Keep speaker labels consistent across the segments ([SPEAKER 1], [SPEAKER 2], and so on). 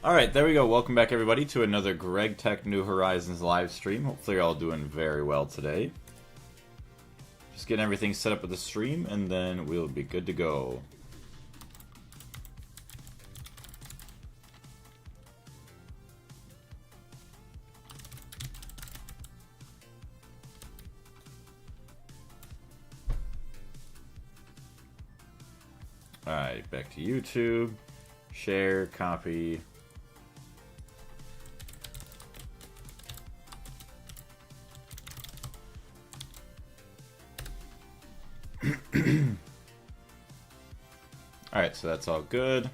[SPEAKER 1] Alright, there we go. Welcome back, everybody, to another Greg Tech New Horizons live stream. Hopefully you're all doing very well today. Just getting everything set up with the stream, and then we'll be good to go. Alright, back to YouTube. Share, copy. Alright, so that's all good.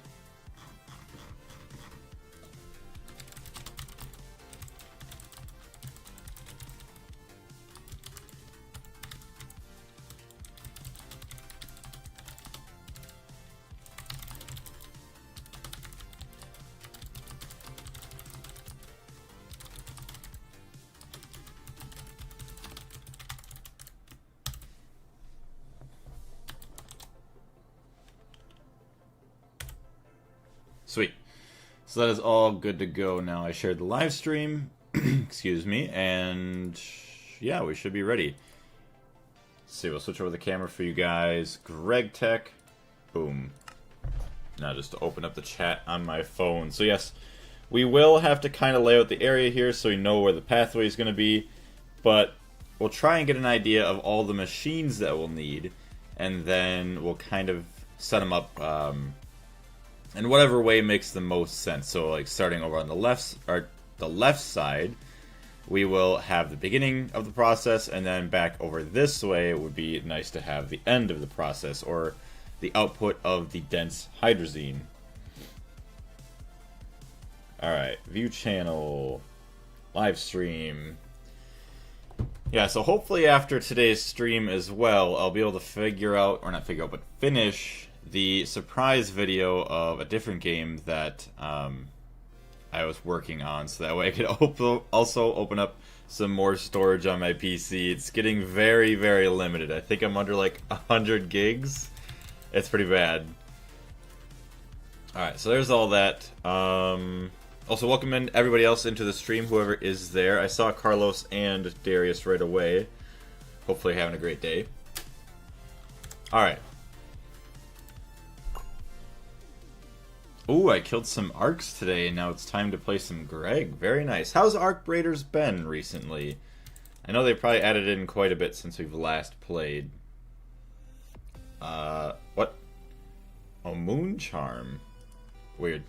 [SPEAKER 1] Sweet. So that is all good to go now. I shared the live stream, excuse me, and yeah, we should be ready. Let's see, we'll switch over the camera for you guys. Greg Tech. Boom. Now just to open up the chat on my phone. So yes, we will have to kind of lay out the area here so we know where the pathway is going to be, but we'll try and get an idea of all the machines that we'll need, and then we'll kind of set them up in whatever way makes the most sense. So like starting over on the left side, we will have the beginning of the process, and then back over this way it would be nice to have the end of the process, or the output of the dense hydrazine. Alright, view channel, live stream. Yeah, so hopefully after today's stream as well, I'll be able to figure out, or not figure out, but finish the surprise video of a different game that I was working on, so that way I could also open up some more storage on my PC. It's getting very, very limited. I think I'm under like 100 gigs. It's pretty bad. Alright, so there's all that. Also, welcome in everybody else into the stream, whoever is there. I saw Carlos and Darius right away. Hopefully having a great day. Alright. Ooh, I killed some Arcs today, and now it's time to play some Greg. Very nice. How's Arc Raiders been recently? I know they probably added in quite a bit since we've last played. What? Oh, Moon Charm. Weird.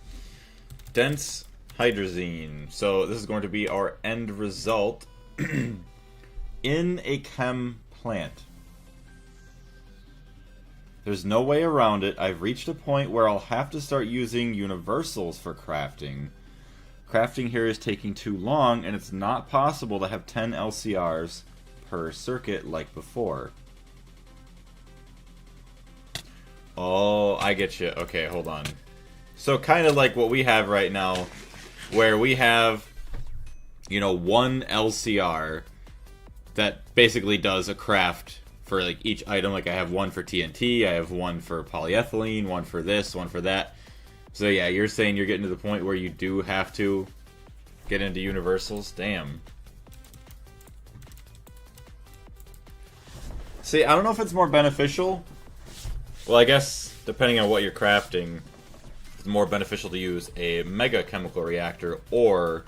[SPEAKER 1] Dense Hydrazine. So this is going to be our end result in a chem plant. There's no way around it. I've reached a point where I'll have to start using universals for crafting. Crafting here is taking too long, and it's not possible to have 10 LCRs per circuit like before. Oh, I get you. Okay, hold on. So kind of like what we have right now, where we have, you know, one LCR that basically does a craft for like each item. Like I have one for TNT, I have one for polyethylene, one for this, one for that. So yeah, you're saying you're getting to the point where you do have to get into universals? Damn. See, I don't know if it's more beneficial. Well, I guess depending on what you're crafting, it's more beneficial to use a mega chemical reactor or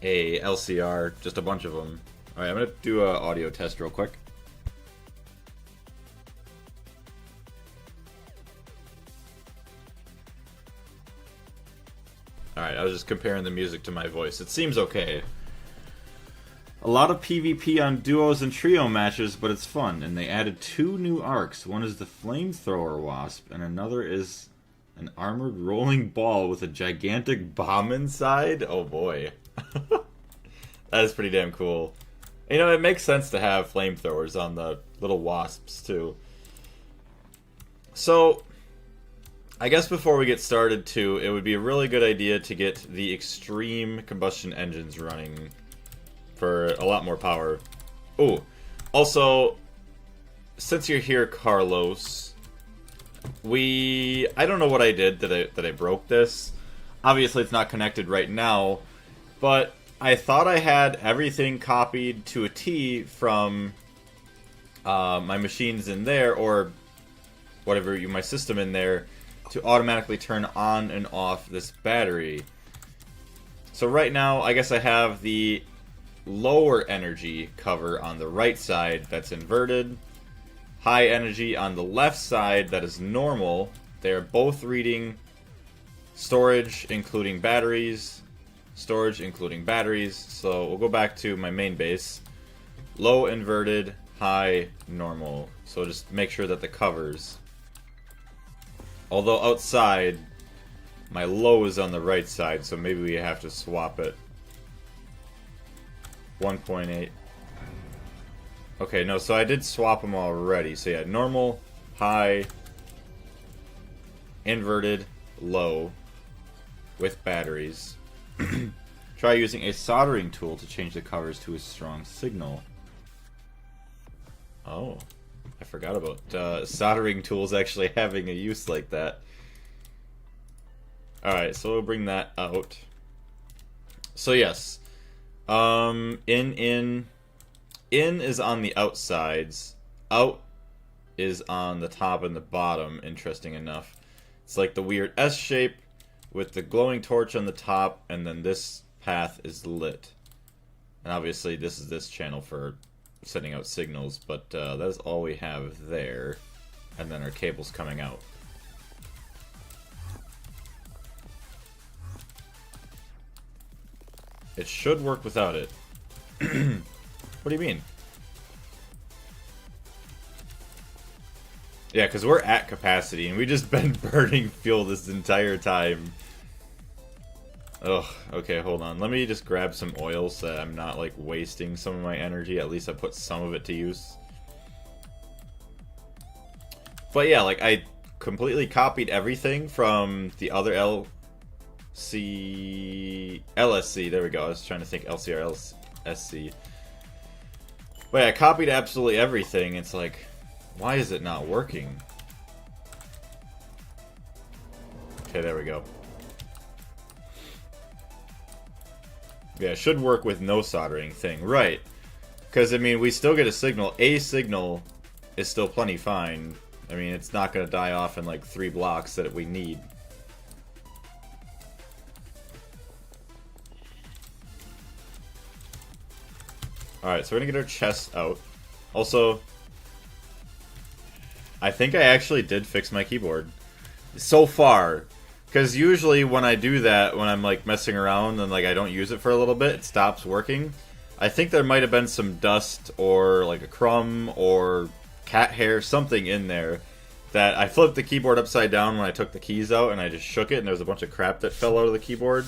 [SPEAKER 1] a LCR, just a bunch of them. Alright, I'm going to do an audio test real quick. Alright, I was just comparing the music to my voice. It seems okay. A lot of PvP on duos and trio matches, but it's fun. And they added 2 new arcs. One is the Flamethrower Wasp, and another is an armored rolling ball with a gigantic bomb inside. Oh boy. That is pretty damn cool. You know, it makes sense to have flamethrowers on the little wasps, too. So I guess before we get started, too, it would be a really good idea to get the extreme combustion engines running for a lot more power. Oh, also, since you're here, Carlos, I don't know what I did that I broke this. Obviously, it's not connected right now, but I thought I had everything copied to a T from my machines in there, or whatever, my system in there, to automatically turn on and off this battery. So right now, I guess I have the lower energy cover on the right side that's inverted, high energy on the left side that is normal. They're both reading storage including batteries, storage including batteries. So we'll go back to my main base. Low inverted, high normal. So just make sure that the covers. Although outside, my low is on the right side, so maybe we have to swap it. 1.8. Okay, no, so I did swap them already. So yeah, normal, high, inverted, low, with batteries. Try using a soldering tool to change the covers to a strong signal. Oh, I forgot about soldering tools actually having a use like that. Alright, so we'll bring that out. So yes, in is on the outsides, out is on the top and the bottom, interesting enough. It's like the weird S shape with the glowing torch on the top, and then this path is lit. And obviously this is this channel for sending out signals, but that is all we have there. And then our cable's coming out. It should work without it. What do you mean? Yeah, because we're at capacity, and we just been burning fuel this entire time. Ugh, okay, hold on. Let me just grab some oil so that I'm not, like, wasting some of my energy. At least I put some of it to use. But yeah, like, I completely copied everything from the other LSC, there we go. I was trying to think LC or LSC. But yeah, I copied absolutely everything. It's like, why is it not working? Okay, there we go. Yeah, it should work with no soldering thing. Right. Because, I mean, we still get a signal. A signal is still plenty fine. I mean, it's not going to die off in, like, 3 blocks that we need. Alright, so we're going to get our chests out. Also, I think I actually did fix my keyboard. So far. Because usually when I do that, when I'm like messing around and like I don't use it for a little bit, it stops working. I think there might have been some dust or like a crumb or cat hair, something in there, that I flipped the keyboard upside down when I took the keys out and I just shook it and there was a bunch of crap that fell out of the keyboard.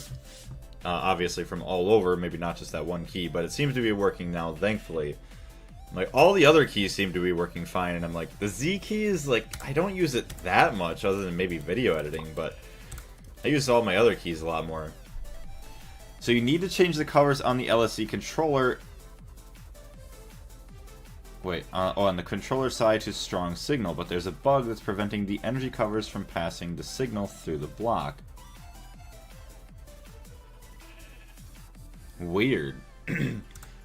[SPEAKER 1] Obviously from all over, maybe not just that one key, but it seems to be working now, thankfully. Like, all the other keys seem to be working fine, and I'm like, the Z key is like, I don't use it that much, other than maybe video editing, but I use all my other keys a lot more. So you need to change the covers on the LSC controller. Wait, on the controller side to strong signal, but there's a bug that's preventing the energy covers from passing the signal through the block. Weird.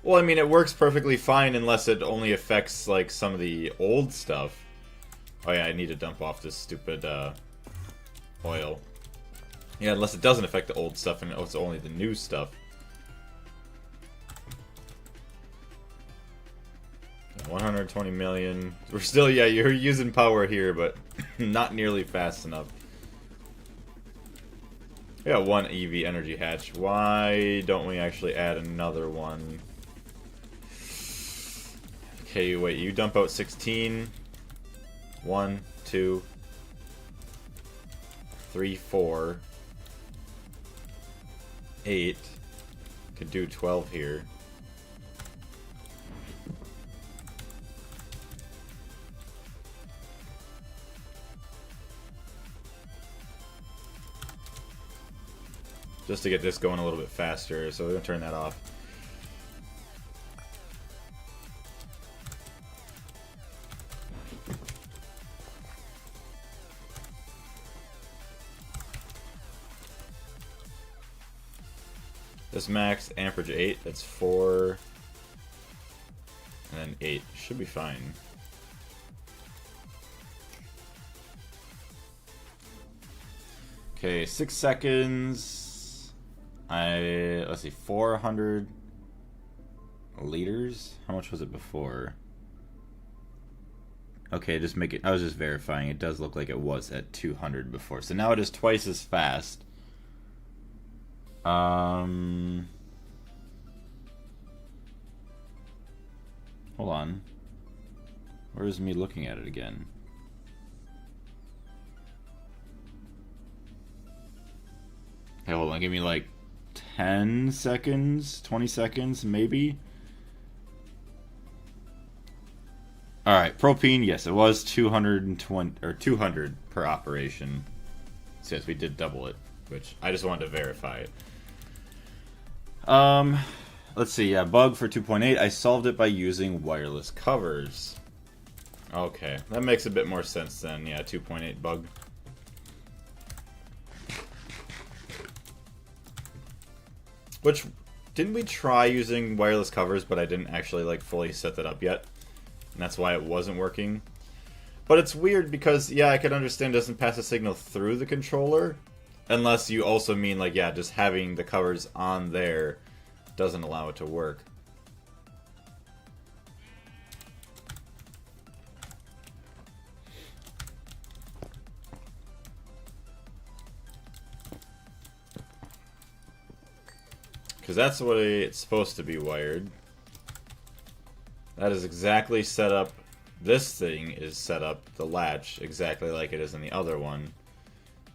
[SPEAKER 1] Well, I mean, it works perfectly fine unless it only affects, like, some of the old stuff. Oh yeah, I need to dump off this stupid, oil. Yeah, unless it doesn't affect the old stuff and it's only the new stuff. 120 million. We're still, yeah, you're using power here, but not nearly fast enough. We got 1 EV energy hatch. Why don't we actually add another one? Okay, wait, you dump out 16. 1, 2, 3, 4. 8. Could do 12 here. Just to get this going a little bit faster, so we're gonna turn that off. This max amperage 8, that's 4, and then 8. Should be fine. Okay, 6 seconds. Let's see, 400 liters? How much was it before? Okay, just make it, I was just verifying. It does look like it was at 200 before. So now it is twice as fast. Hold on. Where is me looking at it again? Hey, hold on. Give me like 10 seconds, 20 seconds, maybe. Alright, propene, yes, it was 220 or 200 per operation. So yes, we did double it, which I just wanted to verify it. Let's see, yeah, bug for 2.8. I solved it by using wireless covers. Okay, that makes a bit more sense then. Yeah, 2.8 bug. Which, didn't we try using wireless covers, but I didn't actually like fully set that up yet? And that's why it wasn't working. But it's weird because, yeah, I could understand it doesn't pass a signal through the controller. Unless you also mean, like, yeah, just having the covers on there doesn't allow it to work. Because that's the way it's supposed to be wired. That is exactly set up. This thing is set up, the latch, exactly like it is in the other one.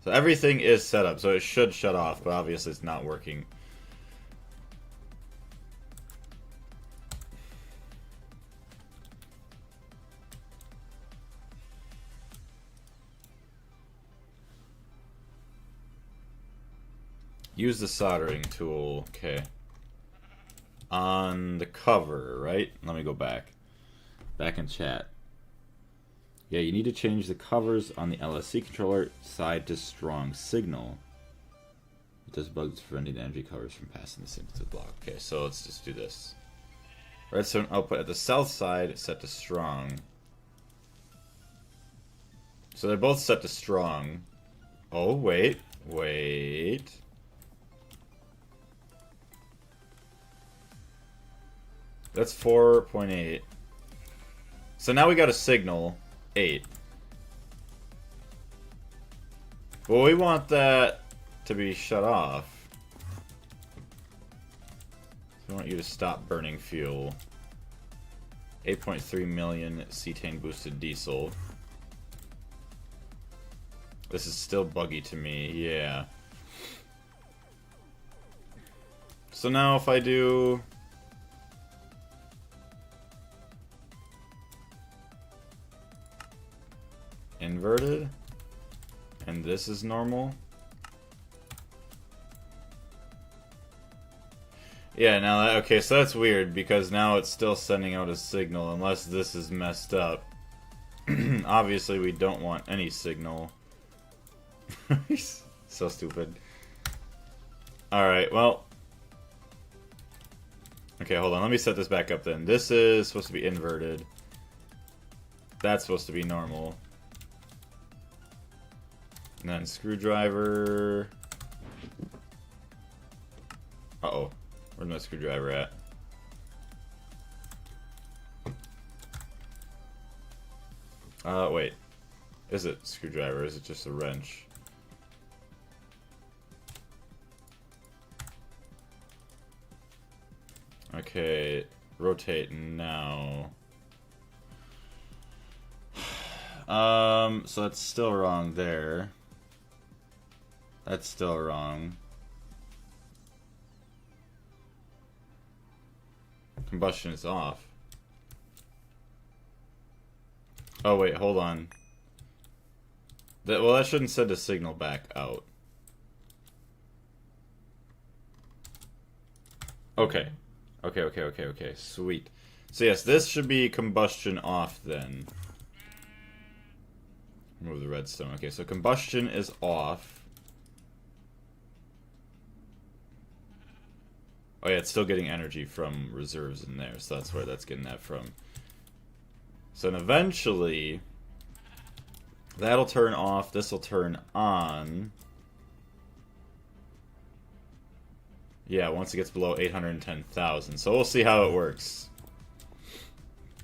[SPEAKER 1] So everything is set up, so it should shut off, but obviously it's not working. Use the soldering tool. Okay. On the cover, right? Let me go back. Back in chat. Yeah, you need to change the covers on the LSC controller side to strong signal. It does bugs preventing the energy covers from passing the signal to the block. Okay, so let's just do this. Redstone output at the south side set to strong. So they're both set to strong. Oh, wait. Wait. That's 4.8. So now we got a signal 8. Well, we want that to be shut off. We want you to stop burning fuel. 8.3 million cetane boosted diesel. This is still buggy to me, yeah. So now if I do... inverted, and this is normal. Yeah, now that, okay, so that's weird because now it's still sending out a signal unless this is messed up. Obviously we don't want any signal. So stupid. Alright, well. Okay, hold on, let me set this back up then. This is supposed to be inverted. That's supposed to be normal. And then screwdriver. Uh-oh. Where's my screwdriver at? Wait. Is it screwdriver? Is it just a wrench? Okay. Rotate now. So that's still wrong there. That's still wrong. Combustion is off. Oh wait, hold on. Well, that shouldn't send a signal back out. Okay. Okay. Sweet. So yes, this should be combustion off then. Remove the redstone. Okay, so combustion is off. Oh yeah, it's still getting energy from reserves in there, so that's where that's getting that from. So then eventually, that'll turn off, this'll turn on. Yeah, once it gets below 810,000. So we'll see how it works.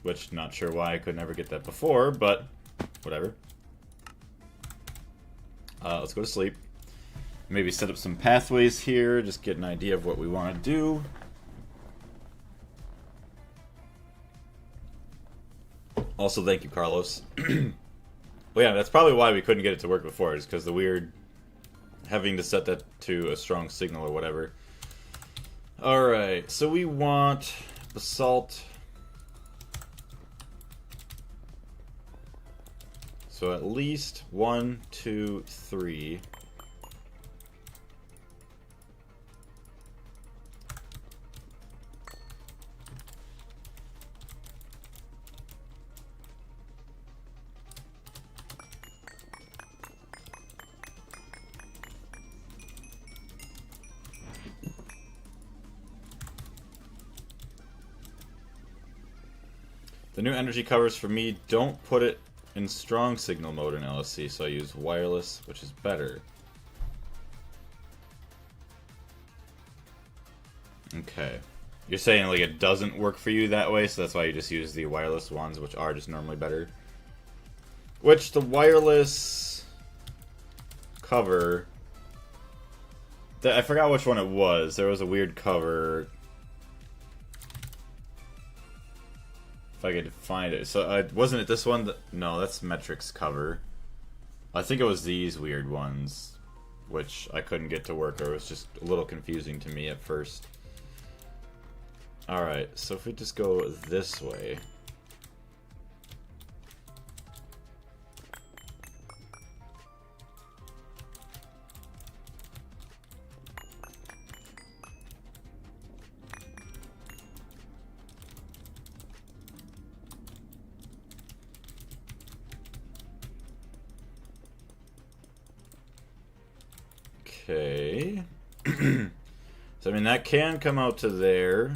[SPEAKER 1] Which, not sure why I could never get that before, but whatever. Let's go to sleep. Maybe set up some pathways here, just get an idea of what we want to do. Also, thank you, Carlos. Well, yeah, that's probably why we couldn't get it to work before, is because the weird having to set that to a strong signal or whatever. Alright, so we want basalt. So at least 1, 2, 3. The new energy covers for me don't put it in strong signal mode in LSC, so I use wireless, which is better. Okay. You're saying like it doesn't work for you that way, so that's why you just use the wireless ones, which are just normally better. Which the wireless cover, I forgot which one it was. There was a weird cover. If I could find it. So, wasn't it this one? No, that's Metric's cover. I think it was these weird ones, which I couldn't get to work, or it was just a little confusing to me at first. Alright, so if we just go this way. Okay. So, I mean, that can come out to there,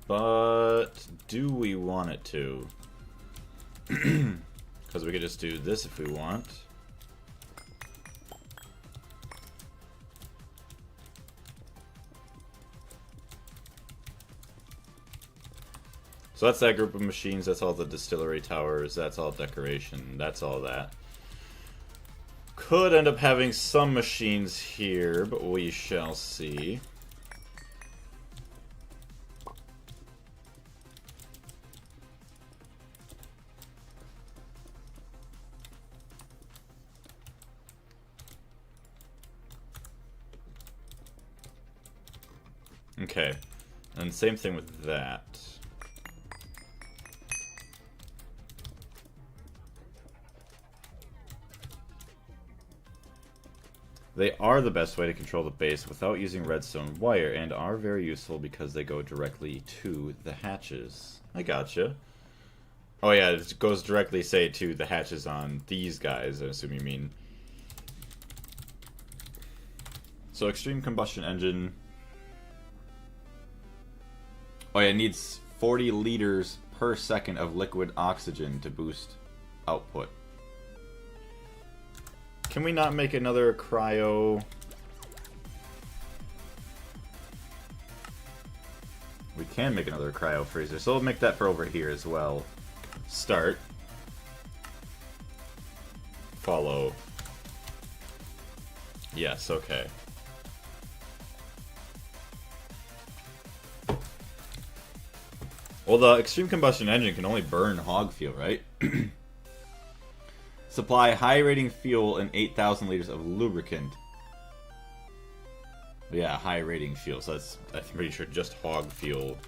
[SPEAKER 1] but do we want it to? Because we could just do this if we want. So that's that group of machines, that's all the distillery towers, that's all decoration, that's all that. Could end up having some machines here, but we shall see. Okay, and same thing with that. They are the best way to control the base without using redstone wire, and are very useful because they go directly to the hatches. I gotcha. Oh yeah, it goes directly, say, to the hatches on these guys, I assume you mean. So, extreme combustion engine. Oh yeah, it needs 40 liters per second of liquid oxygen to boost output. Can we not make another cryo? We can make another cryo freezer, so we'll make that for over here as well. Start. Follow. Yes, okay. Well, the extreme combustion engine can only burn hog fuel, right? Supply high rating fuel and 8,000 liters of lubricant. But yeah, high rating fuel, so that's, I'm pretty sure, just hog fuel.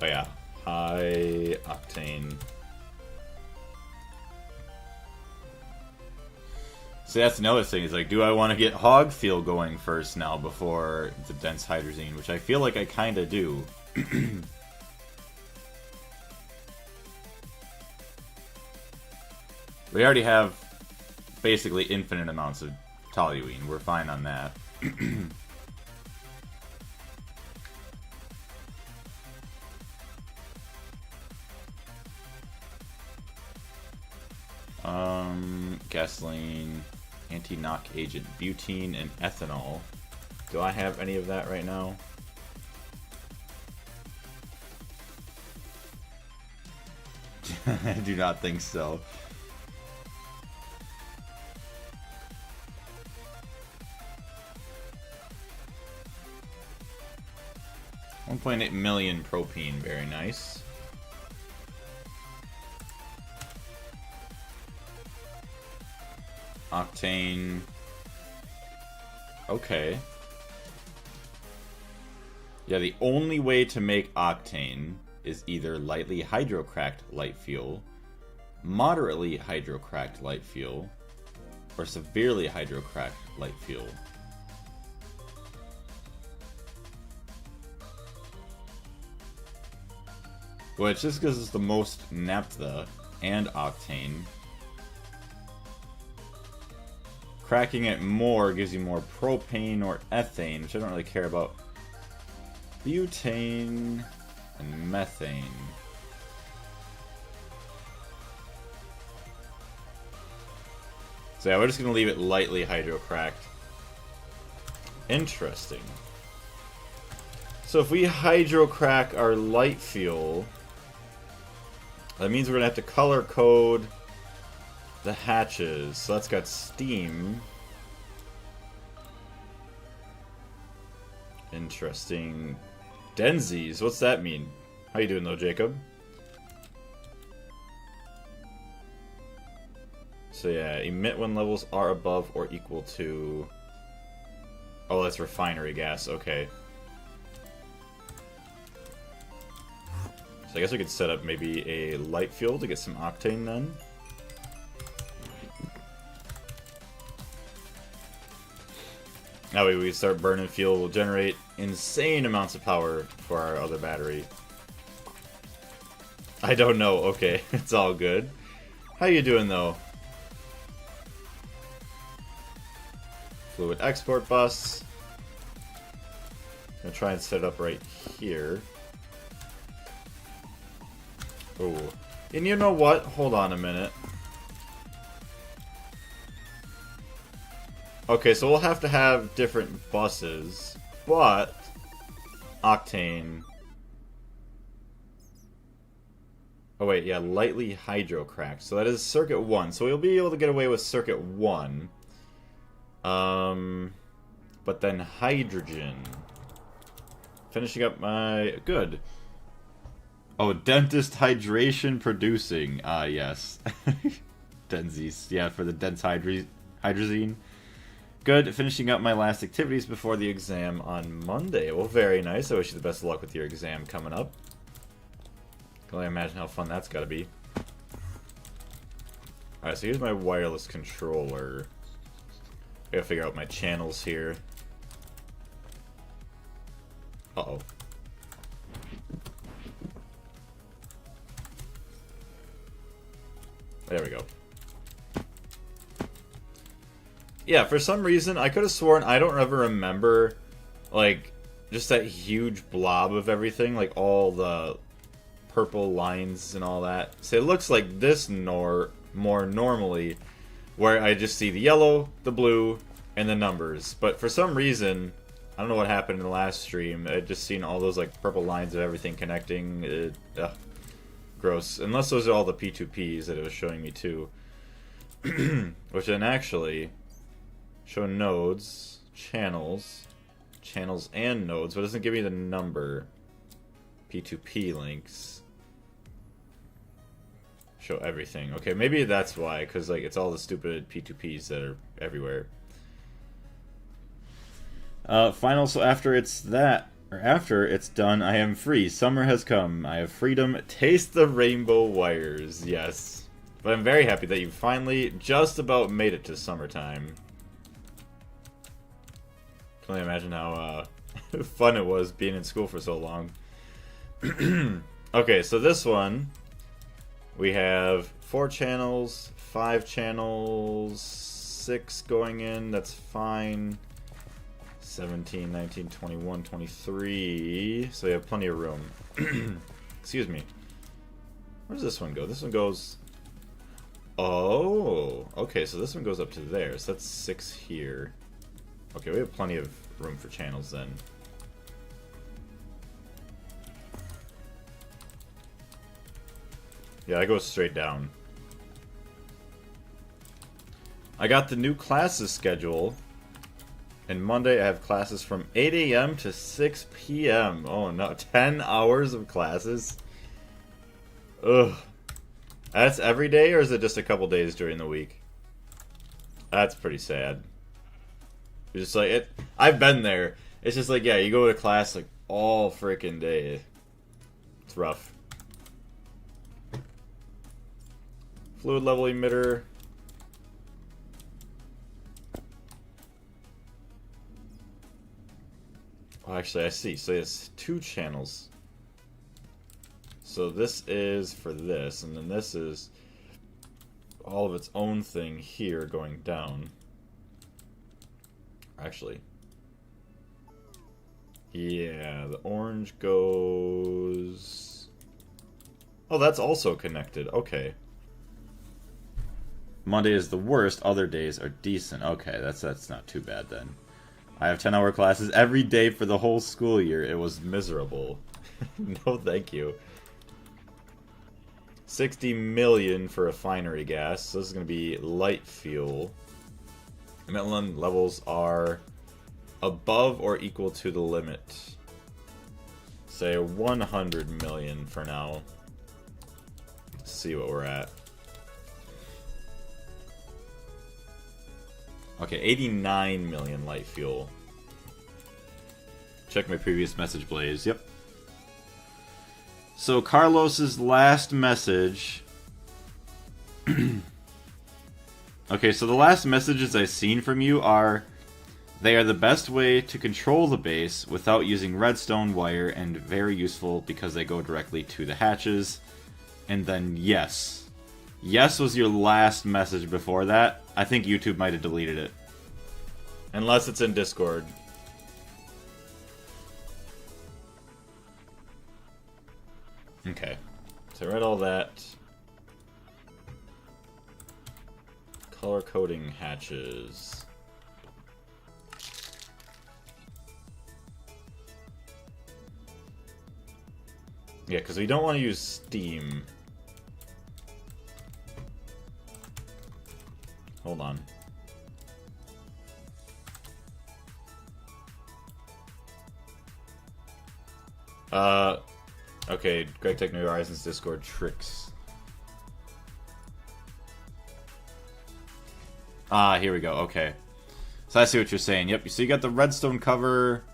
[SPEAKER 1] Oh yeah, high octane. So that's another thing, is like, do I want to get hog fuel going first now before the dense hydrazine, which I feel like I kind of do. We already have basically infinite amounts of toluene. We're fine on that. Gasoline, anti-knock agent, butene, and ethanol. Do I have any of that right now? I do not think so. $1.8 million propene, very nice. Octane. Okay. Yeah, the only way to make octane is either lightly hydrocracked light fuel, moderately hydrocracked light fuel, or severely hydrocracked light fuel. Which, just because it's the most naphtha and octane, cracking it more gives you more propane or ethane, which I don't really care about. Butane and methane. So yeah, we're just going to leave it lightly hydrocracked. Interesting. So if we hydrocrack our light fuel, that means we're going to have to color code the hatches. So that's got steam. Interesting. Denzies, what's that mean? How you doing though, Jacob? So yeah, emit when levels are above or equal to... Oh, that's refinery gas, okay. So I guess we could set up maybe a light fuel to get some octane then. That way we start burning fuel, we'll generate insane amounts of power for our other battery. I don't know, okay, it's all good. How you doing though? Fluid export bus. Gonna try and set it up right here. Oh, and you know what? Hold on a minute. Okay, so we'll have to have different buses, but octane. Oh wait, yeah, lightly hydrocracked. So that is circuit 1. So we'll be able to get away with circuit 1. But then hydrogen. Finishing up my... Good. Oh, dentist hydration producing. Ah, yes. Denzies. Yeah, for the dense hydrazine. Good. Finishing up my last activities before the exam on Monday. Well, very nice. I wish you the best of luck with your exam coming up. Can only imagine how fun that's got to be. Alright, so here's my wireless controller. I gotta figure out my channels here. Uh-oh. There we go. Yeah, for some reason, I could have sworn I don't ever remember, like, just that huge blob of everything, like all the purple lines and all that. So it looks like this more normally, where I just see the yellow, the blue, and the numbers. But for some reason, I don't know what happened in the last stream, I just seen all those, like, purple lines of everything connecting. Gross. Unless those are all the P2Ps that it was showing me too. Which then actually show nodes, channels and nodes, but it doesn't give me the number. P2P links. Show everything. Okay, maybe that's why, because like it's all the stupid P2Ps that are everywhere. Final, so after it's done, I am free. Summer has come. I have freedom. Taste the rainbow wires. Yes. But I'm very happy that you finally just about made it to summertime. Can only imagine how fun it was being in school for so long. Okay, so this one, we have 4 channels, 5 channels, 6 going in. That's fine. 17, 19, 21, 23. So you have plenty of room. Excuse me. Where does this one go? This one goes Oh, okay, so this one goes up to there, so that's 6 here. Okay, we have plenty of room for channels then. Yeah, that goes straight down. I got the new classes schedule. And Monday I have classes from 8 a.m. to 6 p.m. Oh no, 10 hours of classes? Ugh. That's every day, or is it just a couple days during the week? That's pretty sad. It's just like, I've been there. It's just like, yeah, you go to class like all freaking day. It's rough. Fluid level emitter. Oh, actually, I see. So it's 2 channels. So this is for this, and then this is all of its own thing here going down. Actually, yeah, the orange goes... Oh, that's also connected. Okay. Monday is the worst. Other days are decent. Okay, that's not too bad then. I have 10-hour classes every day for the whole school year. It was miserable. No, thank you. 60 million for refinery gas. So this is going to be light fuel. Emittent levels are above or equal to the limit. Say 100 million for now. Let's see what we're at. Okay, 89 million light fuel. Check my previous message, Blaze. Yep. So Carlos's last message. Okay, so the last messages I've seen from you are, they are the best way to control the base without using redstone wire and very useful because they go directly to the hatches. And then yes. Yes was your last message before that. I think YouTube might have deleted it. Unless it's in Discord. Okay. So I read all that. Color coding hatches. Yeah, because we don't want to use Steam. Hold on. Okay, Greg Tech New Horizons Discord tricks. Ah, here we go, okay. So I see what you're saying. Yep, so you got the redstone cover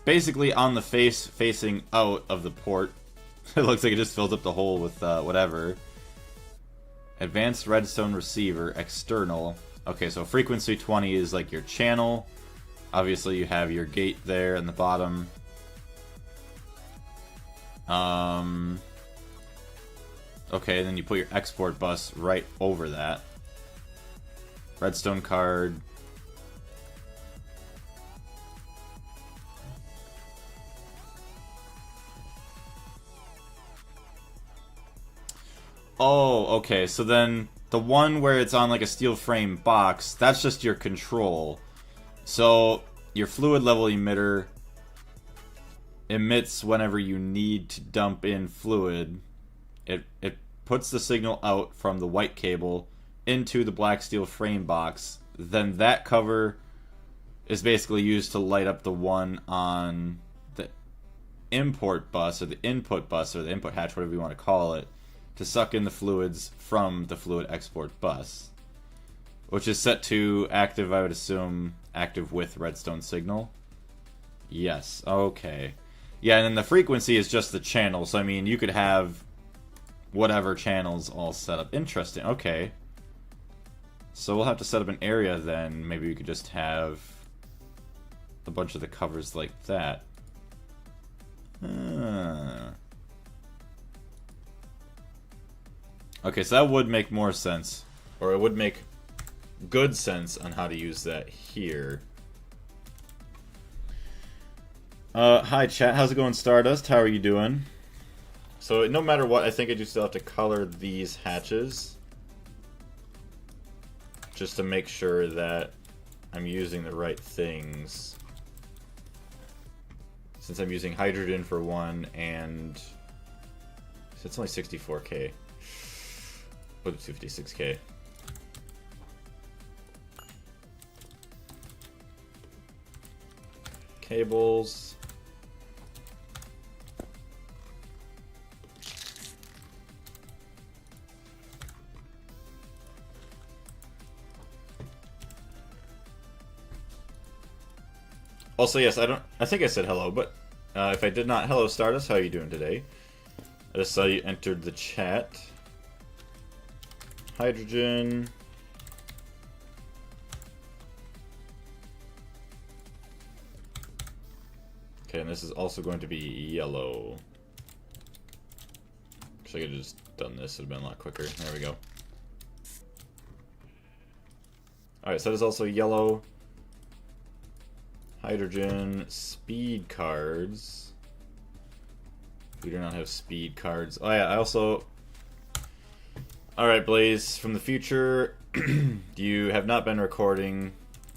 [SPEAKER 1] basically on the face facing out of the port. It looks like it just fills up the hole with whatever. Advanced redstone receiver, external. Okay, so frequency 20 is like your channel. Obviously you have your gate there in the bottom. Okay, then you put your export bus right over that. Redstone card. Oh, okay, so then the one where it's on like a steel frame box, that's just your control. So your fluid level emitter emits whenever you need to dump in fluid. It puts the signal out from the white cable into the black steel frame box. Then that cover is basically used to light up the one on the import bus or the input bus or the input hatch, whatever you want to call it, to suck in the fluids from the fluid export bus, which is set to active, I would assume, active with redstone signal. Yes, okay. Yeah, and then the frequency is just the channel, so I mean, you could have whatever channels all set up. Interesting, okay. So we'll have to set up an area then. Maybe we could just have a bunch of the covers like that. Okay, so that would make more sense. Or it would make good sense on how to use that here. Hi chat, how's it going, Stardust? How are you doing? So no matter what, I think I do still have to color these hatches. just to make sure that I'm using the right things. Since I'm using hydrogen for one, and so it's only 64k. What, 56k? Cables. Also, yes, I think I said hello, but if I did not, hello Stardust, how are you doing today? I just saw you entered the chat. Hydrogen. Okay, and this is also going to be yellow. Actually, I could have just done this, it would have been a lot quicker. There we go. Alright, so that is also yellow. Hydrogen, speed cards. We do not have speed cards. Oh yeah, I also... Alright, Blaze, from the future, you have not been recording,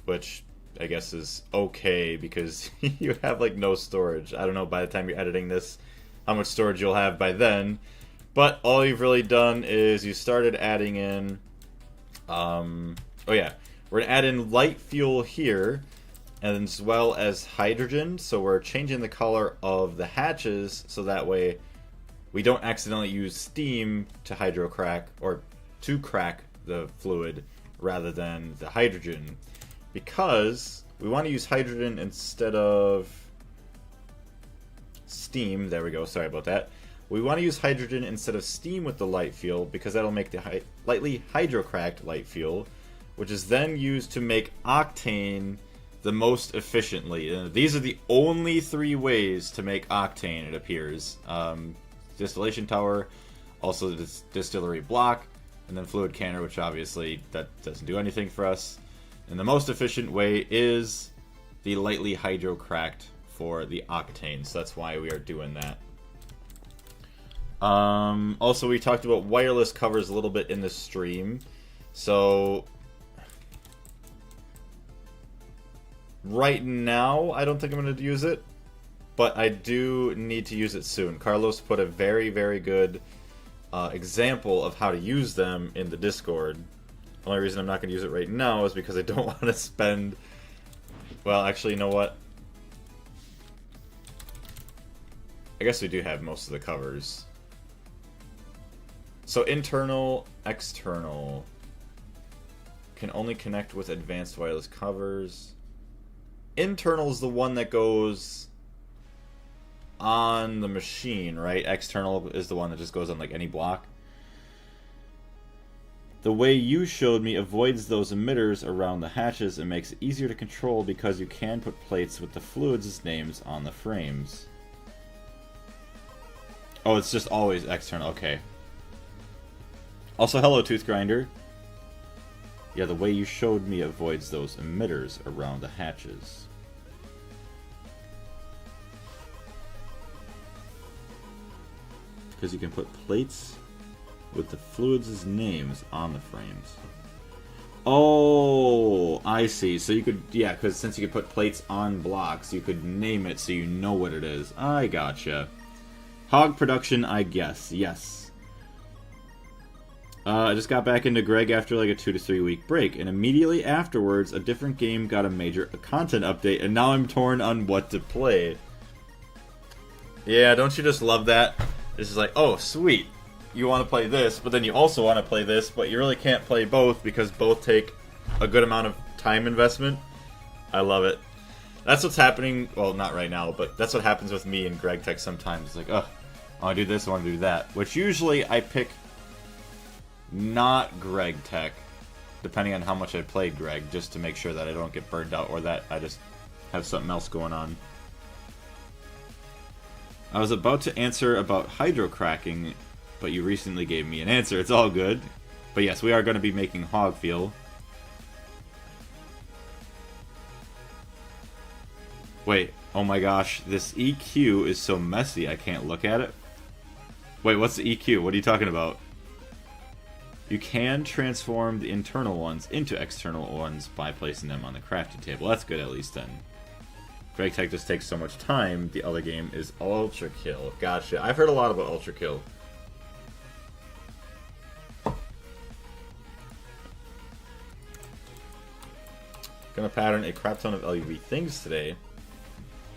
[SPEAKER 1] which I guess is okay, because you have, like, no storage. I don't know by the time you're editing this how much storage you'll have by then, but all you've really done is you started adding in... oh yeah, we're going to add in light fuel here, and as well as hydrogen, so we're changing the color of the hatches so that way we don't accidentally use steam to hydrocrack, or to crack the fluid, rather than the hydrogen. Because we want to use hydrogen instead of steam. There we go, sorry about that. We want to use hydrogen instead of steam with the light fuel, because that'll make the lightly hydrocracked light fuel, which is then used to make octane the most efficiently. And these are the only three ways to make octane, it appears. Distillation tower, also the distillery block, and then fluid canner, which obviously that doesn't do anything for us. And the most efficient way is the lightly hydrocracked for the octane, so that's why we are doing that. Also, we talked about wireless covers a little bit in the stream. So right now, I don't think I'm going to use it, but I do need to use it soon. Carlos put a very, very good example of how to use them in the Discord. The only reason I'm not going to use it right now is because I don't want to spend... Well, actually, you know what? I guess we do have most of the covers. So internal, external. Can only connect with advanced wireless covers. Internal is the one that goes on the machine, right? External is the one that just goes on like any block. The way you showed me avoids those emitters around the hatches and makes it easier to control because you can put plates with the fluids' names on the frames. Oh, it's just always external, okay. Also, hello, Tooth Grinder. Yeah, the way you showed me avoids those emitters around the hatches. Because you can put plates with the fluids' names on the frames. Oh, I see. So you could, yeah, because since you could put plates on blocks, you could name it so you know what it is. I gotcha. Hog production, I guess. Yes. I just got back into Greg after like a 2 to 3 week break, and immediately afterwards, a different game got a major content update, and now I'm torn on what to play. Yeah, don't you just love that? This is like, oh, sweet. You want to play this, but then you also want to play this, but you really can't play both because both take a good amount of time investment. I love it. That's what's happening, well, not right now, but that's what happens with me and Greg Tech sometimes. It's like, oh, I want to do this, I want to do that. Which usually I pick not Greg Tech, depending on how much I played Greg, just to make sure that I don't get burned out or that I just have something else going on. I was about to answer about hydrocracking, but you recently gave me an answer. It's all good. But yes, we are going to be making hog fuel. Wait, oh my gosh, this EQ is so messy I can't look at it. Wait, what's the EQ? What are you talking about? You can transform the internal ones into external ones by placing them on the crafting table. That's good, at least then. Greg Tech just takes so much time. The other game is Ultra Kill. Gotcha. I've heard a lot about Ultra Kill. Gonna pattern a crap ton of LUV things today.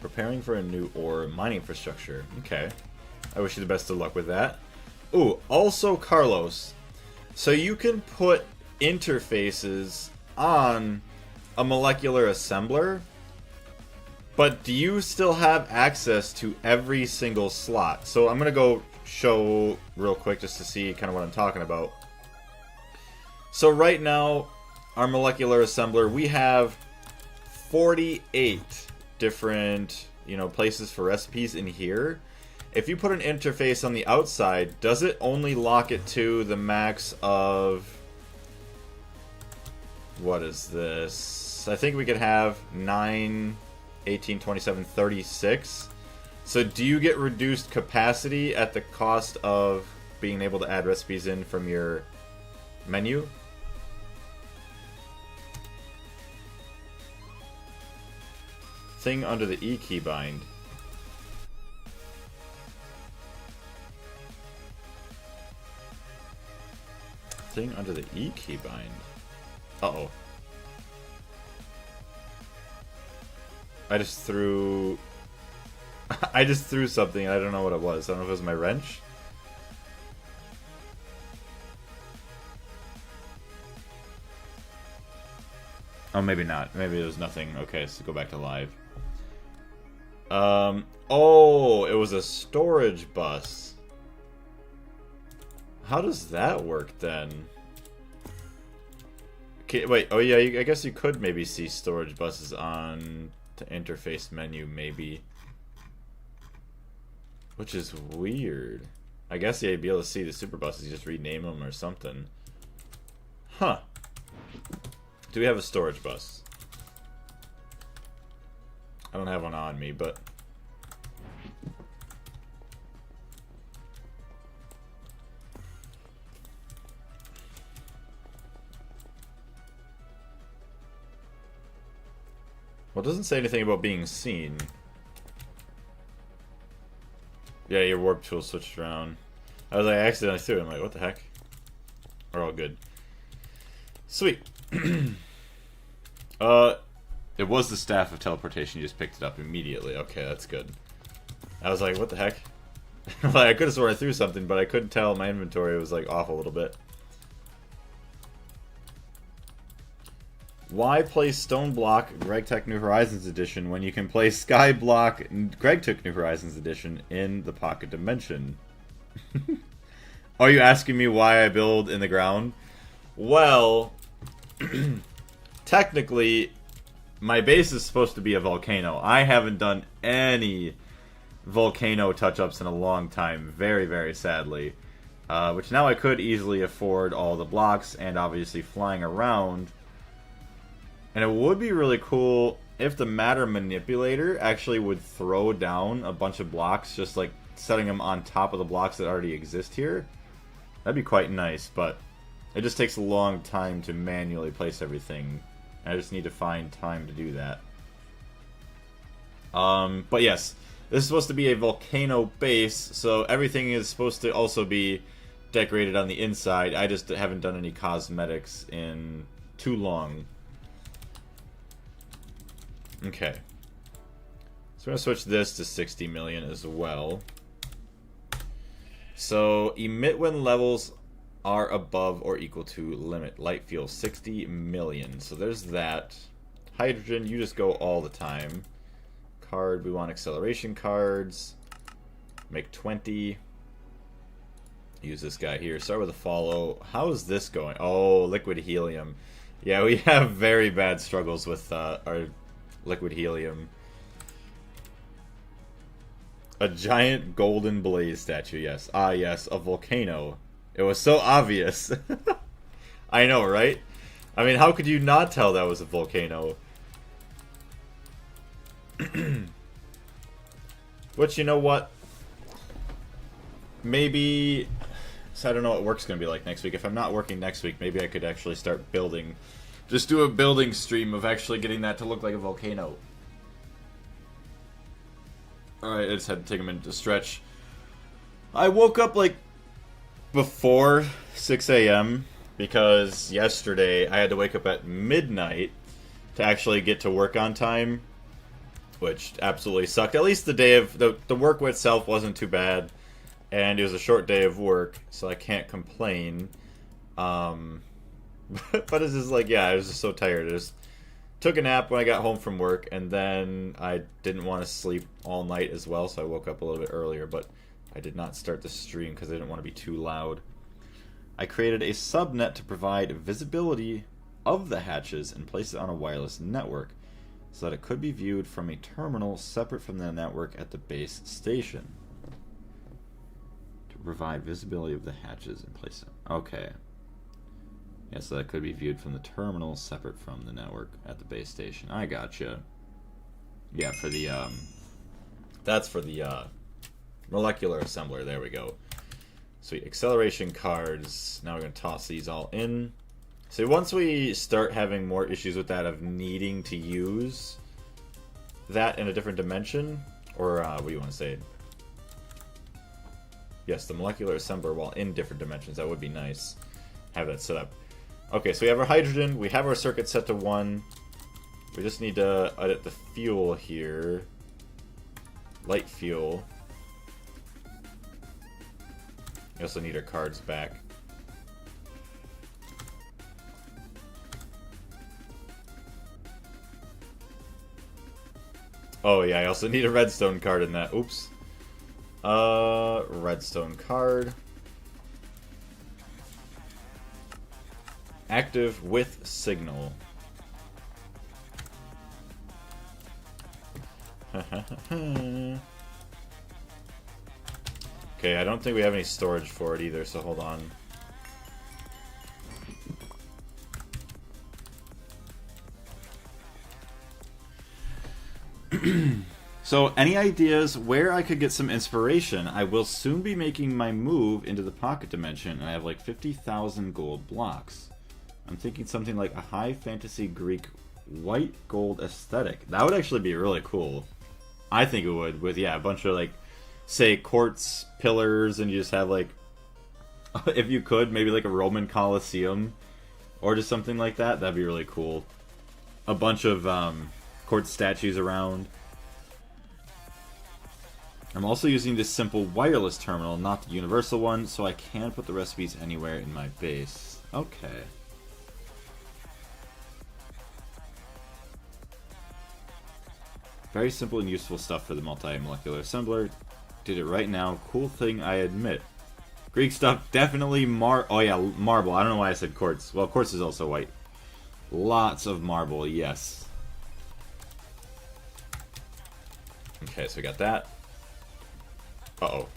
[SPEAKER 1] Preparing for a new ore mining infrastructure. Okay. I wish you the best of luck with that. Ooh, also Carlos. So you can put interfaces on a molecular assembler, but do you still have access to every single slot? So I'm going to go show real quick just to see kind of what I'm talking about. So right now, our molecular assembler, we have 48 different, places for recipes in here. If you put an interface on the outside, does it only lock it to the max of... What is this? I think we could have 9, 18, 27, 36. So do you get reduced capacity at the cost of being able to add recipes in from your menu? Thing under the E keybind. Thing under the E keybind. Uh-oh. I just threw something and I don't know what it was. I don't know if it was my wrench. Oh, maybe not. Maybe it was nothing. Okay, so go back to live. Oh, it was a storage bus. How does that work then? Okay, wait. Oh yeah, I guess you could maybe see storage buses on the interface menu, maybe. Which is weird. I guess yeah, you'd be able to see the super buses. You just rename them or something. Huh. Do we have a storage bus? I don't have one on me, but... Well, it doesn't say anything about being seen. Yeah, your warp tool switched around. I was like, I accidentally threw it. I'm like, what the heck? We're all good. Sweet. It was the staff of teleportation. You just picked it up immediately. Okay, that's good. I was like, what the heck? Like, I could have sworn I threw something, but I couldn't tell. My inventory was like off a little bit. Why play Stone Block Greg Tech New Horizons Edition when you can play Sky Block Greg Tech New Horizons Edition in the Pocket Dimension? Are you asking me why I build in the ground? Well, technically, my base is supposed to be a volcano. I haven't done any volcano touch-ups in a long time, very, very sadly. Which now I could easily afford all the blocks and obviously flying around. And it would be really cool if the matter manipulator actually would throw down a bunch of blocks, just like setting them on top of the blocks that already exist here. That'd be quite nice, but it just takes a long time to manually place everything. I just need to find time to do that. But yes, this is supposed to be a volcano base, so everything is supposed to also be decorated on the inside. I just haven't done any cosmetics in too long. Okay. So we're going to switch this to 60 million as well. So, emit when levels are above or equal to limit. Light fuel, 60 million. So there's that. Hydrogen, you just go all the time. Card, we want acceleration cards. Make 20. Use this guy here. Start with a follow. How is this going? Oh, liquid helium. Yeah, we have very bad struggles with our liquid helium. A giant golden blaze statue, yes. Ah, yes, a volcano. It was so obvious. I know, right? I mean, how could you not tell that was a volcano? But you know what? Maybe... So I don't know what work's going to be like next week. If I'm not working next week, maybe I could actually start building. Just do a building stream of actually getting that to look like a volcano. Alright, I just had to take a minute to stretch. I woke up like before 6 a.m. because yesterday I had to wake up at midnight to actually get to work on time, which absolutely sucked. At least the day of the work itself wasn't too bad, and it was a short day of work, so I can't complain. But it's just like, yeah, I was just so tired. I just took a nap when I got home from work, and then I didn't want to sleep all night as well, so I woke up a little bit earlier, but I did not start the stream because I didn't want to be too loud. I created a subnet to provide visibility of the hatches and place it on a wireless network so that it could be viewed from a terminal separate from the network at the base station. To provide visibility of the hatches and place it. Okay. Yeah, so that could be viewed from the terminal separate from the network at the base station. I gotcha. Yeah, for the, that's for the, molecular assembler. There we go. Sweet. Acceleration cards. Now we're going to toss these all in. So once we start having more issues with that of needing to use that in a different dimension, or what do you want to say? Yes, the molecular assembler while in different dimensions. That would be nice. Have that set up. Okay, so we have our hydrogen. We have our circuit set to 1. We just need to edit the fuel here. Light fuel. We also need our cards back. Oh yeah, I also need a redstone card in that. Oops. Redstone card. Active with signal. Okay, I don't think we have any storage for it either, so hold on. So, any ideas where I could get some inspiration? I will soon be making my move into the pocket dimension, and I have like 50,000 gold blocks. I'm thinking something like a high fantasy Greek white gold aesthetic. That would actually be really cool. I think it would, with, yeah, a bunch of like, say, quartz pillars, and you just have like, if you could, maybe like a Roman Colosseum, or just something like that. That'd be really cool. A bunch of quartz statues around. I'm also using this simple wireless terminal, not the universal one, so I can put the recipes anywhere in my base. Okay. Very simple and useful stuff for the multi-molecular assembler. Did it right now. Cool thing, I admit. Greek stuff, definitely oh yeah, marble. I don't know why I said quartz. Well, quartz is also white. Lots of marble, yes. Okay, so we got that. Uh-oh.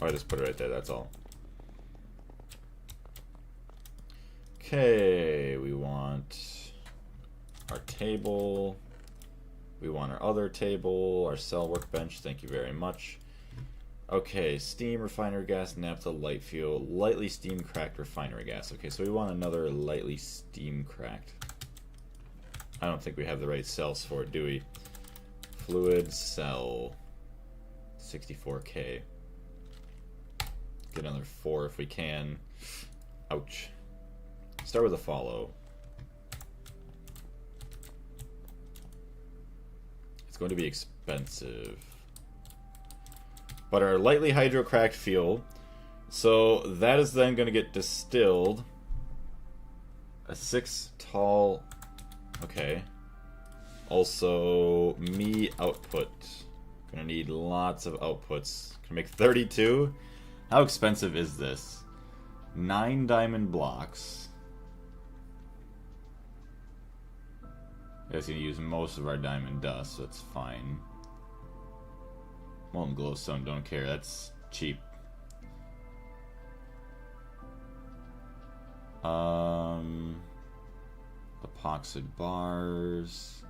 [SPEAKER 1] Oh, I just put it right there, that's all. Okay, we want our table. We want our other table, our cell workbench, thank you very much. Okay, steam, refinery gas, naphtha, light fuel, lightly steam cracked refinery gas. Okay, so we want another lightly steam cracked. I don't think we have the right cells for it, do we? Fluid cell, 64k. Get another 4 if we can. Ouch. Start with a follow. It's going to be expensive. But our lightly hydrocracked fuel, so that is then going to get distilled. A 6 tall. Okay. Also, me output. Gonna need lots of outputs. Can make 32. How expensive is this? 9 diamond blocks. That's gonna use most of our diamond dust, so that's fine. Molten glowstone, don't care. That's cheap. Epoxy bars.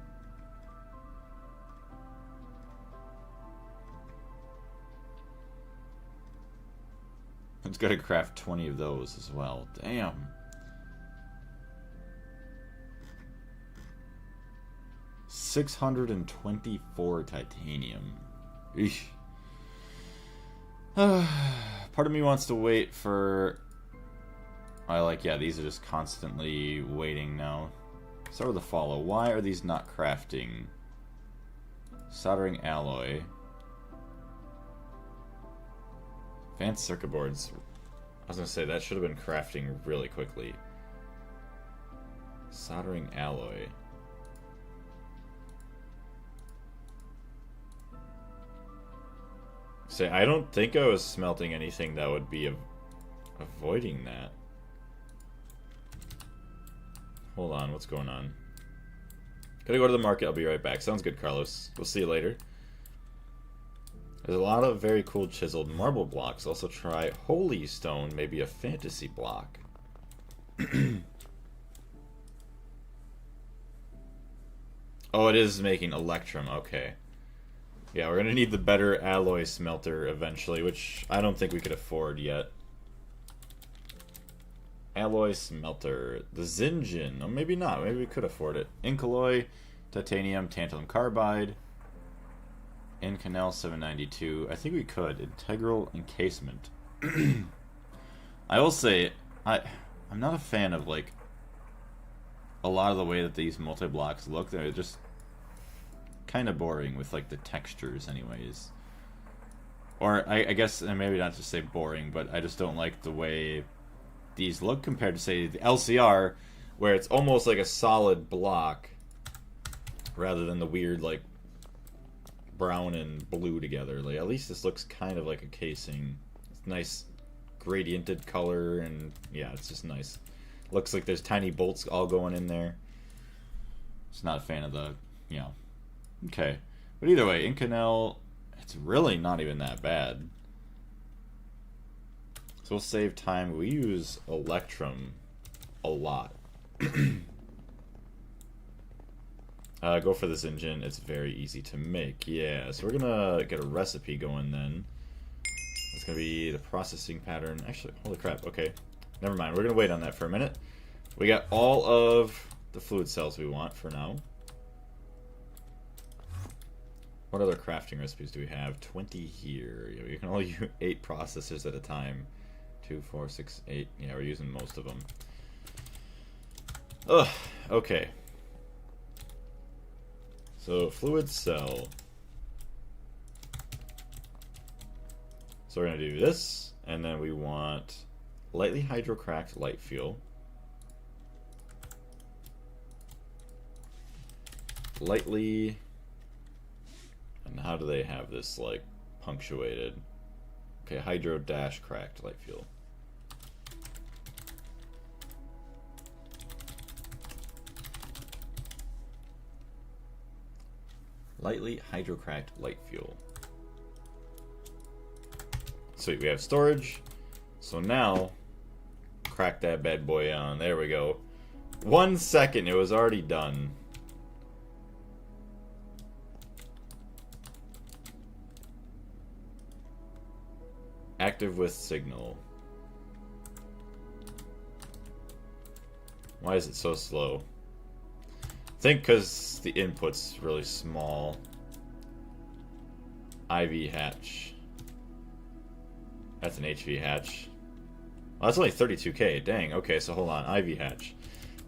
[SPEAKER 1] It's got to craft 20 of those as well. Damn. $624 titanium. Eesh. Part of me wants to wait for... yeah, these are just constantly waiting now. Start with the follow. Why are these not crafting? Soldering alloy. Advanced circuit boards. I was going to say, that should have been crafting really quickly. Soldering alloy. Say, I don't think I was smelting anything that would be avoiding that. Hold on, what's going on? Gotta go to the market, I'll be right back. Sounds good, Carlos. We'll see you later. There's a lot of very cool chiseled marble blocks. Also try Holy Stone, maybe a fantasy block. Oh, it is making Electrum, okay. Yeah, we're gonna need the better alloy smelter eventually, which I don't think we could afford yet. Alloy smelter. The Zinjin. Oh, maybe not. Maybe we could afford it. Inkalloy, titanium, tantalum carbide. Inconel 792. I think we could. Integral encasement. I will say, I'm not a fan of, like, a lot of the way that these multi-blocks look. They're just kind of boring with, like, the textures anyways. Or, I guess, and maybe not to say boring, but I just don't like the way these look compared to, say, the LCR, where it's almost like a solid block rather than the weird, like, brown and blue together. Like, at least this looks kind of like a casing. It's nice gradiented color, and yeah, it's just nice. Looks like there's tiny bolts all going in there. Just not a fan of the, you know. Okay. But either way, Inconel, it's really not even that bad. So we'll save time. We use Electrum a lot. Go for this engine. It's very easy to make. Yeah, so we're gonna get a recipe going then. It's gonna be the processing pattern. Actually, holy crap, okay. Never mind, we're gonna wait on that for a minute. We got all of the fluid cells we want for now. What other crafting recipes do we have? 20 here. Yeah, you can only use 8 processors at a time. 2, 4, 6, 8. Yeah, we're using most of them. Ugh, okay. So, fluid cell. So we're going to do this, and then we want lightly hydrocracked light fuel. Lightly... And how do they have this, like, punctuated? Okay, hydro-cracked light fuel. Lightly hydrocracked light fuel. Sweet, we have storage. So now, crack that bad boy on. There we go. 1 second, it was already done. Active with signal. Why is it so slow? I think because the input's really small. IV hatch. That's an HV hatch. Well, that's only 32k. Dang. Okay, so hold on. IV hatch.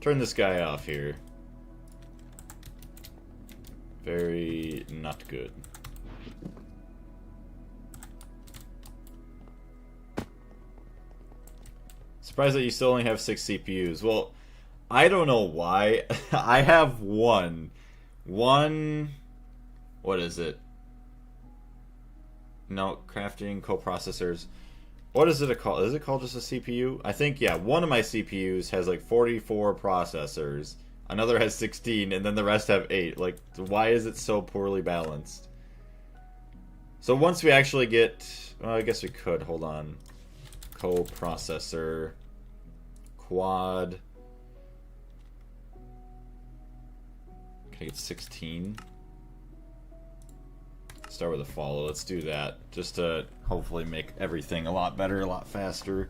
[SPEAKER 1] Turn this guy off here. Very not good. Surprised that you still only have 6 CPUs. Well, I don't know why. I have one. What is it? No, crafting coprocessors. What is it called? Is it called just a CPU? I think, yeah, one of my CPUs has like 44 processors. Another has 16, and then the rest have 8. Like, why is it so poorly balanced? So once we actually get... Well, I guess we could. Hold on. Coprocessor. Quad. Can I get 16? start with a follow. Let's do that, just to hopefully make everything a lot better, a lot faster.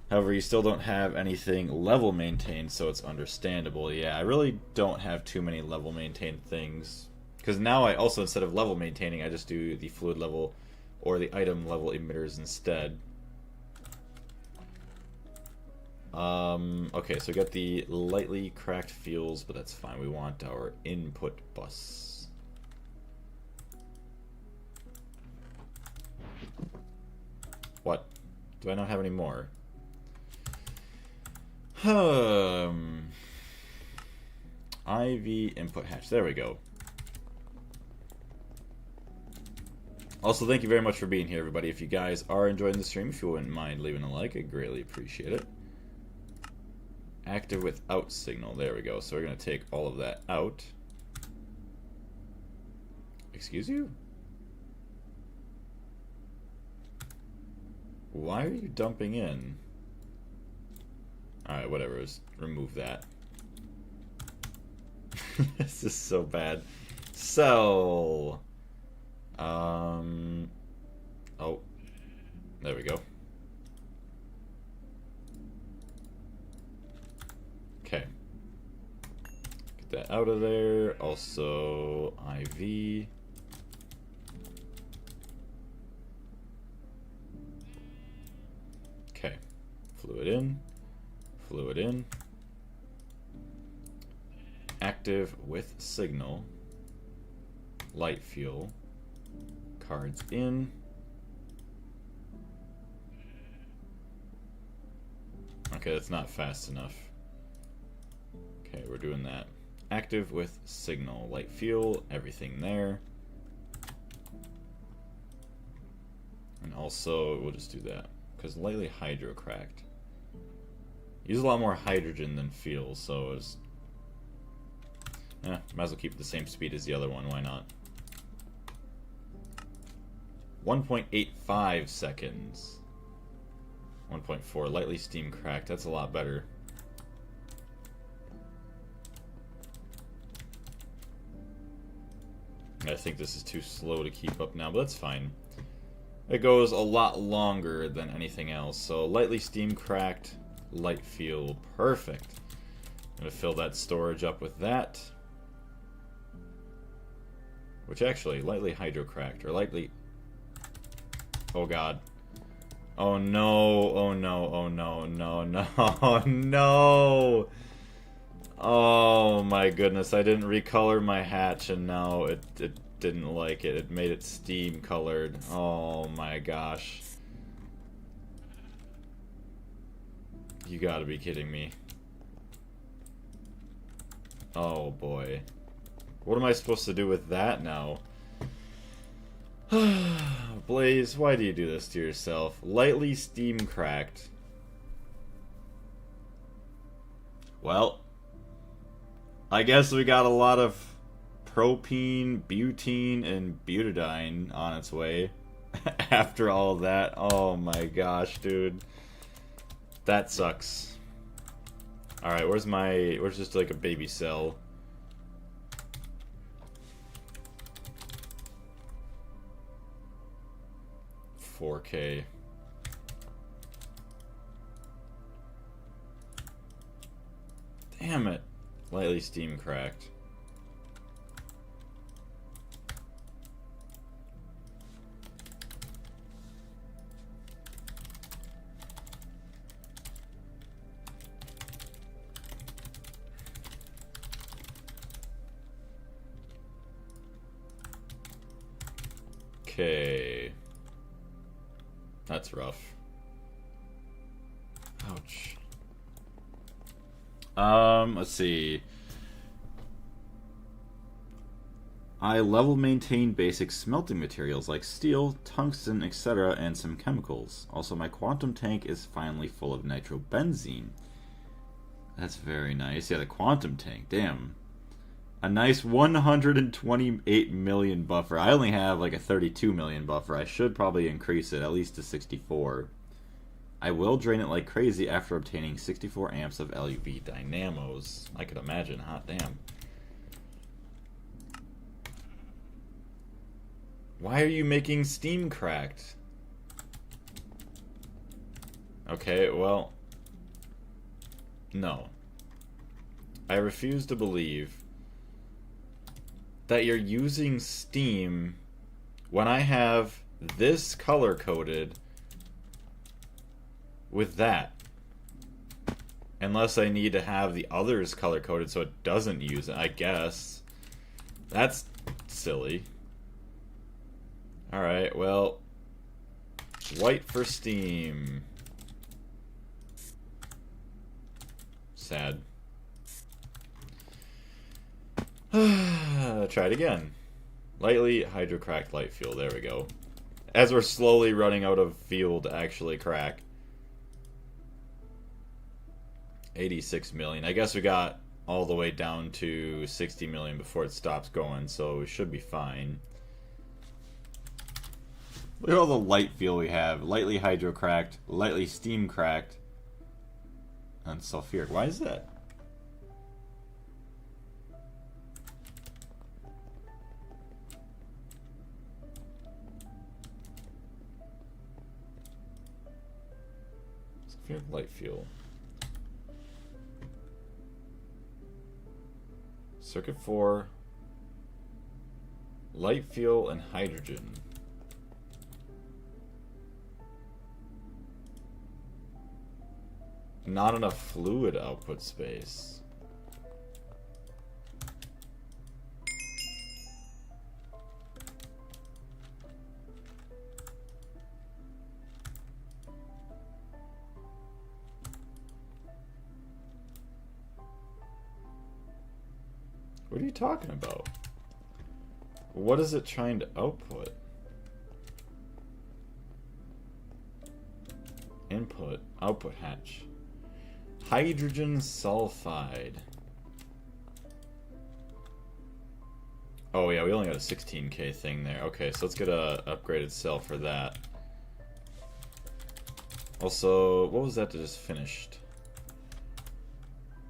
[SPEAKER 1] However, you still don't have anything level maintained, so it's understandable. Yeah, I really don't have too many level maintained things. Because now I also, instead of level maintaining, I just do the fluid level or the item level emitters instead. Okay, so we got the lightly cracked fuels, but that's fine. We want our input bus. What? Do I not have any more? IV input hatch. There we go. Also, thank you very much for being here, everybody. If you guys are enjoying the stream, if you wouldn't mind leaving a like, I'd greatly appreciate it. Active without signal. There we go. So we're going to take all of that out. Excuse you? Why are you dumping in? Alright, whatever. Just remove that. This is so bad. So... Oh. There we go. Okay. Get that out of there. Also, IV. Okay. Fluid in. Fluid in. Active with signal. Light fuel. Cards in. Okay, that's not fast enough. Okay, we're doing that. Active with signal. Light fuel, everything there. And also, we'll just do that. Because lightly hydrocracked. Use a lot more hydrogen than fuel, so it's... might as well keep it the same speed as the other one, why not? 1.85 seconds. 1.4, lightly steam cracked, that's a lot better. I think this is too slow to keep up now, but that's fine. It goes a lot longer than anything else. So lightly steam cracked, light fuel, perfect. I'm gonna fill that storage up with that. Which actually, lightly hydrocracked, or lightly... Oh god. Oh no, oh no, oh no, no, no, no! Oh my goodness, I didn't recolor my hatch and now it didn't like it. It made it steam colored. Oh my gosh. You gotta be kidding me. Oh boy. What am I supposed to do with that now? Blaze, why do you do this to yourself? Lightly steam cracked. Well, I guess we got a lot of propene, butene, and butadiene on its way. After all that, oh my gosh, dude. That sucks. Alright, where's just like a baby cell? $4K. Damn it. Lightly steam cracked. Okay. That's rough. Ouch. Let's see. I level maintain basic smelting materials like steel, tungsten, etc., and some chemicals. Also, my quantum tank is finally full of nitrobenzene. That's very nice. Yeah, the quantum tank. Damn. A nice 128 million buffer. I only have like a 32 million buffer. I should probably increase it at least to 64. I will drain it like crazy after obtaining 64 amps of LUV dynamos. I could imagine. Hot damn. Why are you making steam cracked? Okay, well... No. I refuse to believe that you're using steam when I have this color-coded with that. Unless I need to have the others color-coded so it doesn't use it, I guess. That's silly. Alright, well... White for steam. Sad. Try it again. Lightly hydrocracked light fuel. There we go. As we're slowly running out of fuel to actually crack. 86 million. I guess we got all the way down to 60 million before it stops going, so we should be fine. Look at all the light fuel we have. Lightly hydrocracked, lightly steam cracked, and sulfuric. Why is that? Sulfuric light fuel. Circuit 4. Light fuel and hydrogen. Not enough fluid output space. What are you talking about? What is it trying to output? Input, output hatch. Hydrogen sulfide. Oh yeah, we only got a 16k thing there. Okay, so let's get a upgraded cell for that. Also, what was that that just finished?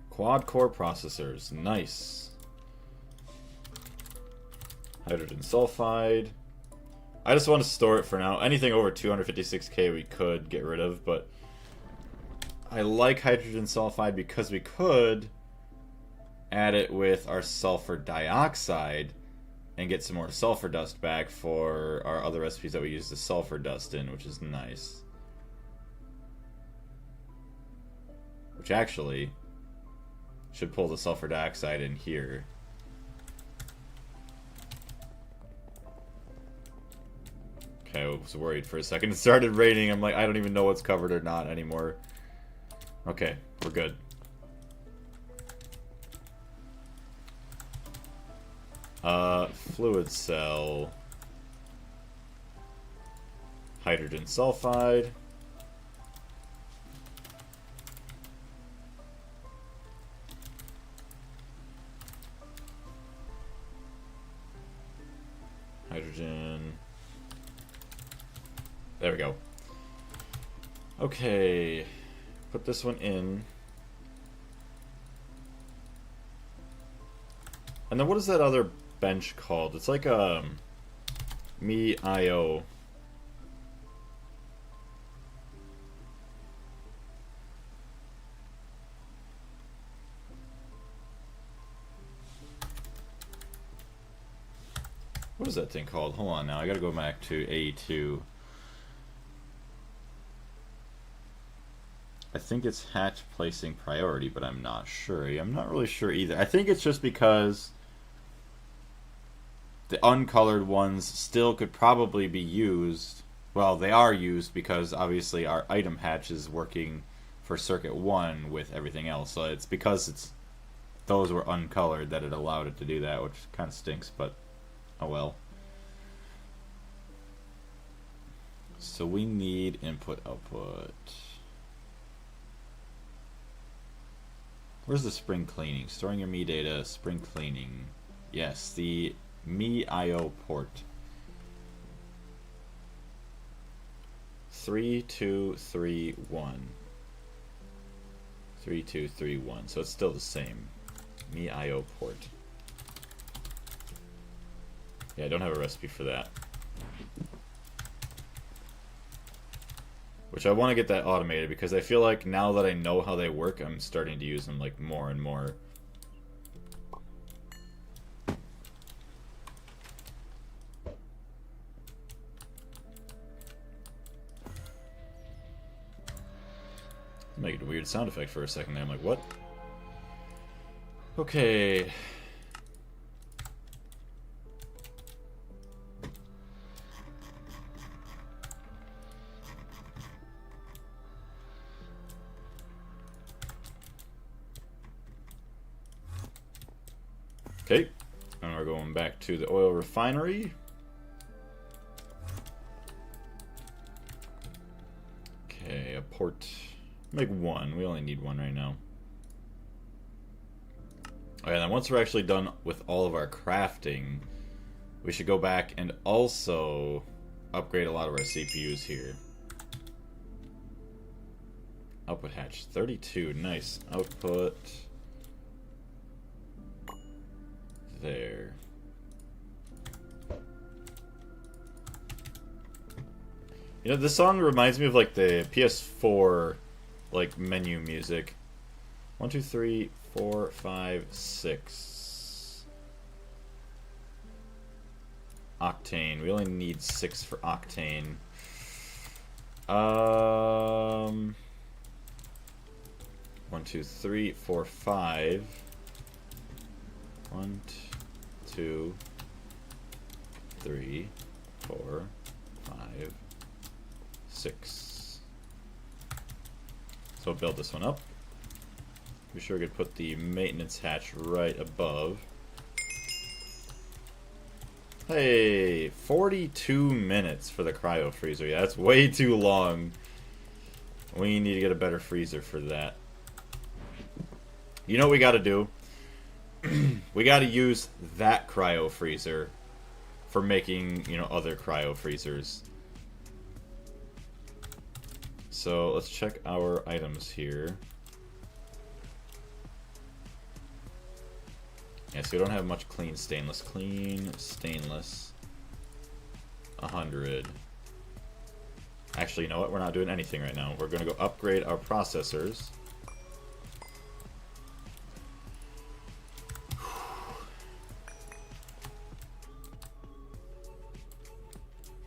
[SPEAKER 1] Quad core processors. Nice. Hydrogen sulfide. I just want to store it for now. Anything over 256k we could get rid of, but I like hydrogen sulfide because we could add it with our sulfur dioxide and get some more sulfur dust back for our other recipes that we use the sulfur dust in, which is nice. Which actually should pull the sulfur dioxide in here. Okay, I was worried for a second. It started raining. I'm like, I don't even know what's covered or not anymore. Okay, we're good. Fluid cell. Hydrogen sulfide. Hydrogen. There we go. Okay. Put this one in. And then what is that other bench called? It's like Me IO. What is that thing called? Hold on now, I gotta go back to A2. I think it's hatch placing priority, but I'm not sure. I'm not really sure either. I think it's just because the uncolored ones still could probably be used. Well, they are used because obviously our item hatch is working for circuit 1 with everything else. So it's because those were uncolored that it allowed it to do that, which kind of stinks, but oh well. So we need input output. Where's the spring cleaning? Storing your Me data, spring cleaning. Yes, the Me IO port. 3231. 3231. So it's still the same. Me IO port. Yeah, I don't have a recipe for that. Which I want to get that automated because I feel like now that I know how they work, I'm starting to use them like more and more. Make a weird sound effect for a second there. I'm like, what? Okay. Okay, and we're going back to the oil refinery. Okay, a port. Make one. We only need one right now. Okay, then once we're actually done with all of our crafting, we should go back and also upgrade a lot of our CPUs here. Output hatch 32. Nice. Output. There. You know, this song reminds me of like the PS4 like menu music. 1, 2, 3, 4, 5, 6. Octane. We only need 6 for octane. 1, 2, 3, 4, 5. 1, 2, 3, 4, 5, 6. So build this one up. Be sure we could put the maintenance hatch right above. Hey, 42 minutes for the cryo freezer. Yeah, that's way too long. We need to get a better freezer for that. You know what we gotta do? We gotta use that cryo freezer for making, you know, other cryo freezers. So let's check our items here. Yeah, so we don't have much clean stainless. Clean stainless. 100. Actually, you know what? We're not doing anything right now. We're gonna go upgrade our processors.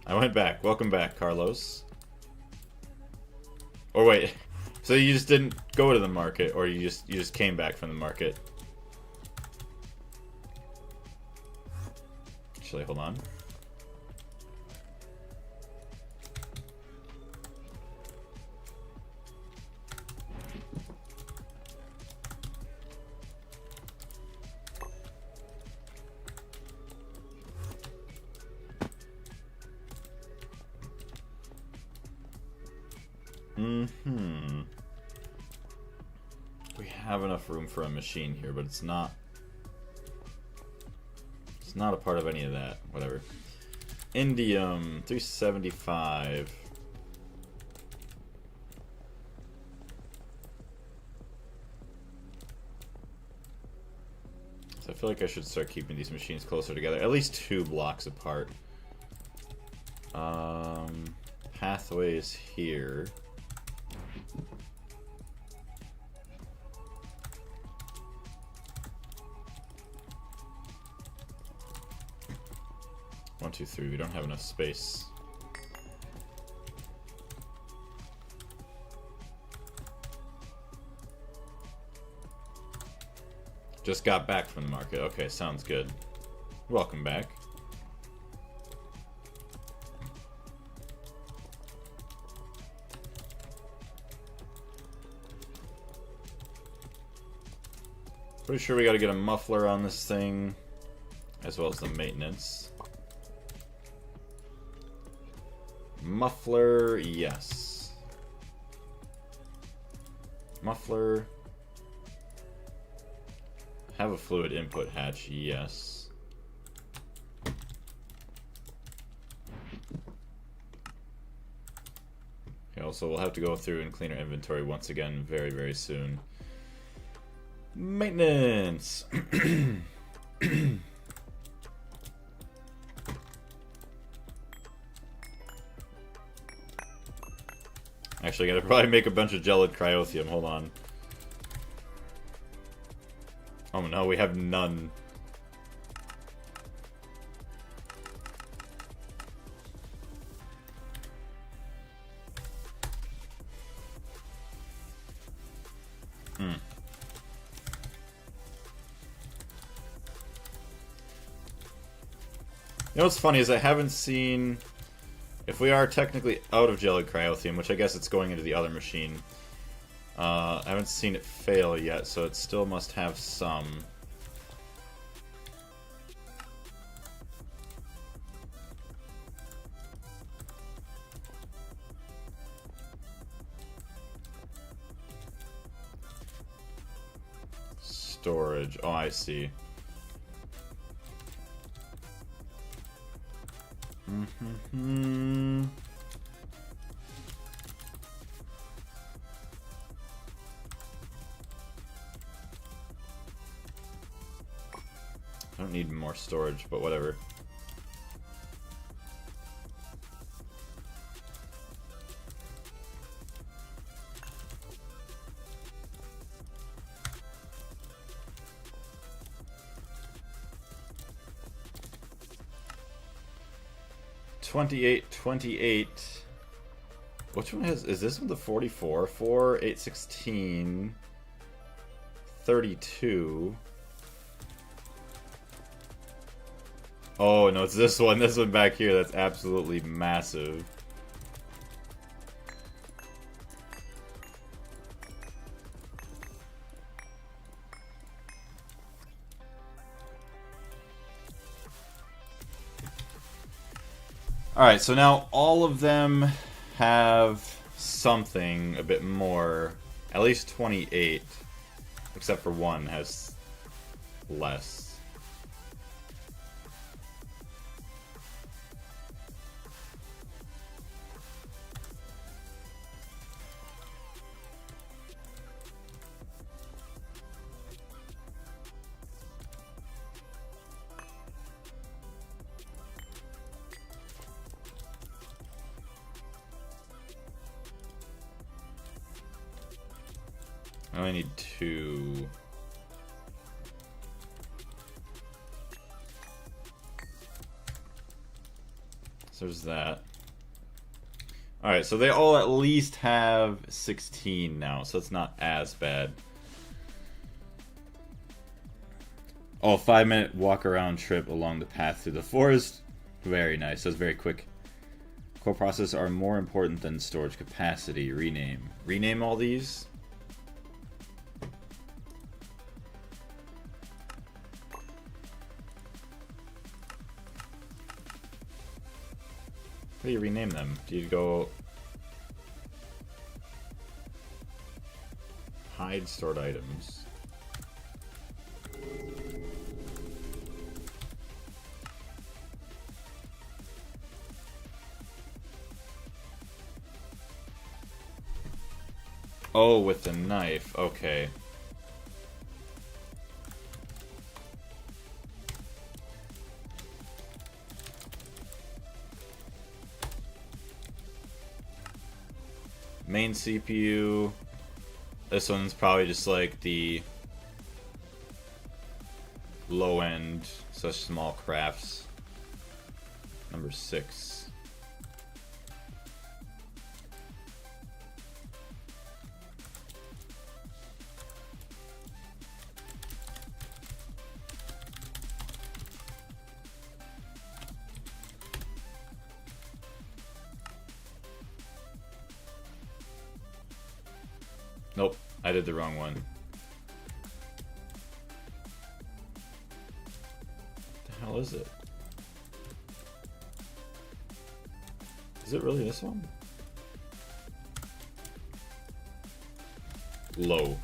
[SPEAKER 1] I went back. Welcome back, Carlos. Or wait, so you just didn't go to the market, or you just came back from the market? Actually, hold on. We have enough room for a machine here, but it's not a part of any of that. Whatever. Indium 375. So I feel like I should start keeping these machines closer together, at least 2 blocks apart. Pathways here. One, two, three. We don't have enough space. Just got back from the market. Okay, sounds good. Welcome back. Pretty sure we gotta get a muffler on this thing, as well as the maintenance. Muffler, yes. Muffler. Have a fluid input hatch, yes. Okay, also we'll have to go through and clean our inventory once again very, very soon. Maintenance. Actually, I gotta probably make a bunch of gelid cryothium. Hold on. Oh no, we have none. You know what's funny is I haven't seen... If we are technically out of gelid cryothium, which I guess it's going into the other machine, I haven't seen it fail yet, so it still must have some. Storage. Oh, I see. I don't need more storage, but whatever. $28.28. Which one is this one? The 44? 4, 816, 32. Oh no, it's this one. This one back here. That's absolutely massive. Alright, so now all of them have something a bit more. At least 28. Except for one has less. I only need 2. So there's that. Alright, so they all at least have 16 now, so it's not as bad. Oh, 5-minute walk around trip along the path through the forest. Very nice. That's very quick. Core processors are more important than storage capacity. Rename. Rename all these? How do you rename them? Do you go... Hide stored items. Oh, with the knife. Okay. Main CPU. This one's probably just like the low end, such small crafts. Number 6. Nope, I did the wrong one. What the hell is it? Is it really this one? Low.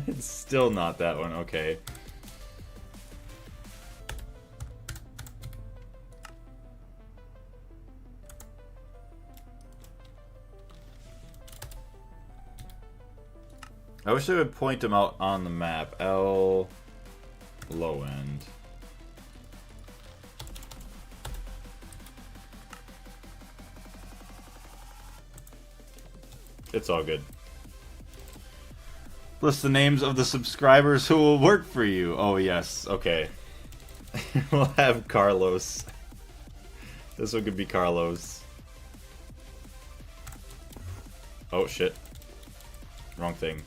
[SPEAKER 1] It's still not that one, okay. I wish they would point them out on the map. L low end. It's all good. List the names of the subscribers who will work for you. Oh, yes. Okay. We'll have Carlos. This one could be Carlos. Oh, shit. Wrong thing.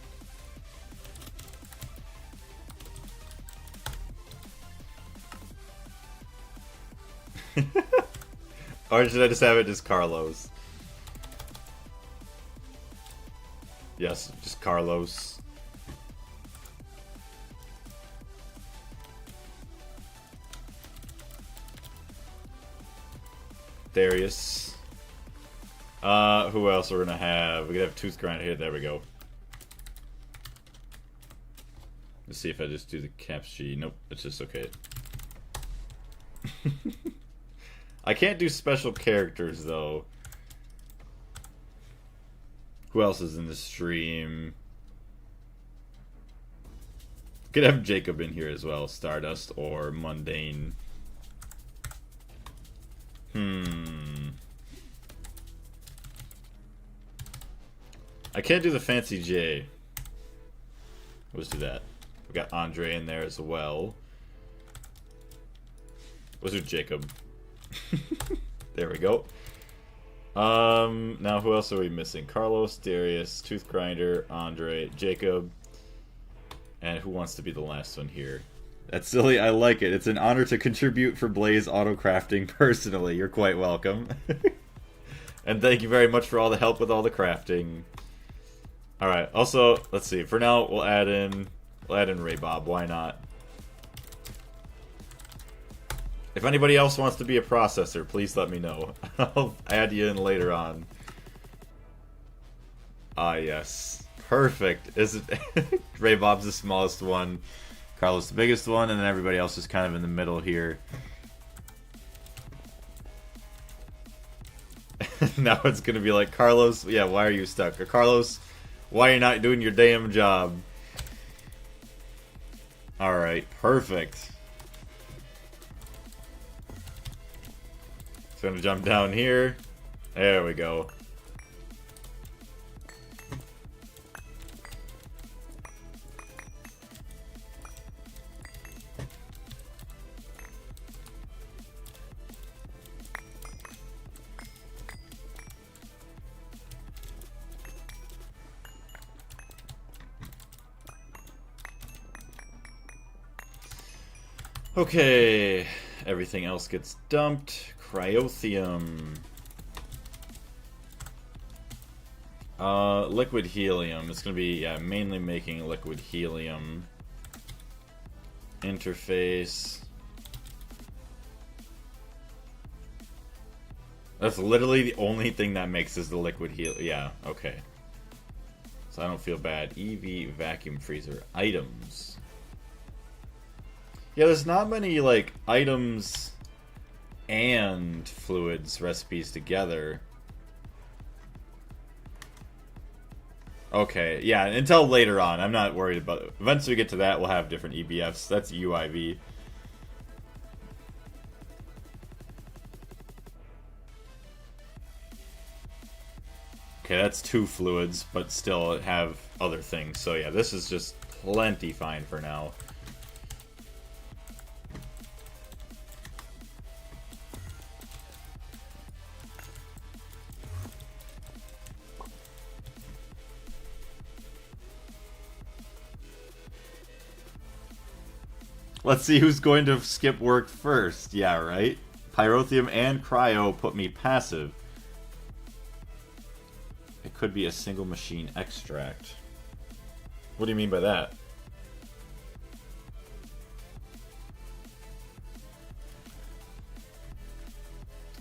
[SPEAKER 1] Or should I just have it just Carlos? Yes, just Carlos. Darius. Who else we're gonna have? We could have Tooth Grinder here. There we go. Let's see if I just do the caps G. Nope, it's just okay. I can't do special characters though. Who else is in the stream? Could have Jacob in here as well. Stardust or Mundane. I can't do the Fancy J. Let's do that. We got Andre in there as well. Let's do Jacob. There we go. Now who else are we missing? Carlos, Darius, Tooth Grinder, Andre, Jacob. And who wants to be the last one here? That's silly, I like it. It's an honor to contribute for Blaze Autocrafting personally. You're quite welcome. And thank you very much for all the help with all the crafting. Alright, also, let's see. For now, we'll add in Ray Bob. Why not? If anybody else wants to be a processor, please let me know. I'll add you in later on. Ah, yes. Perfect. Is it Ray Bob's the smallest one, Carlos the biggest one, and then everybody else is kind of in the middle here. Now it's gonna be like, Carlos, yeah, why are you stuck? Or Carlos, why are you not doing your damn job? Alright, perfect. So I'm gonna jump down here. There we go. Okay, everything else gets dumped. Cryothium. Liquid helium. It's gonna be, yeah, mainly making liquid helium. Interface. That's literally the only thing that makes is the liquid helium. Yeah, okay. So I don't feel bad. EV vacuum freezer. Items. Yeah, there's not many, like, items and fluids recipes together. Okay, yeah, until later on. I'm not worried about it. Eventually we get to that, we'll have different EBFs. That's UIV. Okay, that's 2 fluids, but still have other things. So yeah, this is just plenty fine for now. Let's see who's going to skip work first. Yeah, right? Pyrotheum and Cryo put me passive. It could be a single machine extract. What do you mean by that?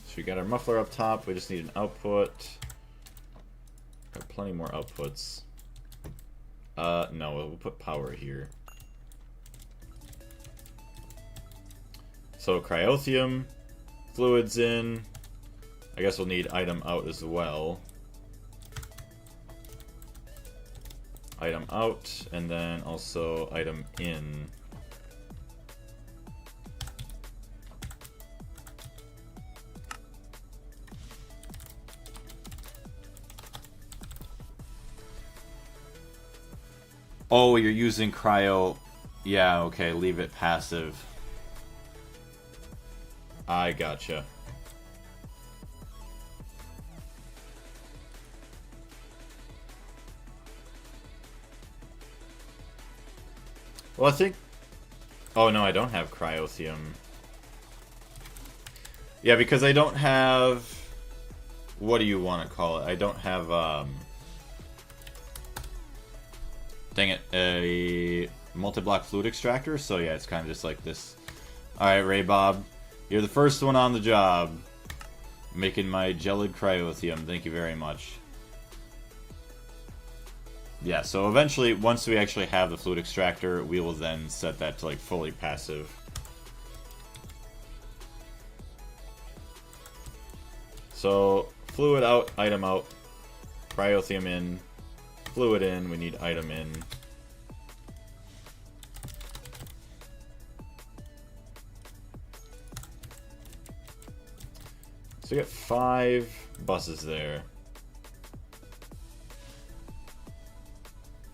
[SPEAKER 1] So we got our muffler up top. We just need an output. Got plenty more outputs. No, we'll put power here. So Cryothium, fluids in. I guess we'll need item out as well. Item out, and then also item in. Oh, you're using cryo. Yeah, okay, leave it passive. I gotcha. Well, I think... Oh, no, I don't have cryothium. Yeah, because I don't have... What do you want to call it? I don't have, dang it, a multi-block fluid extractor, so yeah, it's kind of just like this. Alright, Ray Bob, you're the first one on the job. Making my gelid cryothium, thank you very much. Yeah, so eventually, once we actually have the fluid extractor, we will then set that to, like, fully passive. So, fluid out, item out, cryothium in, fluid in, we need item in. So we got 5 buses there.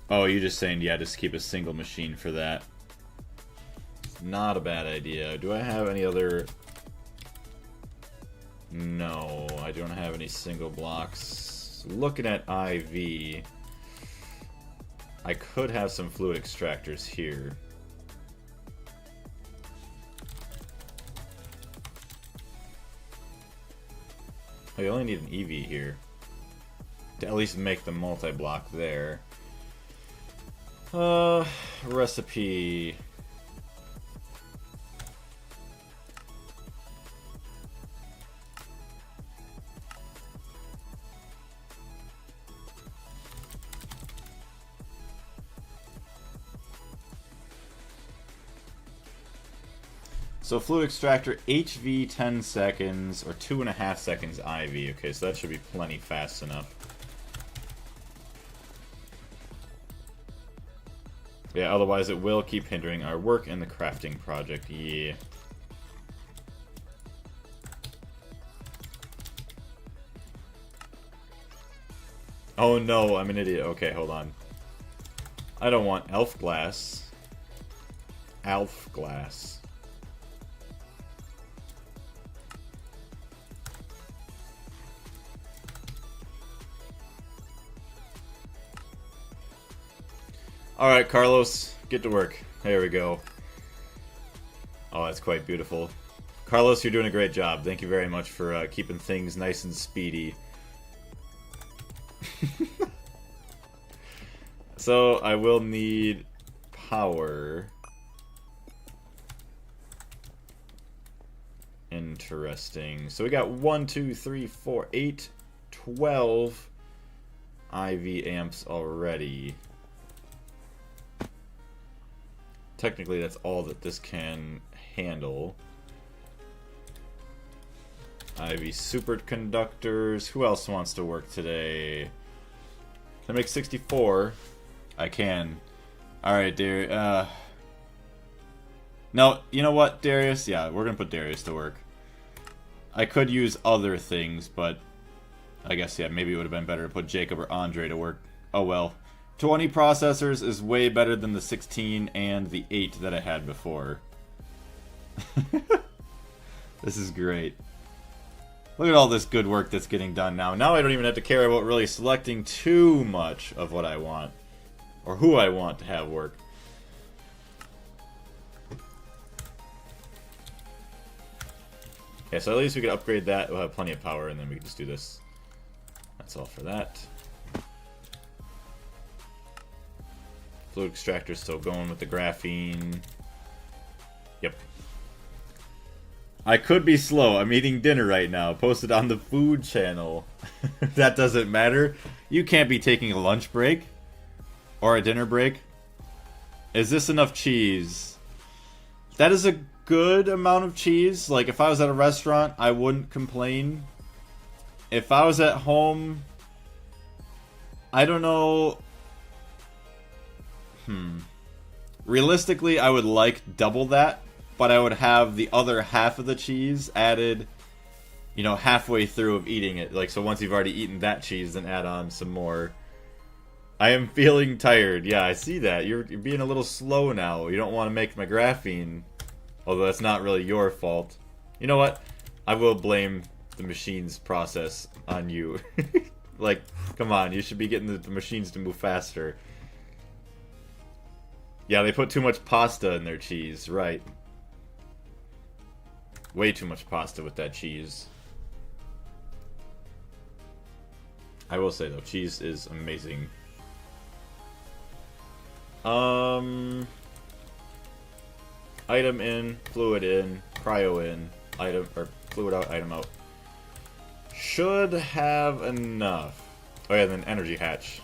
[SPEAKER 1] Oh, you're just saying, yeah, just keep a single machine for that. Not a bad idea. Do I have any other... No, I don't have any single blocks. Looking at IV, I could have some fluid extractors here. Oh, you only need an EV here to at least make the multi-block there. Recipe. So fluid extractor HV 10 seconds or 2.5 seconds IV. Okay, so that should be plenty fast enough. Yeah, otherwise it will keep hindering our work in the crafting project. Yeah. Oh no, I'm an idiot. Okay, hold on. I don't want elf glass. Elf glass. Alright, Carlos, get to work. There we go. Oh, that's quite beautiful. Carlos, you're doing a great job. Thank you very much for keeping things nice and speedy. So, I will need power. Interesting. So we got 1, 2, 3, 4, 8, 12 IV amps already. Technically, that's all that this can handle. IV superconductors. Who else wants to work today? Can I make 64? I can. Alright, Darius. No, you know what, Darius? Yeah, we're gonna put Darius to work. I could use other things, but I guess, yeah, maybe it would have been better to put Jacob or Andre to work. Oh well. 20 processors is way better than the 16 and the 8 that I had before. This is great. Look at all this good work that's getting done now. Now I don't even have to care about really selecting too much of what I want. Or who I want to have work. Okay, so at least we can upgrade that. We'll have plenty of power, and then we can just do this. That's all for that. Fluid extractor still going with the graphene. Yep. I could be slow. I'm eating dinner right now. Posted on the food channel. That doesn't matter. You can't be taking a lunch break. Or a dinner break. Is this enough cheese? That is a good amount of cheese. Like, if I was at a restaurant, I wouldn't complain. If I was at home, I don't know. Realistically, I would like double that, but I would have the other half of the cheese added, you know, halfway through of eating it. Like, so once you've already eaten that cheese, then add on some more. I am feeling tired. Yeah, I see that. You're being a little slow now. You don't want to make my graphene. Although that's not really your fault. You know what? I will blame the machine's process on you. Like, come on. You should be getting the machines to move faster. Yeah, they put too much pasta in their cheese. Right. Way too much pasta with that cheese. I will say, though, cheese is amazing. Item in, fluid in, cryo in, item, or fluid out, item out. Should have enough. Oh yeah, then energy hatch.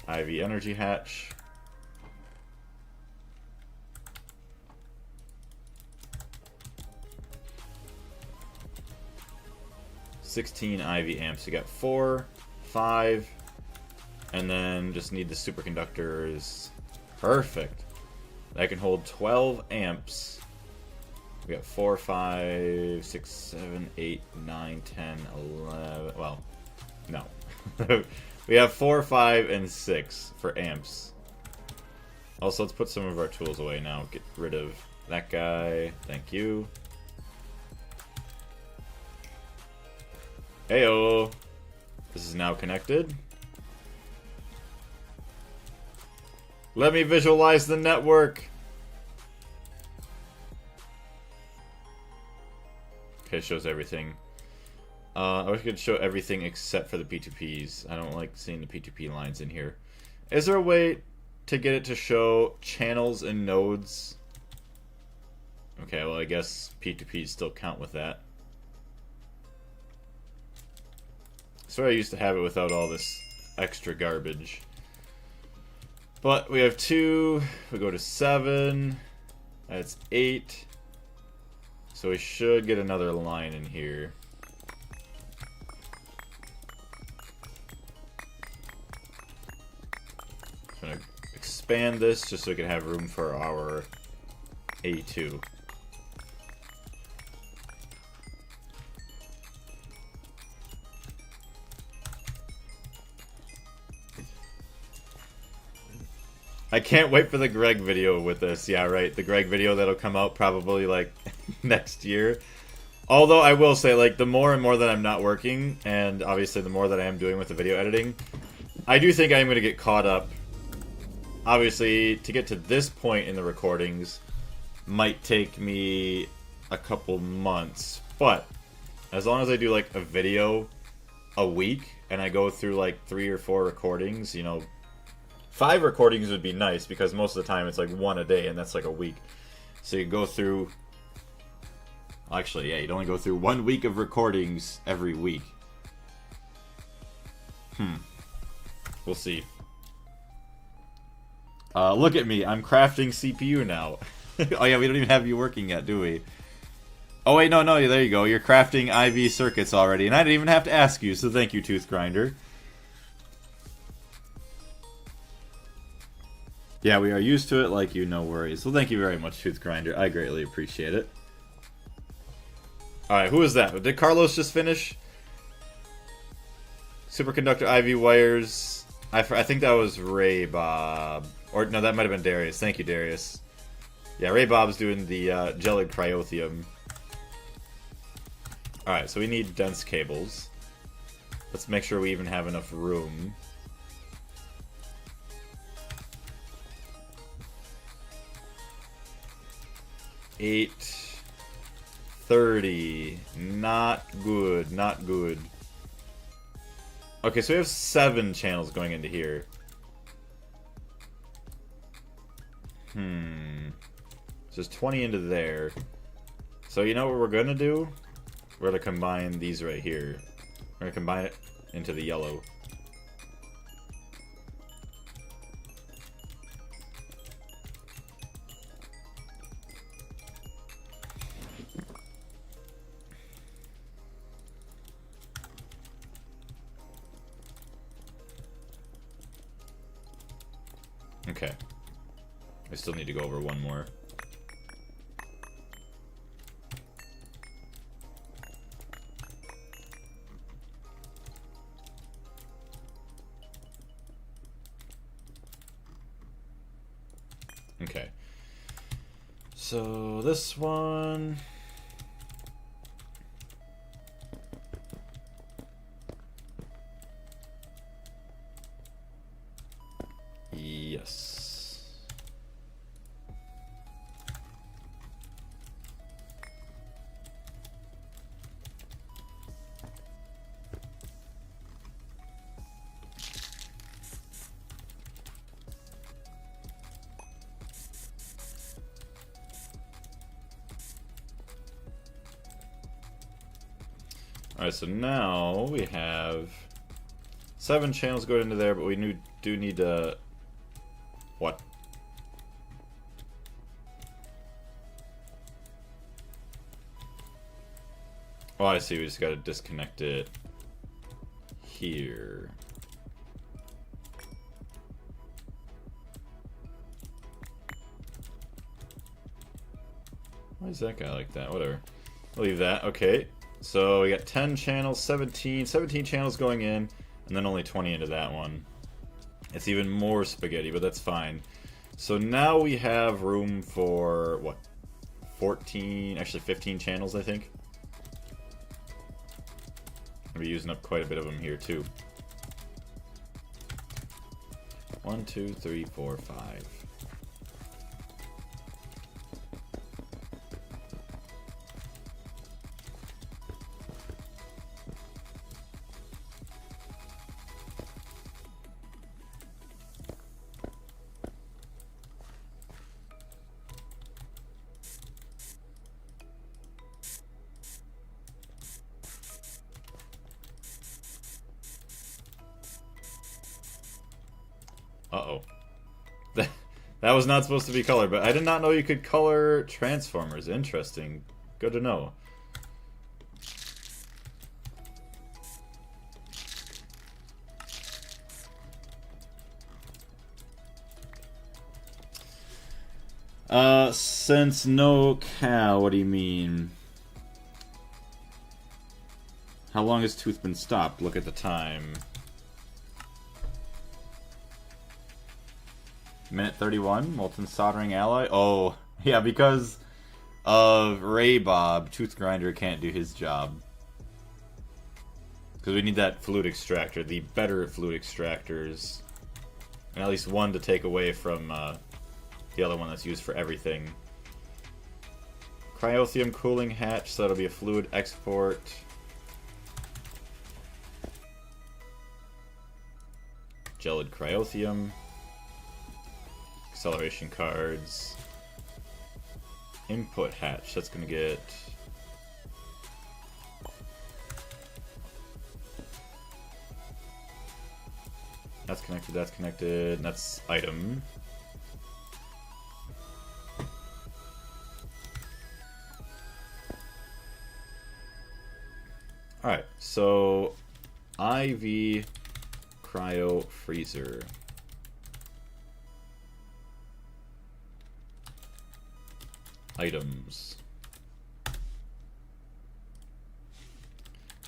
[SPEAKER 1] IV energy hatch. $16 IV amps. You got 4, 5, and then just need the superconductors. Perfect. That can hold 12 amps. We got 4, 5, 6, 7, 8, 9, 10, 11. Well, no. We have 4, 5, and 6 for amps. Also, let's put some of our tools away now. Get rid of that guy. Thank you. Heyo! This is now connected. Let me visualize the network! Okay, it shows everything. I wish it could show everything except for the P2Ps. I don't like seeing the P2P lines in here. Is there a way to get it to show channels and nodes? Okay, well I guess P2Ps still count with that. So I used to have it without all this extra garbage. But we have 2, we go to 7, that's 8. So we should get another line in here. I'm gonna expand this just so we can have room for our A2. I can't wait for the Greg video with this. Yeah, right. The Greg video that'll come out probably like next year. Although I will say, like, the more and more that I'm not working, and obviously the more that I am doing with the video editing, I do think I am going to get caught up. Obviously, to get to this point in the recordings might take me a couple months. But as long as I do like a video a week and I go through like 3 or 4 recordings, you know, 5 recordings would be nice because most of the time it's like 1 a day and that's like a week. So you go through... Actually, yeah, you'd only go through 1 week of recordings every week. We'll see. Look at me, I'm crafting CPU now. Oh yeah, we don't even have you working yet, do we? Oh wait, no, there you go. You're crafting IV circuits already, and I didn't even have to ask you, so thank you, Tooth Grinder. Yeah, we are used to it like you, no worries. Well, thank you very much, Tooth Grinder. I greatly appreciate it. Alright, who is that? Did Carlos just finish? Superconductor IV wires. I think that was Ray Bob. Or, no, that might have been Darius. Thank you, Darius. Yeah, Ray Bob's doing the gelid cryothium. Alright, so we need dense cables. Let's make sure we even have enough room. $8.30. Not good, not good. Okay, so we have 7 channels going into here. So there's 20 into there. So you know what we're gonna do? We're gonna combine these right here. We're gonna combine it into the yellow. Okay. I still need to go over one more. Okay. So this one... Yes. Alright, so now we have 7 channels going into there, but we do need to... What? Oh, I see. We just got to disconnect it here. Why is that guy like that? Whatever. I'll leave that. Okay. So we got 10 channels, 17 channels going in, and then only 20 into that one. It's even more spaghetti, but that's fine. So now we have room for, what, 14, actually 15 channels, I think. I'll be using up quite a bit of them here, too. 1, 2, 3, 4, 5. Uh-oh. That was not supposed to be colored, but I did not know you could color transformers. Interesting. Good to know. Since no cow, what do you mean? How long has Tooth been stopped? Look at the time. Minute 31, molten soldering alloy. Oh, yeah, because of Ray Bob, Tooth Grinder can't do his job. Because we need that fluid extractor, the better fluid extractors. And at least one to take away from the other one that's used for everything. Cryothium cooling hatch, so that'll be a fluid export. Gelid cryothium. Acceleration cards. Input hatch, that's gonna get... That's connected, and that's item. Alright, so IV cryo freezer. Items.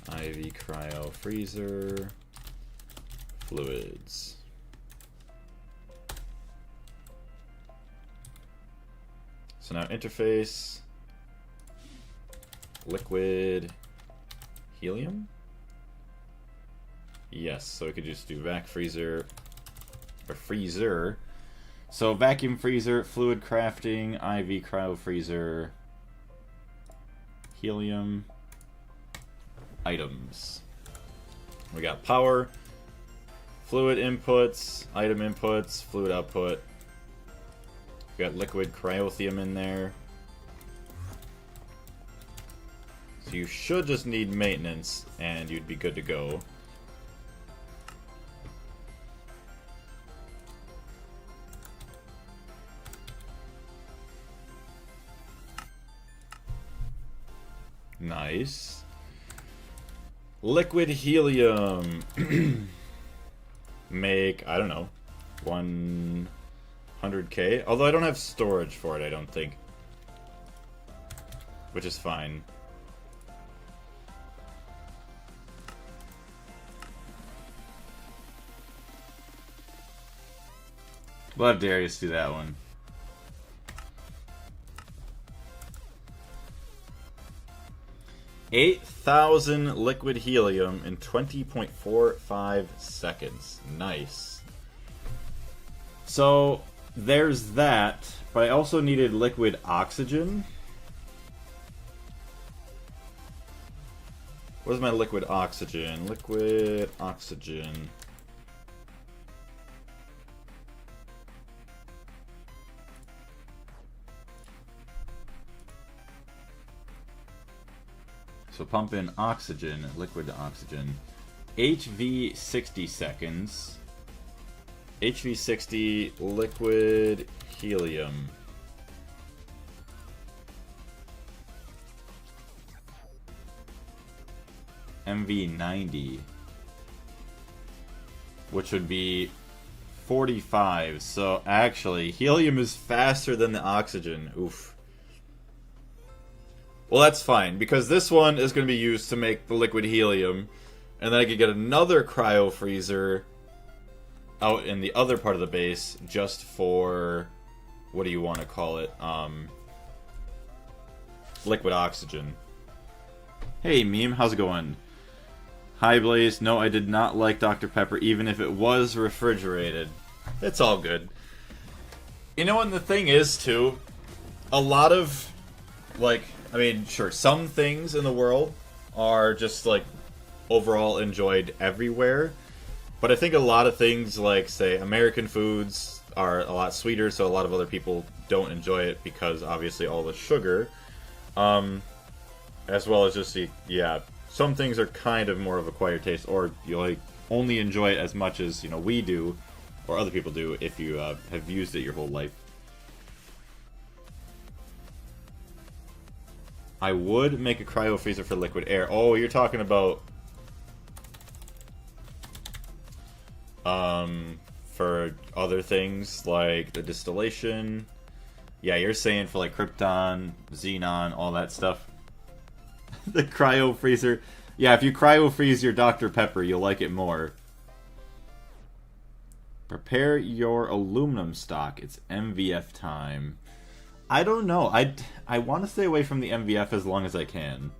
[SPEAKER 1] IV cryo freezer. Fluids. So now interface. Liquid. Helium? Yes, so we could just do vac freezer. Or freezer. So vacuum freezer, fluid crafting, IV cryo freezer, helium, items. We got power, fluid inputs, item inputs, fluid output. We got liquid cryothium in there. So you should just need maintenance and you'd be good to go. Nice. Liquid helium. Make, I don't know, 100k. Although I don't have storage for it, I don't think. Which is fine. We'll have Darius do that one. 8,000 liquid helium in 20.45 seconds. Nice. So, there's that. But I also needed liquid oxygen. Where's my liquid oxygen? Liquid oxygen. So pump in oxygen, liquid oxygen. HV 60 seconds. HV 60 liquid helium. MV 90. Which would be 45. So actually, helium is faster than the oxygen. Oof. Well, that's fine, because this one is going to be used to make the liquid helium, and then I could get another cryo freezer out in the other part of the base just for, what do you want to call it, liquid oxygen. Hey, Meme, how's it going? Hi, Blaze. No, I did not like Dr. Pepper, even if it was refrigerated. It's all good. You know, and the thing is, too, a lot of, like, I mean, sure, some things in the world are just, like, overall enjoyed everywhere. But I think a lot of things, like, say, American foods are a lot sweeter, so a lot of other people don't enjoy it because, obviously, all the sugar. As well as just, yeah, some things are kind of more of acquired taste, or you, like, only enjoy it as much as, you know, we do, or other people do, if you have used it your whole life. I would make a cryo freezer for liquid air. Oh, you're talking about for other things like the distillation. Yeah, you're saying for like krypton, xenon, all that stuff. The cryo freezer. Yeah, if you cryo freeze your Dr. Pepper, you'll like it more. Prepare your aluminum stock. It's MVF time. I don't know. I want to stay away from the MVF as long as I can.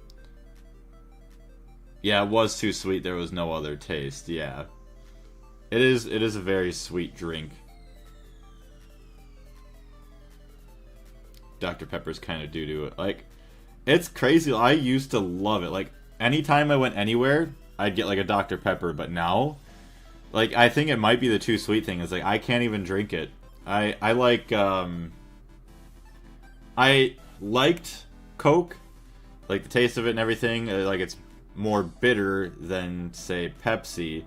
[SPEAKER 1] Yeah, it was too sweet. There was no other taste. Yeah. It is a very sweet drink. Dr. Pepper's kind of doo-doo. Like, it's crazy. I used to love it. Like, anytime I went anywhere, I'd get like a Dr. Pepper, but now, like, I think it might be the too sweet thing. It's like, I can't even drink it. I like, I liked Coke, like the taste of it and everything. Like, it's more bitter than, say, Pepsi,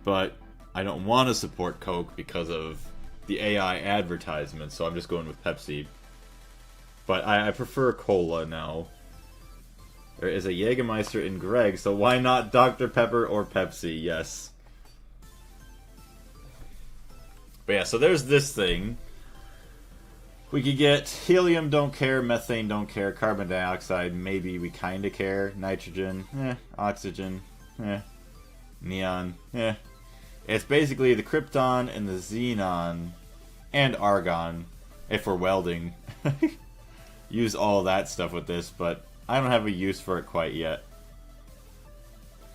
[SPEAKER 1] but I don't want to support Coke because of the AI advertisements, so I'm just going with Pepsi. But I prefer cola now. There is a Jägermeister in Greg, so why not Dr. Pepper or Pepsi? Yes. But yeah, so there's this thing. We could get helium, don't care, methane, don't care, carbon dioxide, maybe we kinda care, nitrogen, oxygen, neon, It's basically the krypton and the xenon and argon, if we're welding. Use all that stuff with this, but I don't have a use for it quite yet.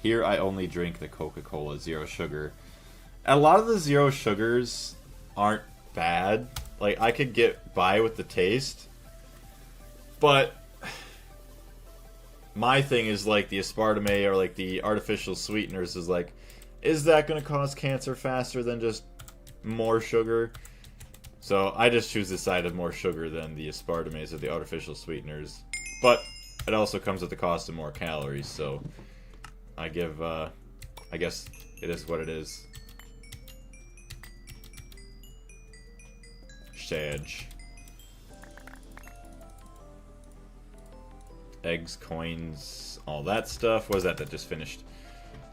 [SPEAKER 1] Here I only drink the Coca-Cola zero sugar. A lot of the zero sugars aren't bad. Like, I could get by with the taste, but my thing is, like, the aspartame or, like, the artificial sweeteners is, like, is that going to cause cancer faster than just more sugar? So I just choose the side of more sugar than the aspartames or the artificial sweeteners. But it also comes at the cost of more calories, so I give, I guess it is what it is. Sage. Eggs, coins, all that stuff. What was that just finished?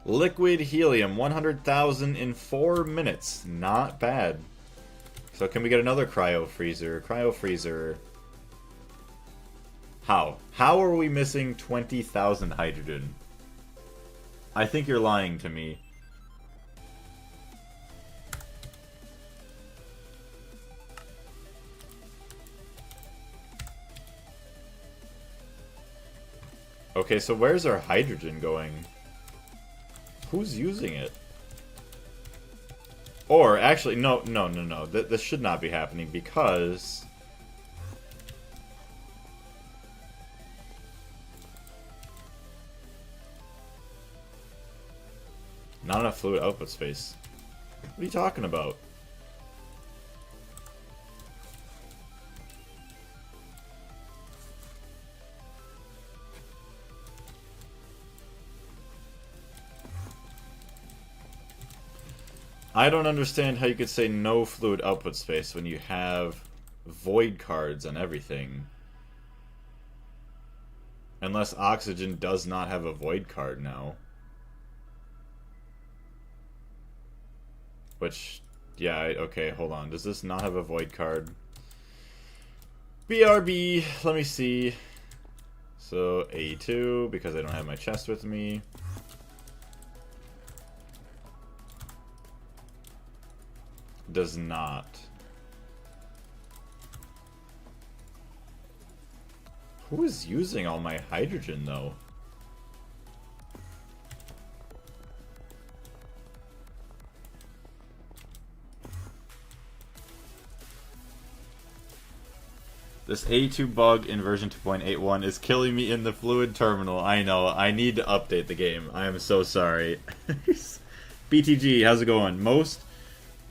[SPEAKER 1] Liquid helium, 100,000 in 4 minutes. Not bad. So can we get another cryo freezer? Cryo freezer. How? How are we missing 20,000 hydrogen? I think you're lying to me. Okay, so where's our hydrogen going? Who's using it? Or, actually, no. This should not be happening because... Not enough fluid output space. What are you talking about? I don't understand how you could say no fluid output space when you have void cards and everything. Unless oxygen does not have a void card now. Which, yeah, okay, hold on. Does this not have a void card? BRB, let me see. So, A2, because I don't have my chest with me. Does not. Who is using all my hydrogen, though? This A2 bug in version 2.81 is killing me in the fluid terminal. I know. I need to update the game. I am so sorry. BTG, how's it going? Most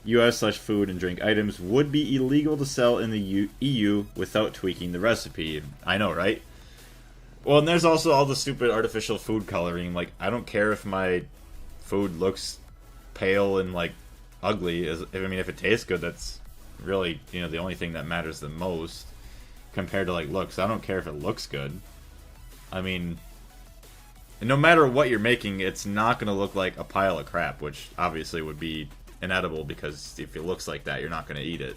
[SPEAKER 1] US/food and drink items would be illegal to sell in the EU without tweaking the recipe. I know, right? Well, and there's also all the stupid artificial food coloring. Like, I don't care if my food looks pale and, like, ugly. I mean, if it tastes good, that's really, you know, the only thing that matters the most compared to, like, looks. I don't care if it looks good. I mean, no matter what you're making, it's not going to look like a pile of crap, which obviously would be inedible, because if it looks like that, you're not going to eat it.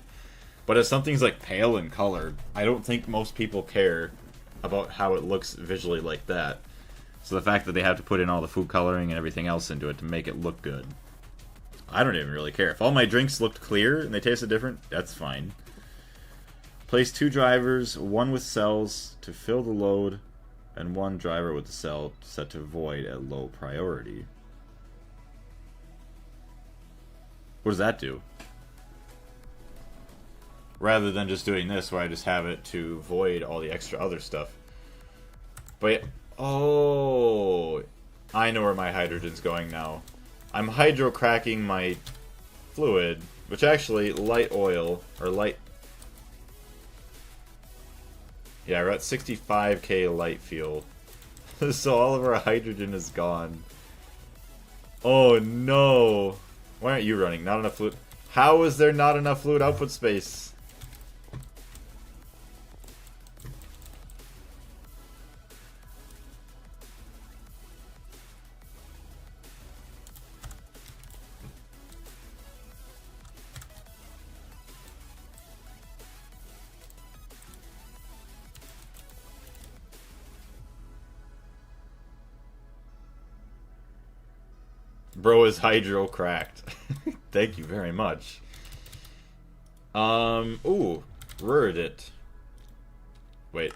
[SPEAKER 1] But if something's like pale in color, I don't think most people care about how it looks visually like that. So the fact that they have to put in all the food coloring and everything else into it to make it look good, I don't even really care. If all my drinks looked clear and they tasted different, that's fine. Place 2 drivers, one with cells to fill the load, and 1 driver with the cell set to void at low priority. What does that do? Rather than just doing this, where I just have it to void all the extra other stuff. But, oh, I know where my hydrogen's going now. I'm hydrocracking my fluid, which actually, light oil, or light... Yeah, we're at 65k light fuel. So all of our hydrogen is gone. Oh no! Why aren't you running? Not enough fluid. How is there not enough fluid output space? Bro is hydro cracked. Thank you very much. Ooh, Ruridit. Wait.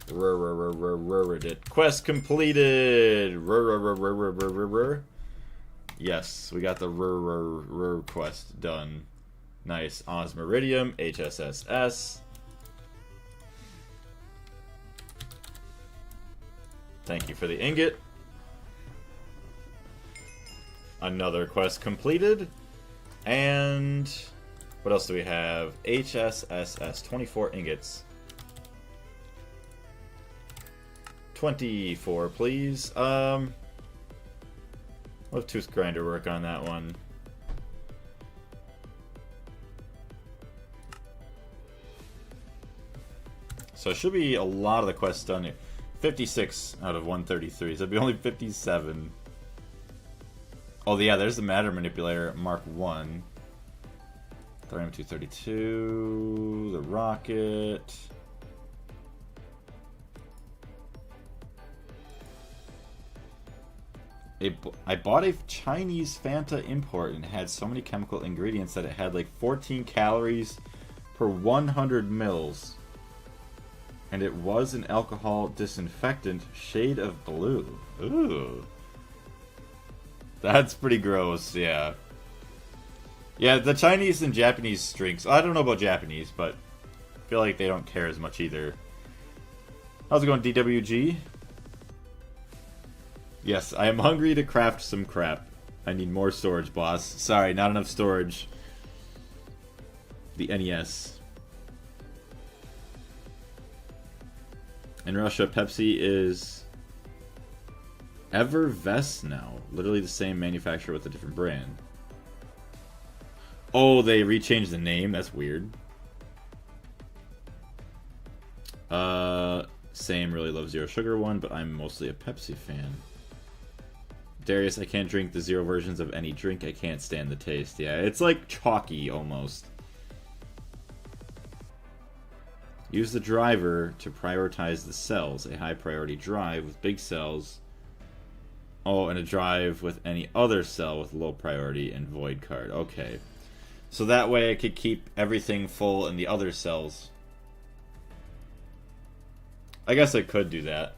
[SPEAKER 1] Ruridit. Quest completed. Yes, we got the quest done. Nice. Osmiridium, HSSS. Thank you for the ingot. Another quest completed. And what else do we have? HSSS, 24 ingots. 24, please. We'll have tooth grinder work on that one. So it should be a lot of the quests done here. 56 out of 133, so it'd be only 57. Oh yeah, there's the matter manipulator, Mark 1. Thorium 232, the rocket. I bought a Chinese Fanta import and it had so many chemical ingredients that it had like 14 calories per 100 mils. And it was an alcohol disinfectant, shade of blue. Ooh. That's pretty gross, yeah. Yeah, the Chinese and Japanese drinks, I don't know about Japanese, but I feel like they don't care as much either. How's it going, DWG? Yes, I am hungry to craft some crap. I need more storage, boss. Sorry, not enough storage. The NES. In Russia, Pepsi is Evervest now. Literally the same manufacturer with a different brand. Oh, they rechanged the name? That's weird. Same, really love Zero Sugar one, but I'm mostly a Pepsi fan. Darius, I can't drink the zero versions of any drink. I can't stand the taste. Yeah, it's like chalky almost. Use the driver to prioritize the cells. A high priority drive with big cells. Oh, and a drive with any other cell with low priority and void card. Okay. So that way I could keep everything full in the other cells. I guess I could do that.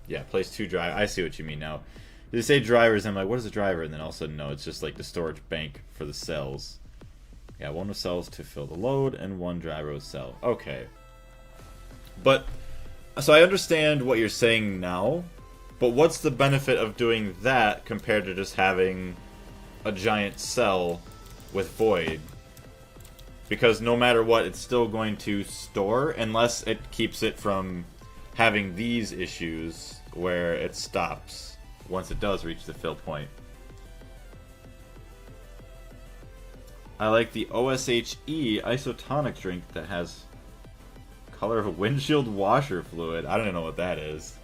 [SPEAKER 1] Yeah, place 2 drive. I see what you mean now. They say drivers, I'm like, what is a driver? And then all of a sudden, no, it's just like the storage bank for the cells. Yeah, 1 with cells to fill the load, and 1 driver with cell. Okay. But, so I understand what you're saying now, but what's the benefit of doing that compared to just having a giant cell with void? Because no matter what, it's still going to store, unless it keeps it from having these issues where it stops once it does reach the fill point. I like the OSHE isotonic drink that has color of windshield washer fluid. I don't even know what that is.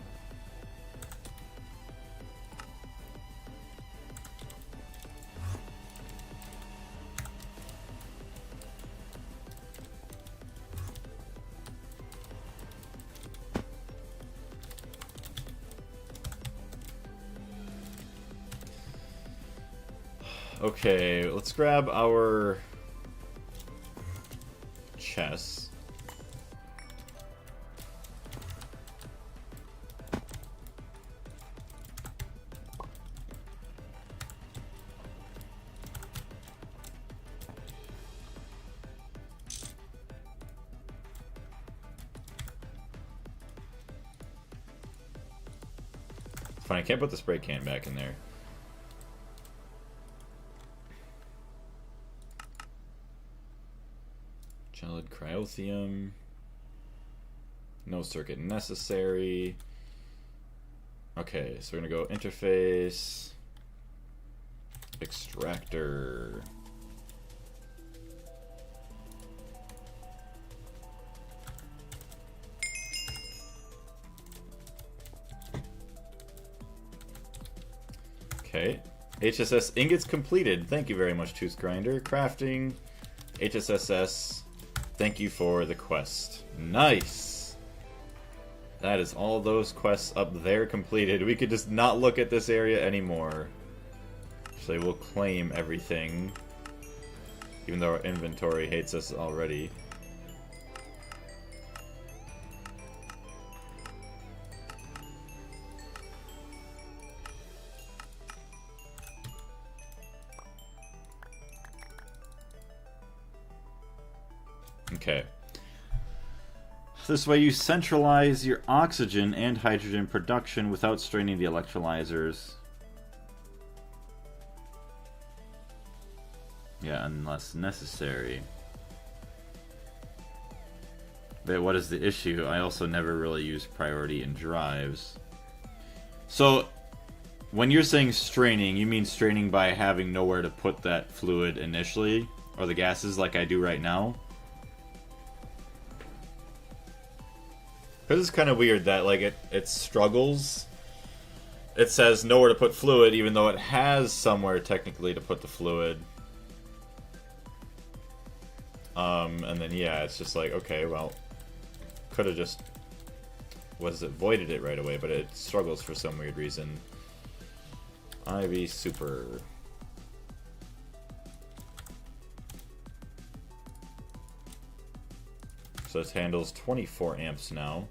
[SPEAKER 1] Okay, let's grab our chests. Fine, I can't put the spray can back in there. Gelid cryotheum. No circuit necessary. Okay, so we're gonna go interface. Extractor. Okay. HSS ingots completed. Thank you very much, Tooth Grinder. Crafting. HSSS. Thank you for the quest. Nice! That is all those quests up there completed. We could just not look at this area anymore. Actually, we'll claim everything. Even though our inventory hates us already. Okay. This way you centralize your oxygen and hydrogen production without straining the electrolyzers. Yeah, unless necessary. But what is the issue? I also never really use priority in drives. So, when you're saying straining, you mean straining by having nowhere to put that fluid initially? Or the gases like I do right now? Because it's kind of weird that, like, it struggles. It says nowhere to put fluid, even though it has somewhere technically to put the fluid. And then, yeah, it's just like, okay, well, could have just, voided it right away, but it struggles for some weird reason. IV Super. so this handles 24 amps now.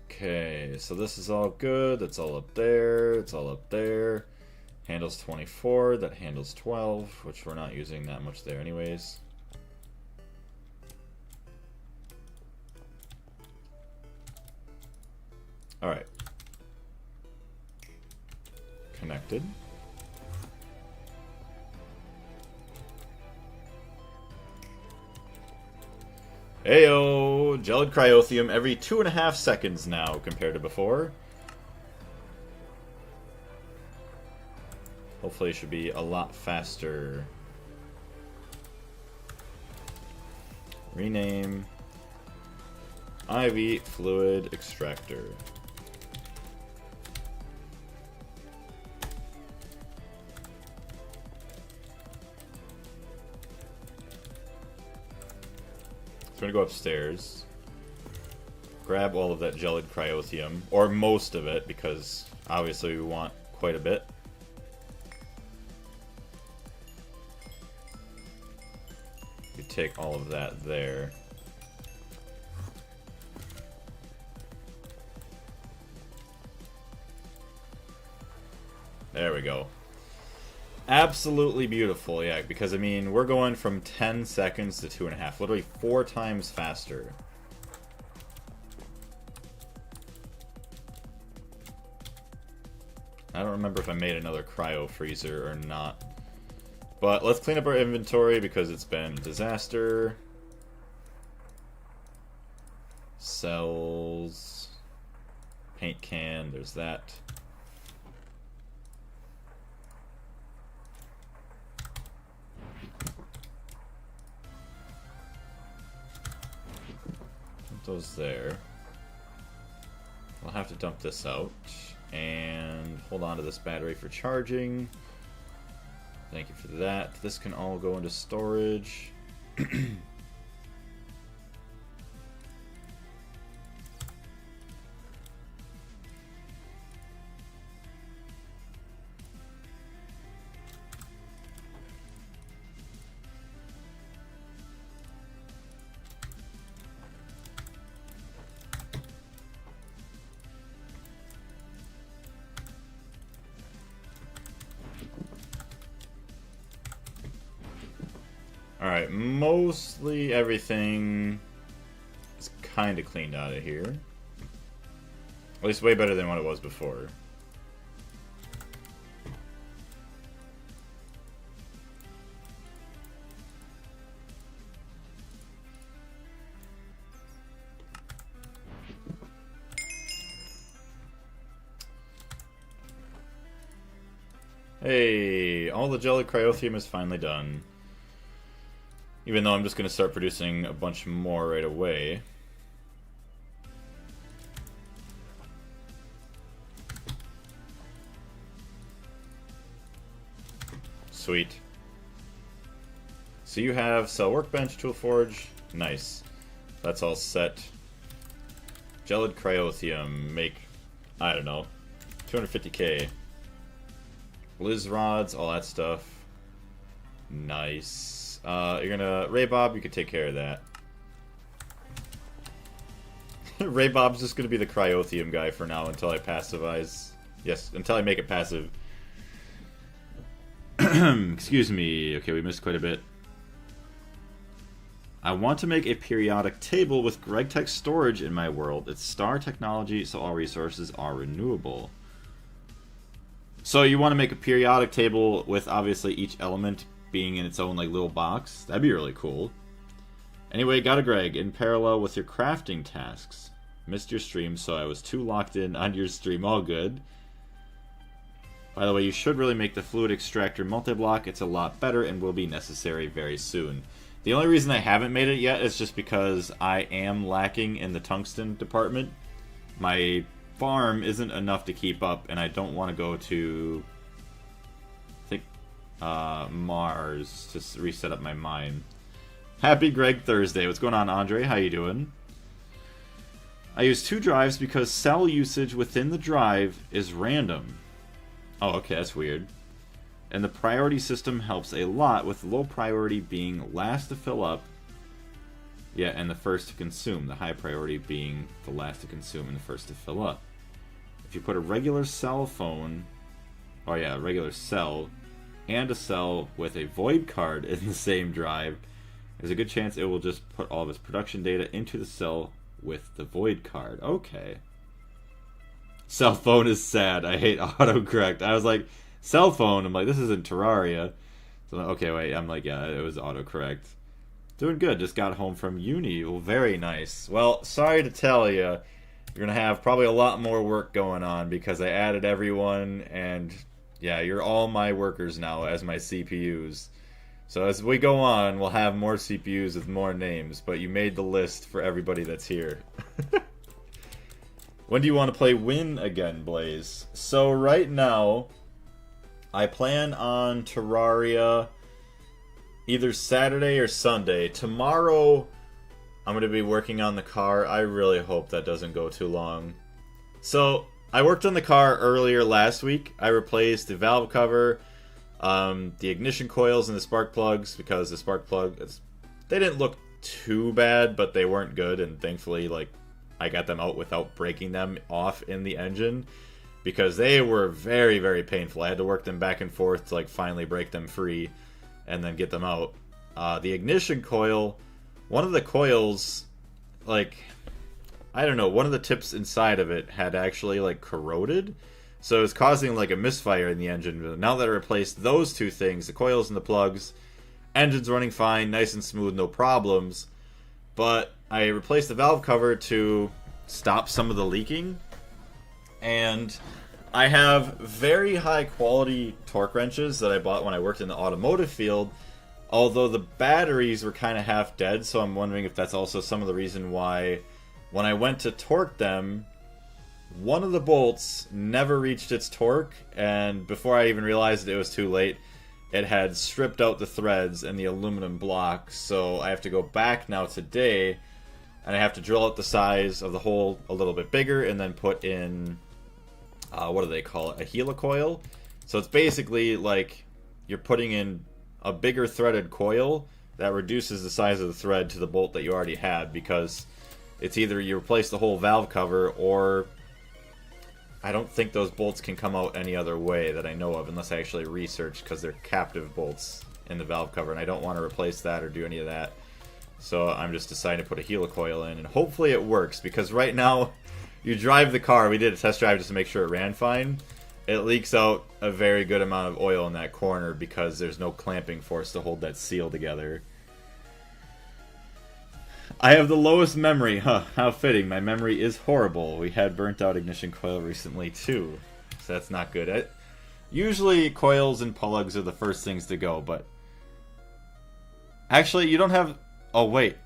[SPEAKER 1] Okay, so this is all good. That's all up there. It's all up there. Handles 24. That handles 12, which we're not using that much there anyways. Alright. Connected. Heyo! Gelid Cryotheum every 2.5 seconds now compared to before. Hopefully it should be a lot faster. Rename IV Fluid Extractor. So we're gonna go upstairs, grab all of that gelid cryotheum, or most of it, because obviously we want quite a bit. We take all of that there. There we go. Absolutely beautiful, yeah, because I mean, we're going from 10 seconds to 2.5, literally 4 times faster. I don't remember if I made another cryo freezer or not. But let's clean up our inventory because it's been a disaster. Cells. Paint can, there's that. Those there. We'll have to dump this out and hold on to this battery for charging. Thank you for that. This can all go into storage. Alright, mostly everything is kind of cleaned out of here. At least way better than what it was before. Hey, all the gelid cryotheum is finally done. Even though I'm just going to start producing a bunch more right away. Sweet. So you have Cell Workbench, Tool Forge. Nice. That's all set. Gelid Cryotheum. Make, I don't know, 250k. Liz Rods, all that stuff. Nice. You're gonna... Ray Bob, you can take care of that. Ray Bob's just gonna be the cryotheum guy for now until I passivize. Yes, until I make it passive. Excuse me. Okay, we missed quite a bit. I want to make a periodic table with GregTech storage in my world. It's star technology, so all resources are renewable. So you want to make a periodic table with obviously each element being in its own like little box. That'd be really cool. Anyway, got a Greg. In parallel with your crafting tasks. Missed your stream, so I was too locked in on your stream. All good. By the way, you should really make the fluid extractor multi-block. It's a lot better and will be necessary very soon. The only reason I haven't made it yet is just because I am lacking in the tungsten department. My farm isn't enough to keep up, and I don't want to go to... Mars to reset up my mine. Happy Greg Thursday. What's going on, Andre? How you doing? I use 2 drives because cell usage within the drive is random. Oh, okay, that's weird. And the priority system helps a lot, with low priority being last to fill up. Yeah, and the first to consume. The high priority being the last to consume and the first to fill up. If you put a regular cell phone, oh yeah, a regular cell, and a cell with a void card in the same drive, there's a good chance it will just put all of its production data into the cell with the void card. Okay. Cell phone is sad. I hate autocorrect. I was like, cell phone? I'm like, this isn't Terraria. So, okay, wait. I'm like, yeah, it was autocorrect. Doing good. Just got home from uni. Well, very nice. Well, sorry to tell you, you're going to have probably a lot more work going on because I added everyone, and yeah, you're all my workers now as my CPUs. So as we go on, we'll have more CPUs with more names, but you made the list for everybody that's here. When do you want to play Win again, Blaze? So right now, I plan on Terraria either Saturday or Sunday. Tomorrow, I'm going to be working on the car. I really hope that doesn't go too long. So, I worked on the car earlier last week. I replaced the valve cover, the ignition coils, and the spark plugs, because the spark plugs, they didn't look too bad, but they weren't good, and thankfully, like, I got them out without breaking them off in the engine, because they were very, very painful. I had to work them back and forth to, like, finally break them free and then get them out. The ignition coil, one of the coils, like, I don't know, one of the tips inside of it had actually, like, corroded, so it was causing, like, a misfire in the engine. But now that I replaced those 2 things, the coils and the plugs, engine's running fine, nice and smooth, no problems. But I replaced the valve cover to stop some of the leaking, and I have very high quality torque wrenches that I bought when I worked in the automotive field, although the batteries were kind of half dead, so I'm wondering if that's also some of the reason why when I went to torque them, one of the bolts never reached its torque, and before I even realized it was too late, it had stripped out the threads and the aluminum block, so I have to go back now today, and I have to drill out the size of the hole a little bit bigger, and then put in, what do they call it, a helicoil? So it's basically like you're putting in a bigger threaded coil that reduces the size of the thread to the bolt that you already had, because it's either you replace the whole valve cover, or I don't think those bolts can come out any other way that I know of, unless I actually research, because they're captive bolts in the valve cover, and I don't want to replace that or do any of that. So I'm just deciding to put a helicoil in, and hopefully it works, because right now, you drive the car, we did a test drive just to make sure it ran fine, it leaks out a very good amount of oil in that corner because there's no clamping force to hold that seal together. I have the lowest memory. Huh, how fitting. My memory is horrible. We had burnt out ignition coil recently too, so that's not good. Usually coils and plugs are the first things to go, but actually you don't have... Oh, wait.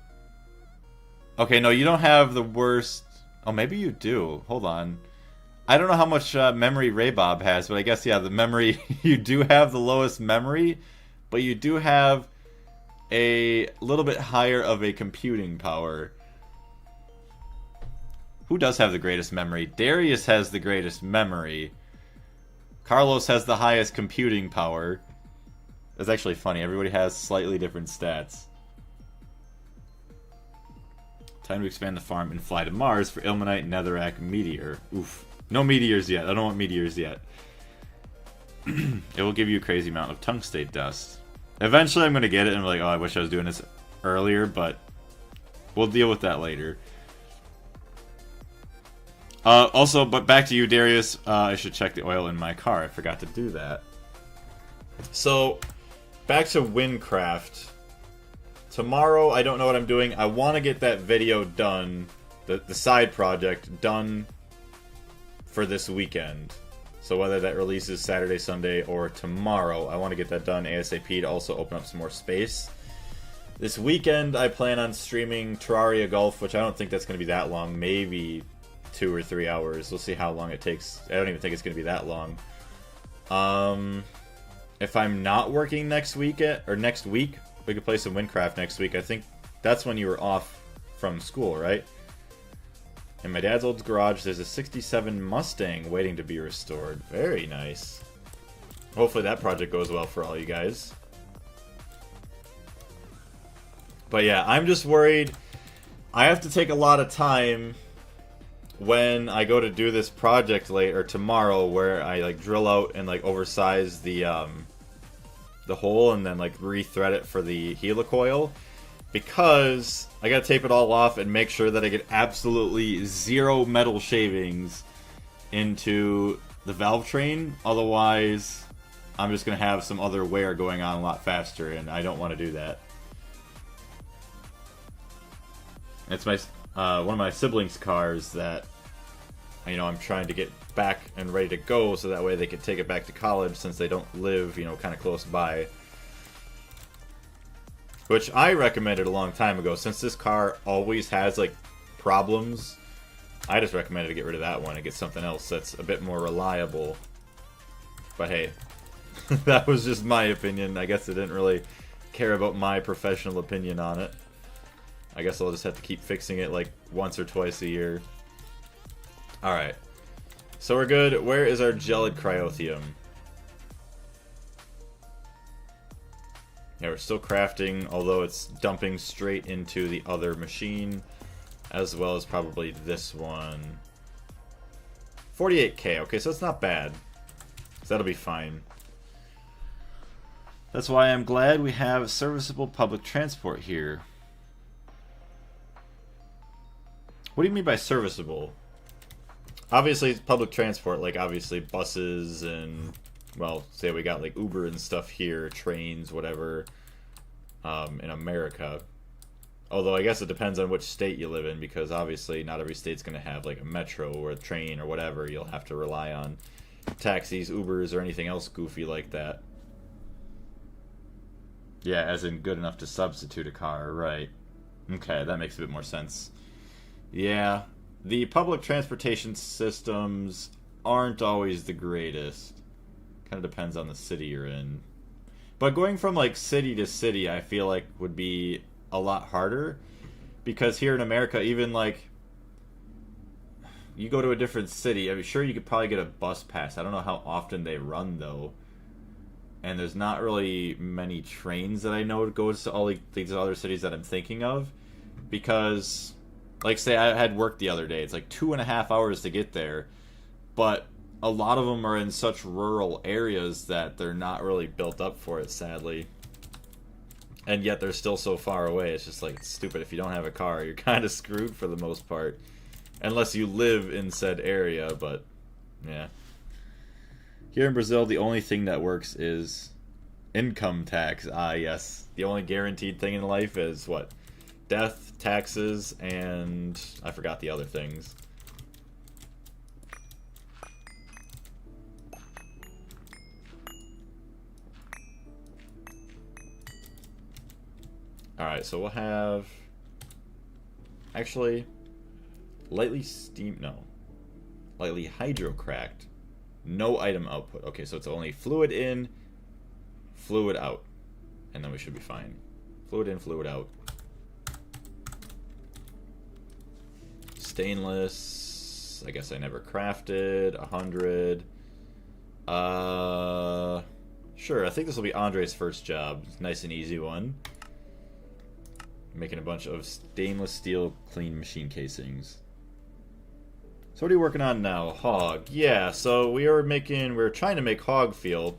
[SPEAKER 1] Okay, no, you don't have the worst... Oh, maybe you do. Hold on. I don't know how much memory Raybob has, but I guess, yeah, the memory... You do have the lowest memory, but you do have a little bit higher of a computing power. Who does have the greatest memory? Darius has the greatest memory. Carlos has the highest computing power. That's actually funny. Everybody has slightly different stats. Time to expand the farm and fly to Mars for Ilmenite, Netherrack, Meteor. Oof. No meteors yet. I don't want meteors yet. It will give you a crazy amount of tungsten dust. Eventually I'm going to get it and I'm like, oh, I wish I was doing this earlier, but we'll deal with that later. Also, but back to you, Darius. I should check the oil in my car. I forgot to do that. So, back to Windcraft. Tomorrow, I don't know what I'm doing. I want to get that video done, the side project, done for this weekend. So whether that releases Saturday, Sunday, or tomorrow, I want to get that done ASAP to also open up some more space. This weekend, I plan on streaming Terraria Golf, which I don't think that's going to be that long. Maybe 2 or 3 hours. We'll see how long it takes. I don't even think it's going to be that long. If I'm not working next week, we could play some Windcraft next week. I think that's when you were off from school, right? In my dad's old garage, there's a 67 Mustang waiting to be restored. Very nice. Hopefully that project goes well for all you guys. But yeah, I'm just worried. I have to take a lot of time when I go to do this project later tomorrow, where I like drill out and like oversize the hole and then like rethread it for the helicoil, because I gotta tape it all off and make sure that I get absolutely zero metal shavings into the valve train. Otherwise, I'm just gonna have some other wear going on a lot faster, and I don't want to do that. It's my one of my siblings' cars that, you know, I'm trying to get back and ready to go, so that way they can take it back to college, since they don't live, you know, kind of close by. Which I recommended a long time ago. Since this car always has like problems, I just recommended to get rid of that one and get something else that's a bit more reliable. But hey, that was just my opinion. I guess I didn't really care about my professional opinion on it. I guess I'll just have to keep fixing it like once or twice a year. Alright. So we're good. Where is our gelid cryotheum? Yeah, we're still crafting, although it's dumping straight into the other machine, as well as probably this one. 48k, okay, so it's not bad. So that'll be fine. That's why I'm glad we have serviceable public transport here. What do you mean by serviceable? Obviously, public transport, like obviously buses and, well, say we got like Uber and stuff here, trains, whatever, in America. Although I guess it depends on which state you live in, because obviously not every state's going to have like a metro or a train or whatever. You'll have to rely on taxis, Ubers, or anything else goofy like that. Yeah, as in good enough to substitute a car, right. Okay, that makes a bit more sense. Yeah, the public transportation systems aren't always the greatest. Kind of depends on the city you're in. But going from like city to city, I feel like would be a lot harder, because here in America, even like you go to a different city, I'm sure you could probably get a bus pass. I don't know how often they run though. And there's not really many trains that I know goes to all these other cities that I'm thinking of, because like, say I had work the other day. It's like 2.5 hours to get there. But a lot of them are in such rural areas that they're not really built up for it, sadly. And yet they're still so far away. It's just like, it's stupid. If you don't have a car, you're kind of screwed for the most part. Unless you live in said area, but yeah. Here in Brazil, the only thing that works is income tax. Ah, yes. The only guaranteed thing in life is what? Death, taxes, and I forgot the other things. Alright, so we'll have... Actually, lightly lightly hydrocracked. No item output. Okay, so it's only fluid in, fluid out. And then we should be fine. Fluid in, fluid out. Stainless, I guess I never crafted. 100. Sure, I think this will be Andre's first job. Nice and easy one. Making a bunch of stainless steel clean machine casings. So what are you working on now? Hog. Yeah, so we were trying to make hog fuel.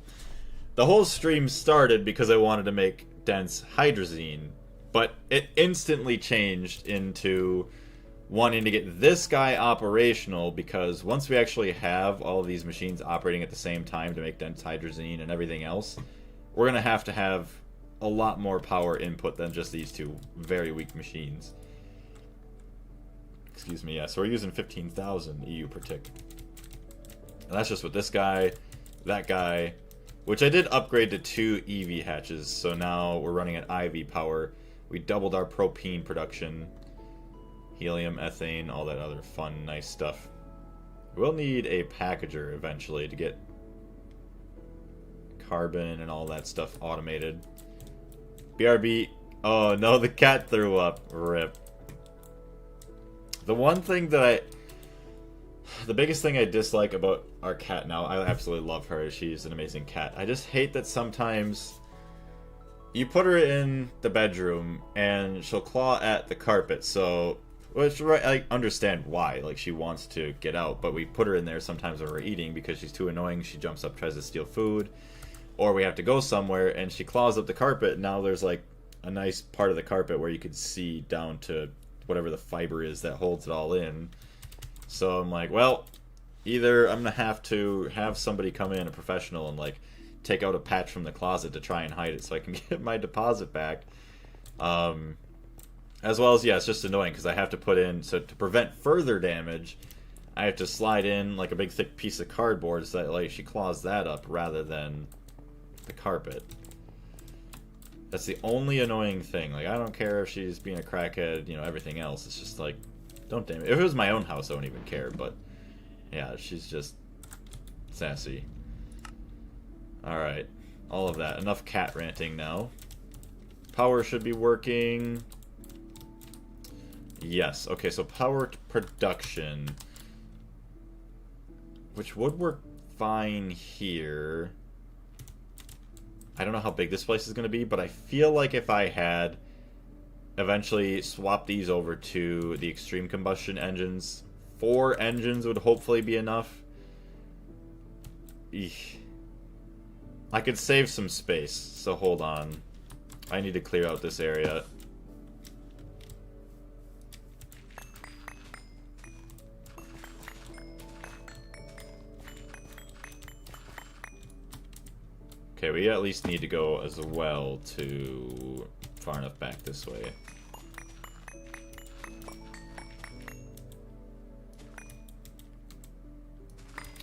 [SPEAKER 1] The whole stream started because I wanted to make dense hydrazine, but it instantly changed into wanting to get this guy operational, because once we actually have all of these machines operating at the same time to make dense hydrazine and everything else, we're going to have a lot more power input than just these two very weak machines. Excuse me, yeah, so we're using 15,000 EU per tick. And that's just with this guy, that guy, which I did upgrade to 2 EV hatches, so now we're running at IV power. We doubled our propane production. Helium, ethane, all that other fun, nice stuff. We'll need a packager eventually to get carbon and all that stuff automated. BRB. Oh no, the cat threw up. RIP. The one thing that the biggest thing I dislike about our cat now, I absolutely love her. She's an amazing cat. I just hate that sometimes you put her in the bedroom and she'll claw at the carpet. So, which I understand why. Like, she wants to get out, but we put her in there sometimes when we're eating because she's too annoying. She jumps up, tries to steal food, or we have to go somewhere and she claws up the carpet. And now there's like a nice part of the carpet where you could see down to whatever the fiber is that holds it all in. So I'm like, well, either I'm gonna have to have somebody come in, a professional, and like take out a patch from the closet to try and hide it so I can get my deposit back. As well as, yeah, it's just annoying because I have to put in, so to prevent further damage, I have to slide in like a big thick piece of cardboard so that like she claws that up rather than the carpet. That's the only annoying thing. Like, I don't care if she's being a crackhead, you know, everything else. It's just like, don't damage. If it was my own house, I wouldn't even care, but yeah, she's just sassy. Alright, all of that. Enough cat ranting now. Power should be working. Yes, okay, so power production, which would work fine here. I don't know how big this place is going to be, but I feel like if I had eventually swapped these over to the extreme combustion engines, 4 engines would hopefully be enough. Eesh. I could save some space, so hold on. I need to clear out this area. Okay, we at least need to go as well to far enough back this way.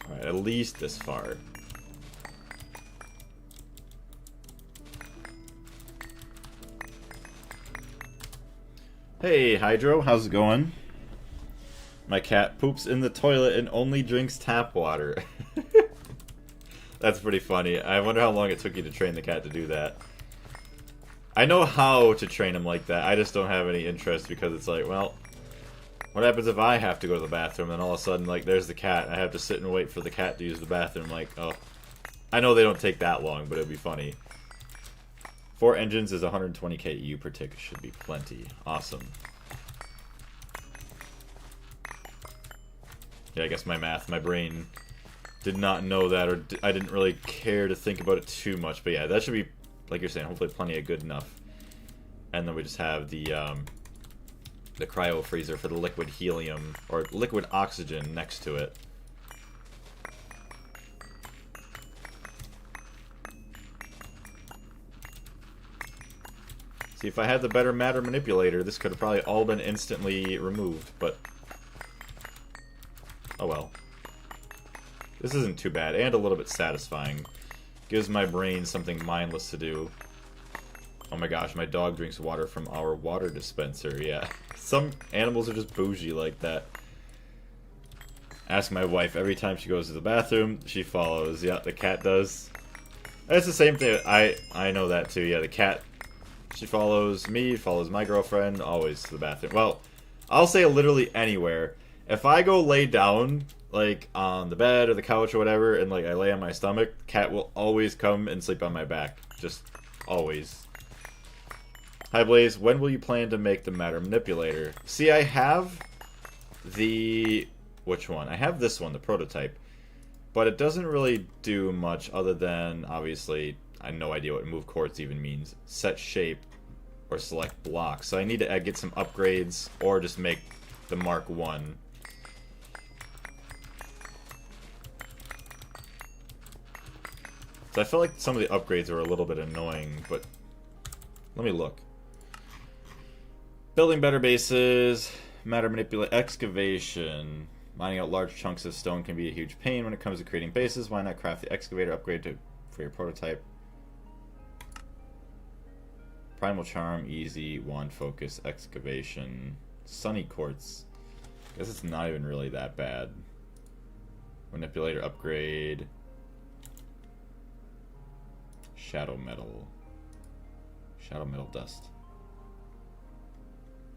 [SPEAKER 1] Alright, at least this far. Hey, Hydro, how's it going? My cat poops in the toilet and only drinks tap water. That's pretty funny. I wonder how long it took you to train the cat to do that. I know how to train him like that. I just don't have any interest because it's like, well, what happens if I have to go to the bathroom and all of a sudden, like, there's the cat. I have to sit and wait for the cat to use the bathroom. Like, oh. I know they don't take that long, but it'd be funny. 4 engines is 120k EU per tick. Should be plenty. Awesome. Yeah, I guess my brain did not know that, or I didn't really care to think about it too much. But yeah, that should be, like you're saying, hopefully plenty of good enough. And then we just have the cryo freezer for the liquid helium, or liquid oxygen next to it. See, if I had the better matter manipulator, this could have probably all been instantly removed, but oh well. This isn't too bad, and a little bit satisfying. Gives my brain something mindless to do. Oh my gosh, my dog drinks water from our water dispenser, yeah. Some animals are just bougie like that. Ask my wife every time she goes to the bathroom, she follows. Yeah, the cat does. It's the same thing, I know that too, yeah, the cat, she follows me, follows my girlfriend, always to the bathroom. Well, I'll say literally anywhere. If I go lay down, like, on the bed or the couch or whatever, and, like, I lay on my stomach, cat will always come and sleep on my back. Just always. Hi, Blaze. When will you plan to make the matter manipulator? See, I have the... Which one? I have this one, the prototype. But it doesn't really do much other than, obviously, I have no idea what move quartz even means. Set shape or select block. So I need to get some upgrades or just make the Mark 1. So I feel like some of the upgrades are a little bit annoying, but let me look. Building better bases, matter manipulate, excavation. Mining out large chunks of stone can be a huge pain when it comes to creating bases. Why not craft the excavator upgrade for your prototype? Primal charm, easy, wand focus, excavation, sunny quartz. I guess it's not even really that bad. Manipulator upgrade. Shadow metal. Shadow metal dust.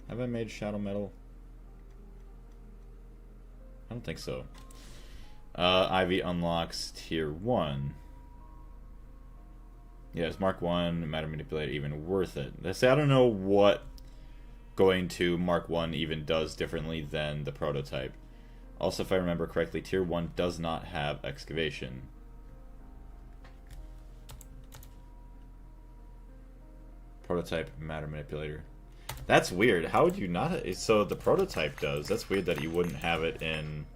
[SPEAKER 1] Have I made shadow metal? I don't think so. Ivy unlocks tier 1. Yeah, is Mark 1 matter manipulator even worth it? See, I don't know what going to Mark 1 even does differently than the prototype. Also, if I remember correctly, tier 1 does not have excavation. Prototype matter manipulator. That's weird. How would you not? So the prototype does. That's weird that you wouldn't have it in.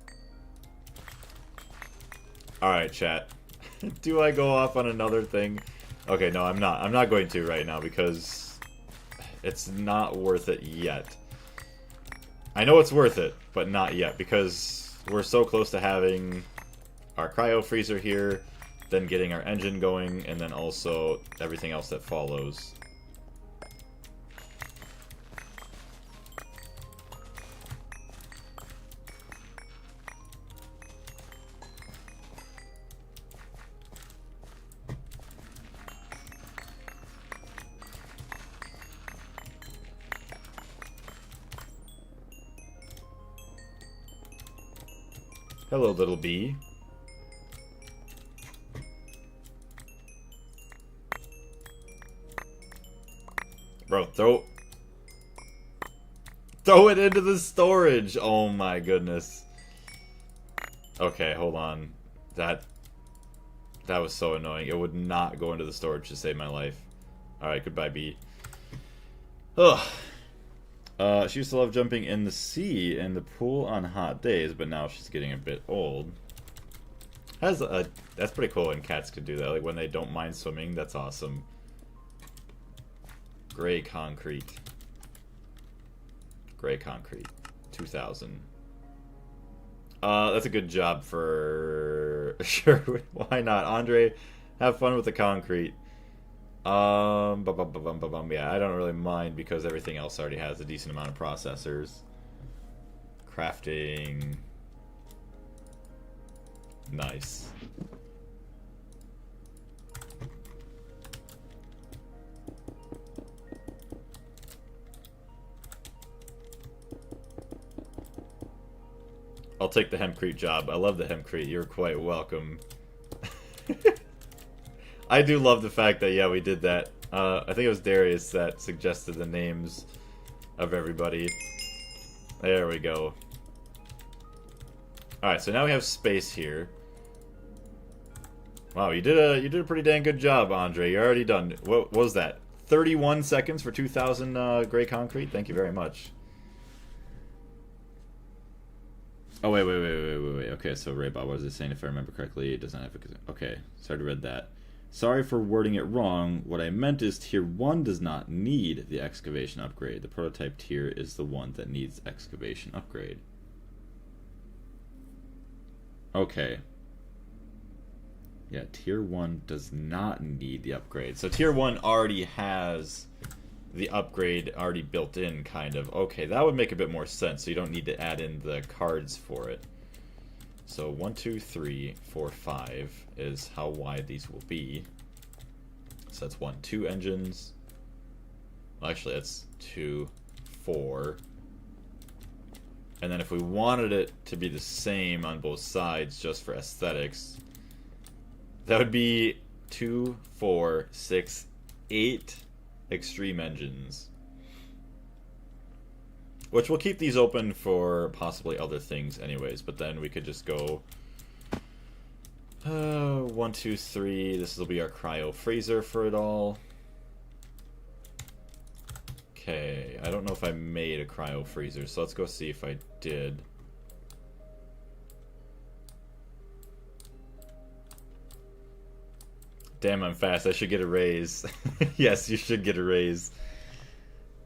[SPEAKER 1] Alright, chat. Do I go off on another thing? Okay, no, I'm not. I'm not going to right now because it's not worth it yet. I know it's worth it, but not yet because we're so close to having our cryo freezer here, then getting our engine going, and then also everything else that follows. Hello, little bee. Bro, throw it into the storage. Oh my goodness. Okay, hold on. That was so annoying. It would not go into the storage to save my life. Alright, goodbye, bee. Ugh. She used to love jumping in the sea and the pool on hot days, but now she's getting a bit old. That's pretty cool when cats could do that. Like when they don't mind swimming, that's awesome. Gray concrete. Gray concrete. 2000. That's a good job for... Sure, why not? Andre, have fun with the concrete. Yeah, I don't really mind because everything else already has a decent amount of processors. Crafting. Nice. I'll take the hempcrete job. I love the hempcrete. You're quite welcome. I do love the fact that, yeah, we did that. I think it was Darius that suggested the names of everybody. There we go. Alright, so now we have space here. Wow, you did a pretty dang good job, Andre. You're already done. What was that? 31 seconds for 2,000 gray concrete? Thank you very much. Oh, wait. Okay, so Raybot, what was it saying? If I remember correctly, it doesn't have a... Okay, sorry to read that. Sorry for wording it wrong. What I meant is tier 1 does not need the excavation upgrade. The prototype tier is the one that needs excavation upgrade. Okay. Yeah, tier 1 does not need the upgrade. So tier 1 already has the upgrade already built in, kind of. Okay, that would make a bit more sense, so you don't need to add in the cards for it. So 1, 2, 3, 4, 5 is how wide these will be. So that's 1, 2 engines. Well, actually, that's 2, 4. And then if we wanted it to be the same on both sides, just for aesthetics, that would be 2, 4, 6, 8 extreme engines. Which will keep these open for possibly other things anyways, but then we could just go 1, 2, 3. This will be our cryo freezer for it all. Okay, I don't know if I made a cryo freezer, so let's go see if I did. Damn, I'm fast. I should get a raise. Yes, you should get a raise.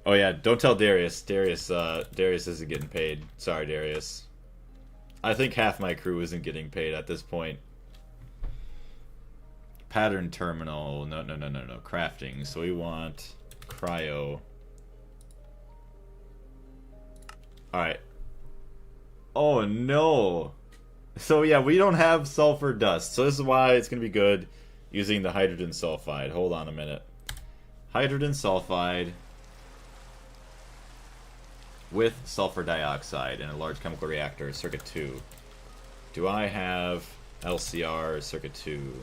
[SPEAKER 1] Oh yeah, don't tell Darius. Darius isn't getting paid. Sorry, Darius. I think half my crew isn't getting paid at this point. Pattern terminal. No. Crafting. So we want cryo. Alright. Oh no. So yeah, we don't have sulfur dust. So this is why it's going to be good using the hydrogen sulfide. Hold on a minute. Hydrogen sulfide. with sulfur dioxide in a large chemical reactor, circuit 2. Do I have LCR circuit 2?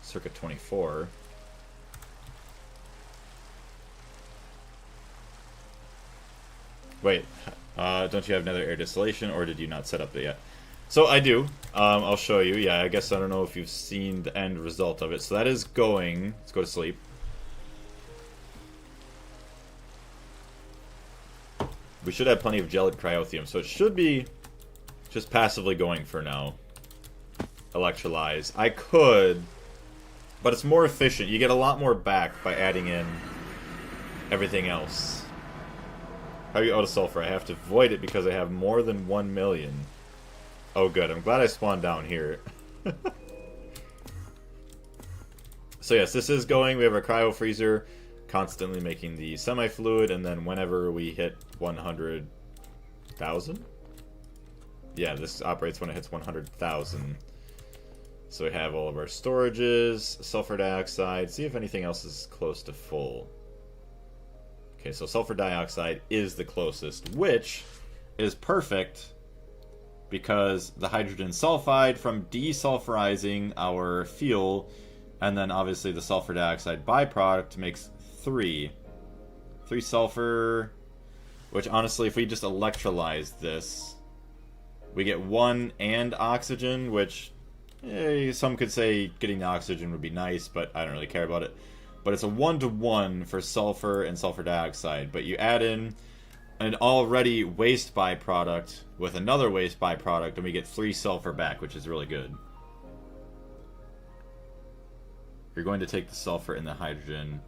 [SPEAKER 1] Circuit 24. Wait, don't you have nether air distillation, or did you not set up it yet? So I do. I'll show you. Yeah, I guess I don't know if you've seen the end result of it. So that is going. Let's go to sleep. We should have plenty of gelid cryothium, so it should be just passively going for now. Electrolyze. I could, but it's more efficient. You get a lot more back by adding in everything else. How are you out of sulfur? I have to void it because I have more than 1 million. Oh good, I'm glad I spawned down here. So yes, this is going. We have our cryo freezer constantly making the semi-fluid, and then whenever we hit 100,000? Yeah, this operates when it hits 100,000. So we have all of our storages, sulfur dioxide, see if anything else is close to full. Okay, so sulfur dioxide is the closest, which is perfect because the hydrogen sulfide from desulfurizing our fuel, and then obviously the sulfur dioxide byproduct makes 3 sulfur, which honestly, if we just electrolyze this, we get 1 and oxygen, which some could say getting the oxygen would be nice, but I don't really care about it. But it's a 1-to-1 for sulfur and sulfur dioxide, but you add in an already waste byproduct with another waste byproduct, and we get 3 sulfur back, which is really good. You're going to take the sulfur and the hydrogen,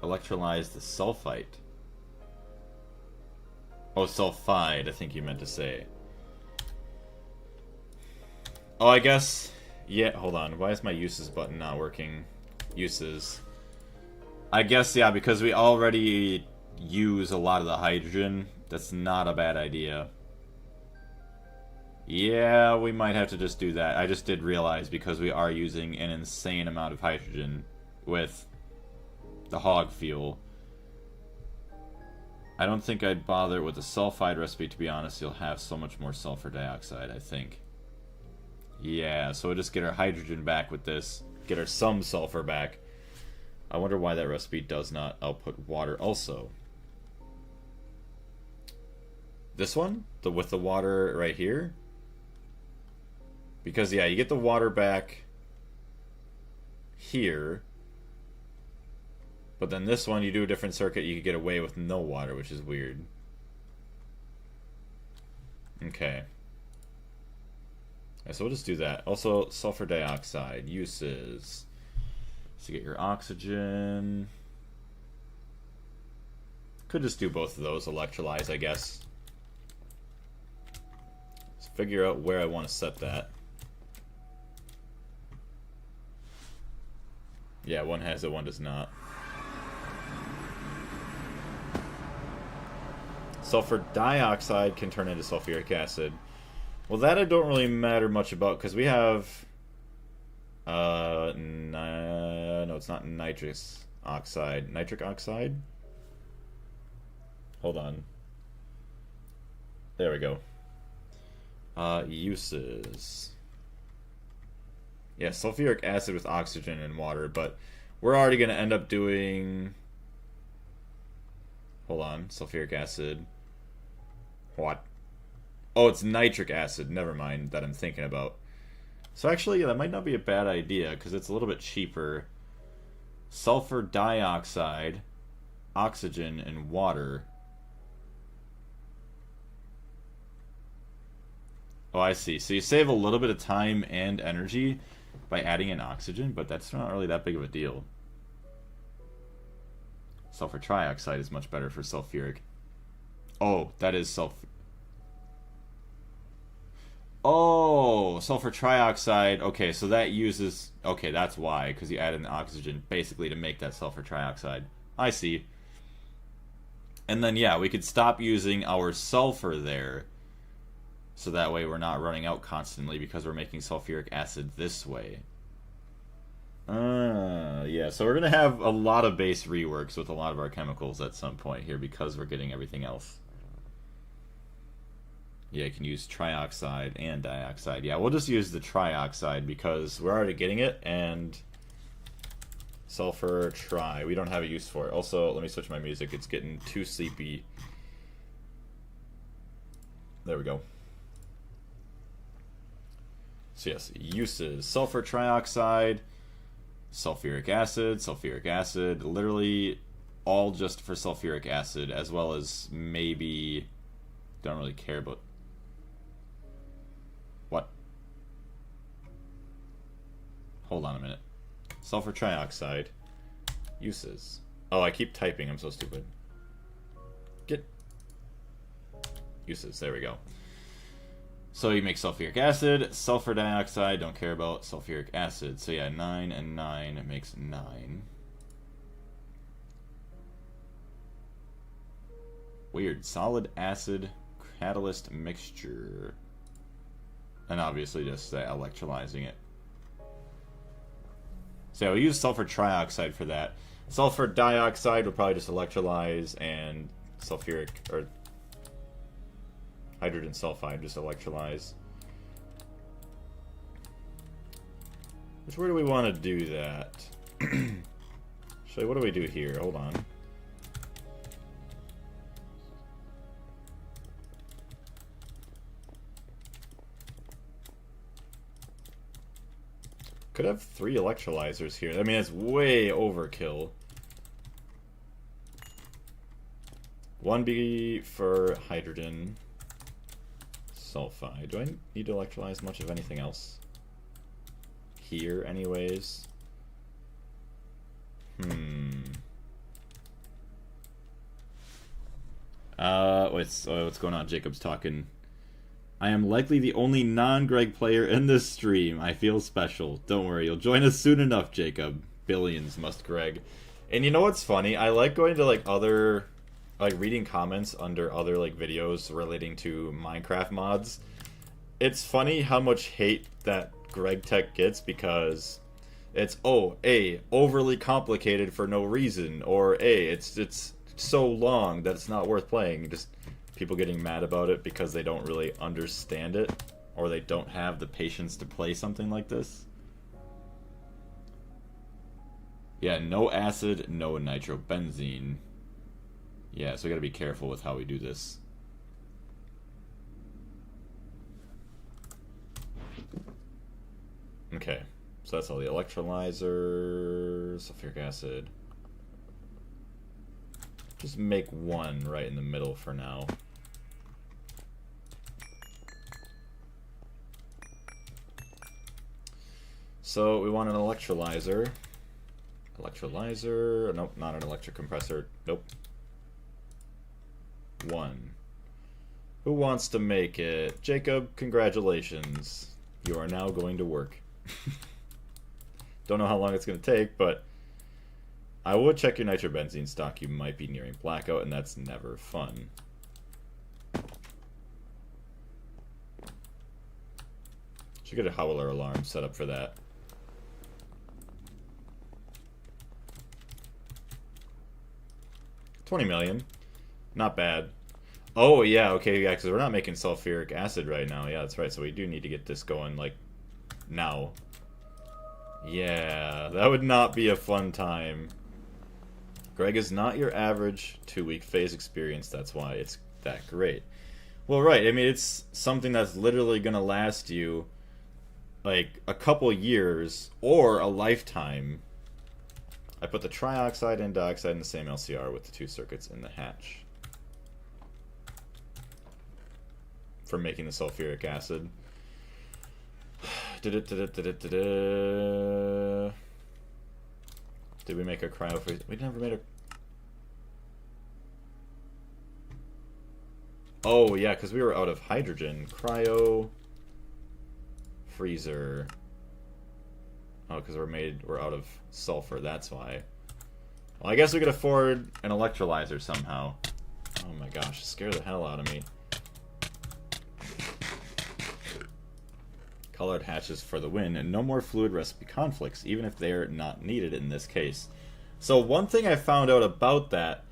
[SPEAKER 1] electrolyze the sulfite. Oh, sulfide, I think you meant to say. Oh, I guess... Yeah, hold on. Why is my uses button not working? Uses. I guess, yeah, because we already use a lot of the hydrogen. That's not a bad idea. Yeah, we might have to just do that. I just did realize, because we are using an insane amount of hydrogen with the hog fuel. I don't think I'd bother with the sulfide recipe, to be honest. You'll have so much more sulfur dioxide, I think. Yeah, so we'll just get our hydrogen back with this. Get our some sulfur back. I wonder why that recipe does not output water also. This one? With the water right here? Because, yeah, you get the water back here. But then this one, you do a different circuit, you could get away with no water, which is weird. Okay. So we'll just do that. Also, sulfur dioxide uses. So you get your oxygen. Could just do both of those, electrolyze, I guess. Let's figure out where I want to set that. Yeah, one has it, one does not. Sulfur dioxide can turn into sulfuric acid. Well, that I don't really matter much about, because we have... no, it's not nitric oxide. Nitric oxide? Hold on. There we go. Uses. Yeah, sulfuric acid with oxygen and water, but we're already going to end up doing... Hold on, sulfuric acid. What? Oh, it's nitric acid. Never mind, that I'm thinking about. So actually, yeah, that might not be a bad idea, because it's a little bit cheaper. Sulfur dioxide, oxygen, and water. Oh, I see. So you save a little bit of time and energy by adding in oxygen, but that's not really that big of a deal. Sulfur trioxide is much better for sulfuric. Oh, that is sulfur. Oh, sulfur trioxide. Okay, so that uses... Okay, that's why, because you add in the oxygen basically to make that sulfur trioxide. I see. And then, yeah, we could stop using our sulfur there. So that way we're not running out constantly because we're making sulfuric acid this way. Yeah, so we're going to have a lot of base reworks with a lot of our chemicals at some point here because we're getting everything else. Yeah, you can use trioxide and dioxide. Yeah, we'll just use the trioxide because we're already getting it, and sulfur tri, we don't have a use for it. Also, let me switch my music. It's getting too sleepy. There we go. So yes, uses. Sulfur trioxide, sulfuric acid, literally all just for sulfuric acid, as well as maybe, don't really care about, what? Hold on a minute. Sulfur trioxide, uses. Oh, I keep typing, I'm so stupid. Get uses, there we go. So you make sulfuric acid, sulfur dioxide, don't care about sulfuric acid. So yeah, 9 and 9, it makes 9. Weird. Solid acid catalyst mixture. And obviously just electrolyzing it. So yeah, we'll use sulfur trioxide for that. Sulfur dioxide will probably just electrolyze, and sulfuric, or hydrogen sulfide, just electrolyze. Where do we want to do that? Actually, what do we do here? Hold on. Could have 3 electrolyzers here. I mean, it's way overkill. 1B for hydrogen sulfide. Do I need to electrolyze much of anything else? Here, anyways. What's going on? Jacob's talking. I am likely the only non-Greg player in this stream. I feel special. Don't worry, you'll join us soon enough, Jacob. Billions must Greg. And you know what's funny? I like going to like other, like reading comments under other like videos relating to Minecraft mods. It's funny how much hate that Greg Tech gets because it's overly complicated for no reason, or it's so long that it's not worth playing. Just people getting mad about it because they don't really understand it, or they don't have the patience to play something like this. Yeah, no acid, no nitrobenzene. Yeah, so we gotta be careful with how we do this. Okay, so that's all the electrolyzers, sulfuric acid. Just make 1 right in the middle for now. So we want an electrolyzer. Nope, not an electric compressor. Nope. 1. Who wants to make it? Jacob, congratulations. You are now going to work. Don't know how long it's going to take, but I would check your nitrobenzene stock. You might be nearing blackout, and that's never fun. Should get a howler alarm set up for that. $20 million. Not bad. Oh, yeah, okay, yeah, because we're not making sulfuric acid right now. Yeah, that's right, so we do need to get this going, like, now. Yeah, that would not be a fun time. Greg is not your average 2-week phase experience, that's why it's that great. Well, right, I mean, it's something that's literally going to last you, like, a couple years, or a lifetime. I put the trioxide and dioxide in the same LCR with the 2 circuits in the hatch for making the sulfuric acid. Did we make a cryo freeze? We never made a... Oh, yeah, because we were out of hydrogen. Cryo freezer. Oh, because we're out of sulfur, that's why. Well, I guess we could afford an electrolyzer somehow. Oh my gosh, scare the hell out of me. Colored hatches for the win, and no more fluid recipe conflicts, even if they're not needed in this case. So one thing I found out about that,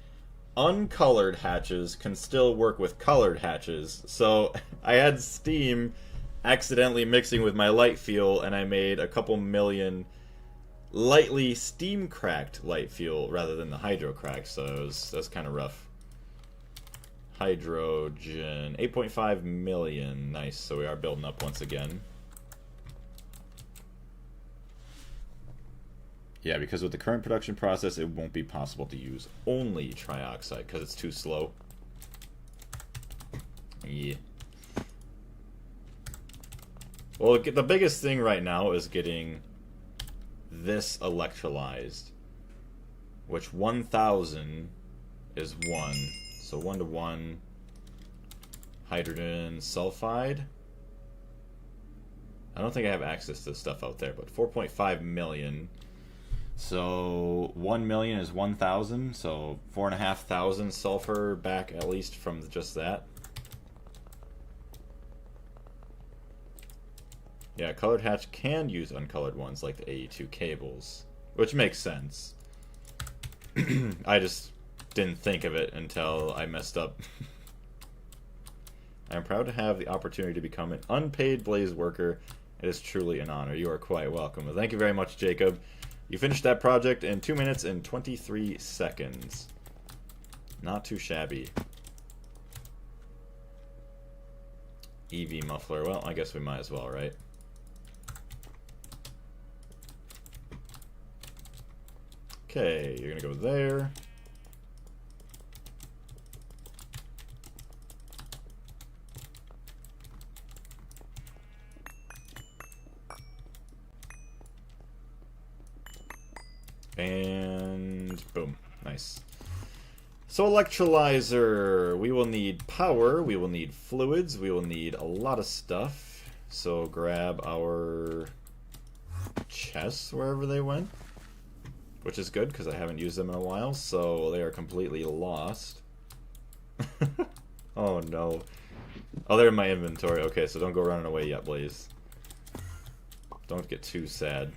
[SPEAKER 1] uncolored hatches can still work with colored hatches. So I had steam accidentally mixing with my light fuel, and I made a couple million lightly steam cracked light fuel rather than the hydro cracked, so that's kind of rough. Hydrogen, 8.5 million. Nice, so we are building up once again. Yeah, because with the current production process, it won't be possible to use only trioxide because it's too slow. Yeah. Well, the biggest thing right now is getting this electrolyzed, which 1,000 is 1. So 1-to-1 hydrogen sulfide. I don't think I have access to stuff out there, but 4.5 million. So 1 million is 1,000, so 4,500 sulfur back at least from just that. Yeah, colored hatch can use uncolored ones like the AE2 cables, which makes sense. I just didn't think of it until I messed up. I am proud to have the opportunity to become an unpaid Blaze worker. It is truly an honor. You are quite welcome. Well, thank you very much, Jacob. You finished that project in 2 minutes and 23 seconds. Not too shabby. EV muffler. Well, I guess we might as well, right? Okay, you're gonna go there. And boom. Nice. So electrolyzer. We will need power. We will need fluids. We will need a lot of stuff. So grab our chests wherever they went. Which is good because I haven't used them in a while. So they are completely lost. Oh no. Oh, they're in my inventory. Okay, so don't go running away yet, Blaze. Don't get too sad.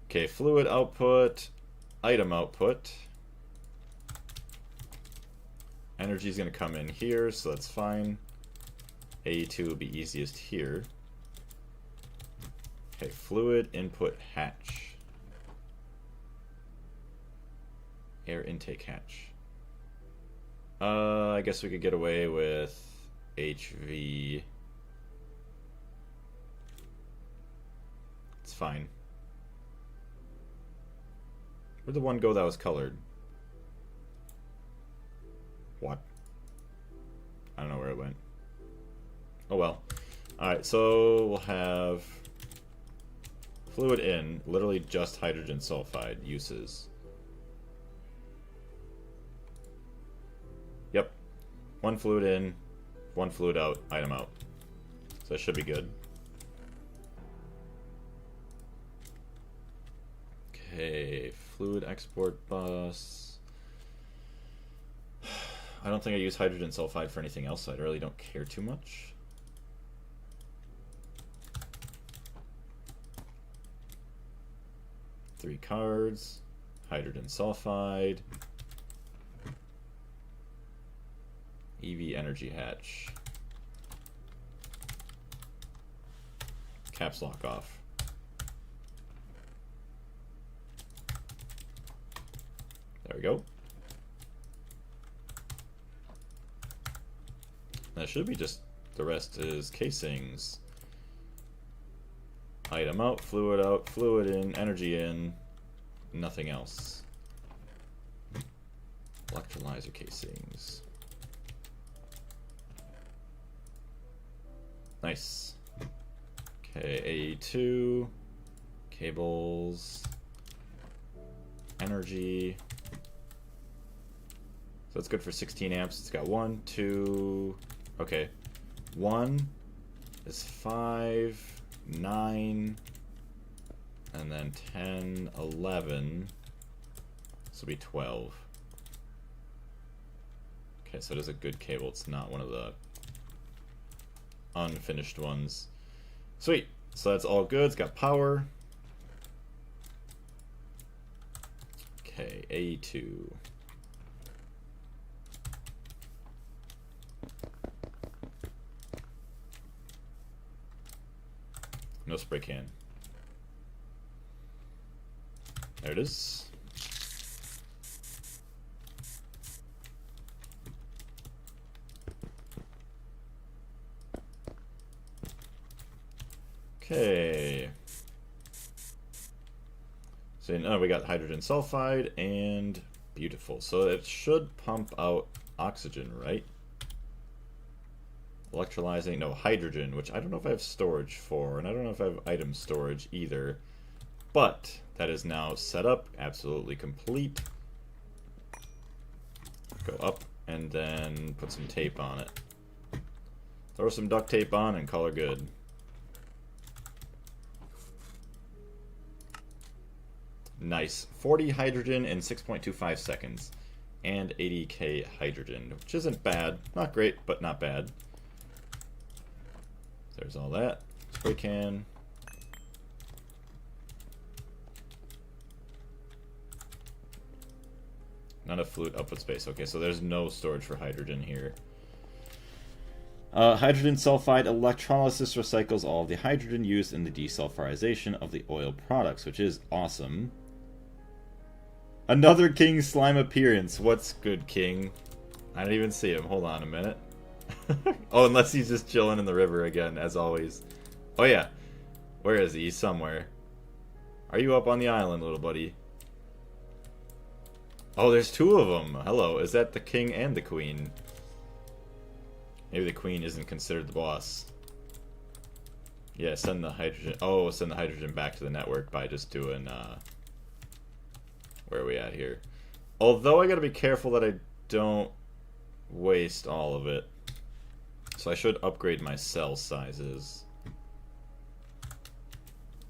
[SPEAKER 1] Okay, fluid output, item output. Energy is going to come in here, so that's fine. AE2 will be easiest here. Okay, fluid input hatch. Air intake hatch. I guess we could get away with HV. It's fine. Where'd the one go that was colored? What? I don't know where it went. Oh well. Alright, so we'll have fluid in, literally just hydrogen sulfide uses. Yep. One fluid in, one fluid out, item out. So that should be good. Okay, fluid export bus. I don't think I use hydrogen sulfide for anything else, so I really don't care too much. Three cards, hydrogen sulfide, EV energy hatch, caps lock off. There we go. That should be just, the rest is casings. Item out, fluid in, energy in, nothing else. Electrolyzer casings. Nice. Okay, AE2, cables, energy. So it's good for 16 amps. It's got 1, 2, okay. 1 is 5, 9, and then 10, 11. This will be 12. Okay, so it is a good cable. It's not one of the unfinished ones. Sweet. So that's all good. It's got power. Okay, A2. No spray can. There it is. Okay. So now we got hydrogen sulfide and beautiful. So it should pump out oxygen, right? Electrolyzing, no, hydrogen, which I don't know if I have storage for, and I don't know if I have item storage either. But that is now set up, absolutely complete. Go up and then put some tape on it. Throw some duct tape on and call her good. Nice. 40 hydrogen in 6.25 seconds. And 80k hydrogen, which isn't bad. Not great, but not bad. There's all that. Spray can. Not a fluid output space. Okay, so there's no storage for hydrogen here. Hydrogen sulfide electrolysis recycles all of the hydrogen used in the desulfurization of the oil products, which is awesome. Another King Slime appearance. What's good, King? I didn't even see him. Hold on a minute. Oh, unless he's just chilling in the river again, as always. Oh, yeah. Where is he? He's somewhere. Are you up on the island, little buddy? Oh, there's two of them. Hello. Is that the king and the queen? Maybe the queen isn't considered the boss. Yeah, send the hydrogen. Oh, send the hydrogen back to the network by just doing, where are we at here? Although I gotta be careful that I don't waste all of it. So I should upgrade my cell sizes.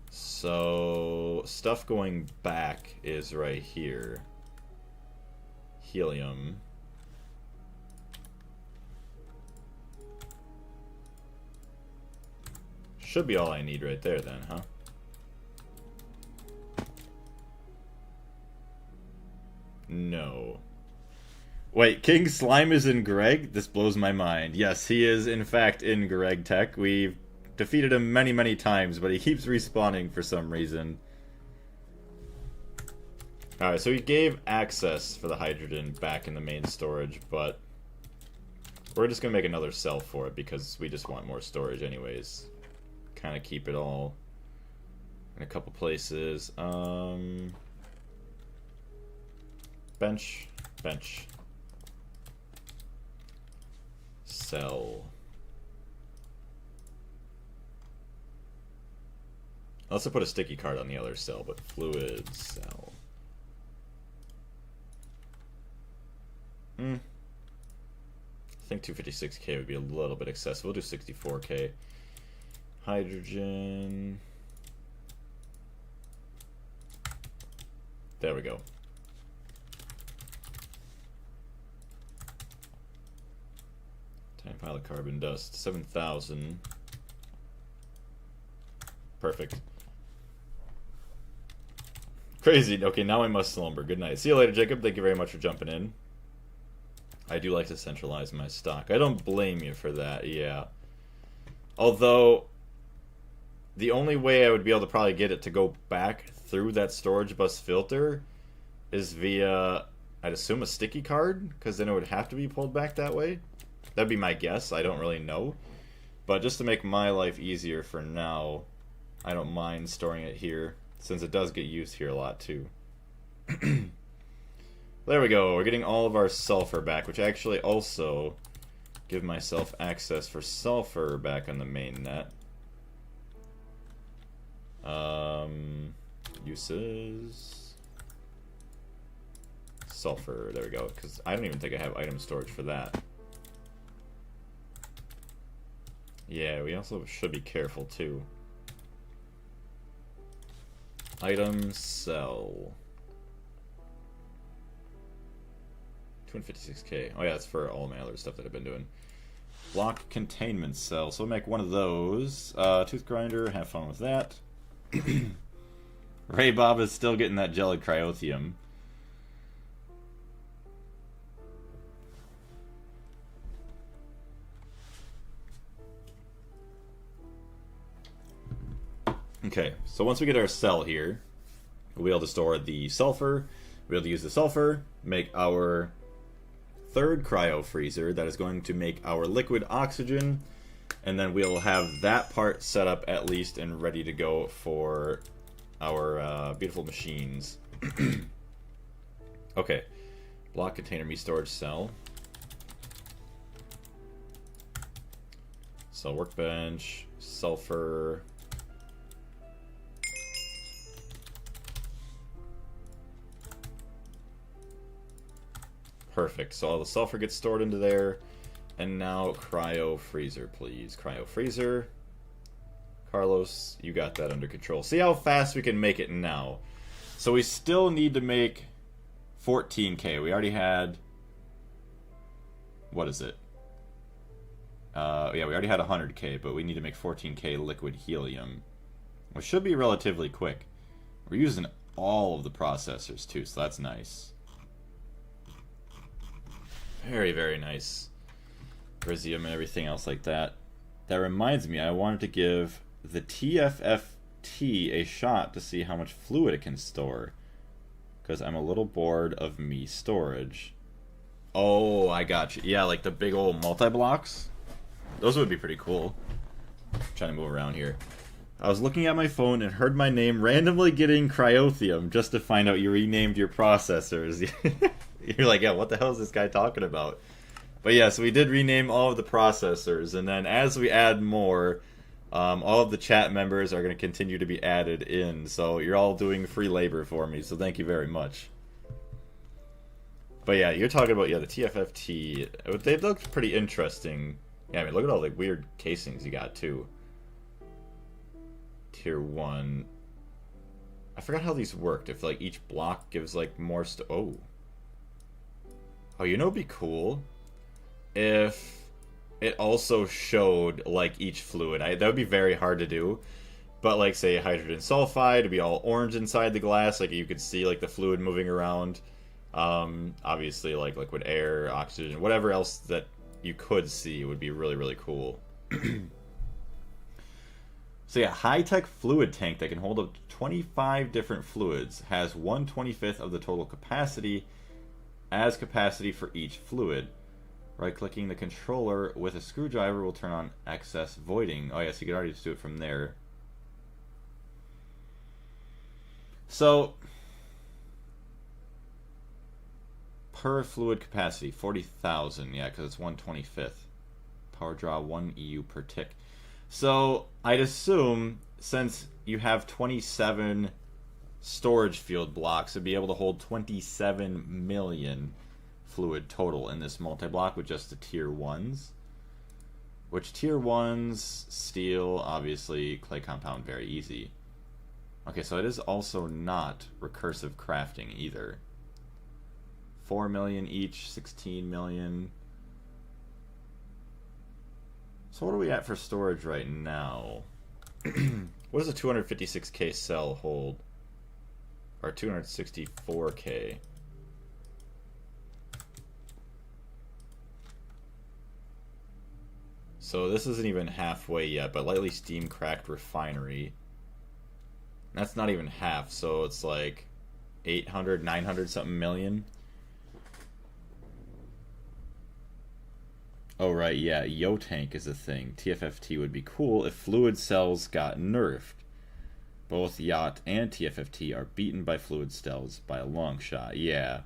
[SPEAKER 1] So stuff going back is right here. Helium. Should be all I need right there then, huh? No. Wait, King Slime is in Greg? This blows my mind. Yes, he is in fact in Greg Tech. We've defeated him many, many times, but he keeps respawning for some reason. Alright, so he gave access for the hydrogen back in the main storage, but we're just going to make another cell for it because we just want more storage anyways. Kind of keep it all in a couple places. Bench. Cell. I'll also put a sticky card on the other cell, but fluid cell. I think 256k would be a little bit excessive. We'll do 64k. Hydrogen. There we go. Tiny pile of carbon dust. 7,000. Perfect. Crazy. Okay, now I must slumber. Good night. See you later, Jacob. Thank you very much for jumping in. I do like to centralize my stock. I don't blame you for that, yeah. Although, the only way I would be able to probably get it to go back through that storage bus filter is via, I'd assume, a sticky card, because then it would have to be pulled back that way. That'd be my guess. I don't really know. But just to make my life easier for now, I don't mind storing it here, since it does get used here a lot too. There we go. We're getting all of our sulfur back, which actually also give myself access for sulfur back on the main net. Uses sulfur. There we go. Because I don't even think I have item storage for that. Yeah, we also should be careful too. Item cell. 256k. Oh yeah, that's for all my other stuff that I've been doing. Block containment cell. So we'll make one of those. Tooth grinder, have fun with that. Ray Bob is still getting that gelid cryotheum. Okay, so once we get our cell here, we'll be able to store the sulfur. We'll be able to use the sulfur, make our third cryo freezer that is going to make our liquid oxygen, and then we'll have that part set up at least and ready to go for our beautiful machines. Okay, block container me storage cell. So workbench, sulfur. Perfect. So all the sulfur gets stored into there. And now cryo freezer, please. Cryo freezer. Carlos, you got that under control. See how fast we can make it now. So we still need to make 14K. We already had... What is it? Yeah, we already had 100K, but we need to make 14K liquid helium. Which should be relatively quick. We're using all of the processors too, so that's nice. Very, very nice. Brisium and everything else like that. That reminds me, I wanted to give the TFFT a shot to see how much fluid it can store. Because I'm a little bored of me storage. Oh, I got you. Yeah, like the big old multi-blocks. Those would be pretty cool. I'm trying to move around here. I was looking at my phone and heard my name randomly getting cryotheum just to find out you renamed your processors. You're like, yeah, what the hell is this guy talking about? But yeah, so we did rename all of the processors, and then as we add more, all of the chat members are going to continue to be added in. So you're all doing free labor for me, so thank you very much. But yeah, you're talking about, yeah, the TFFT. They looked pretty interesting. Yeah, I mean, look at all the weird casings you got, too. Tier 1. I forgot how these worked. If, like, each block gives, like, more oh. Oh, you know what'd be cool? If it also showed, like, each fluid. That would be very hard to do. But, like, say, hydrogen sulfide, it'd be all orange inside the glass. Like, you could see, like, the fluid moving around. Obviously, like, liquid air, oxygen, whatever else that you could see would be really, really cool. So, yeah, high-tech fluid tank that can hold up to 25 different fluids. Has 1/25 of the total capacity as capacity for each fluid. Right-clicking the controller with a screwdriver will turn on excess voiding. Oh, yes, you could already just do it from there. So, per fluid capacity, 40,000. Yeah, because it's 1/25. Power draw 1 EU per tick. So, I'd assume, since you have 27 storage field blocks, it'd be able to hold 27 million fluid total in this multi-block with just the tier 1s. Which tier 1s, steel, obviously, clay compound, very easy. Okay, so it is also not recursive crafting either. 4 million each, 16 million. So what are we at for storage right now? What does a 256K cell hold? Or 264K? So this isn't even halfway yet, but lightly steam cracked refinery. That's not even half, so it's like 800, 900 something million. Oh, right, yeah, Yo Tank is a thing. TFFT would be cool if fluid cells got nerfed. Both Yacht and TFFT are beaten by fluid cells by a long shot. Yeah.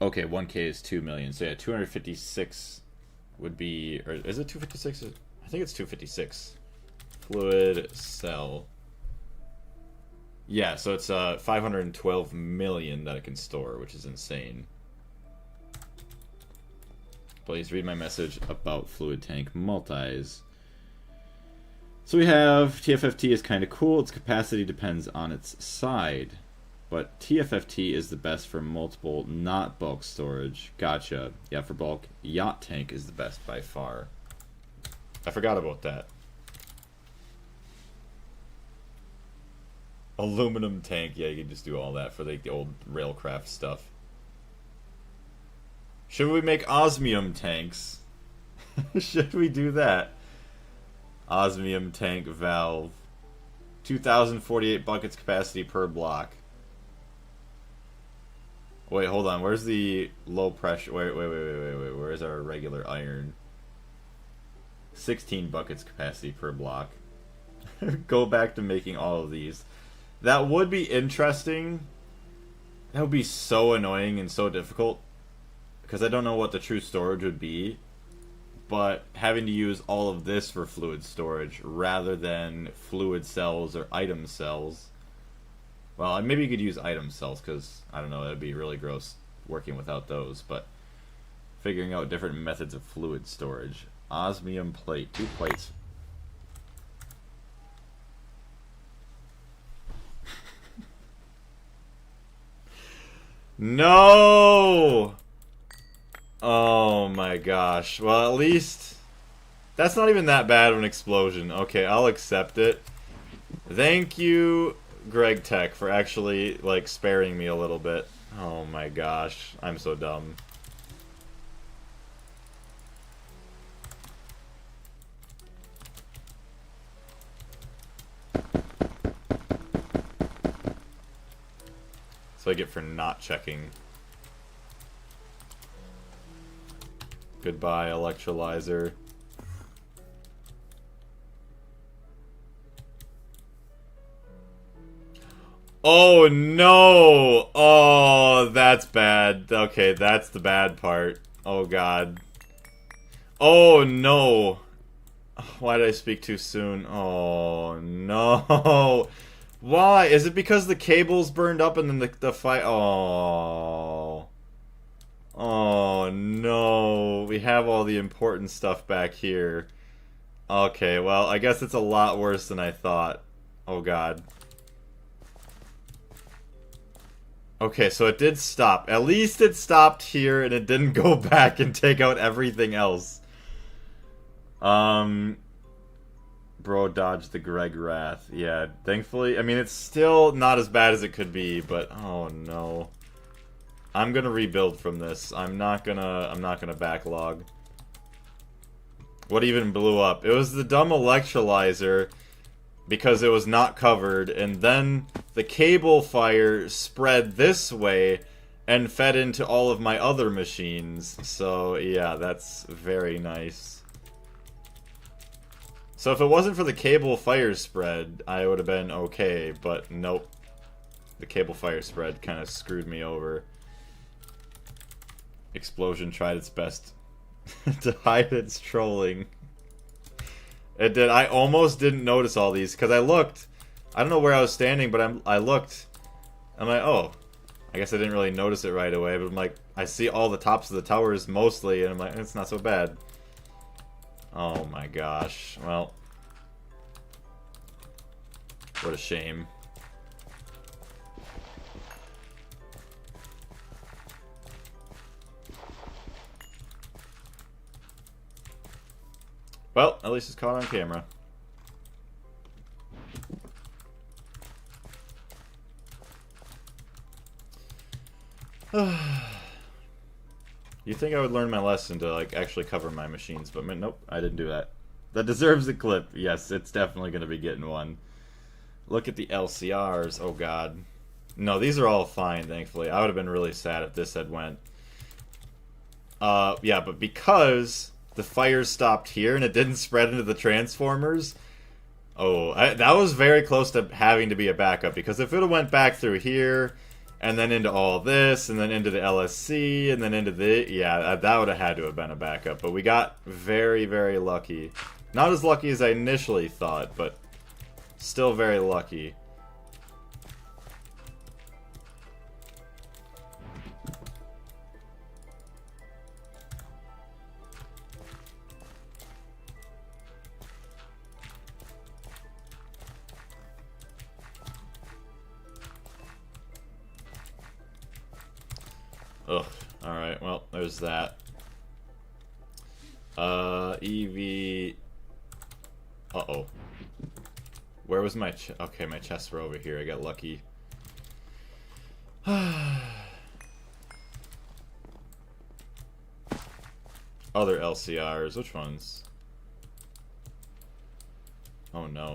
[SPEAKER 1] Okay, 1K is 2 million. So yeah, 256 would be... Or is it 256? I think it's 256. Fluid cell. Yeah, so it's 512 million that it can store, which is insane. Please read my message about fluid tank multis. So we have TFFT is kind of cool. Its capacity depends on its side. But TFFT is the best for multiple, not bulk storage. Gotcha. Yeah, for bulk, yacht tank is the best by far. I forgot about that. Aluminum tank. Yeah, you can just do all that for like the old railcraft stuff. Should we make osmium tanks? Should we do that? Osmium tank valve. 2,048 buckets capacity per block. Wait, hold on. Where's the low pressure? Wait. Where's our regular iron? 16 buckets capacity per block. Go back to making all of these. That would be interesting. That would be so annoying and so difficult. Because I don't know what the true storage would be. But having to use all of this for fluid storage rather than fluid cells or item cells. Well, maybe you could use item cells because, I don't know, it would be really gross working without those. But figuring out different methods of fluid storage. Osmium plate. 2 plates. No! Oh my gosh. Well, at least that's not even that bad of an explosion. Okay, I'll accept it. Thank you, Greg Tech, for actually, like, sparing me a little bit. Oh my gosh. I'm so dumb. So I get for not checking. Goodbye, electrolyzer. Oh no! Oh, that's bad. Okay, that's the bad part. Oh god. Oh no! Why did I speak too soon? Oh no! Why? Is it because the cable's burned up and then the fight? Oh. Oh no. We have all the important stuff back here. Okay, well, I guess it's a lot worse than I thought. Oh god. Okay, so it did stop. At least it stopped here and it didn't go back and take out everything else. Bro dodged the Greg Wrath. Yeah, thankfully. I mean, it's still not as bad as it could be, but oh no. I'm gonna rebuild from this. I'm not gonna backlog. What even blew up? It was the dumb electrolyzer because it was not covered, and then the cable fire spread this way and fed into all of my other machines. So yeah, that's very nice. So if it wasn't for the cable fire spread, I would have been okay, but nope. The cable fire spread kind of screwed me over. Explosion tried its best to hide its trolling. It did. I almost didn't notice all these, because I looked. I don't know where I was standing, but I looked. I'm like, oh. I guess I didn't really notice it right away, but I'm like, I see all the tops of the towers mostly, and I'm like, it's not so bad. Oh my gosh. Well. What a shame. Well, at least it's caught on camera. You'd think I would learn my lesson to, like, actually cover my machines, but nope, I didn't do that. That deserves a clip. Yes, it's definitely going to be getting one. Look at the LCRs. Oh, God. No, these are all fine, thankfully. I would have been really sad if this had went. Yeah, but because the fire stopped here and it didn't spread into the transformers. Oh, that was very close to having to be a backup, because if it would went back through here and then into all this and then into the LSC and then into the... Yeah, that would have had to have been a backup. But we got very, very lucky. Not as lucky as I initially thought, but still very lucky. Ugh. Alright, well, there's that. EV... Uh-oh. Where was my okay, my chests were over here. I got lucky. Other LCRs. Which ones? Oh, no.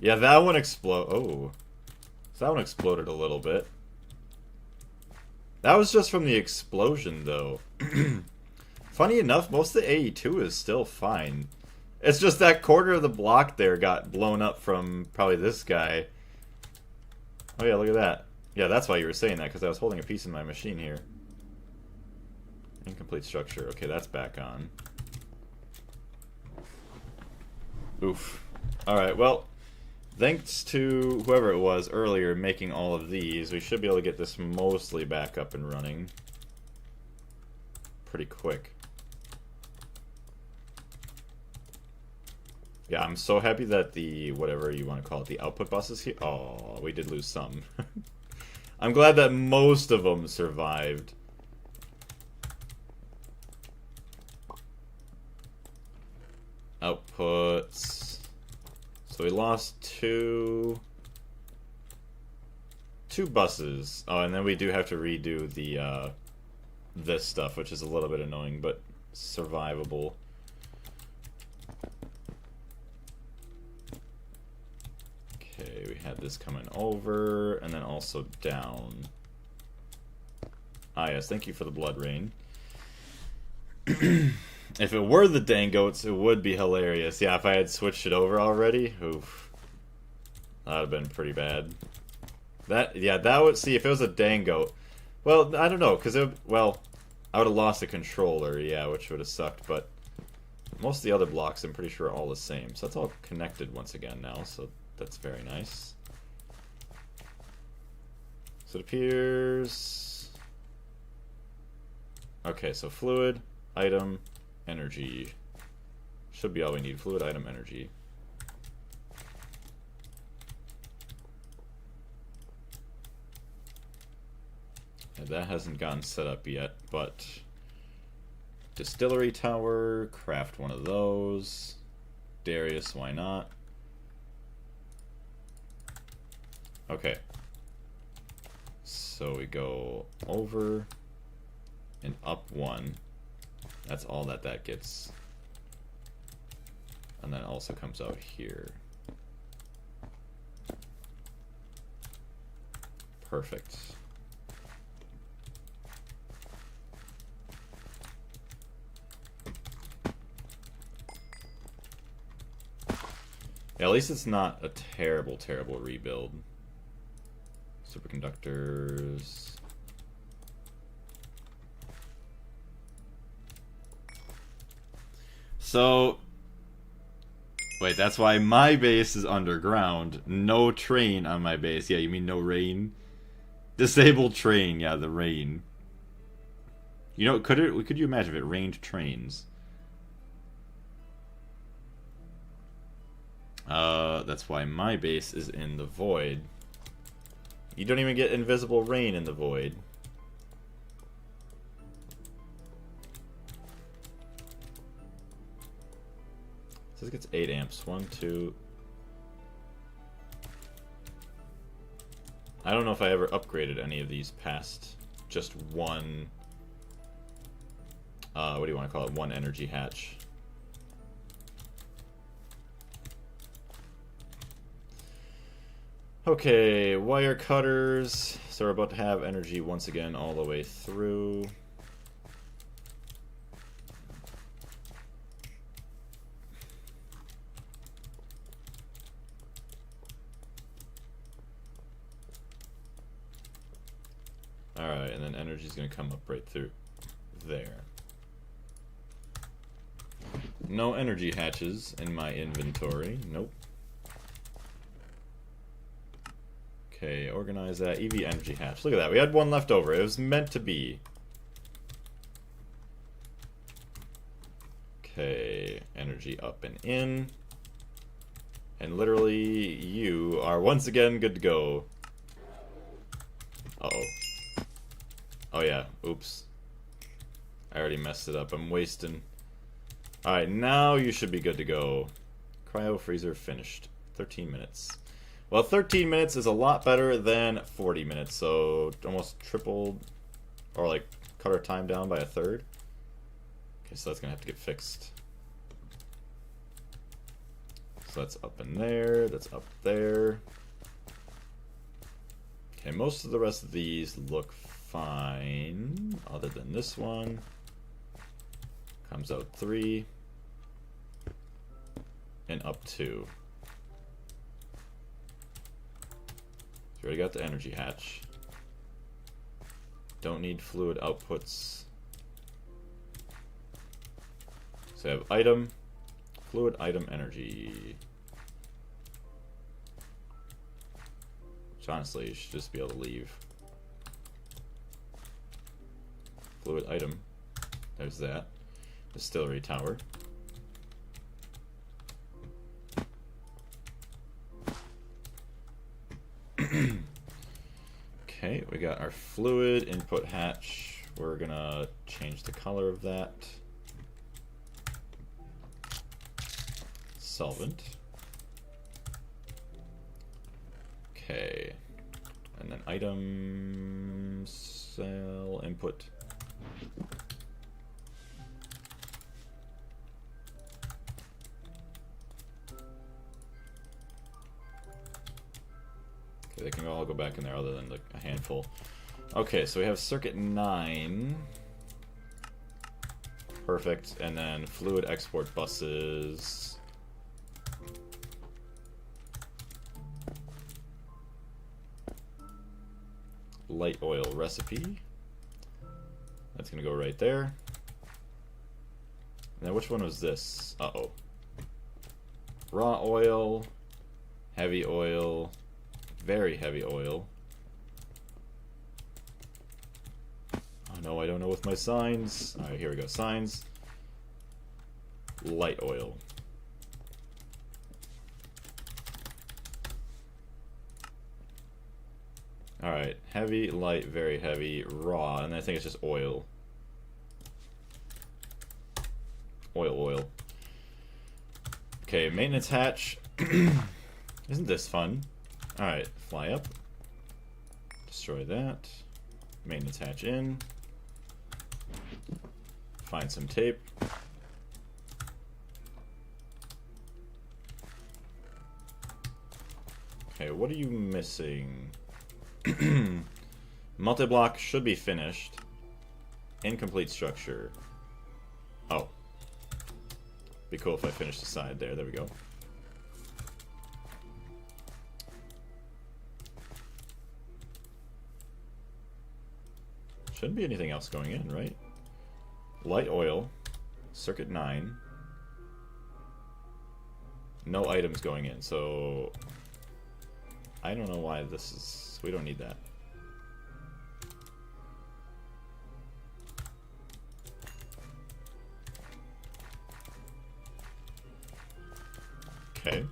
[SPEAKER 1] Yeah, that one exploded. Oh. So that one exploded a little bit. That was just from the explosion, though. Funny enough, most of the AE2 is still fine. It's just that quarter of the block there got blown up from probably this guy. Oh yeah, look at that. Yeah, that's why you were saying that, because I was holding a piece in my machine here. Incomplete structure. Okay, that's back on. Oof. Alright, well, thanks to whoever it was earlier making all of these, we should be able to get this mostly back up and running pretty quick. Yeah, I'm so happy that the, whatever you want to call it, the output bus is here. Oh, we did lose some. I'm glad that most of them survived. Outputs. So we lost two buses. Oh, and then we do have to redo the this stuff, which is a little bit annoying, but survivable. Okay, we had this coming over, and then also down. Ah yes, thank you for the blood rain. If it were the Dangoats, it would be hilarious. Yeah, if I had switched it over already, oof. That would have been pretty bad. That would, see, if it was a Dangoat, well, I don't know, because well, I would have lost the controller, yeah, which would have sucked, but most of the other blocks, I'm pretty sure, are all the same. So that's all connected once again now, so that's very nice. So it appears... Okay, so fluid, item, energy. Should be all we need. Fluid, item, energy. And that hasn't gotten set up yet, but... Distillery tower, craft one of those. Darius, why not? Okay. So we go over and up one. That's all that gets. And then it also comes out here. Perfect. Yeah, at least it's not a terrible, terrible rebuild. Superconductors. So, wait, that's why my base is underground. No train on my base. Yeah, you mean no rain? Disabled train, yeah, the rain. You know, could you imagine if it rained trains? That's why my base is in the void. You don't even get invisible rain in the void. So this gets 8 amps. 1, 2. I don't know if I ever upgraded any of these past just one. What do you want to call it? One energy hatch. Okay, wire cutters. So we're about to have energy once again all the way through. Alright, and then energy is going to come up right through there. No energy hatches in my inventory. Nope. Okay, organize that. EV energy hatch. Look at that. We had one left over. It was meant to be. Okay, energy up and in. And literally, you are once again good to go. Uh-oh. Oh yeah, oops. I already messed it up. I'm wasting. Alright, now you should be good to go. Cryo freezer finished. 13 minutes. Well, 13 minutes is a lot better than 40 minutes, so almost tripled, or like cut our time down by a third. Okay, so that's gonna have to get fixed. So that's up in there, that's up there. Okay, most of the rest of these look fine, other than this one. Comes out 3. And up 2. So we already got the energy hatch. Don't need fluid outputs. So I have item, fluid item energy. Which honestly, you should just be able to leave. Fluid item. There's that. Distillery tower. Okay, we got our fluid input hatch. We're gonna change the color of that. Solvent. Okay. And then item cell input. Okay, they can all go back in there other than like a handful. Okay, so we have circuit 9. Perfect. And then fluid export buses. Light oil recipe. That's gonna go right there. Now which one was this? Uh-oh. Raw oil, heavy oil, very heavy oil. Oh no, I don't know with my signs. Alright, here we go. Signs. Light oil. Alright, heavy, light, very heavy, raw, and I think it's just oil. Oil. Okay, maintenance hatch. Isn't this fun? Alright, fly up. Destroy that. Maintenance hatch in. Find some tape. Okay, what are you missing? Multi-block should be finished. Incomplete structure. Oh. Be cool if I finish the side there. There we go. Shouldn't be anything else going in, right? Light oil. Circuit 9. No items going in, so I don't know why this is... We don't need that. Okay.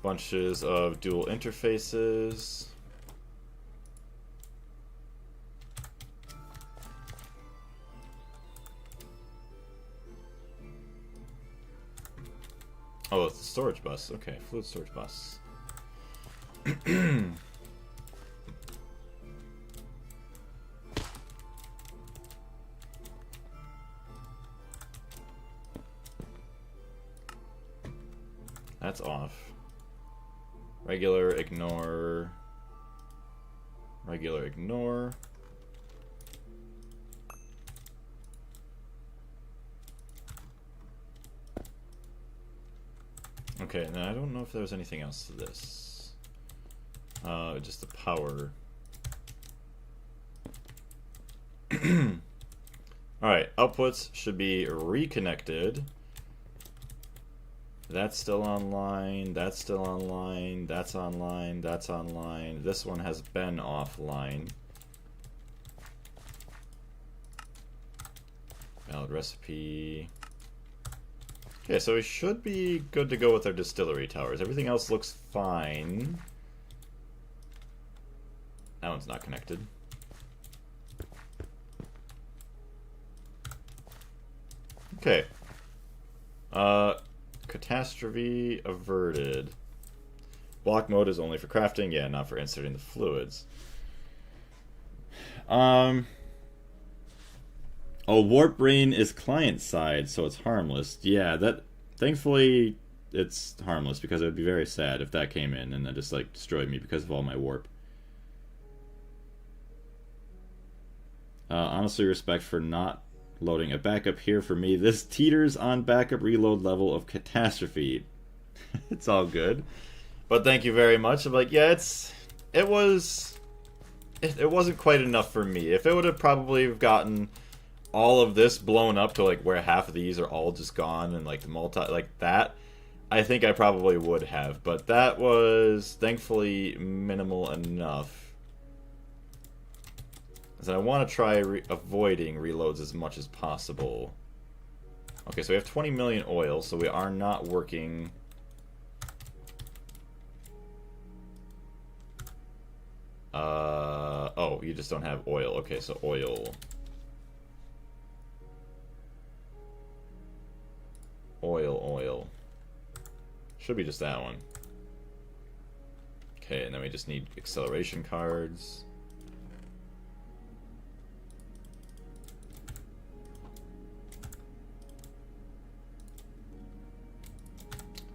[SPEAKER 1] Bunches of dual interfaces. Oh, it's the storage bus. Okay, fluid storage bus. That's off. Regular, ignore. Regular, ignore. Okay, now I don't know if there was anything else to this. Just the power. Alright, outputs should be reconnected. That's still online, that's still online, that's online, that's online. This one has been offline. Valid recipe. Okay, so we should be good to go with our distillery towers. Everything else looks fine. That one's not connected. Okay. Catastrophe averted. Block mode is only for crafting. Yeah, not for inserting the fluids. Oh, warp brain is client side, so it's harmless. Yeah, that thankfully it's harmless because it would be very sad if that came in and then just like destroyed me because of all my warp. Honestly, respect for not loading a backup here for me. This teeters on backup reload level of catastrophe. It's all good, but thank you very much. I'm like, yeah, it wasn't quite enough for me. If it would have probably gotten all of this blown up to like where half of these are all just gone and like the multi like that, I think I probably would have, but that was thankfully minimal enough. So I want to try avoiding reloads as much as possible. Okay, so we have 20 million oil, so we are not working. Oh, you just don't have oil. Okay, so oil. Oil. Should be just that one. Okay, and then we just need acceleration cards.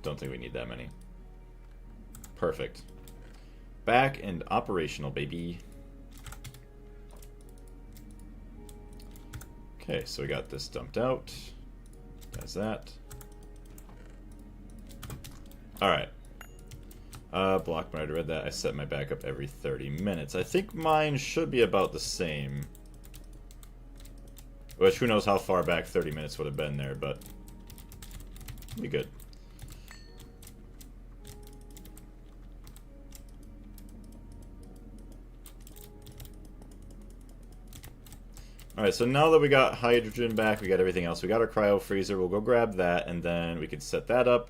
[SPEAKER 1] Don't think we need that many. Perfect. Back and operational, baby. Okay, so we got this dumped out. That's that. Alright. Block mode, I read that. I set my backup every 30 minutes. I think mine should be about the same. Which, who knows how far back 30 minutes would have been there, but be good. Alright, so now that we got hydrogen back, we got everything else. We got our cryo freezer. We'll go grab that, and then we can set that up.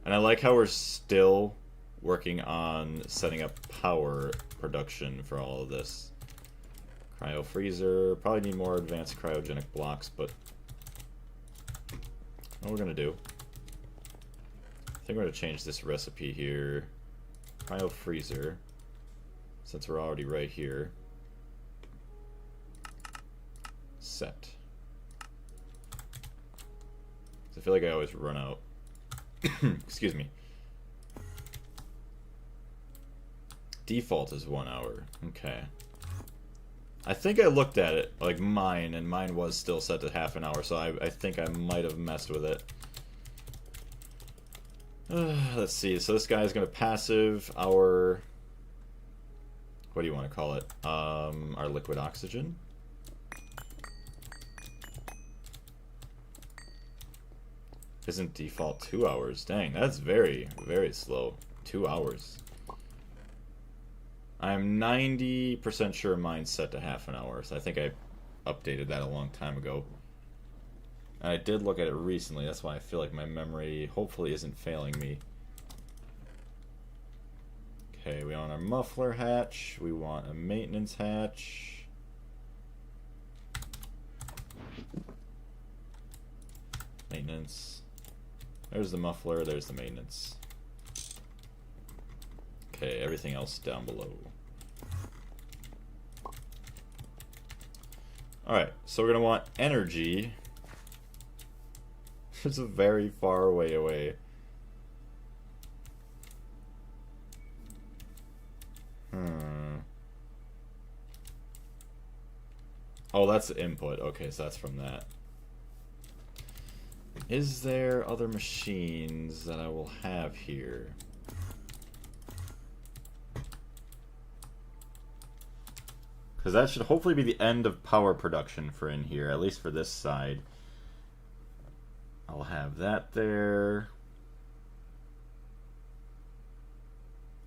[SPEAKER 1] And I like how we're still working on setting up power production for all of this. Cryo freezer. Probably need more advanced cryogenic blocks, but what we're going to do. I think we're going to change this recipe here. Cryo freezer. Since we're already right here. Set. I feel like I always run out. Excuse me. Default is 1 hour. Okay. I think I looked at it, like mine, and mine was still set to half an hour, so I think I might have messed with it. Let's see. So this guy's going to passive our... What do you want to call it? Our liquid oxygen. Isn't default 2 hours? Dang, that's very, very slow. 2 hours. I'm 90% sure mine's set to half an hour, so I think I updated that a long time ago. And I did look at it recently, that's why I feel like my memory hopefully isn't failing me. Okay, we want our muffler hatch, we want a maintenance hatch. Maintenance. There's the muffler, there's the maintenance. Okay, everything else down below. Alright, so we're going to want energy. It's a very far way away. Oh, that's the input. Okay, so that's from that. Is there other machines that I will have here? Because that should hopefully be the end of power production for in here, at least for this side. I'll have that there.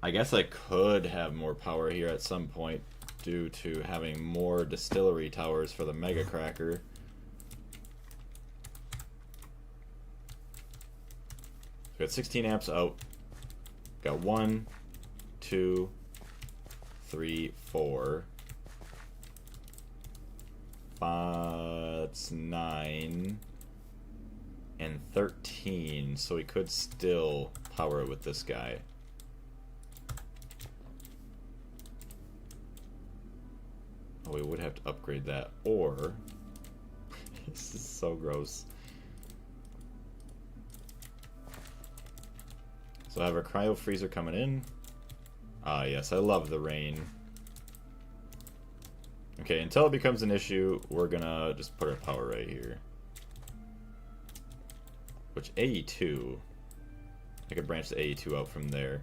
[SPEAKER 1] I guess I could have more power here at some point due to having more distillery towers for the mega cracker. We got 16 amps out. Got 1, 2, 3, 4. That's 9. and 13, so we could still power it with this guy. Oh, we would have to upgrade that, or... This is so gross. So I have our cryo freezer coming in. Ah, yes, I love the rain. Okay, until it becomes an issue, we're gonna just put our power right here. Which, AE2... I could branch the AE2 out from there.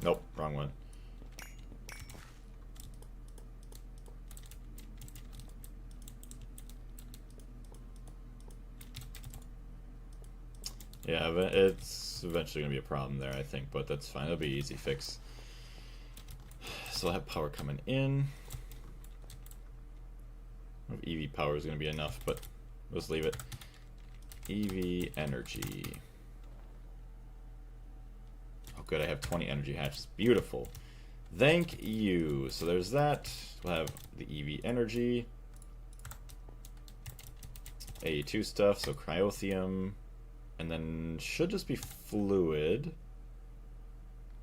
[SPEAKER 1] Nope, wrong one. Yeah, but it's eventually going to be a problem there, I think, but that's fine. It'll be easy fix. So I'll have power coming in. I don't know if EV power is going to be enough, but let's leave it. EV energy. Oh, good, I have 20 energy hatches. Beautiful. Thank you. So there's that. We'll have the EV energy. A2 stuff, so cryothium. And then should just be fluid.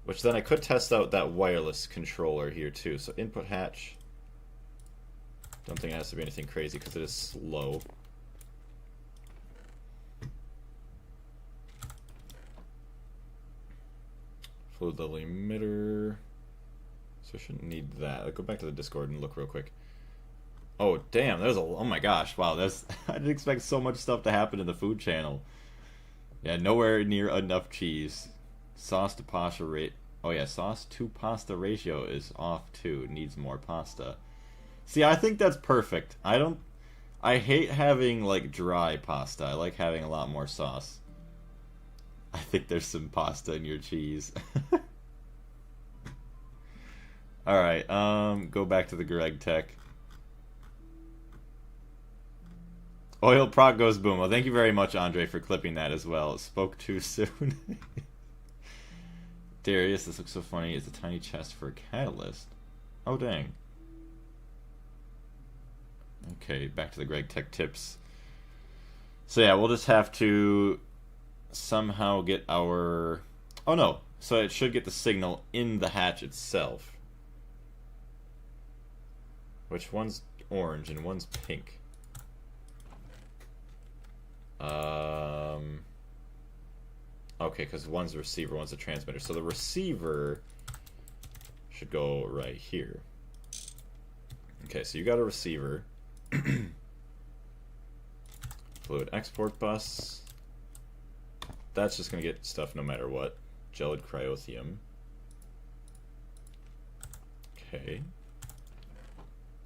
[SPEAKER 1] Which then I could test out that wireless controller here too. So input hatch. Don't think it has to be anything crazy because it is slow. Fluid level emitter. So I shouldn't need that. I'll go back to the Discord and look real quick. Oh damn, there's a, oh my gosh, wow, that's I didn't expect so much stuff to happen in the food channel. Yeah, nowhere near enough cheese. Sauce to pasta rate. Oh yeah, sauce to pasta ratio is off too. It needs more pasta. See, I think that's perfect. I hate having like dry pasta. I like having a lot more sauce. I think there's some pasta in your cheese. Alright, go back to the Greg Tech. Oil proc goes boom. Well, thank you very much, Andre, for clipping that as well. Spoke too soon. Darius, this looks so funny. It's a tiny chest for a catalyst. Oh, dang. Okay, back to the Greg Tech tips. So yeah, we'll just have to somehow get our... Oh no, so it should get the signal in the hatch itself. Which one's orange and one's pink? Okay, because one's the receiver, one's the transmitter. So the receiver should go right here. Okay, so you got a receiver. Fluid export bus. That's just going to get stuff no matter what. Gelid cryothium. Okay.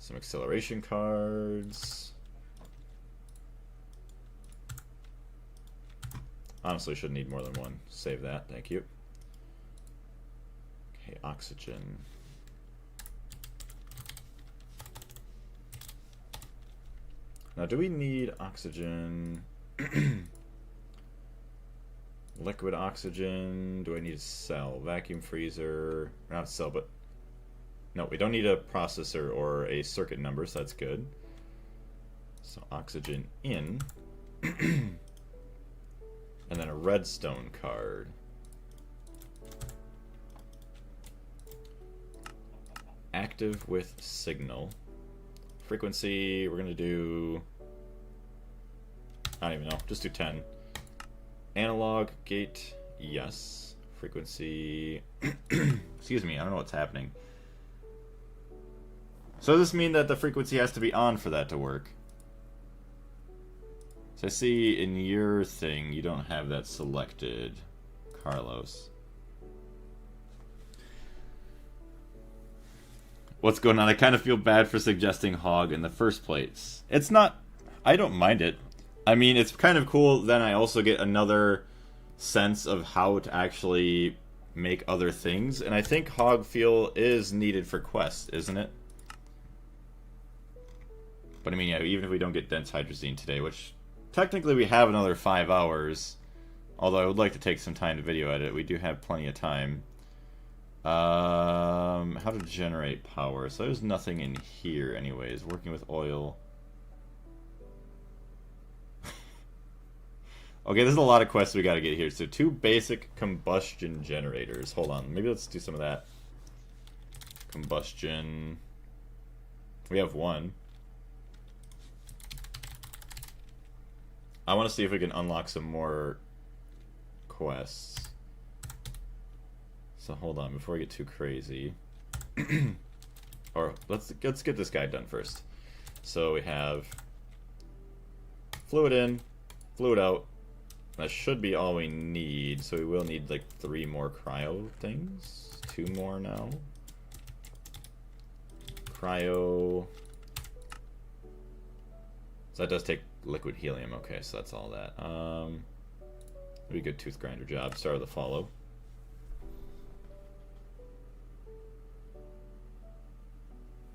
[SPEAKER 1] Some acceleration cards. Honestly, should need more than one. Save that, thank you. Okay, oxygen. Now, do we need oxygen? Liquid oxygen. Do I need a cell? Vacuum freezer. Not a cell, but... No, we don't need a processor or a circuit number, so that's good. So, oxygen in. And then a redstone card. Active with signal. Frequency, we're going to do... I don't even know. Just do 10. Analog, gate, yes. Frequency... Excuse me, I don't know what's happening. So does this mean that the frequency has to be on for that to work? So I see in your thing, you don't have that selected, Carlos. What's going on? I kind of feel bad for suggesting hog in the first place. It's not... I don't mind it. I mean, it's kind of cool. Then I also get another sense of how to actually make other things. And I think hog fuel is needed for quests, isn't it? But I mean, yeah, even if we don't get dense hydrazine today, which... Technically, we have another 5 hours Although I would like to take some time to video edit. We do have plenty of time. How to generate power. So there's nothing in here anyways. Working with oil. Okay, there's a lot of quests we gotta get here. So 2 basic combustion generators. Hold on, maybe let's do some of that. Combustion. We have 1. I want to see if we can unlock some more quests. So hold on, before we get too crazy. Or let's get this guy done first. So we have fluid in, fluid out. That should be all we need. So we will need like 3 more cryo things. 2 more now. Cryo. So that does take liquid helium. Okay, so that's all that. Be a good tooth grinder job. Start with a follow.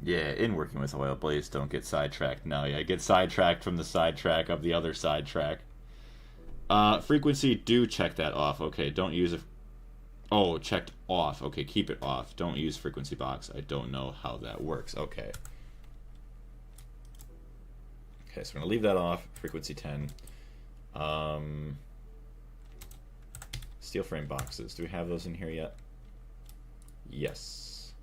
[SPEAKER 1] Yeah, in working with oil, please don't get sidetracked. No, yeah, get sidetracked from the sidetrack of the other sidetrack. Frequency, do check that off. Okay, don't use it. Oh, checked off. Okay, keep it off. Don't use frequency box. I don't know how that works. Okay. Okay, so we're going to leave that off. Frequency 10. Steel frame boxes. Do we have those in here yet? Yes.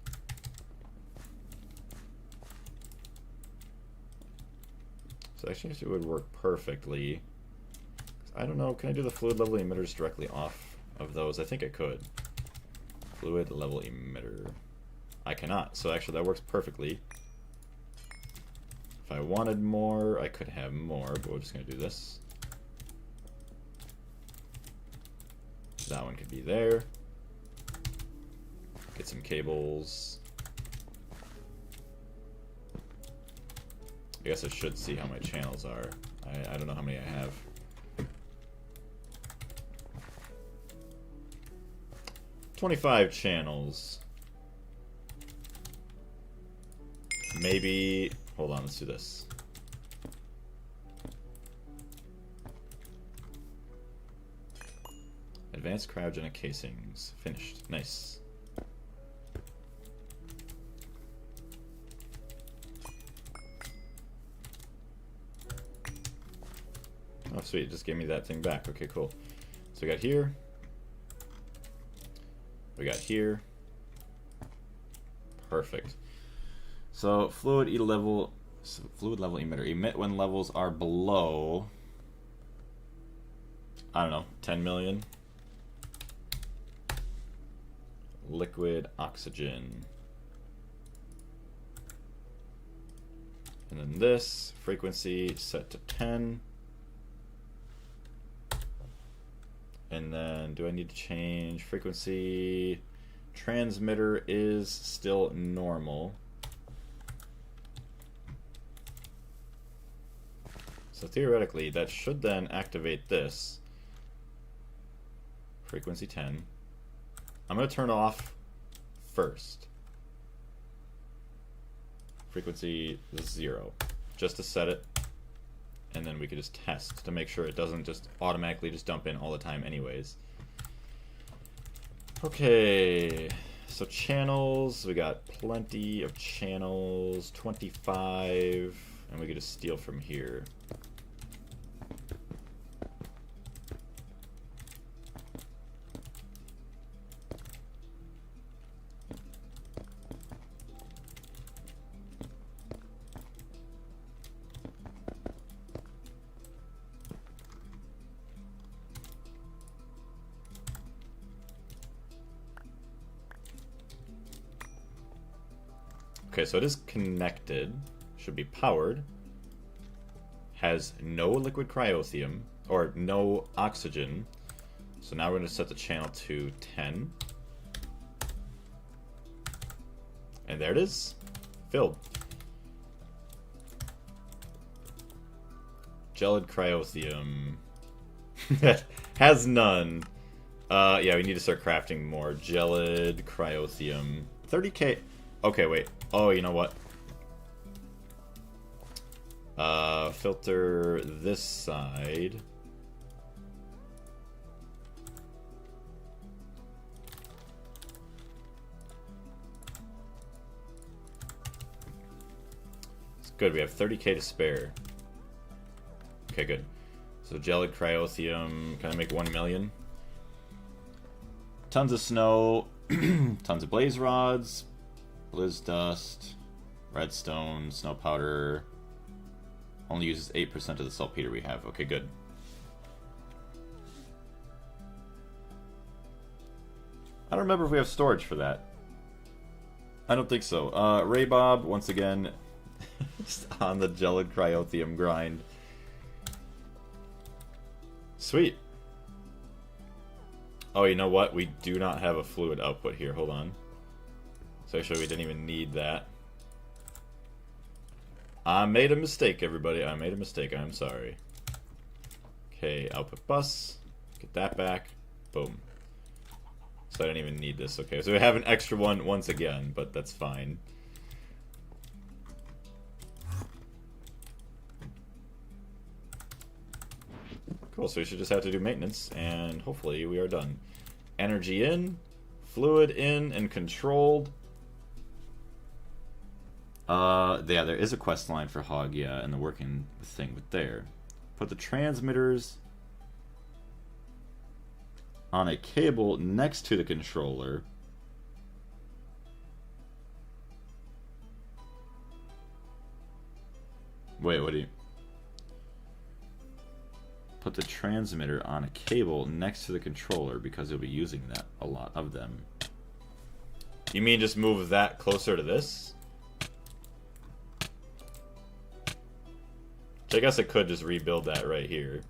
[SPEAKER 1] So actually it would work perfectly. I don't know, can I do the fluid level emitters directly off of those? I think I could. Fluid level emitter. I cannot, so actually that works perfectly. If I wanted more, I could have more, but we're just going to do this. That one could be there. Get some cables. I guess I should see how my channels are. I don't know how many I have. $25 channels. Maybe... Hold on, let's do this. Advanced cryogenic casings. Finished. Nice. Oh, sweet. It just gave me that thing back. Okay, cool. So we got here. We got here. Perfect. So fluid level emitter. Emit when levels are below, I don't know, 10 million. Liquid oxygen. And then this frequency set to 10. And then do I need to change frequency? Transmitter is still normal. So theoretically, that should then activate this. Frequency 10. I'm going to turn off first. Frequency 0. Just to set it. And then we could just test to make sure it doesn't just automatically just dump in all the time anyways. Okay. So channels. We got plenty of channels. 25. And we could just steal from here. Okay, so it is connected, should be powered, has no liquid cryothium, or no oxygen. So now we're going to set the channel to 10. And there it is, filled. Gelid cryothium. Has none. Yeah, we need to start crafting more. Gelid cryothium. 30k. Okay, wait. Oh, you know what? Filter this side. Good, we have 30k to spare. Okay, good. So gelid cryotheum, can I make 1 million? Tons of snow, tons of blaze rods, blizz dust, redstone, snow powder. Only uses 8% of the saltpeter we have. Okay, good. I don't remember if we have storage for that. I don't think so. Ray Bob, once again, just on the gelid cryotheum grind. Sweet. Oh, you know what? We do not have a fluid output here. Hold on. So actually, we didn't even need that. I made a mistake, everybody. I made a mistake. I'm sorry. Okay, output bus. Get that back. Boom. So I didn't even need this. Okay, so we have an extra one once again, but that's fine. Cool, so we should just have to do maintenance, and hopefully we are done. Energy in, fluid in, and controlled. Yeah, there is a quest line for Hog, yeah, and the working thing with there. Put the transmitters on a cable next to the controller. Wait, what do you... Put the transmitter on a cable next to the controller because you'll be using that, a lot of them. You mean just move that closer to this? So I guess I could just rebuild that right here.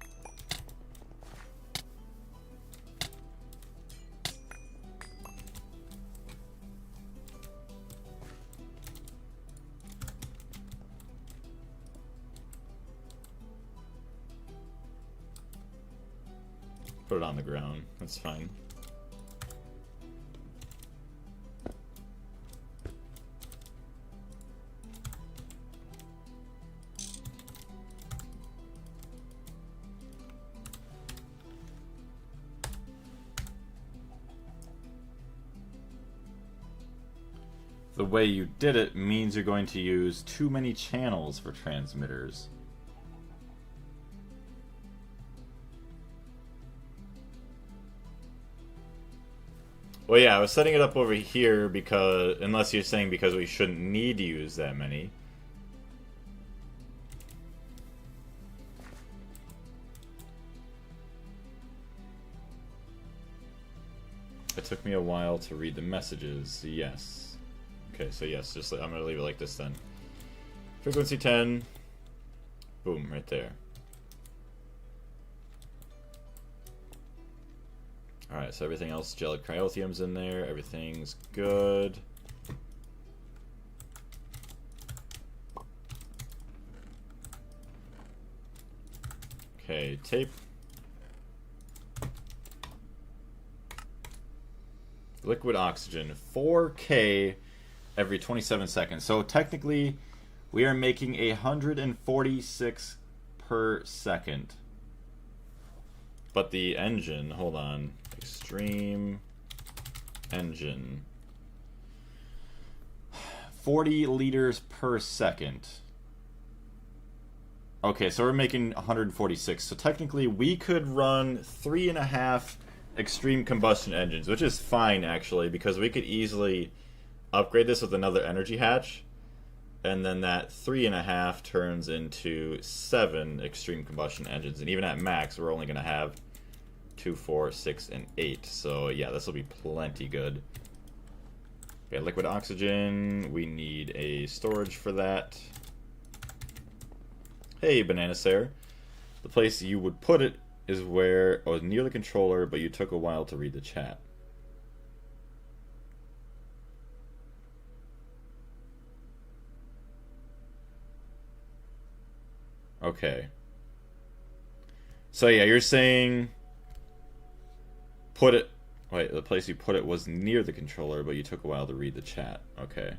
[SPEAKER 1] Put it on the ground. That's fine. The way you did it means you're going to use too many channels for transmitters. Well, yeah, I was setting it up over here because, unless you're saying because we shouldn't need to use that many. It took me a while to read the messages, yes. Okay, so yes, just I'm gonna leave it like this then. Frequency 10. Boom, right there. Alright, so everything else, gelid cryotheum's in there, everything's good. Okay, tape. Liquid oxygen, 4K every 27 seconds. So technically, we are making 146 per second. But the engine, hold on, extreme engine, 40 liters per second. Okay, so we're making 146. So technically, we could run 3.5 extreme combustion engines, which is fine actually, because we could easily upgrade this with another energy hatch, and then that 3.5 turns into 7 extreme combustion engines, and even at max we're only going to have 2, 4, 6, and 8. So yeah, this will be plenty good. Okay, liquid oxygen, we need a storage for that. Hey, Banana Sare. The place you would put it is where, oh, near the controller, but you took a while to read the chat. Okay. So yeah, you're saying put it, wait, the place you put it was near the controller, but you took a while to read the chat. Okay.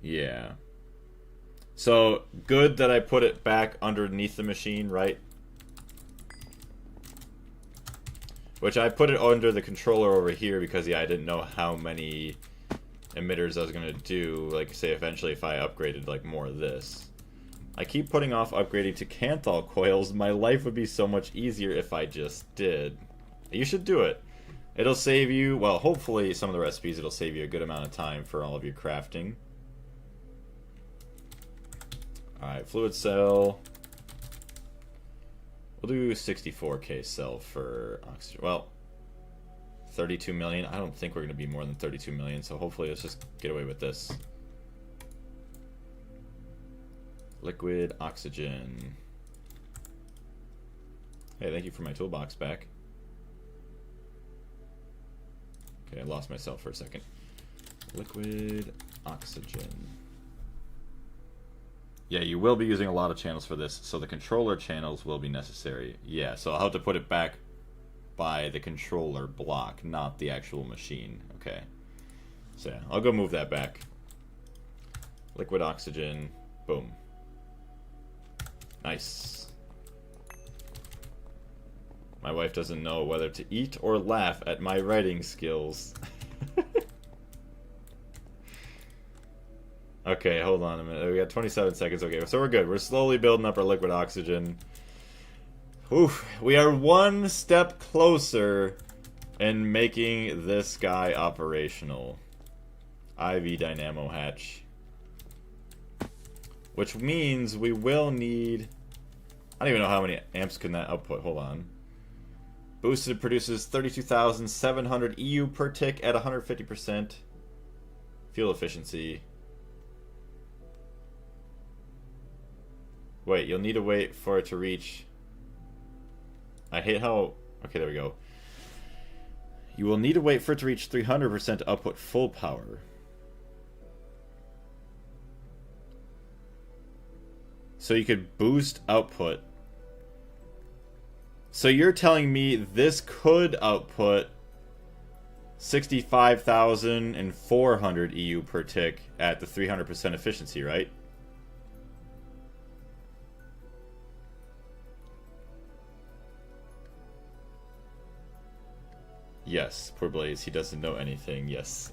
[SPEAKER 1] Yeah. So, good that I put it back underneath the machine, right? Which I put it under the controller over here because, yeah, I didn't know how many emitters I was going to do. Like, say, eventually if I upgraded, like, more of this. I keep putting off upgrading to Kanthal coils. My life would be so much easier if I just did. You should do it. It'll save you, well, hopefully some of the recipes, it'll save you a good amount of time for all of your crafting. Alright, fluid cell. We'll do 64k cell for oxygen. Well, 32 million. I don't think we're going to be more than 32 million, so hopefully let's just get away with this. Liquid oxygen. Hey, thank you for my toolbox back. Okay, I lost myself for a second. Liquid oxygen. Yeah, you will be using a lot of channels for this, so the controller channels will be necessary. Yeah, so I'll have to put it back by the controller block, not the actual machine. Okay. So yeah, I'll go move that back. Liquid oxygen. Boom. Nice. My wife doesn't know whether to eat or laugh at my writing skills. Okay, hold on a minute. We got 27 seconds. Okay, so we're good. We're slowly building up our liquid oxygen. Oof. We are one step closer in making this guy operational. IV Dynamo Hatch. Which means we will need... I don't even know how many amps can that output. Hold on. Boosted produces 32,700 EU per tick at 150% fuel efficiency. Wait, you'll need to wait for it to reach... I hate how... Okay, there we go. You will need to wait for it to reach 300% to output full power. So you could boost output. So you're telling me this could output 65,400 EU per tick at the 300% efficiency, right? Yes, poor Blaze. He doesn't know anything. Yes.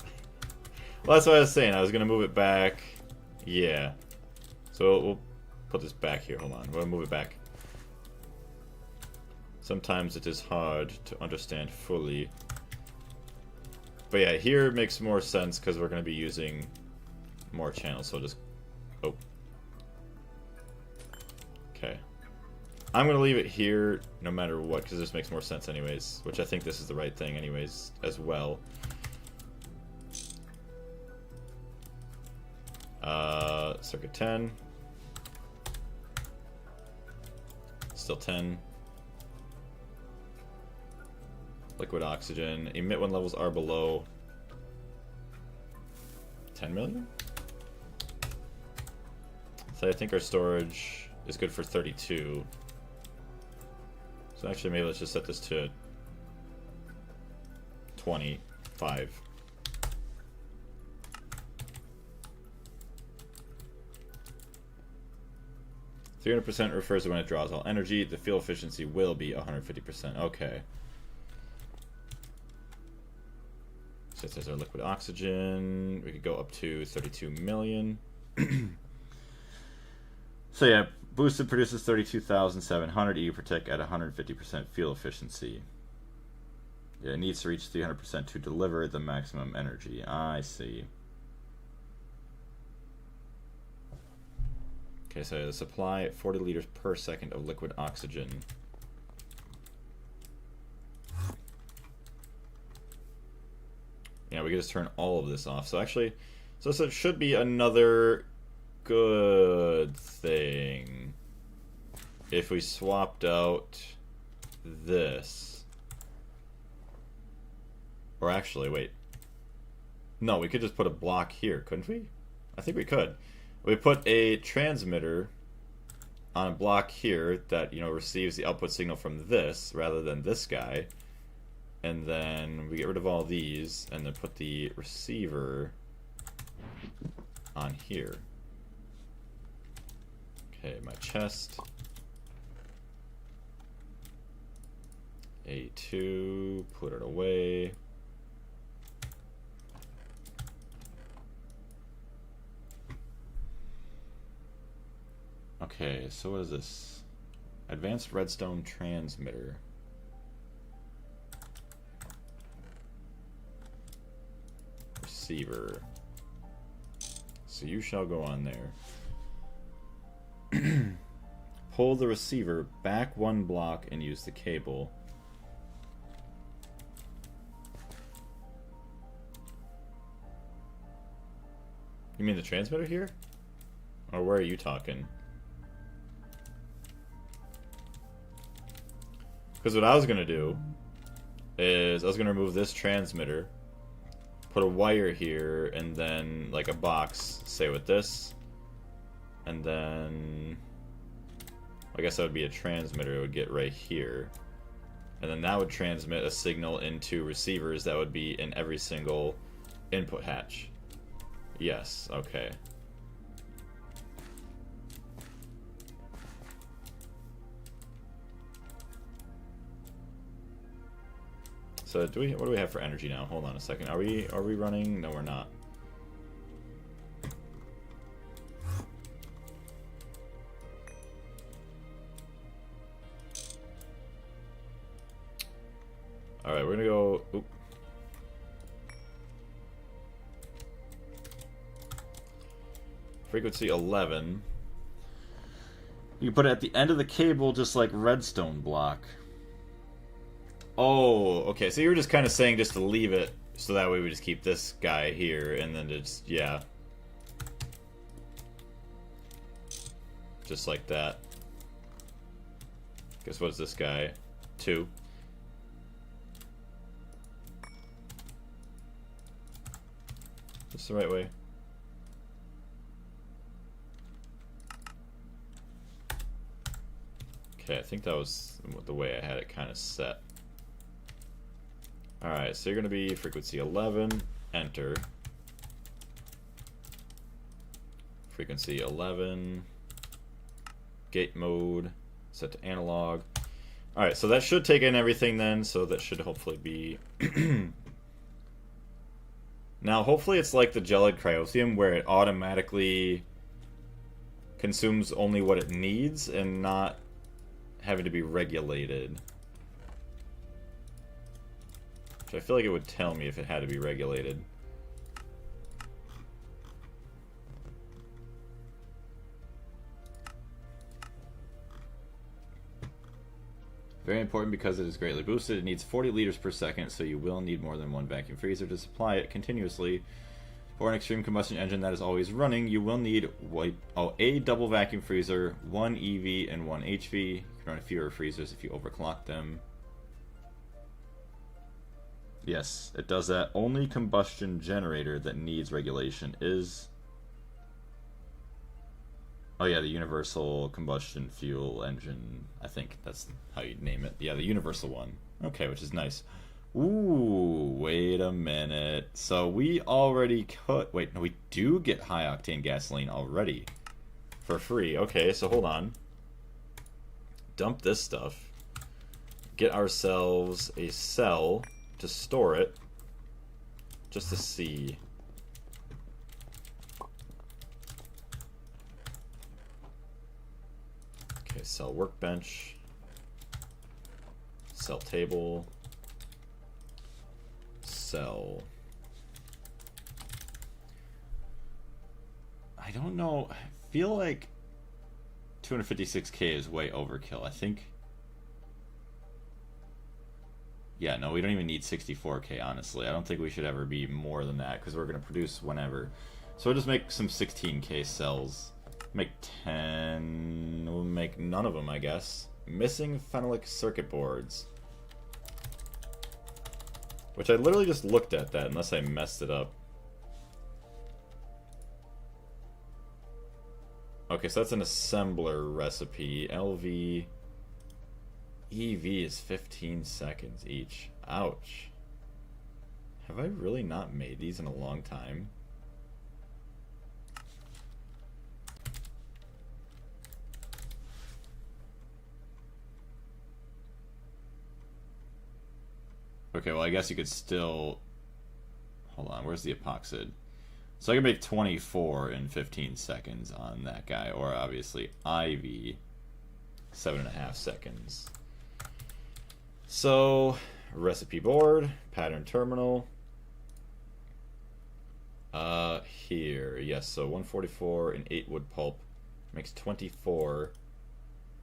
[SPEAKER 1] Well, that's what I was saying. I was going to move it back. Yeah. So we'll put this back here. Hold on. We'll move it back. Sometimes it is hard to understand fully. But yeah, here it makes more sense because we're going to be using more channels. So just... Oh. Okay. I'm going to leave it here no matter what, because this makes more sense anyways, which I think this is the right thing anyways as well. Circuit 10. Still 10. Liquid oxygen. Emit when levels are below 10 million? So I think our storage is good for 32. So actually, maybe let's just set this to 25. %300% refers to when it draws all energy. The fuel efficiency will be 150%. Okay. So this is our liquid oxygen. We could go up to 32 million. So yeah, boosted produces 32,700 EU per tick at 150% fuel efficiency. Yeah, it needs to reach 300% to deliver the maximum energy. I see. Okay, so the supply 40 liters per second of liquid oxygen. Yeah, we can just turn all of this off. So actually, so it should be another good thing if we swapped out this. Or actually, wait. No, we could just put a block here, couldn't we? I think we could. We put a transmitter on a block here that, you know, receives the output signal from this rather than this guy. And then we get rid of all these and then put the receiver on here. Okay, my chest. A2, put it away. Okay, so what is this? Advanced redstone transmitter. Receiver. So you shall go on there. Pull the receiver back 1 block and use the cable. You mean the transmitter here? Or where are you talking? Because what I was going to do is I was going to remove this transmitter, put a wire here, and then like a box, say with this, and then I guess that would be a transmitter. It would get right here, and then that would transmit a signal into receivers that would be in every single input hatch. Yes, okay. So what do we have for energy now? Hold on a second. Are we running? No, we're not. All right, we're gonna go. Oop. Frequency 11. You can put it at the end of the cable, just like redstone block. Oh, okay. So you were just kind of saying just to leave it, so that way we just keep this guy here, and then just, yeah. Just like that. Guess what's this guy? 2. Just the right way. Okay, I think that was the way I had it kind of set. Alright, so you're going to be frequency 11, enter. Frequency 11, gate mode, set to analog. Alright, so that should take in everything then, so that should hopefully be... Now, hopefully it's like the gelid cryothium, where it automatically consumes only what it needs and not having to be regulated. I feel like it would tell me if it had to be regulated. Very important because it is greatly boosted. It needs 40 liters per second, so you will need more than 1 vacuum freezer to supply it continuously. For an extreme combustion engine that is always running, you will need a double vacuum freezer, 1 EV and 1 HV. You can run fewer freezers if you overclock them. Yes, it does that. Only combustion generator that needs regulation is... Oh yeah, the universal combustion fuel engine. I think that's how you'd name it. Yeah, the universal one. Okay, which is nice. Ooh, wait a minute. So we already could... Wait, no, we do get high-octane gasoline already. For free. Okay, so hold on. Dump this stuff. Get ourselves a cell to store it. Just to see. Okay, cell workbench. Cell table. Cell. I don't know. I feel like 256k is way overkill. I think... Yeah, no, we don't even need 64k, honestly. I don't think we should ever be more than that, because we're going to produce whenever. So we'll just make some 16k cells. Make 10... We'll make none of them, I guess. Missing phenolic circuit boards. Which I literally just looked at that, unless I messed it up. Okay, so that's an assembler recipe. LV... EV is 15 seconds each. Ouch. Have I really not made these in a long time? Okay, well, I guess you could still... Hold on, where's the epoxid? So I can make 24 in 15 seconds on that guy, or obviously Ivy, 7.5 seconds. So, recipe board, pattern terminal. Here, yes, so 144 in 8 wood pulp makes 24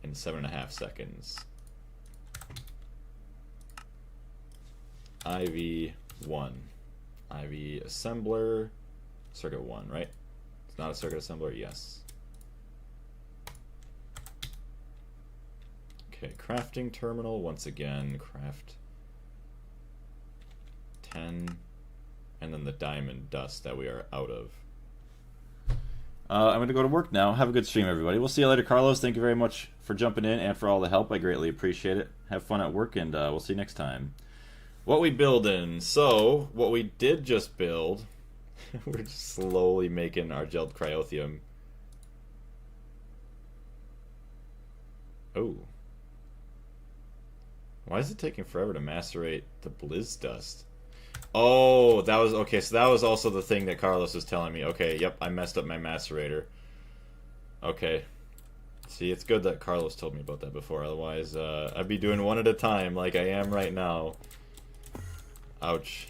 [SPEAKER 1] in 7.5 seconds. IV1. IV assembler. Circuit 1, right? It's not a circuit assembler? Yes. Okay, crafting terminal. Once again, craft 10. And then the diamond dust that we are out of. I'm going to go to work now. Have a good stream, everybody. We'll see you later, Carlos. Thank you very much for jumping in and for all the help. I greatly appreciate it. Have fun at work, and we'll see you next time. What we building? So, what we did just build... We're just slowly making our gelled cryothium. Oh. Why is it taking forever to macerate the blizz dust? Oh, that was... Okay, so that was also the thing that Carlos was telling me. Okay, yep, I messed up my macerator. Okay. See, it's good that Carlos told me about that before. Otherwise, I'd be doing one at a time like I am right now. Ouch.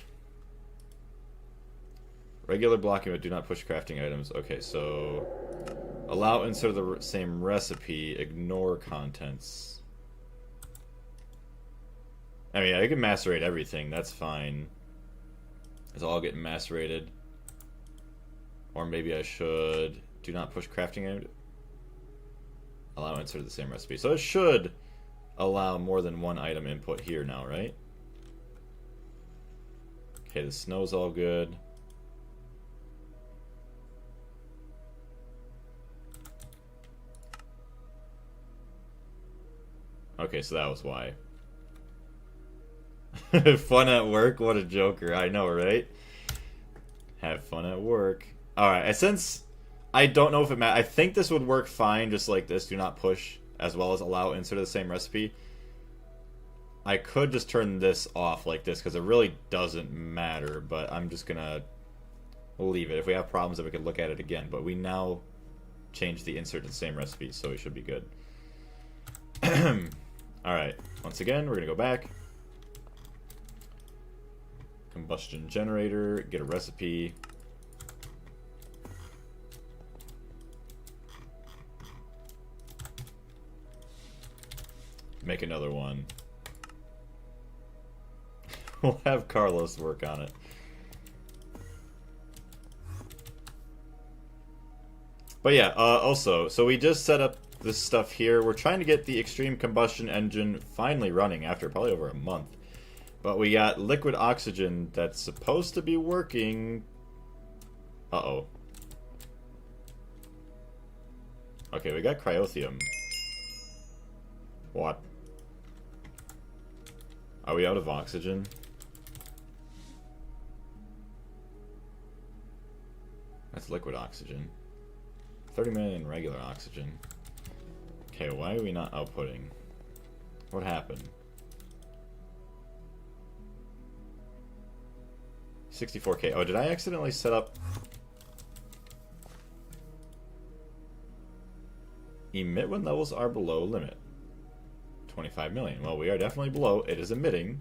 [SPEAKER 1] Regular blocking, but do not push crafting items. Okay, so... Allow insert of the same recipe. Ignore contents. I mean, I can macerate everything. That's fine. It's all getting macerated. Or maybe I should... Do not push crafting items. Allow insert of the same recipe. So it should allow more than one item input here now, right? Okay, the snow's all good. Okay, so that was why. Fun at work? What a joker. I know, right? Have fun at work. Alright, since I don't know if it matters, I think this would work fine just like this. Do not push, as well as allow insert of the same recipe. I could just turn this off like this, because it really doesn't matter, but I'm just gonna leave it. If we have problems, then we can look at it again. But we now change the insert to the same recipe, so we should be good. Alright, once again, we're gonna go back. Combustion generator, get a recipe. Make another one. We'll have Carlos work on it. But yeah, also, so we just set up this stuff here. We're trying to get the extreme combustion engine finally running after probably over a month. But we got liquid oxygen that's supposed to be working. Uh-oh. Okay, we got cryothium. What? Are we out of oxygen? That's liquid oxygen. 30 million regular oxygen. Okay, why are we not outputting? What happened? 64K. Oh, did I accidentally set up... Emit when levels are below limit. 25 million. Well, we are definitely below. It is emitting.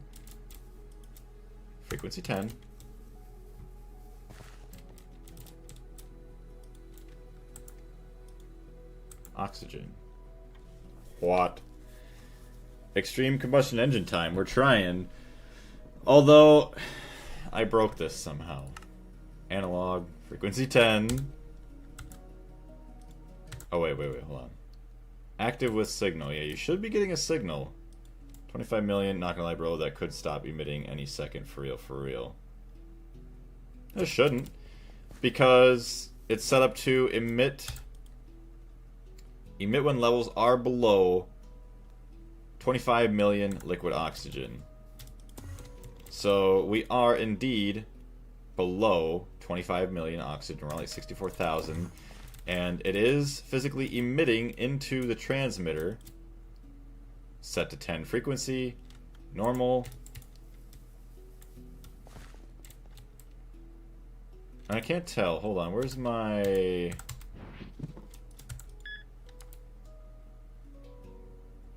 [SPEAKER 1] Frequency 10. Oxygen. What? Extreme combustion engine time. We're trying. Although, I broke this somehow. Analog. Frequency 10. Oh, wait, hold on. Active with signal. Yeah, you should be getting a signal. 25 million, not gonna lie, bro, that could stop emitting any second, for real, for real. It shouldn't. Because it's set up to emit when levels are below 25 million liquid oxygen. So we are indeed below 25 million oxygen. We're like 64,000. And it is physically emitting into the transmitter. Set to 10 frequency. Normal. I can't tell. Hold on. Where's my...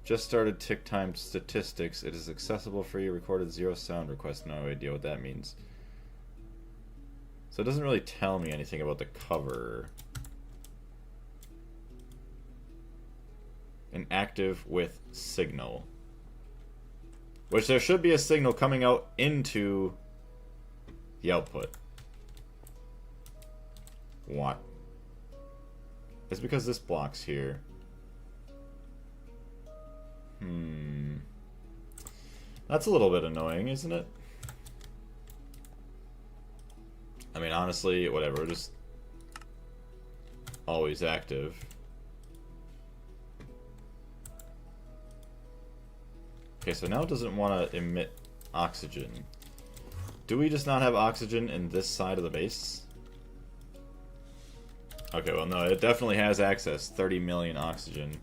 [SPEAKER 1] Just started tick time statistics. It is accessible for you. Recorded 0 sound request. No idea what that means. So it doesn't really tell me anything about the cover. Inactive with signal. Which there should be a signal coming out into the output. What? It's because this block's here. That's a little bit annoying, isn't it? I mean, honestly, whatever. We're just always active. Okay, so now it doesn't want to emit oxygen. Do we just not have oxygen in this side of the base? Okay, well, no, it definitely has access. 30 million oxygen.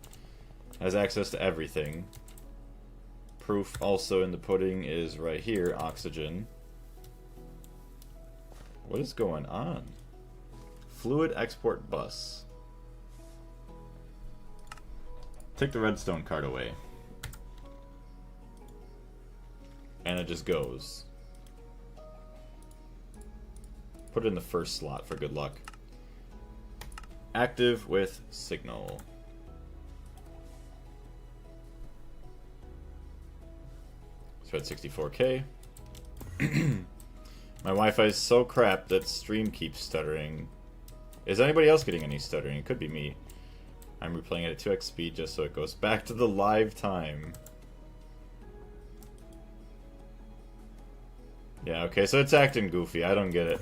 [SPEAKER 1] Has access to everything. Proof also in the pudding is right here, oxygen. What is going on? Fluid export bus. Take the redstone card away. And it just goes. Put it in the first slot for good luck. Active with signal. So at 64K. My Wi-Fi is so crap that stream keeps stuttering. Is anybody else getting any stuttering? It could be me. I'm replaying it at 2x speed just so it goes back to the live time. Yeah, okay, so it's acting goofy. I don't get it.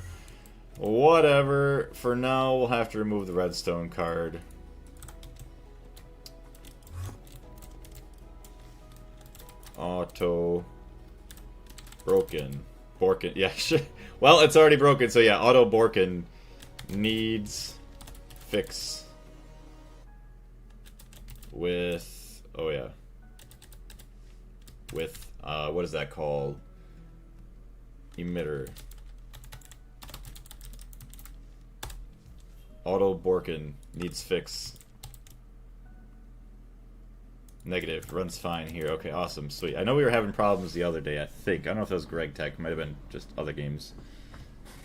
[SPEAKER 1] Whatever. For now, we'll have to remove the redstone card. Auto... broken. Borkin. Yeah, well, it's already broken, so yeah, auto Borkin needs fix with... oh yeah. With, what is that called? Emitter. Auto Borkin needs fix. Negative. Runs fine here. Okay, awesome. Sweet. I know we were having problems the other day, I think. I don't know if that was Greg Tech. Might have been just other games.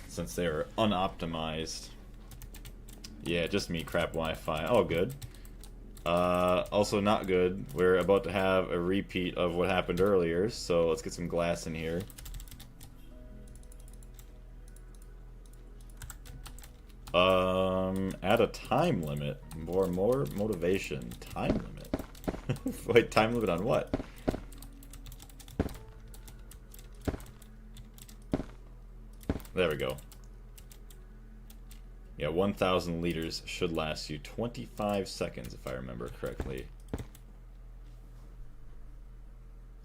[SPEAKER 1] Since they were unoptimized. Yeah, just me. Crap Wi-Fi. Oh, good. Also not good. We're about to have a repeat of what happened earlier. So let's get some glass in here. Add a time limit. More motivation. Time limit. Wait, time limit on what? There we go. Yeah, 1,000 liters should last you 25 seconds, if I remember correctly.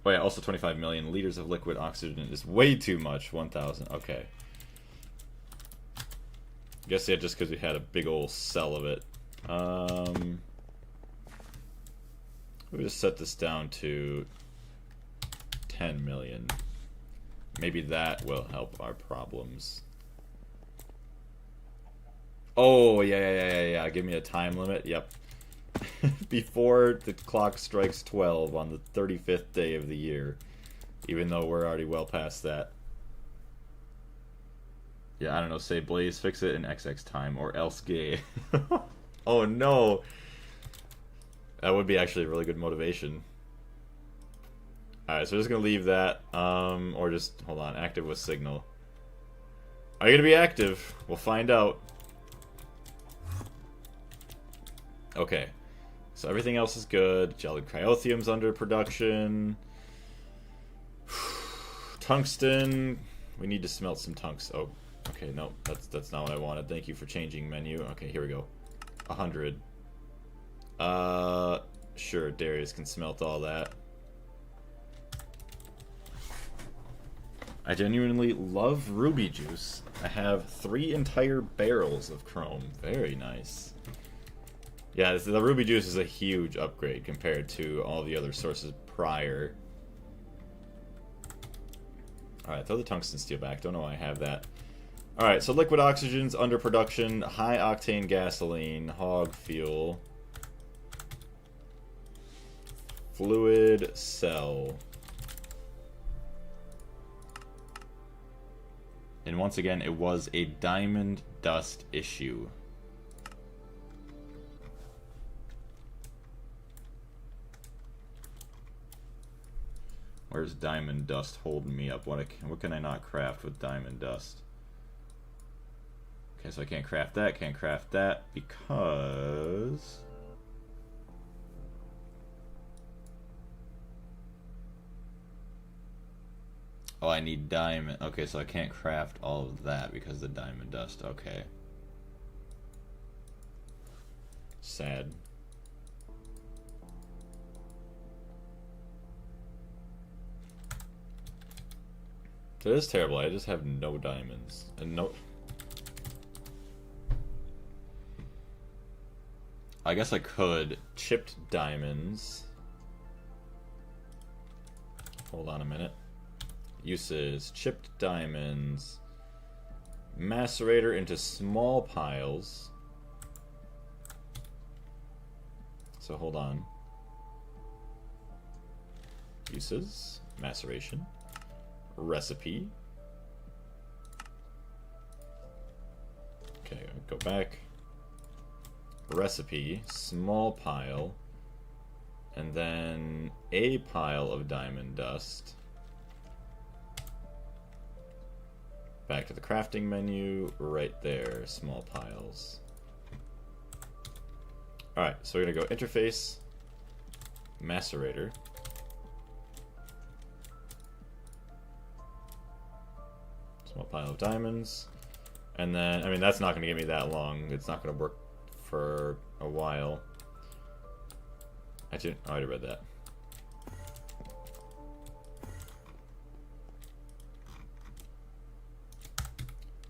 [SPEAKER 1] Oh yeah, also 25 million liters of liquid oxygen is way too much. 1,000, okay. Guess, yeah, just because we had a big old cell of it. We'll just set this down to 10 million. Maybe that will help our problems. Oh, yeah. Give me a time limit. Yep. Before the clock strikes 12 on the 35th day of the year. Even though we're already well past that. Yeah, I don't know, say Blaze, fix it in XX time, or else gay. Oh no! That would be actually a really good motivation. Alright, so we're just gonna leave that, or just, hold on, active with signal. Are you gonna be active? We'll find out. Okay, so everything else is good. Gelid cryotheum's under production. Tungsten, we need to smelt some tunks. Oh. Okay, no, that's not what I wanted. Thank you for changing menu. Okay, here we go. 100. Sure, Darius can smelt all that. I genuinely love ruby juice. I have 3 entire barrels of chrome. Very nice. Yeah, the ruby juice is a huge upgrade compared to all the other sources prior. Alright, throw the tungsten steel back. Don't know why I have that. Alright, so liquid oxygen's under production, high octane gasoline, hog fuel, fluid cell. And once again, it was a diamond dust issue. Where's diamond dust holding me up? What can I not craft with diamond dust? Okay, so I can't craft that because... Oh, I need diamond. Okay, so I can't craft all of that because of the diamond dust. Okay. Sad. It is terrible. I just have no diamonds. And no... I guess I could. Chipped diamonds. Hold on a minute. Uses. Chipped diamonds. Macerator into small piles. So hold on. Uses. Maceration. Recipe. Okay, go back. Recipe, small pile, and then a pile of diamond dust. Back to the crafting menu, right there, small piles. Alright, so we're gonna go interface, macerator. Small pile of diamonds. And then, I mean, that's not gonna give me that long. It's not gonna work for a while. I already read that.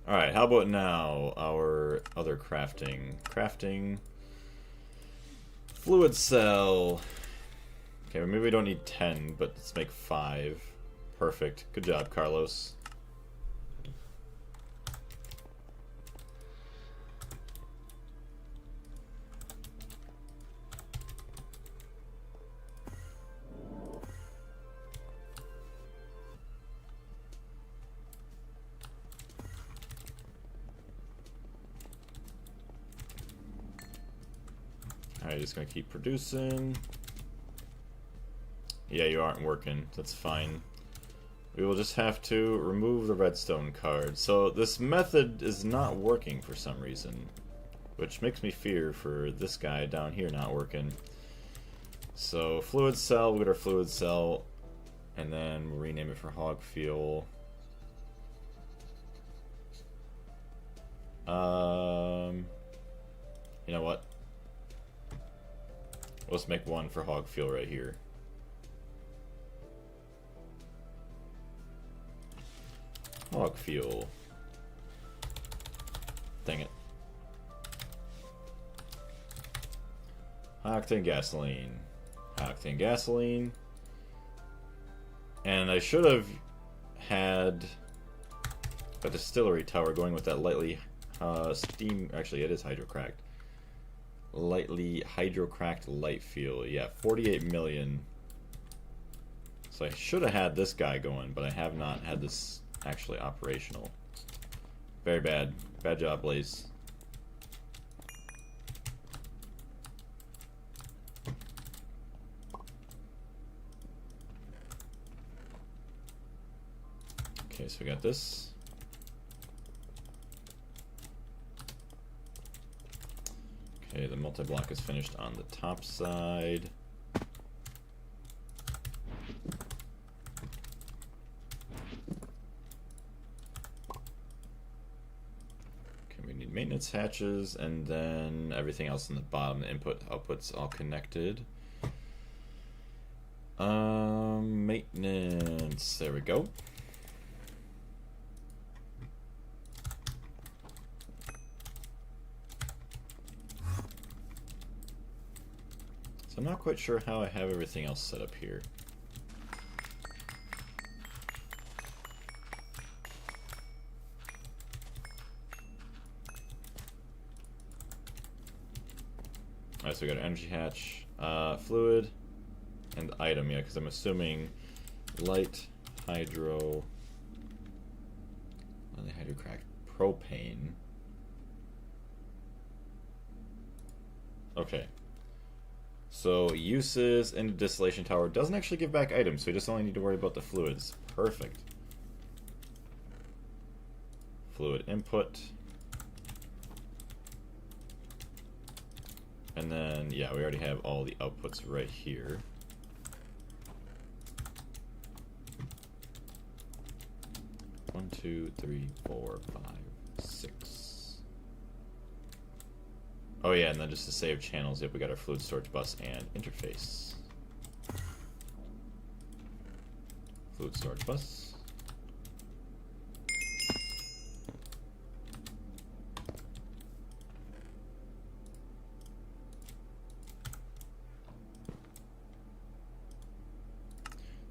[SPEAKER 1] Alright, how about now our other crafting? Crafting. Fluid cell. Okay, maybe we don't need 10, but let's make 5. Perfect. Good job, Carlos. Alright, just gonna keep producing. Yeah, you aren't working. That's fine. We will just have to remove the redstone card. So this method is not working for some reason, which makes me fear for this guy down here not working. So fluid cell, we'll get our fluid cell, and then we'll rename it for hog fuel. You know what? Let's make one for hog fuel right here. Hog fuel. Dang it. High octane gasoline. High octane gasoline. And I should have had a distillery tower going with that lightly steam. Actually, it is hydrocracked. Lightly hydrocracked light fuel. Yeah, 48 million. So I should have had this guy going, but I have not had this actually operational. Very bad. Bad job, Blaze. Okay, so we got this. Okay, the multi-block is finished on the top side. Okay, we need maintenance hatches, and then everything else in the bottom, the input, outputs, all connected. Maintenance, there we go. I'm not quite sure how I have everything else set up here. Alright, so we got an energy hatch, fluid, and item, yeah, because I'm assuming light hydrocracked propane. Okay. So uses in the distillation tower doesn't actually give back items, so you just only need to worry about the fluids. Perfect. Fluid input. And then, yeah, we already have all the outputs right here. One, two, three, four, five, six. Oh yeah, and then just to save channels, yep, we got our fluid storage bus and interface. Fluid storage bus.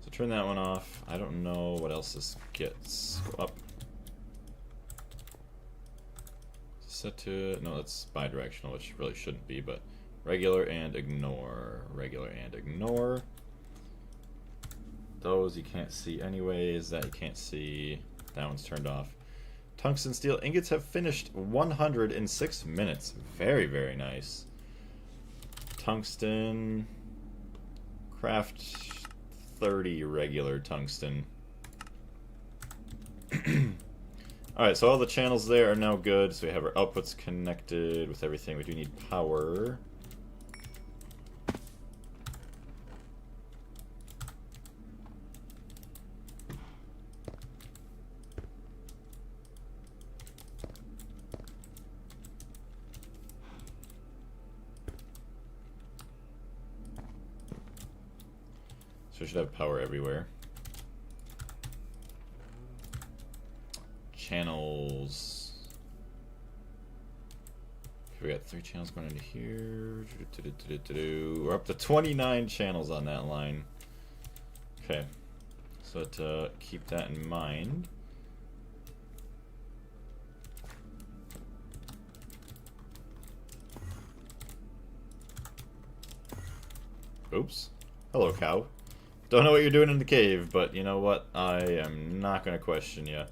[SPEAKER 1] So turn that one off. I don't know what else this gets. Go up. Set to, no, that's bidirectional, which really shouldn't be, but regular and ignore. Regular and ignore. Those you can't see anyways. That you can't see. That one's turned off. Tungsten steel ingots have finished 106 minutes. Very, very nice. Tungsten. Craft 30 regular tungsten. Alright, so all the channels there are now good. So we have our outputs connected with everything. We do need power. So we should have power everywhere. Channels. We got 3 channels going into here. We're up to 29 channels on that line. Okay. So to keep that in mind. Oops. Hello, cow. Don't know what you're doing in the cave, but you know what? I am not going to question you.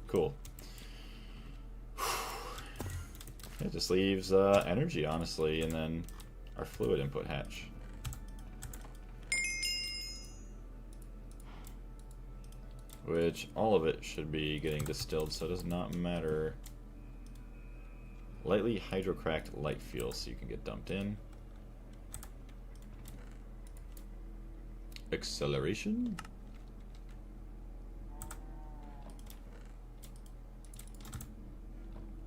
[SPEAKER 1] Cool. It just leaves energy, honestly, and then our fluid input hatch. Which, all of it should be getting distilled, so it does not matter. Lightly hydrocracked light fuel, so you can get dumped in. Acceleration?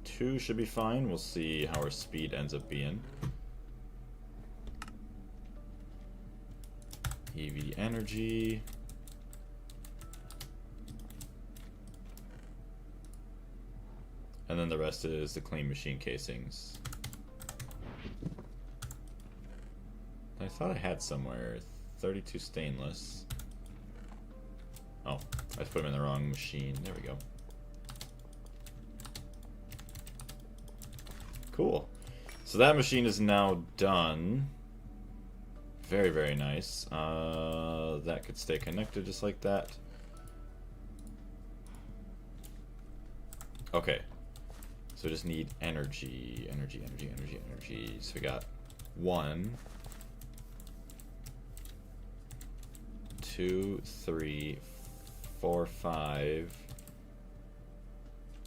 [SPEAKER 1] Two should be fine. We'll see how our speed ends up being. EV energy. And then the rest is the clean machine casings. I thought I had somewhere 32 stainless. Oh, I put them in the wrong machine. There we go. Cool. So that machine is now done. Very, very nice. That could stay connected just like that. Okay. So we just need energy. Energy. So we got 1, 2, 3, 4, 5,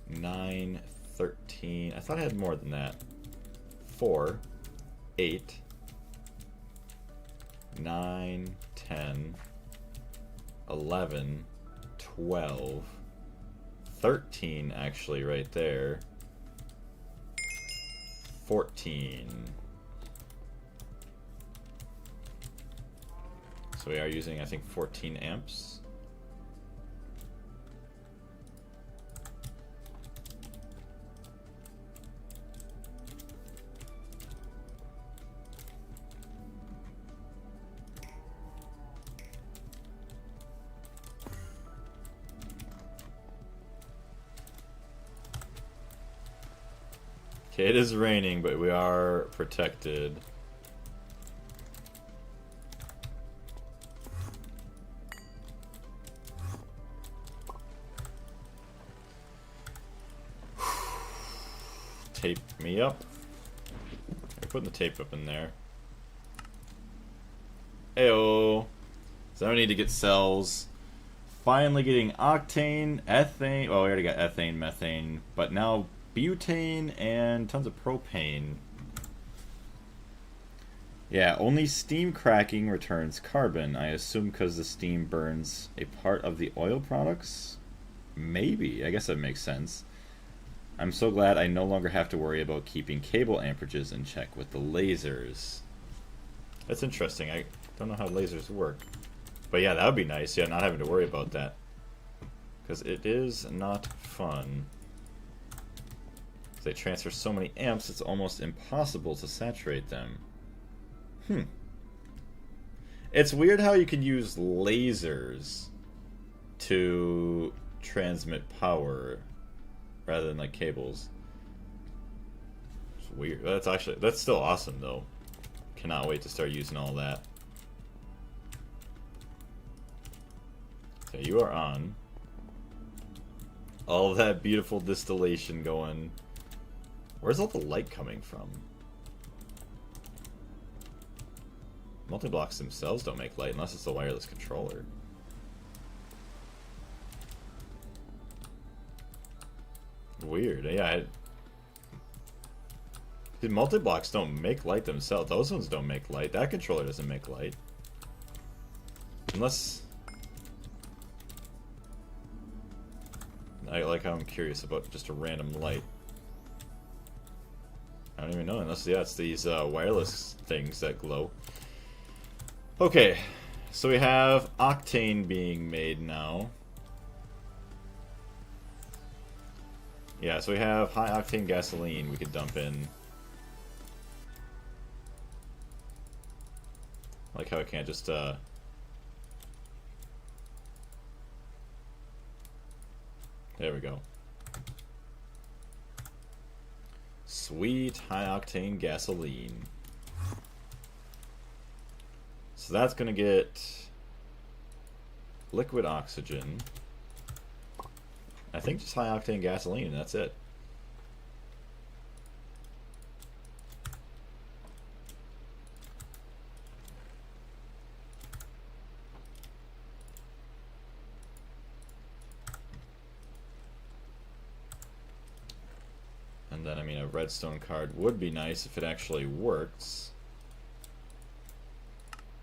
[SPEAKER 1] 9, 13. I thought I had more than that. 4, 8, 9, 10, 11, 12, 13 actually right there. 14. So we are using, I think, 14 amps. Okay, it is raining, but we are protected. Tape me up. I'm putting the tape up in there. Ayo. So I don't need to get cells. Finally getting octane, ethane. Oh, we already got ethane, methane. But now butane and tons of propane. Yeah, only steam cracking returns carbon. I assume because the steam burns a part of the oil products? Maybe. I guess that makes sense. I'm so glad I no longer have to worry about keeping cable amperages in check with the lasers. That's interesting. I don't know how lasers work. But yeah, that would be nice. Yeah, not having to worry about that. Because it is not fun. They transfer so many amps, it's almost impossible to saturate them. It's weird how you can use lasers to transmit power rather than like cables. It's weird. That's still awesome though. Cannot wait to start using all that. So you are on. All of that beautiful distillation going. Where's all the light coming from? Multi-blocks themselves don't make light unless it's a wireless controller. Weird. Yeah. The multi-blocks don't make light themselves. Those ones don't make light. That controller doesn't make light. Unless... I like how I'm curious about just a random light. I don't even know, unless, yeah, it's these wireless things that glow. Okay, so we have octane being made now. Yeah, so we have high octane gasoline we could dump in. Like how I can't just, there we go. Sweet high octane gasoline. So that's gonna get liquid oxygen. I think just high octane gasoline and that's it. And then, I mean, a redstone card would be nice if it actually works.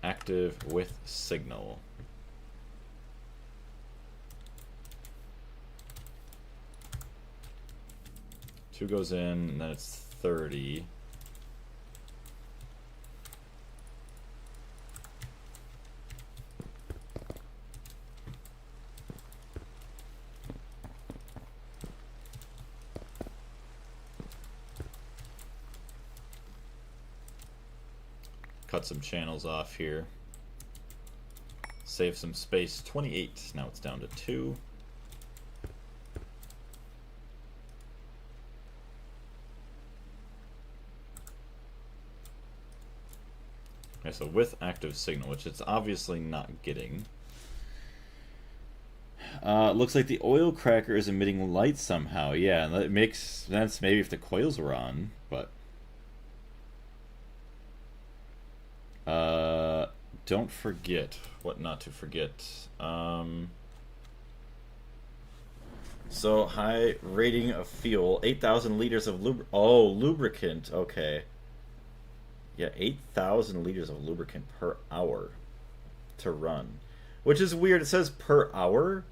[SPEAKER 1] Active with signal. Two goes in, and then it's 30. Cut some channels off here. Save some space. 28. Now it's down to 2. Okay, so with active signal, which it's obviously not getting. Looks like the oil cracker is emitting light somehow. Yeah, that makes sense maybe if the coils were on, but... don't forget what not to forget. So high rating of fuel, 8,000 liters of lubricant. Okay. Yeah, 8,000 liters of lubricant per hour to run, which is weird. It says per hour,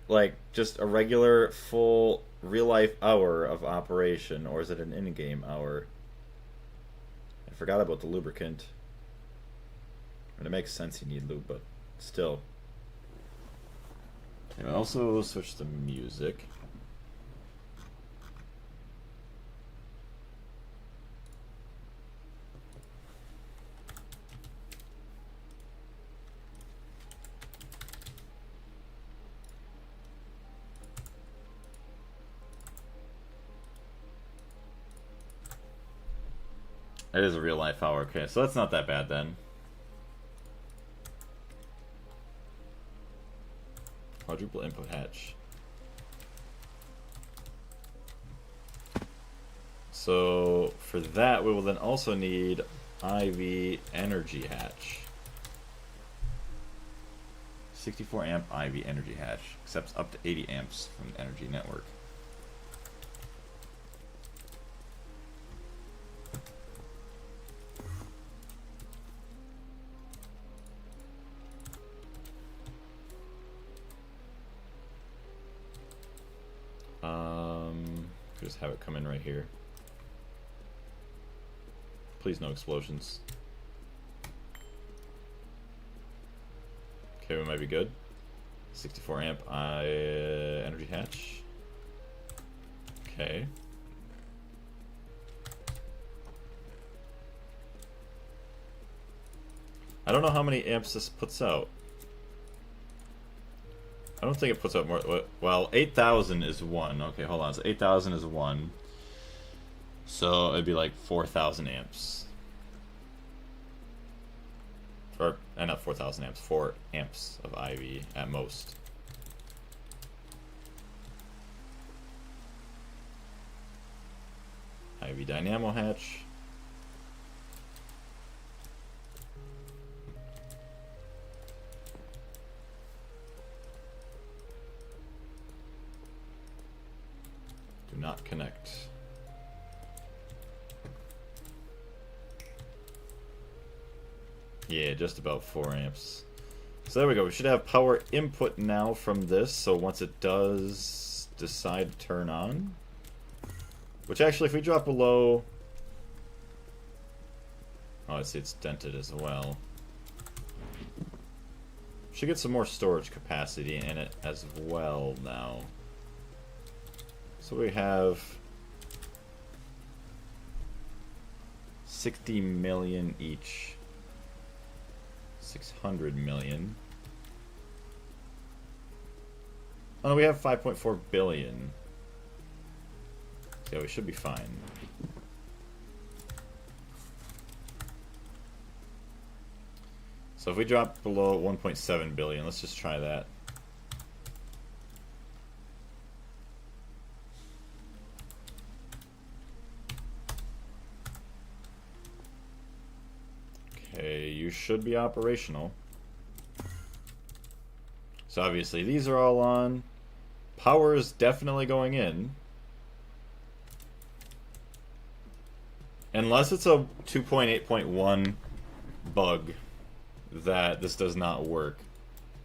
[SPEAKER 1] like just a regular full real life hour of operation, or is it an in-game hour? I forgot about the lubricant. And it makes sense you need lube, but still. And also switch to music. It is a real life power. Okay, so that's not that bad then. Quadruple input hatch. So for that, we will then also need IV energy hatch. 64 amp IV energy hatch accepts up to 80 amps from the energy network. Just have it come in right here. Please no explosions. Okay, we might be good. 64 amp energy hatch. Okay. I don't know how many amps this puts out. I don't think it puts out more. Well, 8,000 is 1. Okay, hold on. So 8,000 is 1. So it'd be like 4,000 amps. Or, not 4,000 amps. 4 amps of IV at most. IV dynamo hatch. Do not connect. Yeah, just about 4 amps. So there we go. We should have power input now from this. So once it does decide to turn on, which actually if we drop below, oh, I see it's dented as well. Should get some more storage capacity in it as well now. So we have 60 million each. 600 million. Oh, no, we have 5.4 billion. Yeah, we should be fine. So if we drop below 1.7 billion, let's just try that. Okay, you should be operational. So obviously these are all on. Power is definitely going in. Unless it's a 2.8.1 bug that this does not work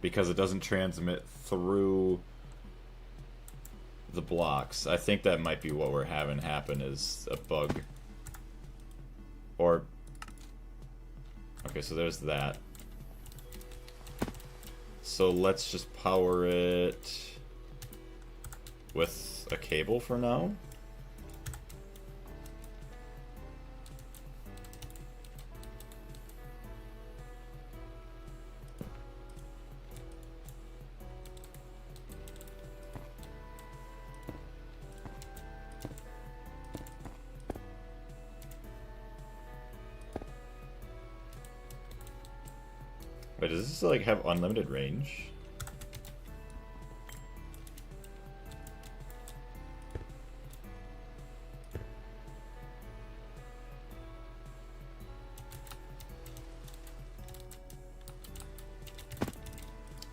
[SPEAKER 1] because it doesn't transmit through the blocks. I think that might be what we're having happen is a bug. Or okay, so there's that. So let's just power it with a cable for now. Wait, does this like have unlimited range?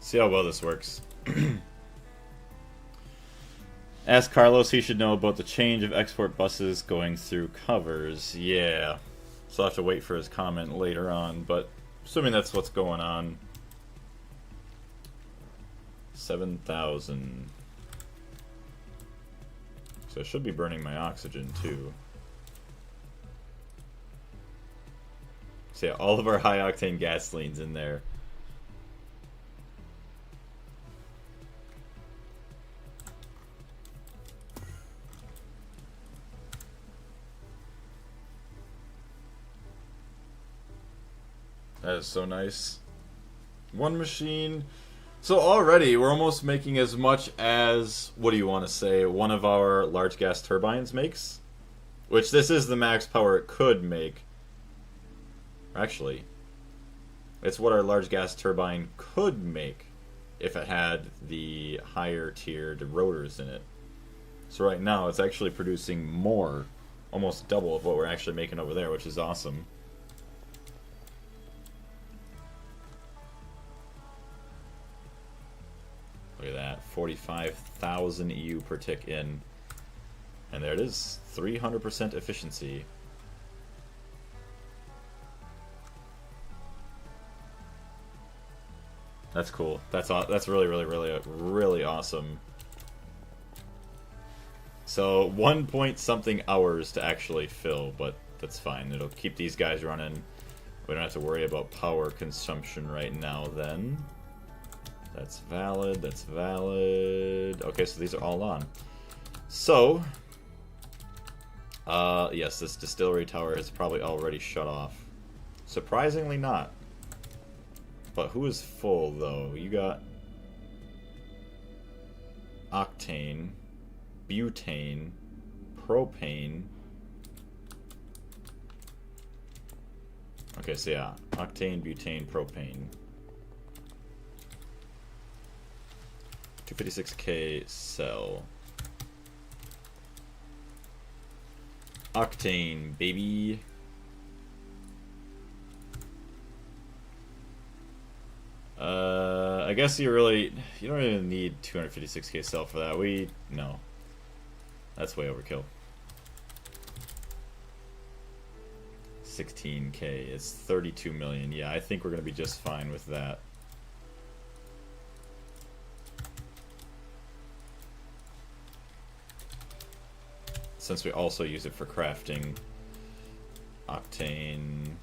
[SPEAKER 1] See how well this works. Ask Carlos, he should know about the change of export buses going through covers. Yeah. So I'll have to wait for his comment later on, but assuming that's what's going on. 7,000. So I should be burning my oxygen too. So yeah, all of our high octane gasoline's in there. That is so nice. One machine. So already we're almost making as much as, what do you want to say, one of our large gas turbines makes? Which this is the max power it could make. Actually, it's what our large gas turbine could make if it had the higher tiered rotors in it. So right now it's actually producing more, almost double of what we're actually making over there, which is awesome. Look at that, 45,000 EU per tick in. And there it is, 300% efficiency. That's cool. That's really, really, really, really awesome. So 1 point something hours to actually fill, but that's fine. It'll keep these guys running. We don't have to worry about power consumption right now then. That's valid, that's valid. Okay, so these are all on. So, yes, this distillery tower is probably already shut off. Surprisingly not. But who is full, though? You got octane, butane, propane. Okay, so yeah, octane, butane, propane. 256k cell. Octane, baby. I guess you don't even need 256k cell for that. No. That's way overkill. 16k, it's 32 million. Yeah, I think we're gonna be just fine with that. Since we also use it for crafting octane.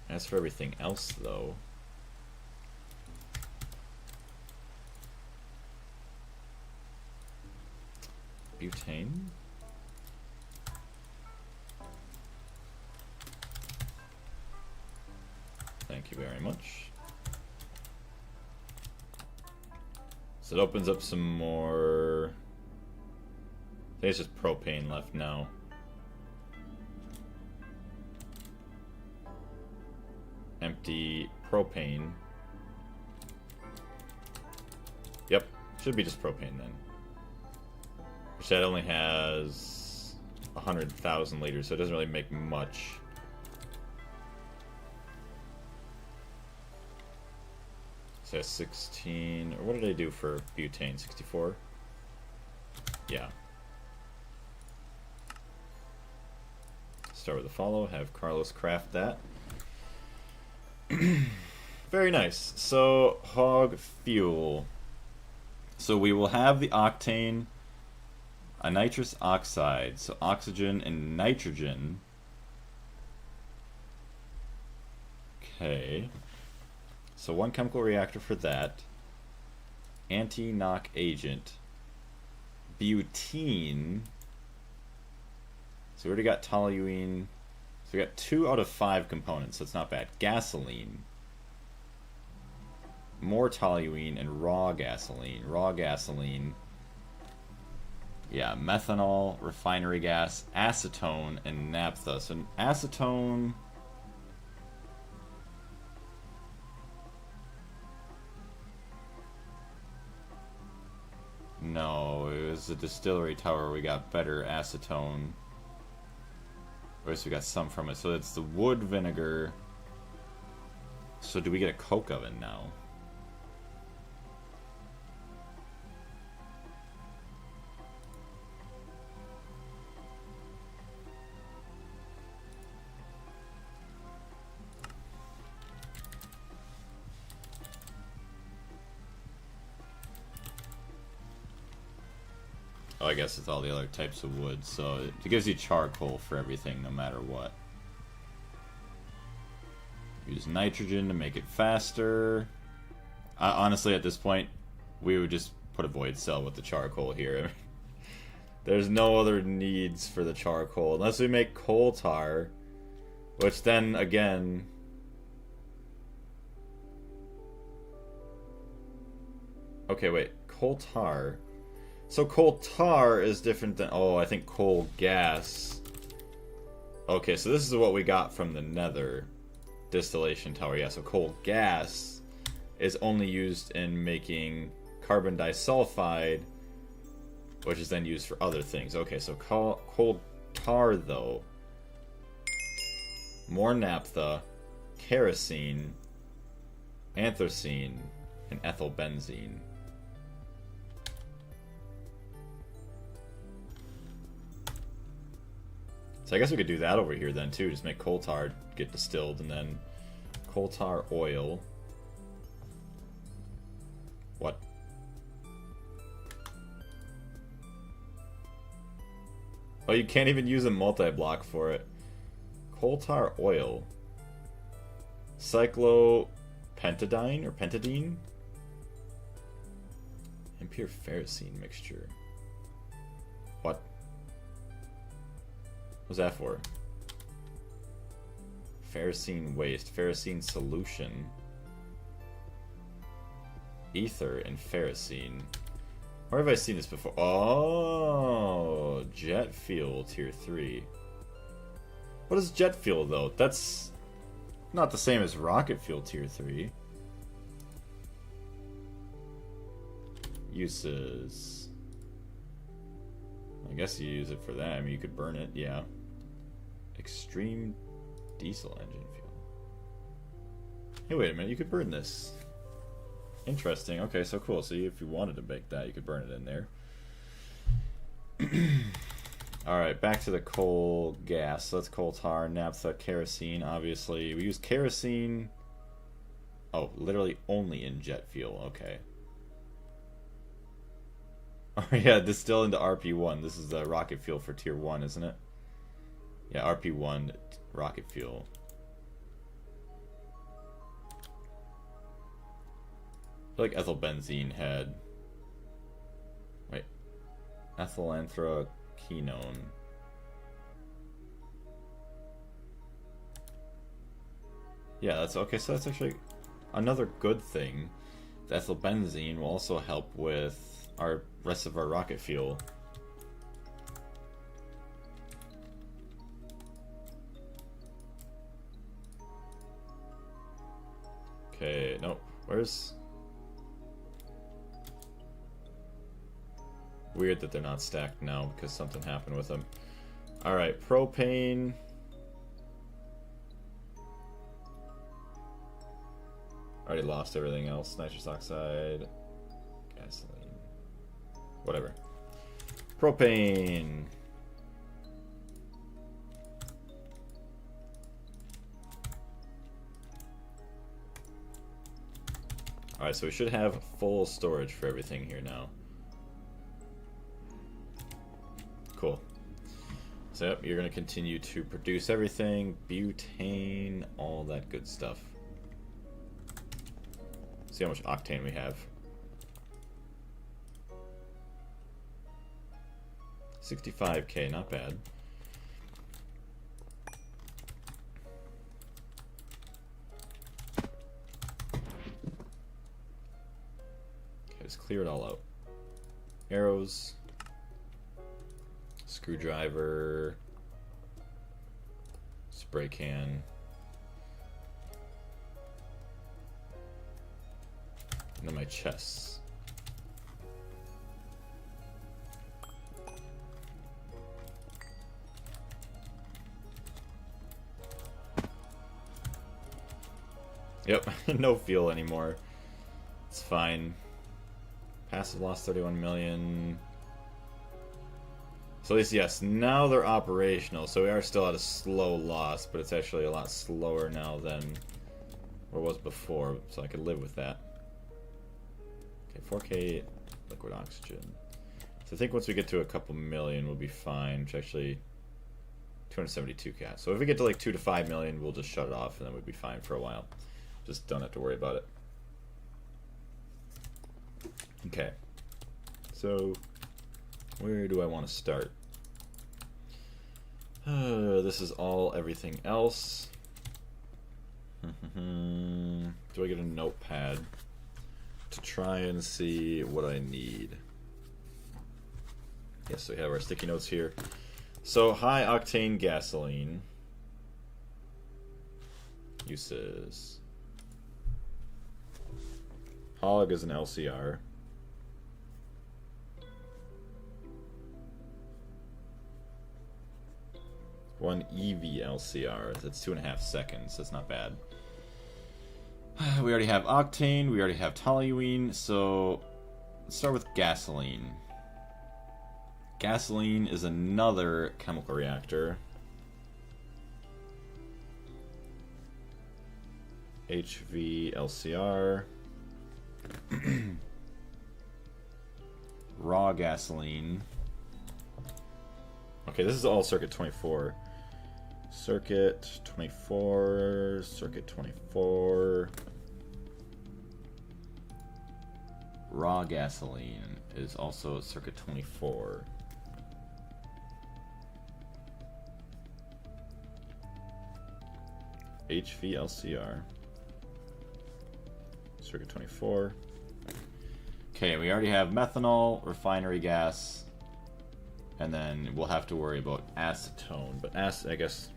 [SPEAKER 1] As for everything else, though, butane. Thank you very much. So it opens up some more. I think it's just propane left now. Empty propane. Yep, should be just propane then. Which that only has 100,000 liters, so it doesn't really make much. So 16, or what did I do for butane? 64? Yeah. Start with a follow, have Carlos craft that. Very nice. So, hog fuel. So we will have the octane, a nitrous oxide, so oxygen and nitrogen. Okay. So one chemical reactor for that. Anti-knock agent. Butene. So we already got toluene. So we got 2 out of 5 components, so it's not bad. Gasoline. More toluene and raw gasoline. Raw gasoline. Yeah, methanol, refinery gas, acetone, and naphtha. So acetone. No, it was the distillery tower we got better acetone. Or at least we got some from it. So it's the wood vinegar. So do we get a coke oven now? Oh, I guess it's all the other types of wood, so it gives you charcoal for everything, no matter what. Use nitrogen to make it faster. Honestly, at this point, we would just put a void cell with the charcoal here. There's no other needs for the charcoal, unless we make coal tar, which then, again... Okay, wait, coal tar... So coal tar is different than... Oh, I think coal gas. Okay, so this is what we got from the nether distillation tower. Yeah, so coal gas is only used in making carbon disulfide, which is then used for other things. Okay, so coal tar, though. More naphtha, kerosene, anthracene, and ethylbenzene. So I guess we could do that over here then too. Just make coal tar get distilled, and then coal tar oil. What? Oh, you can't even use a multi-block for it. Coal tar oil. Cyclopentadiene or pentadiene? And pure ferrocene mixture. What? What's that for? Ferrocene waste. Ferrocene solution. Ether and ferrocene. Where have I seen this before? Oh, jet fuel tier 3. What is jet fuel though? That's not the same as rocket fuel tier 3. Uses. I guess you use it for that. I mean, you could burn it, yeah. Extreme diesel engine fuel. Hey, wait a minute, you could burn this. Interesting. Okay, so cool. So if you wanted to bake that, you could burn it in there. Alright, back to the coal gas. So that's coal tar, naphtha, kerosene. Obviously, we use kerosene. Oh, literally only in jet fuel. Okay. Oh yeah, distill into RP1. This is the rocket fuel for tier 1, isn't it? Yeah, RP1 rocket fuel. I feel like ethylbenzene had... Wait. Ethylanthracene. Yeah, that's... Okay, so that's actually another good thing. The ethylbenzene will also help with our rest of our rocket fuel. Okay, nope. Where's... Weird that they're not stacked now because something happened with them. Alright, propane. Already lost everything else. Nitrous oxide. Gasoline. Whatever. Propane. Alright, so we should have full storage for everything here now. Cool. So yep, you're going to continue to produce everything, butane, all that good stuff. See how much octane we have. 65k, not bad. Okay, let's clear it all out. Arrows. Screwdriver, spray can, and then my chests. Yep, no fuel anymore. It's fine. Passive loss 31 million. So at least, yes, now they're operational. So we are still at a slow loss, but it's actually a lot slower now than what it was before. So I could live with that. Okay, 4k liquid oxygen. So I think once we get to a couple million, we'll be fine. Which actually, 272k. So if we get to like 2 to 5 million, we'll just shut it off, and then we'll be fine for a while. Just don't have to worry about it. Okay. So... where do I want to start? This is all everything else. Do I get a notepad to try and see what I need? Yes, we have our sticky notes here. So, high octane gasoline. Uses. Hog is an LCR. One EV LCR. That's 2.5 seconds. That's not bad. We already have octane. We already have toluene. So, let's start with gasoline. Gasoline is another chemical reactor. HV LCR. Raw gasoline. Okay, this is all circuit 24. Circuit 24. Circuit 24. Raw gasoline is also circuit 24. HVLCR. Circuit 24. Okay, we already have methanol, refinery gas, and then we'll have to worry about acetone. But I guess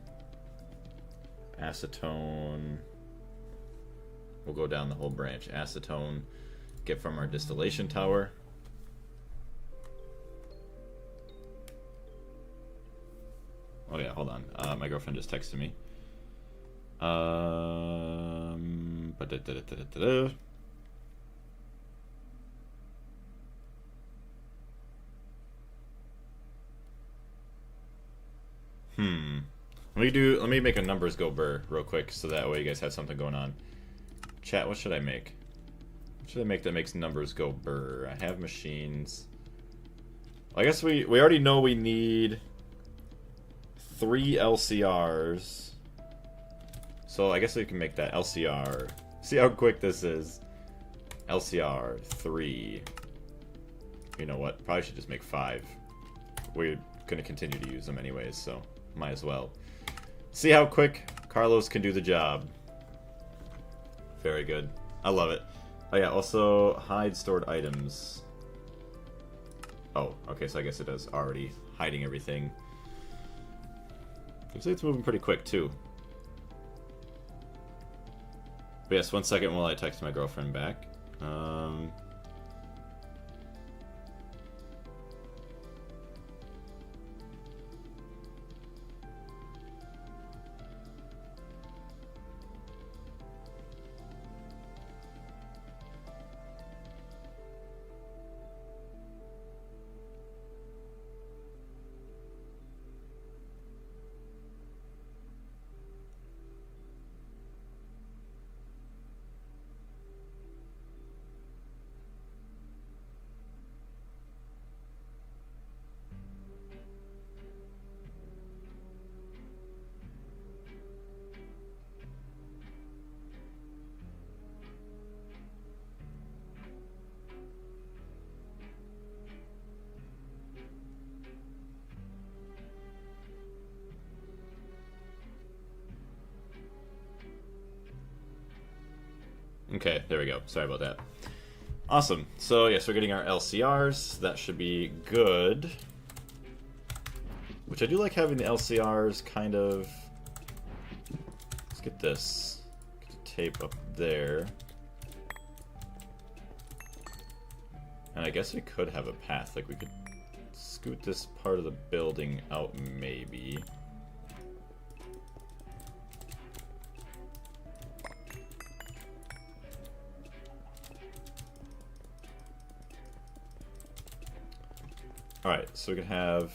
[SPEAKER 1] acetone, we'll go down the whole branch. Acetone, get from our distillation tower. Oh yeah, hold on. My girlfriend just texted me. Let me make a numbers go burr real quick so that way you guys have something going on. Chat, what should I make? What should I make that makes numbers go burr? I have machines. Well, I guess we already know we need 3 LCRs. So I guess we can make that LCR. See how quick this is. LCR 3. You know what? Probably should just make 5. We're gonna continue to use them anyways, so might as well. See how quick Carlos can do the job. Very good. I love it. Oh yeah, also hide stored items. Oh, okay, so I guess it is already hiding everything. Looks like it's moving pretty quick too. But yes, 1 second while I text my girlfriend back. Okay, there we go. Sorry about that. Awesome. So, yes, we're getting our LCRs. That should be good. Which I do like having the LCRs kind of... Let's get this. Get the tape up there. And I guess we could have a path. Like, we could scoot this part of the building out, maybe. Alright, so we can have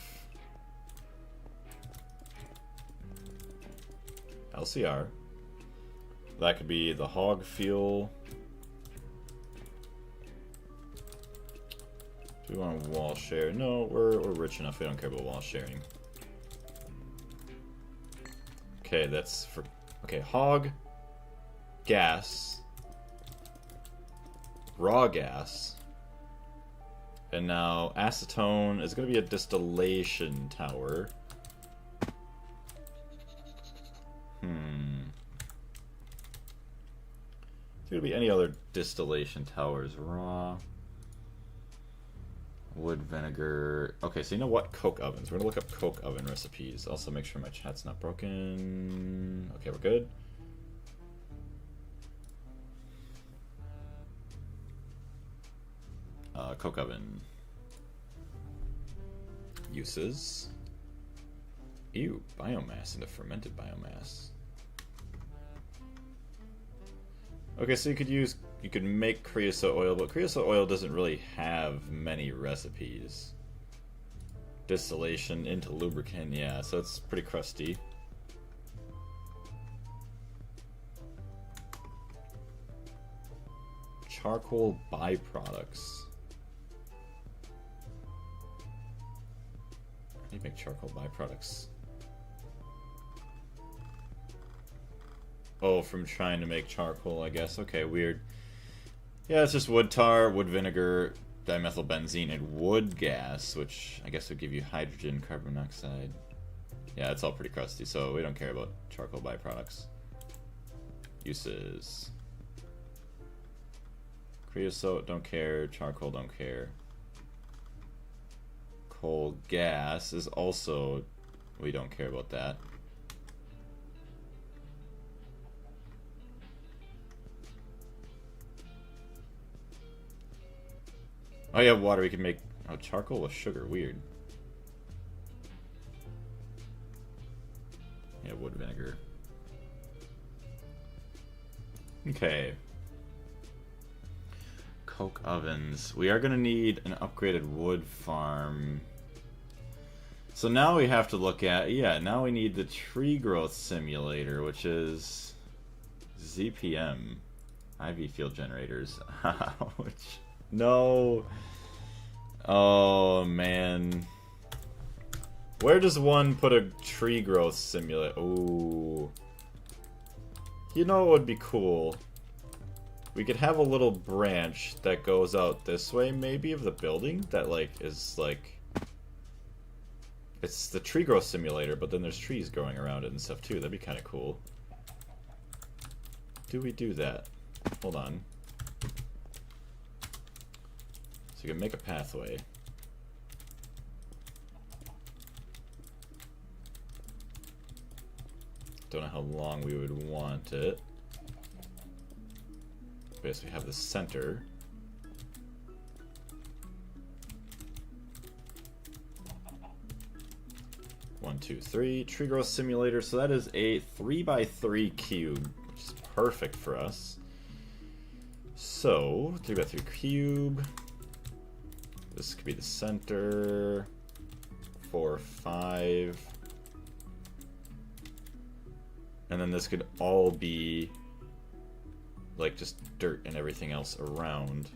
[SPEAKER 1] LCR. That could be the hog fuel. Do we want a wall share? No, we're rich enough. We don't care about wall sharing. Okay, that's for... Okay, hog, gas, raw gas. And now acetone is going to be a distillation tower. Is there going to be any other distillation towers? Raw. Wood vinegar. Okay, so you know what? Coke ovens. We're gonna look up Coke oven recipes. Also make sure my chat's not broken. Okay, we're good. Coke oven. Uses. Ew, biomass into fermented biomass. Okay, so you could make creosote oil, but creosote oil doesn't really have many recipes. Distillation into lubricant, yeah, so it's pretty crusty. Charcoal byproducts. How do you make charcoal byproducts? Oh, from trying to make charcoal, I guess. Okay, weird. Yeah, it's just wood tar, wood vinegar, dimethylbenzene, and wood gas, which I guess would give you hydrogen, carbon monoxide. Yeah, it's all pretty crusty, so we don't care about charcoal byproducts. Uses. Creosote, don't care. Charcoal, don't care. Coal gas is also... we don't care about that. Oh yeah, water, we can make... oh, charcoal with sugar, weird. Yeah, wood vinegar. Okay. Coke ovens. We are going to need an upgraded wood farm. So now we have to look at... yeah, now we need the tree growth simulator, which is... ZPM. IV field generators. Ouch. No. Oh, man. Where does one put a tree growth simulator? Ooh. You know what would be cool? We could have a little branch that goes out this way, maybe, of the building that, like, is, like... it's the tree growth simulator, but then there's trees growing around it and stuff, too. That'd be kind of cool. Do we do that? Hold on. So you can make a pathway. Don't know how long we would want it. But yes, we have the center. One, two, three. Tree growth simulator. So that is a 3x3 cube, which is perfect for us. So 3x3 cube. This could be the center. 4, 5. And then this could all be like just dirt and everything else around.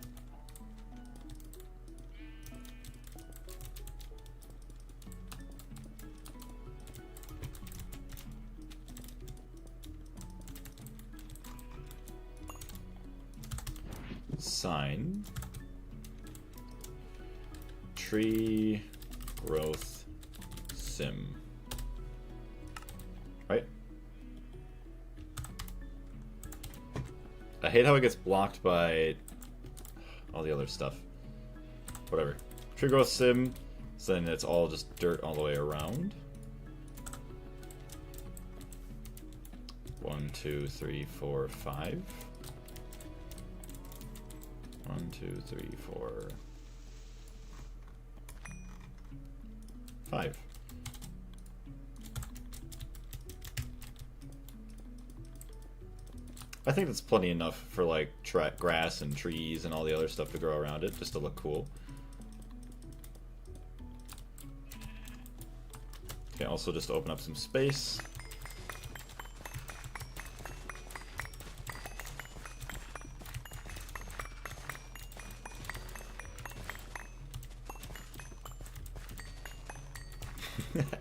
[SPEAKER 1] Sign. Tree growth sim. Right? I hate how it gets blocked by all the other stuff. Whatever. Tree growth sim, so then it's all just dirt all the way around. 1, 2, 3, 4, 5. 1, 2, 3, 4, 5. I think that's plenty enough for like grass and trees and all the other stuff to grow around it, just to look cool. Okay, also just open up some space.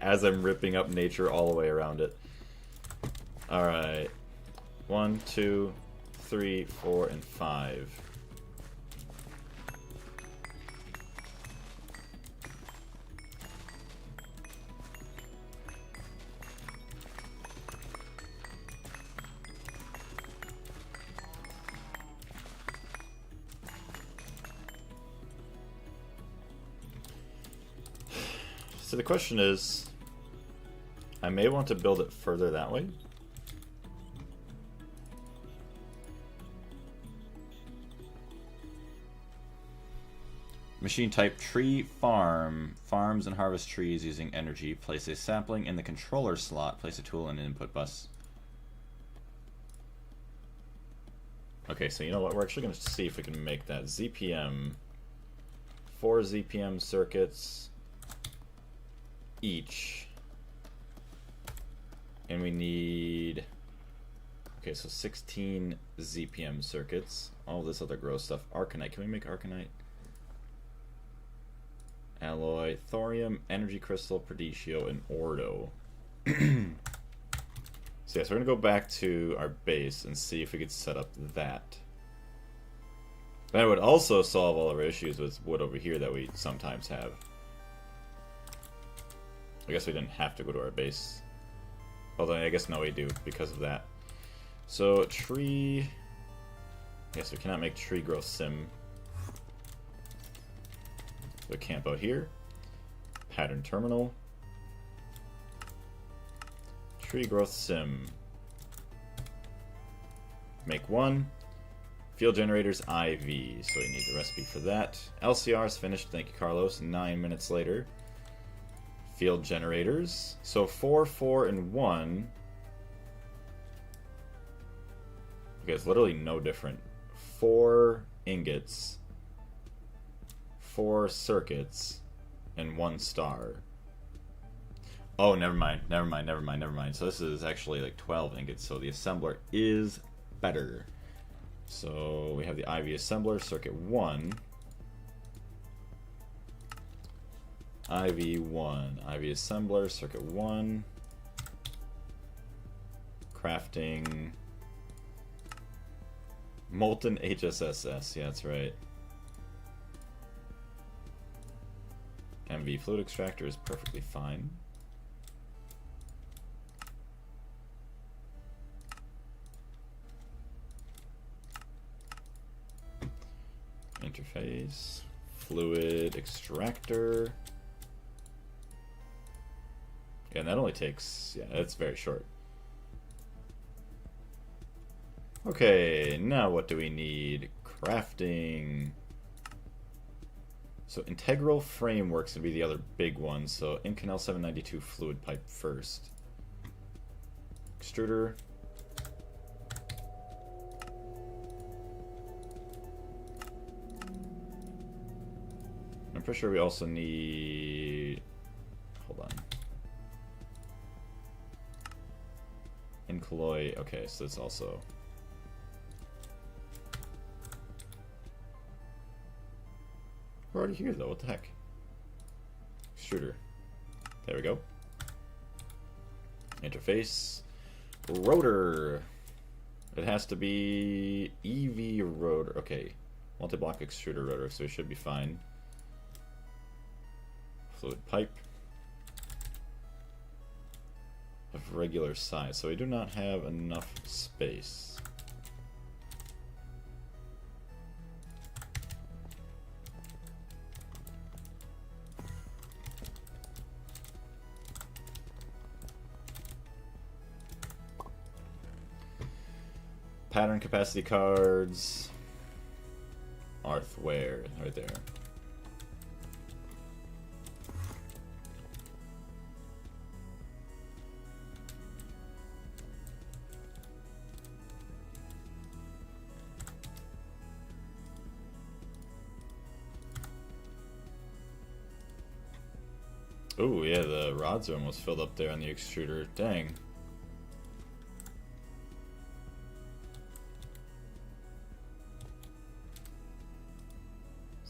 [SPEAKER 1] As I'm ripping up nature all the way around it. Alright. 1, 2, 3, 4, and 5. So the question is, I may want to build it further that way. Machine type tree farm. Farms and harvest trees using energy. Place a sapling in the controller slot. Place a tool in an input bus. Okay, so you know what? We're actually going to see if we can make that ZPM. 4 ZPM circuits each. And we need... Okay, so 16 ZPM circuits. All this other gross stuff. Arcanite. Can we make Arcanite? Alloy, thorium, energy crystal, Perditio, and Ordo. So yeah, so we're gonna go back to our base and see if we could set up that. That would also solve all of our issues with wood over here that we sometimes have. I guess we didn't have to go to our base. Although I guess no, we do because of that. So tree. Yes, we cannot make tree growth sim. So camp out here. Pattern terminal. Tree growth sim. Make one. Field generators IV. So we need the recipe for that. LCR is finished. Thank you, Carlos. 9 minutes later. Field generators. So 4, 4, and 1. Okay, it's literally no different. 4 ingots. 4 circuits, and 1 star. Oh, never mind. So this is actually like 12 ingots, so the assembler is better. So we have the IV assembler, circuit 1. IV1. IV assembler, circuit 1. Crafting. Molten HSSS, yeah, that's right. MV fluid extractor is perfectly fine. Interface, fluid extractor. Yeah, and that only takes, yeah, that's very short. Okay, now what do we need? Crafting. So integral framework's gonna be the other big one. So Inconel 792 fluid pipe first. Extruder. I'm pretty sure we also need... Hold on. Incolloy. Okay, so it's also... We're already here though, what the heck? Extruder. There we go. Interface. Rotor. It has to be EV rotor. Okay. Multi-block extruder rotor, so it should be fine. Fluid pipe. Of regular size, so we do not have enough space. Pattern capacity cards. Arthware, right there. Ooh, yeah, the rods are almost filled up there on the extruder. Dang.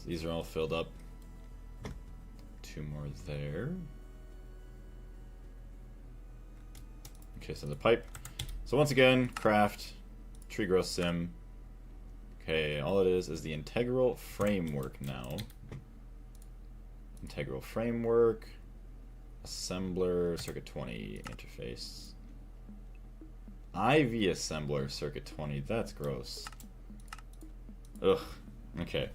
[SPEAKER 1] These are all filled up. 2 more there. Okay, so the pipe. So once again, craft, tree growth sim. Okay, all it is the integral framework now. Integral framework. Assembler, circuit 20, interface. IV assembler, circuit 20. That's gross. Ugh. Okay.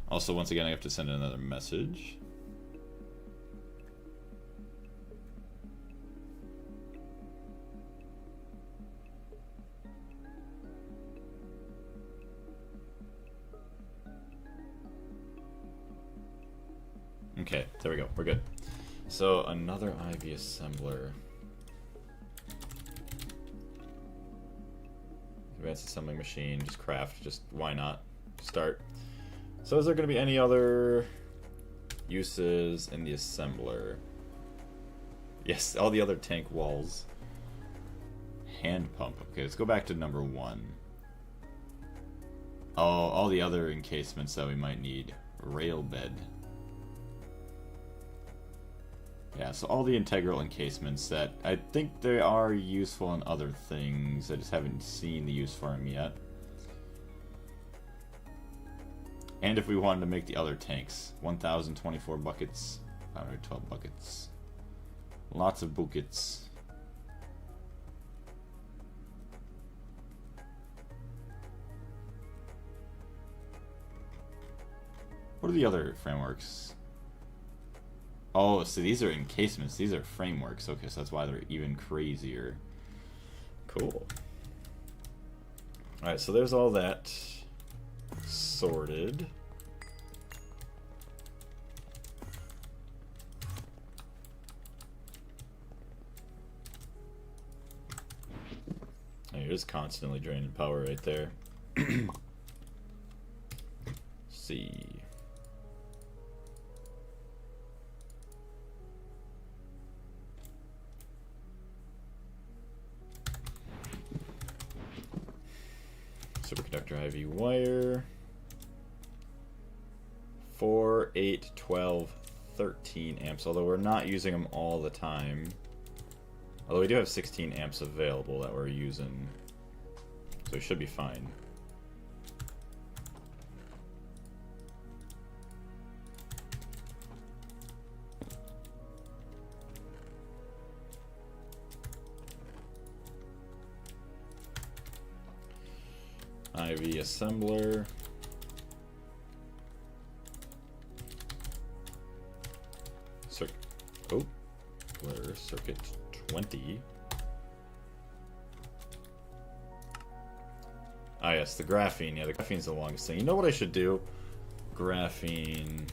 [SPEAKER 1] Also, once again, I have to send another message. Okay, there we go. We're good. So another IV assembler. Advanced assembling machine, just craft, just why not? Start. So is there going to be any other uses in the assembler? Yes, all the other tank walls. Hand pump. Okay, let's go back to number 1. Oh, all the other encasements that we might need. Rail bed. Yeah, so all the integral encasements that I think they are useful in other things. I just haven't seen the use for them yet. And if we wanted to make the other tanks, 1,024 buckets, 512 buckets. Lots of buckets. What are the other frameworks? Oh, so these are encasements. These are frameworks. Okay, so that's why they're even crazier. Cool. Alright, so there's all that sorted. You're just constantly draining power right there. See. Superconductor IV wire. 4, 8, 12, 13 amps, although we're not using them all the time. Although we do have 16 amps available that we're using, so we should be fine. IV assembler. Oh, where circuit 20. Ah yes, the graphene. Yeah, the graphene's the longest thing. You know what I should do? Graphene.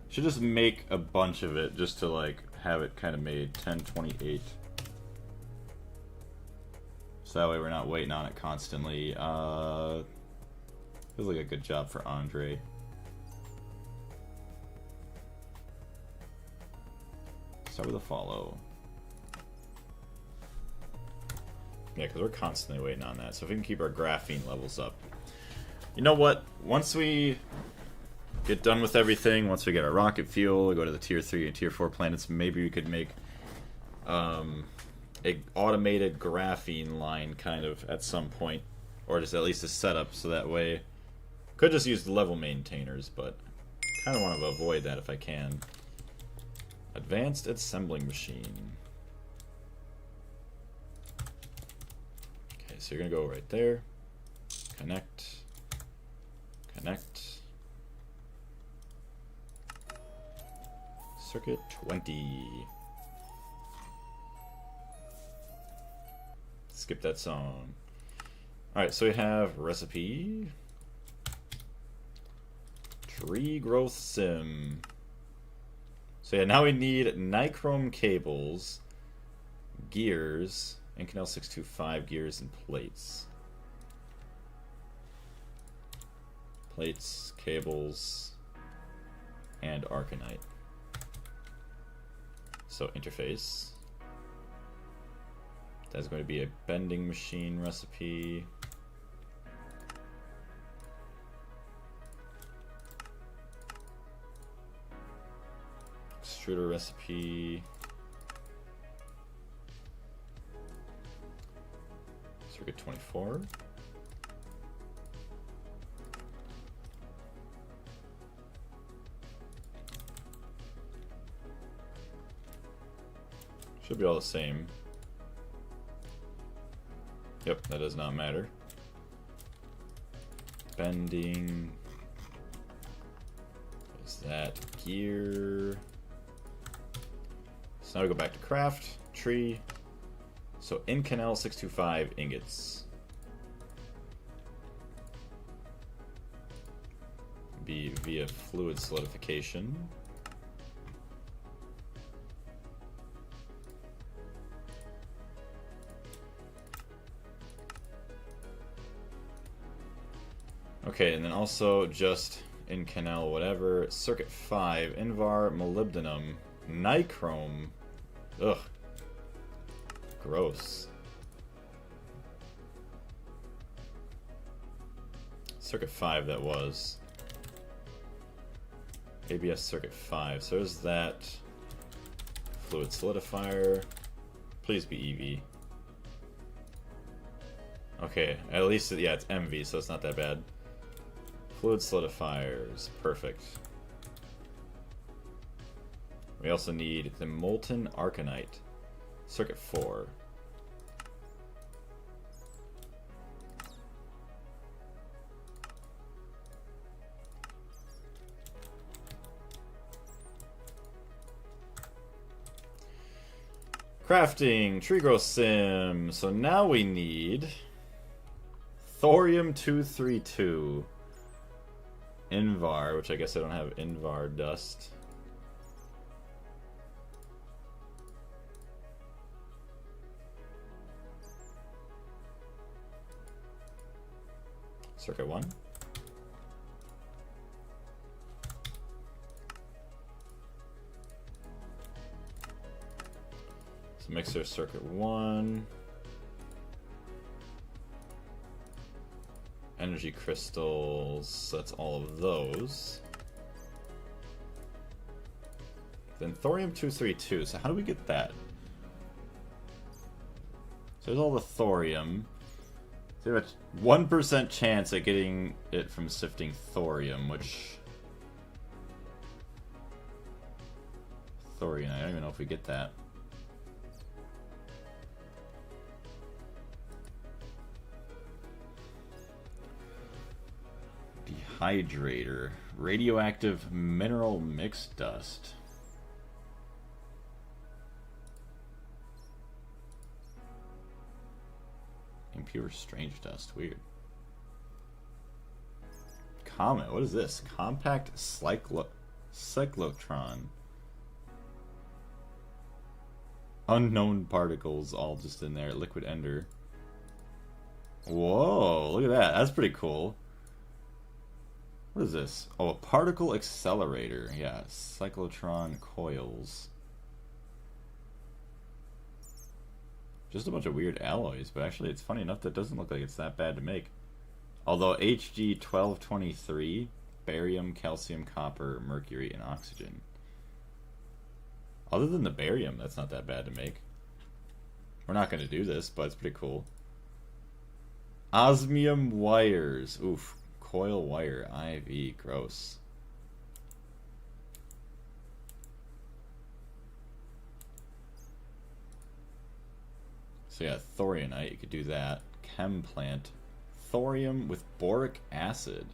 [SPEAKER 1] Should just make a bunch of it just to like have it kind of made 1028. So that way we're not waiting on it constantly. Feels like a good job for Andre. Start with a follow. Yeah, because we're constantly waiting on that. So if we can keep our graphene levels up. You know what? Once we get done with everything, once we get our rocket fuel, we go to the tier 3 and tier 4 planets, maybe we could make a automated graphene line kind of at some point. Or just at least a setup so that way. Could just use the level maintainers, but kind of want to avoid that if I can. Advanced assembling machine. Okay, so you're gonna go right there. Connect. Connect. Circuit 20. Skip that song. Alright, so we have recipe. Tree growth sim. So yeah, now we need nichrome cables, gears, Inconel 625 gears, and plates. Plates, cables, and arcanite. So interface. That's going to be a bending machine recipe. Extruder recipe. Circuit 24. Should be all the same. Yep, that does not matter. Bending. What is that? Gear. So now we go back to craft, tree. So Inconel 625 ingots. Be via fluid solidification. Okay, and then also just in canal whatever, circuit 5, Invar, molybdenum, nichrome. Ugh. Gross. Circuit 5 that was. ABS circuit 5. So there's that. Fluid solidifier. Please be EV. Okay, at least, yeah, it's MV, so it's not that bad. Fluid solidifiers. Perfect. We also need the molten arcanite. Circuit 4. Crafting, tree growth sim. So now we need thorium-232. Invar, which I guess I don't have Invar dust. Circuit 1. So mixer circuit 1. Energy crystals, that's all of those. Then thorium-232, so how do we get that? So there's all the thorium. So we have a 1% chance at getting it from sifting thorium, which... Thorium, I don't even know if we get that. Dehydrator. Radioactive mineral mixed dust. Impure strange dust. Weird. Comet. What is this? Compact cyclotron. Unknown particles all just in there. Liquid ender. Whoa, look at that. That's pretty cool. What is this? Oh, a particle accelerator. Yeah, cyclotron coils. Just a bunch of weird alloys, but actually it's funny enough that it doesn't look like it's that bad to make. Although Hg1223, barium, calcium, copper, mercury, and oxygen. Other than the barium, that's not that bad to make. We're not going to do this, but it's pretty cool. Osmium wires. Oof. Coil wire. IV. Gross. So yeah, thorionite. You could do that. Chem plant. Thorium with boric acid.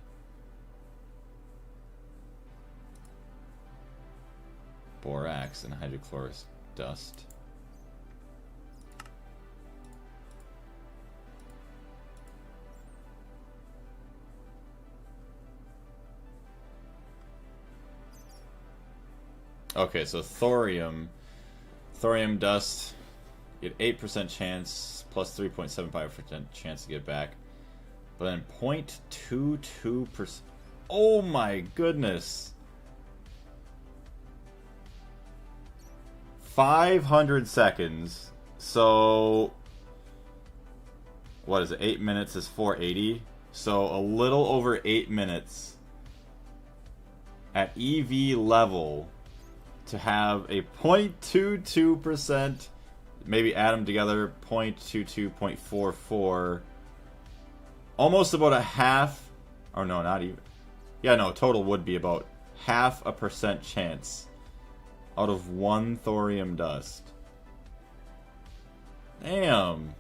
[SPEAKER 1] Borax and hydrochlorous dust. Okay, so thorium dust, you get 8% chance plus 3.75% chance to get back, but then 0.22%. Oh my goodness! 500 seconds. So what is it? 8 minutes is 480. So a little over 8 minutes at EV level to have a 0.22%, maybe add them together, 0.22, 0.44, almost about a half, or no, not even, yeah, no, total would be about 0.5% chance out of one thorium dust. Damn.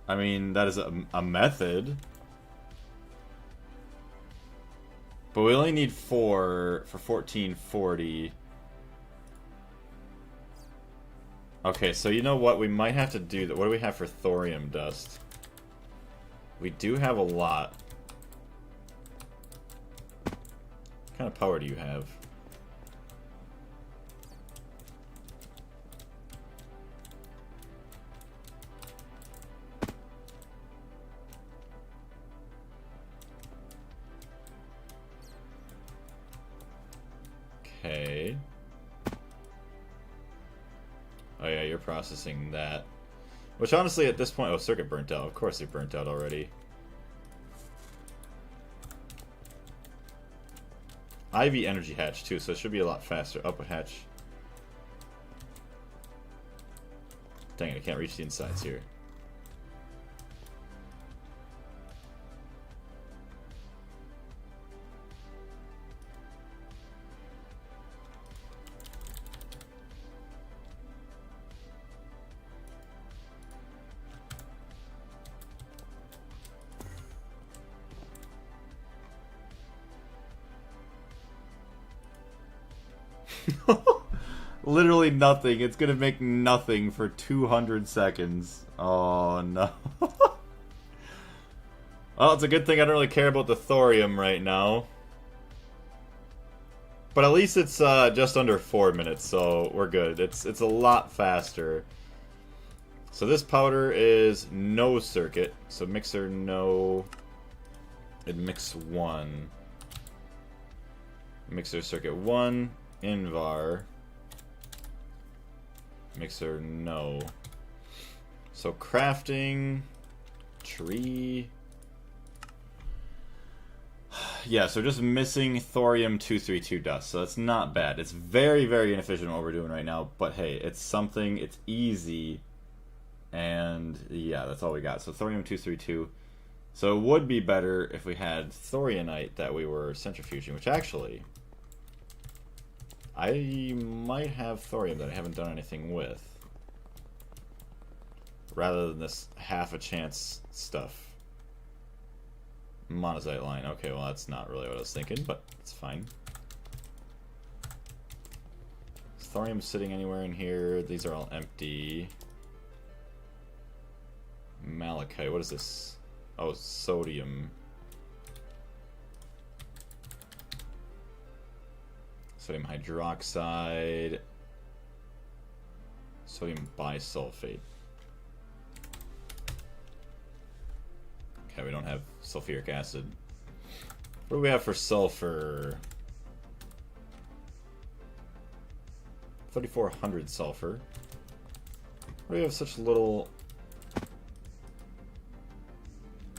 [SPEAKER 1] I mean, that is a method. But we only need 4 for 1440. Okay, so you know what? We might have to do that. What do we have for thorium dust? We do have a lot. What kind of power do you have? Okay. Oh yeah, you're processing that. Which honestly at this point... Oh, circuit burnt out. Of course it burnt out already. IV energy hatch too, so it should be a lot faster. Output hatch. Dang it, I can't reach the insides here. Literally nothing. It's gonna make nothing for 200 seconds. Oh no. Well, it's a good thing I don't really care about the thorium right now. But at least it's just under 4 minutes, so we're good. It's a lot faster. So this powder is no circuit. So mixer no. It mix 1. Mixer circuit 1. Invar. Mixer no. So crafting. Tree. Yeah, so just missing thorium-232 dust. So that's not bad. It's very, very inefficient what we're doing right now. But hey, it's something. It's easy. And yeah, that's all we got. So thorium-232. So it would be better if we had thorionite that we were centrifuging, which actually... I might have thorium that I haven't done anything with. Rather than this half a chance stuff. Monazite line. Okay, well that's not really what I was thinking, but it's fine. Is thorium sitting anywhere in here? These are all empty. Malachite. What is this? Oh, sodium. Sodium hydroxide. Sodium bisulfate. Okay, we don't have sulfuric acid. What do we have for sulfur? 3,400 sulfur. Why do we have such little...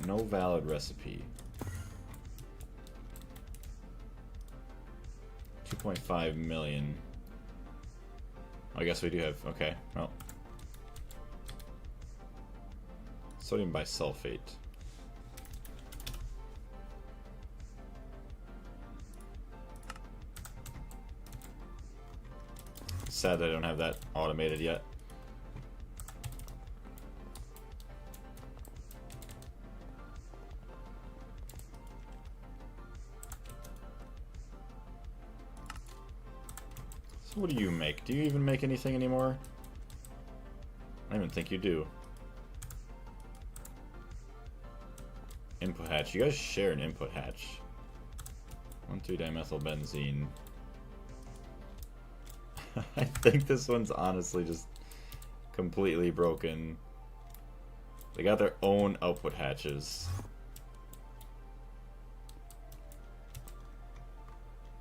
[SPEAKER 1] No valid recipe. 2.5 million. I guess we do have... Okay, well. Sodium bisulfate. Sad that I don't have that automated yet. So what do you make? Do you even make anything anymore? I don't even think you do. Input hatch. You guys share an input hatch. 1,3-dimethylbenzene. I think this one's honestly just completely broken. They got their own output hatches.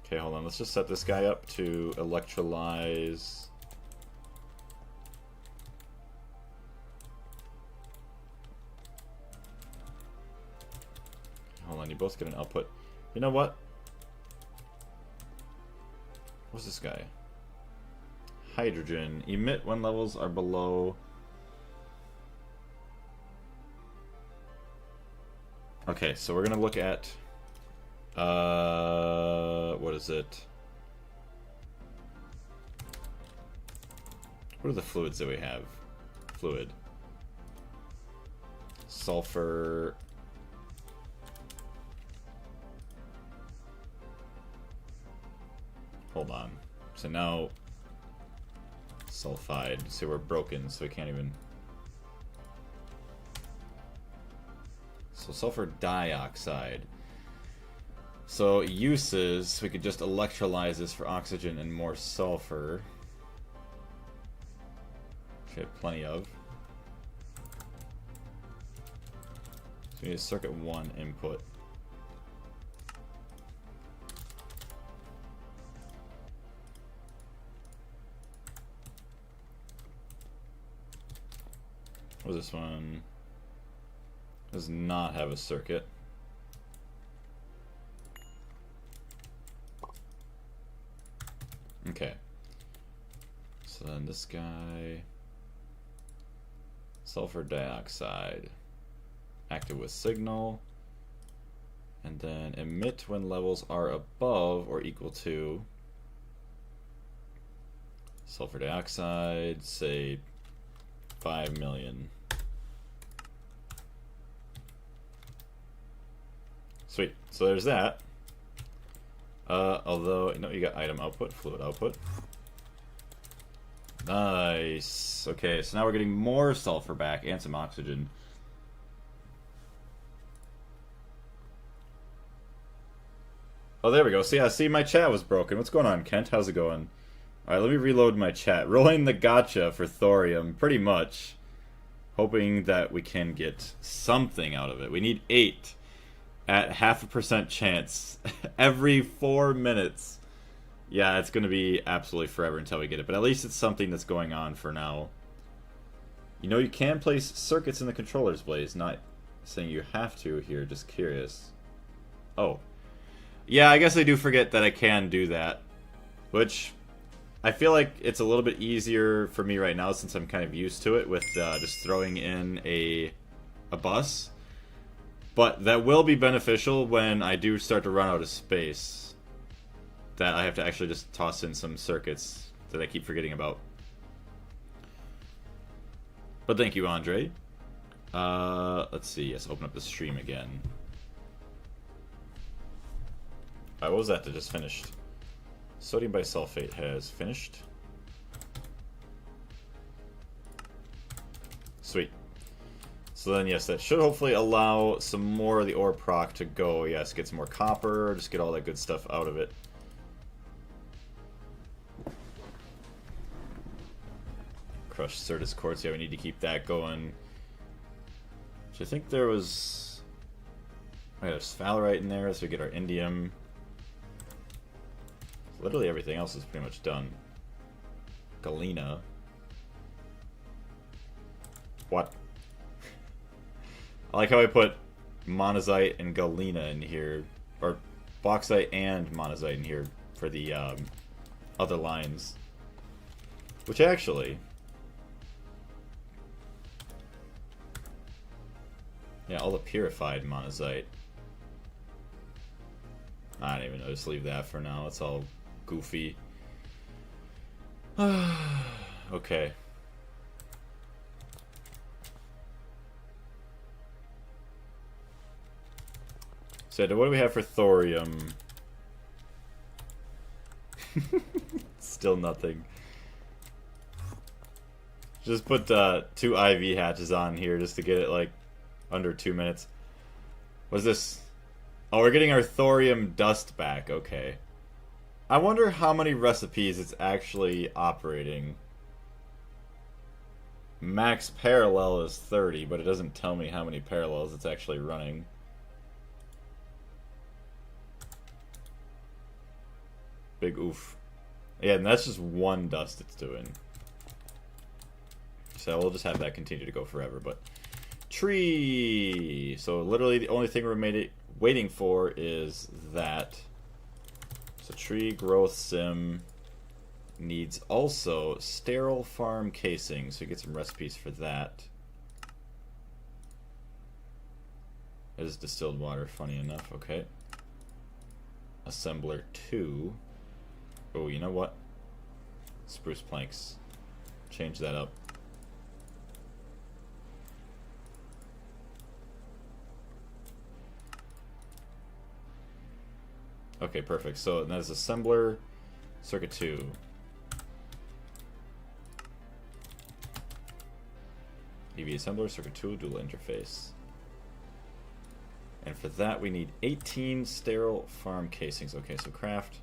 [SPEAKER 1] Okay, hold on. Let's just set this guy up to electrolyze. Hold on, you both get an output. You know what? What's this guy? Hydrogen. Emit when levels are below... Okay, so we're gonna look at... what is it? What are the fluids that we have? Fluid. Sulfur... Hold on. So now... Sulfide. So we're broken, so we can't even... So sulfur dioxide. So uses, we could just electrolyze this for oxygen and more sulfur. Okay, plenty of. So we need a circuit 1 input. What was this one? Does not have a circuit. Okay. So then this guy, sulfur dioxide, active with signal, and then emit when levels are above or equal to sulfur dioxide, say 5 million. Sweet. So there's that. Although, no, you got item output, fluid output. Nice. Okay, so now we're getting more sulfur back and some oxygen. Oh, there we go. So yeah, see, my chat was broken. What's going on, Kent? How's it going? Alright, let me reload my chat. Rolling the gotcha for thorium, pretty much. Hoping that we can get something out of it. We need 8 at 0.5% chance every 4 minutes. Yeah, it's going to be absolutely forever until we get it. But at least it's something that's going on for now. You know, you can place circuits in the controllers, Blaze. Not saying you have to here, just curious. Oh. Yeah, I guess I do forget that I can do that. Which, I feel like it's a little bit easier for me right now since I'm kind of used to it with just throwing in a bus. But that will be beneficial when I do start to run out of space. That I have to actually just toss in some circuits that I keep forgetting about. But thank you, Andre. Let's see. Yes, open up the stream again. Alright, what was that just finished? Sodium bisulfate has finished. Sweet. So then, yes, that should hopefully allow some more of the ore proc to go. Yes, get some more copper, just get all that good stuff out of it. Crushed Certus quartz, yeah, we need to keep that going. So I think there was... Oh, yeah, there's sphalerite in there, so we get our indium. Literally everything else is pretty much done. Galena. What? I like how I put monazite and galena in here, or bauxite and monazite in here for the other lines. Which actually... Yeah, all the purified monazite. I don't even know, just leave that for now. It's all goofy. Okay. So what do we have for thorium? Still nothing. Just put 2 IV hatches on here just to get it like under 2 minutes. What's this? Oh, we're getting our thorium dust back. Okay. I wonder how many recipes it's actually operating. Max parallel is 30, but it doesn't tell me how many parallels it's actually running. Big oof. Yeah, and that's just one dust it's doing. So we'll just have that continue to go forever, but... Tree! So literally the only thing we're waiting for is that. So tree growth sim needs also sterile farm casing, so you get some recipes for that. It is distilled water, funny enough, okay. Assembler 2. Oh, you know what? Spruce planks. Change that up. Okay, perfect. So that is assembler, circuit 2. EV assembler, circuit 2, dual interface. And for that, we need 18 sterile farm casings. Okay, so craft.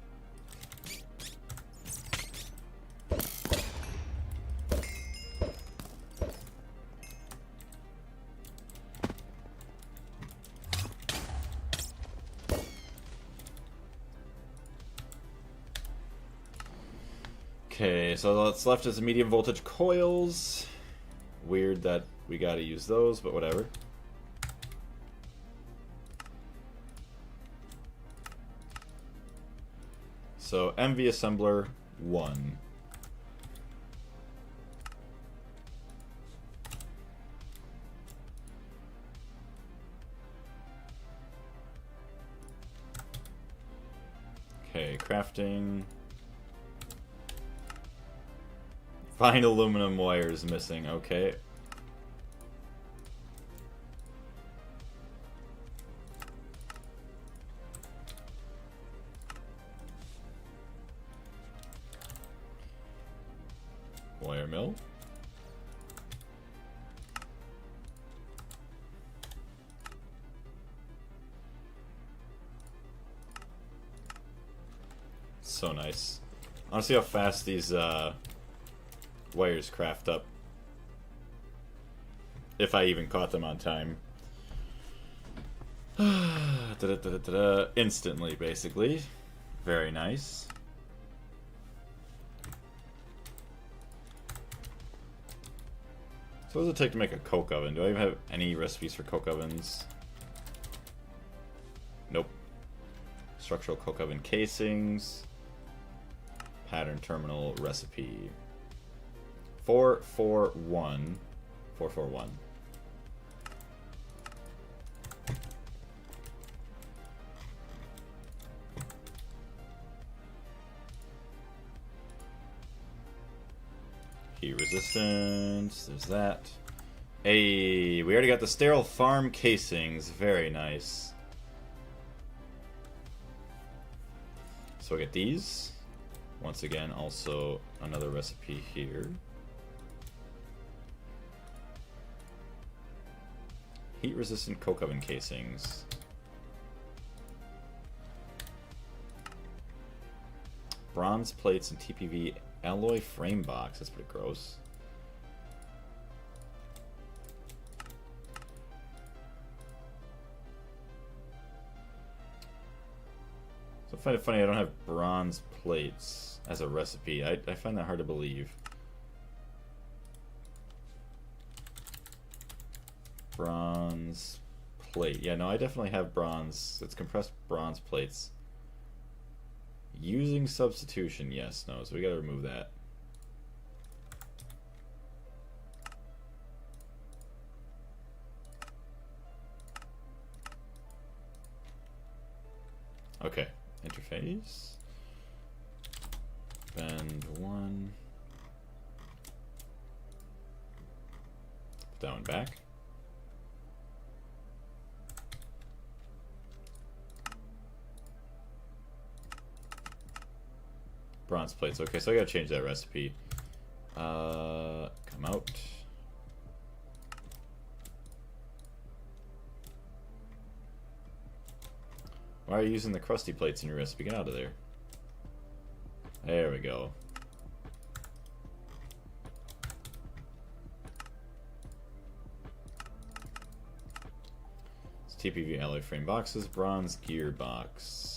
[SPEAKER 1] Okay, so what's left is medium voltage coils. Weird that we gotta use those, but whatever. So MV assembler 1. Okay, crafting. Fine aluminum wires missing, okay. Wire mill. So nice. I want to see how fast these wires craft up. If I even caught them on time. Instantly, basically. Very nice. So what does it take to make a coke oven? Do I even have any recipes for coke ovens? Nope. Structural coke oven casings. Pattern terminal recipe. 441. 441. Heat resistance. There's that. Hey, we already got the sterile farm casings. Very nice. So we get these. Once again, also another recipe here. Heat resistant coke oven casings. Bronze plates and TPV alloy frame box. That's pretty gross. So I find it funny I don't have bronze plates as a recipe. I find that hard to believe. Bronze plate. Yeah, no, I definitely have bronze. It's compressed bronze plates. Using substitution, yes, no, so we gotta remove that. Okay, interface. Bend 1. Put that one back. Bronze plates. Okay, so I gotta change that recipe. Come out. Why are you using the crusty plates in your recipe? Get out of there. There we go. It's TPV alloy frame boxes, bronze gearbox.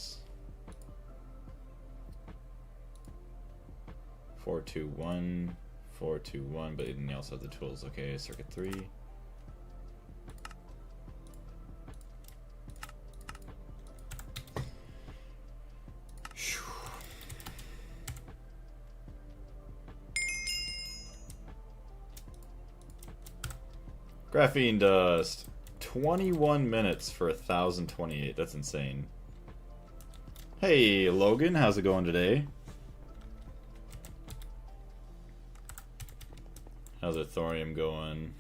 [SPEAKER 1] 421, 421, but then you also have the tools. Okay, circuit 3. Graphene dust. 21 minutes for 1,028. That's insane. Hey, Logan, how's it going today? How's our thorium going?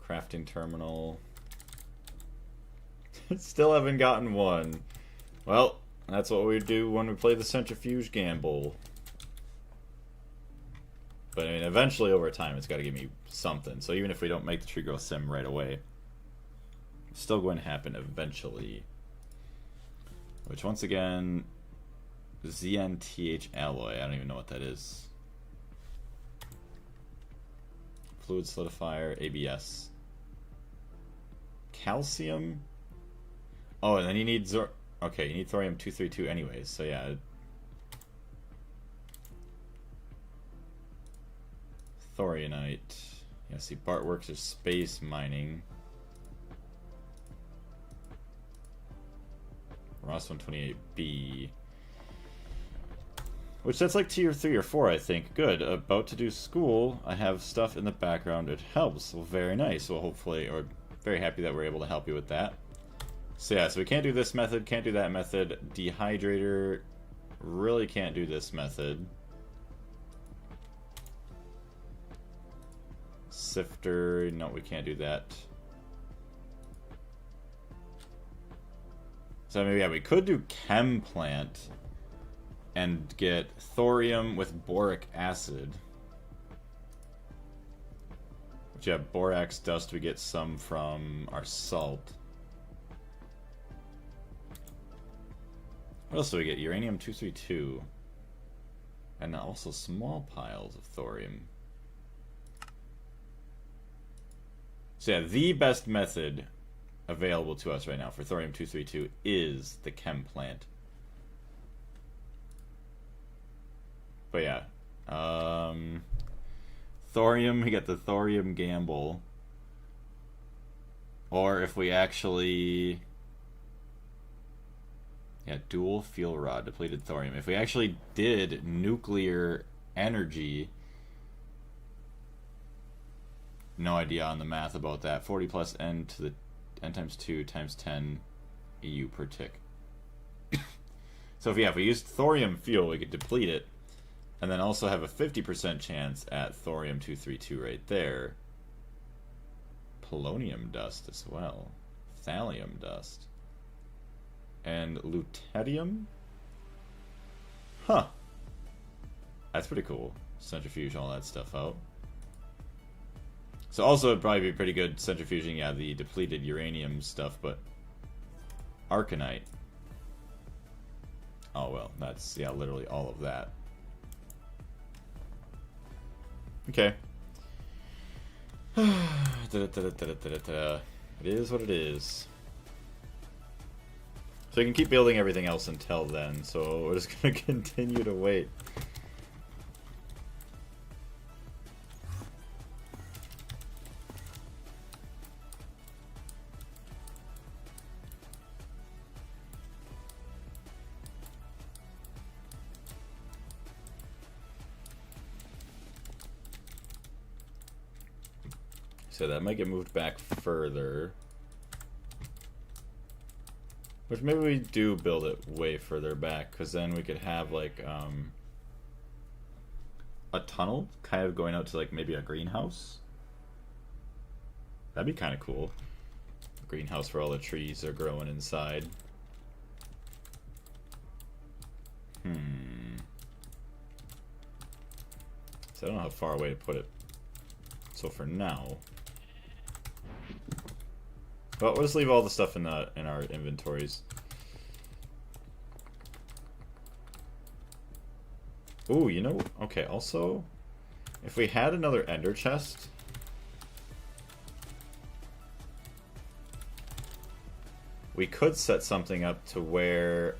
[SPEAKER 1] Crafting terminal. Still haven't gotten one. Well, that's what we do when we play the centrifuge gamble. But I mean, eventually over time it's got to give me something. So even if we don't make the tree growth sim right away, Still going to happen eventually. Which, once again, ZNTH alloy. I don't even know what that is. Fluid solidifier, ABS. Calcium? Oh, and then you need okay, you need thorium-232 anyways, so yeah. Thorionite. Yeah, see, Bart works as space mining. Ross 128B. Which that's like tier 3 or 4, I think. Good. About to do school. I have stuff in the background. It helps. Well, very nice. Well, hopefully, or very happy that we're able to help you with that. So yeah, so we can't do this method, can't do that method. Dehydrator, really can't do this method. Sifter, no, we can't do that. So maybe, yeah, we could do chem plant and get thorium with boric acid. Which, yeah, borax dust, we get some from our salt. What else do we get? Uranium-232. And also small piles of thorium. So yeah, the best method available to us right now for thorium-232 is the chem plant. But yeah. Thorium, we get the thorium gamble. Or if we actually... Yeah, dual fuel rod, depleted thorium. If we actually did nuclear energy, no idea on the math about that. 40 plus N to the N times 2 times 10 EU per tick. So if we used thorium fuel, we could deplete it, and then also have a 50% chance at thorium-232 right there. Polonium dust as well. Thallium dust. And lutetium? Huh. That's pretty cool. Centrifuge all that stuff out. So also it'd probably be pretty good centrifuging, yeah, the depleted uranium stuff, but arcanite. Oh well, that's, yeah, literally all of that. Okay. It is what it is. So we can keep building everything else until then, so we're just going to continue to wait. So that might get moved back further. Which maybe we do build it way further back, because then we could have like a tunnel kind of going out to like maybe a greenhouse. That'd be kind of cool. A greenhouse where all the trees are growing inside. So I don't know how far away to put it. So for now, but we'll just leave all the stuff in our inventories. Ooh, you know, okay, also, if we had another ender chest, we could set something up to where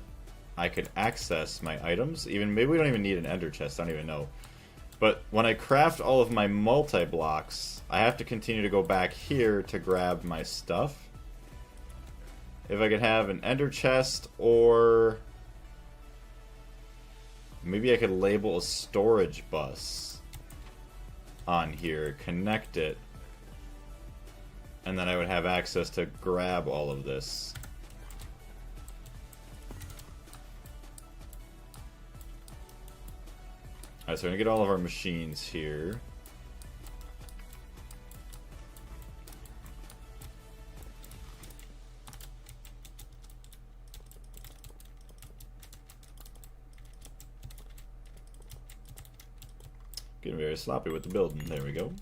[SPEAKER 1] I could access my items. Even maybe we don't even need an ender chest, I don't even know. But when I craft all of my multi-blocks, I have to continue to go back here to grab my stuff. If I could have an ender chest, or maybe I could label a storage bus on here, connect it, and then I would have access to grab all of this. Alright, so we're gonna get all of our machines here. Getting very sloppy with the building. There we go.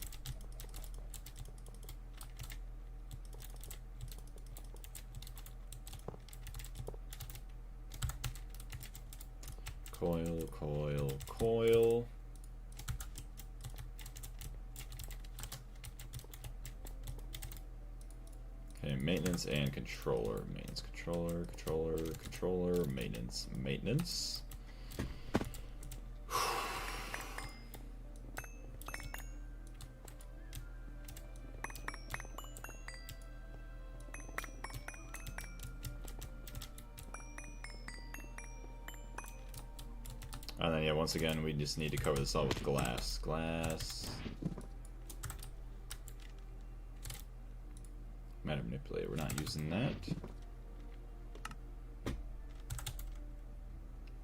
[SPEAKER 1] Coil, coil, coil. Okay, maintenance and controller. Maintenance, controller, controller, controller, maintenance, maintenance. And then, yeah, once again, we just need to cover this all with glass. Glass. Matter manipulator, we're not using that.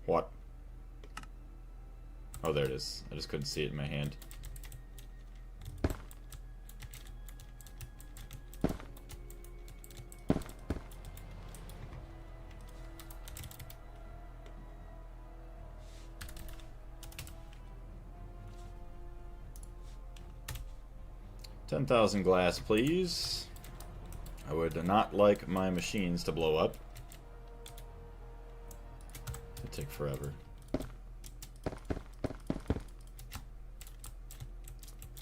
[SPEAKER 1] What? Oh, there it is. I just couldn't see it in my hand. $10,000 glass, please. I would not like my machines to blow up. It'd take forever. At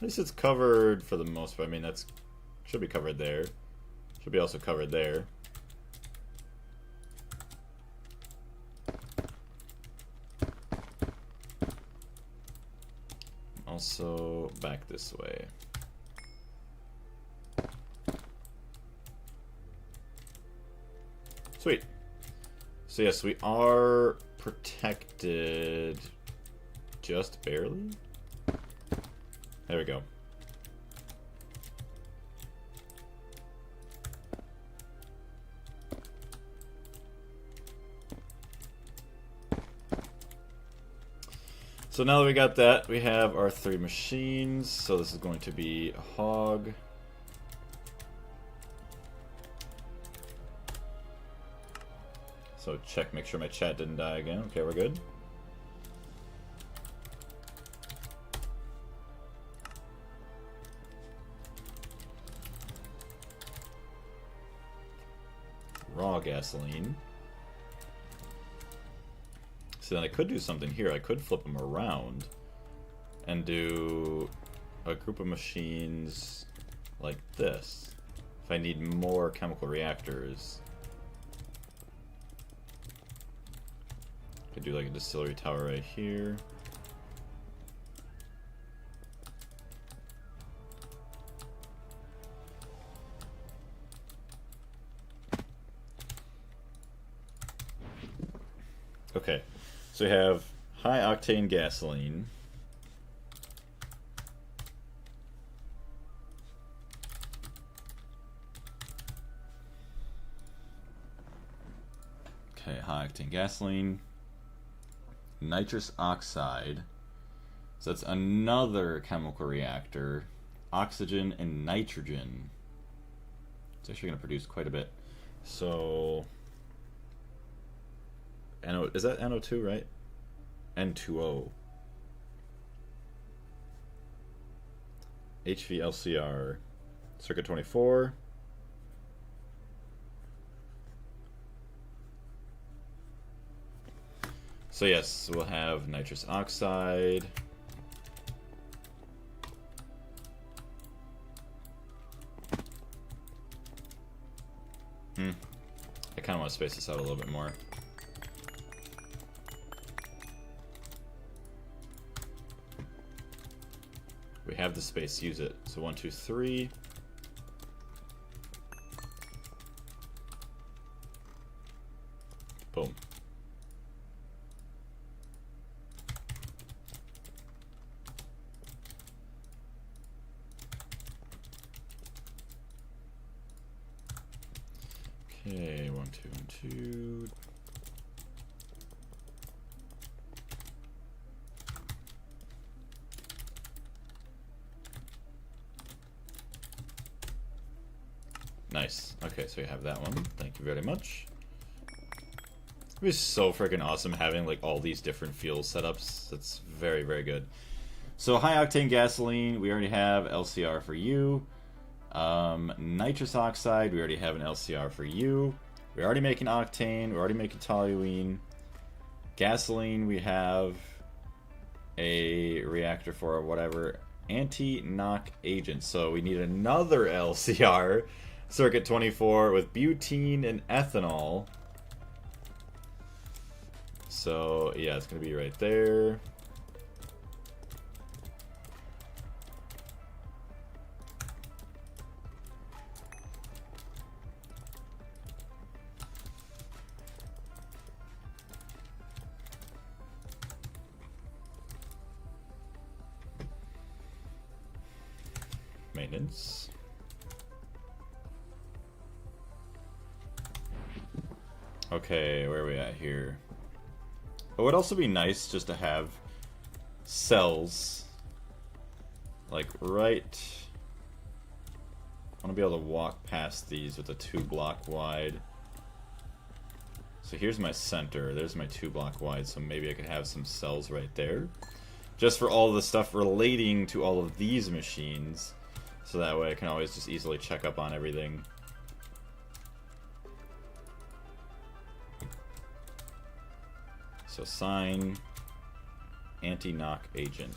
[SPEAKER 1] least it's covered for the most part. I mean, that's should be covered there. Should be also covered there. Also back this way. Sweet. So yes, we are protected just barely. There we go. So now that we got that, we have our 3 machines. So this is going to be a hog. So check, make sure my chat didn't die again. Okay, we're good. Raw gasoline. So then I could do something here. I could flip them around and do a group of machines like this. If I need more chemical reactors. Could do like a distillery tower right here. Okay, so we have high octane gasoline. Okay, high octane gasoline. Nitrous oxide. So that's another chemical reactor. Oxygen and nitrogen. It's actually going to produce quite a bit. So, is that NO2, right? N2O. HVLCR. Circuit 24. So yes, we'll have nitrous oxide. I kind of want to space this out a little bit more. We have the space, use it. So 1, 2, 3. Boom. Okay, 1, 2, and 2. Nice. Okay, so we have that one. Thank you very much. It'd be so freaking awesome having like all these different fuel setups. That's very, very good. So high octane gasoline, we already have LCR for you. Nitrous oxide, we already have an LCR for you. We're already making octane, we're already making toluene. Gasoline, we have a reactor for whatever. Anti-knock agent. So we need another LCR. Circuit 24 with butene and ethanol. So, yeah, it's going to be right there. Maintenance. Okay, where are we at here? It would also be nice just to have cells, like right... I want to be able to walk past these with a 2-block wide. So here's my center, there's my 2-block wide, so maybe I could have some cells right there. Just for all the stuff relating to all of these machines, so that way I can always just easily check up on everything. So sign anti-knock agent.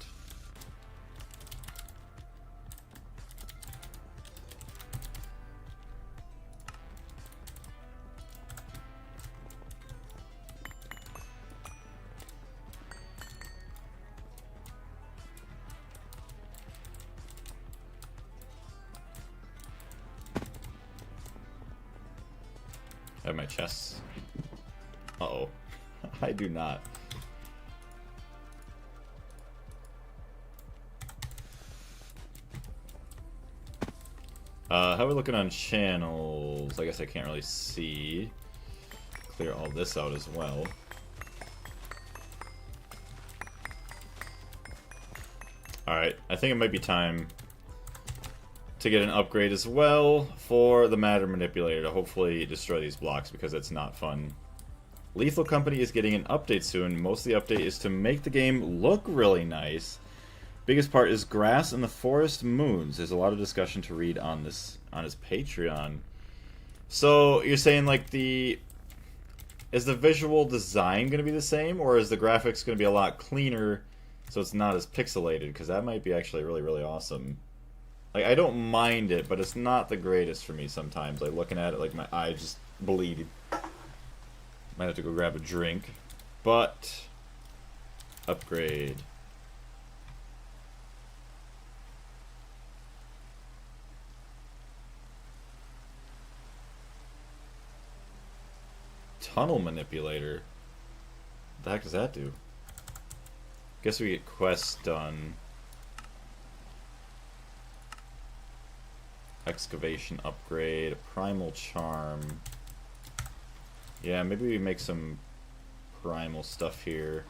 [SPEAKER 1] I have my chests. Uh-oh. I do not. How are we looking on channels? I guess I can't really see. Clear all this out as well. Alright, I think it might be time to get an upgrade as well for the matter manipulator to hopefully destroy these blocks, because it's not fun. Lethal Company is getting an update soon. Most of the update is to make the game look really nice. Biggest part is grass and the forest moons. There's a lot of discussion to read on this on his Patreon. So you're saying like is the visual design going to be the same, or is the graphics going to be a lot cleaner so it's not as pixelated? Because that might be actually really, really awesome. Like, I don't mind it, but it's not the greatest for me sometimes. Like, looking at it, like, my eye just bleed. Might have to go grab a drink. But, upgrade. Tunnel manipulator. What the heck does that do? Guess we get quests done. Excavation upgrade, primal charm. Yeah, maybe we make some primal stuff here.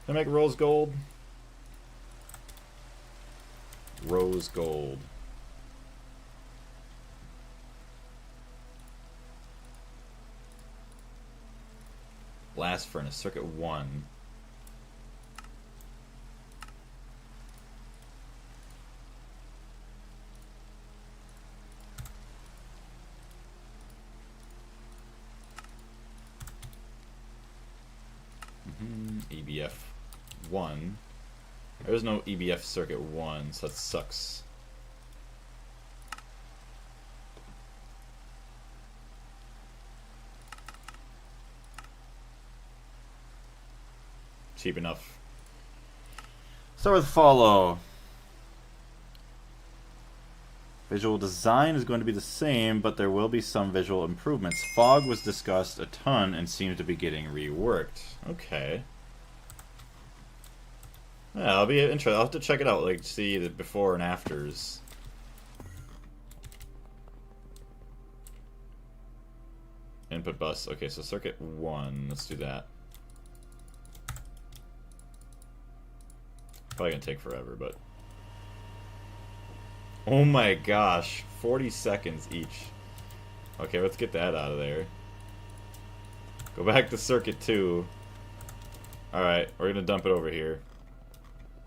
[SPEAKER 1] Can I make rose gold? Rose gold. Blast furnace, circuit 1. EBF 1. There's no EBF circuit 1, so that sucks. Cheap enough. Start with follow. Visual design is going to be the same, but there will be some visual improvements. Fog was discussed a ton and seems to be getting reworked. Okay. Yeah, I'll be interested. I'll have to check it out, like see the before and afters. Input bus. Okay, so circuit 1. Let's do that. Probably gonna take forever, but... Oh my gosh, 40 seconds each. Okay, let's get that out of there. Go back to circuit 2. Alright, we're gonna dump it over here.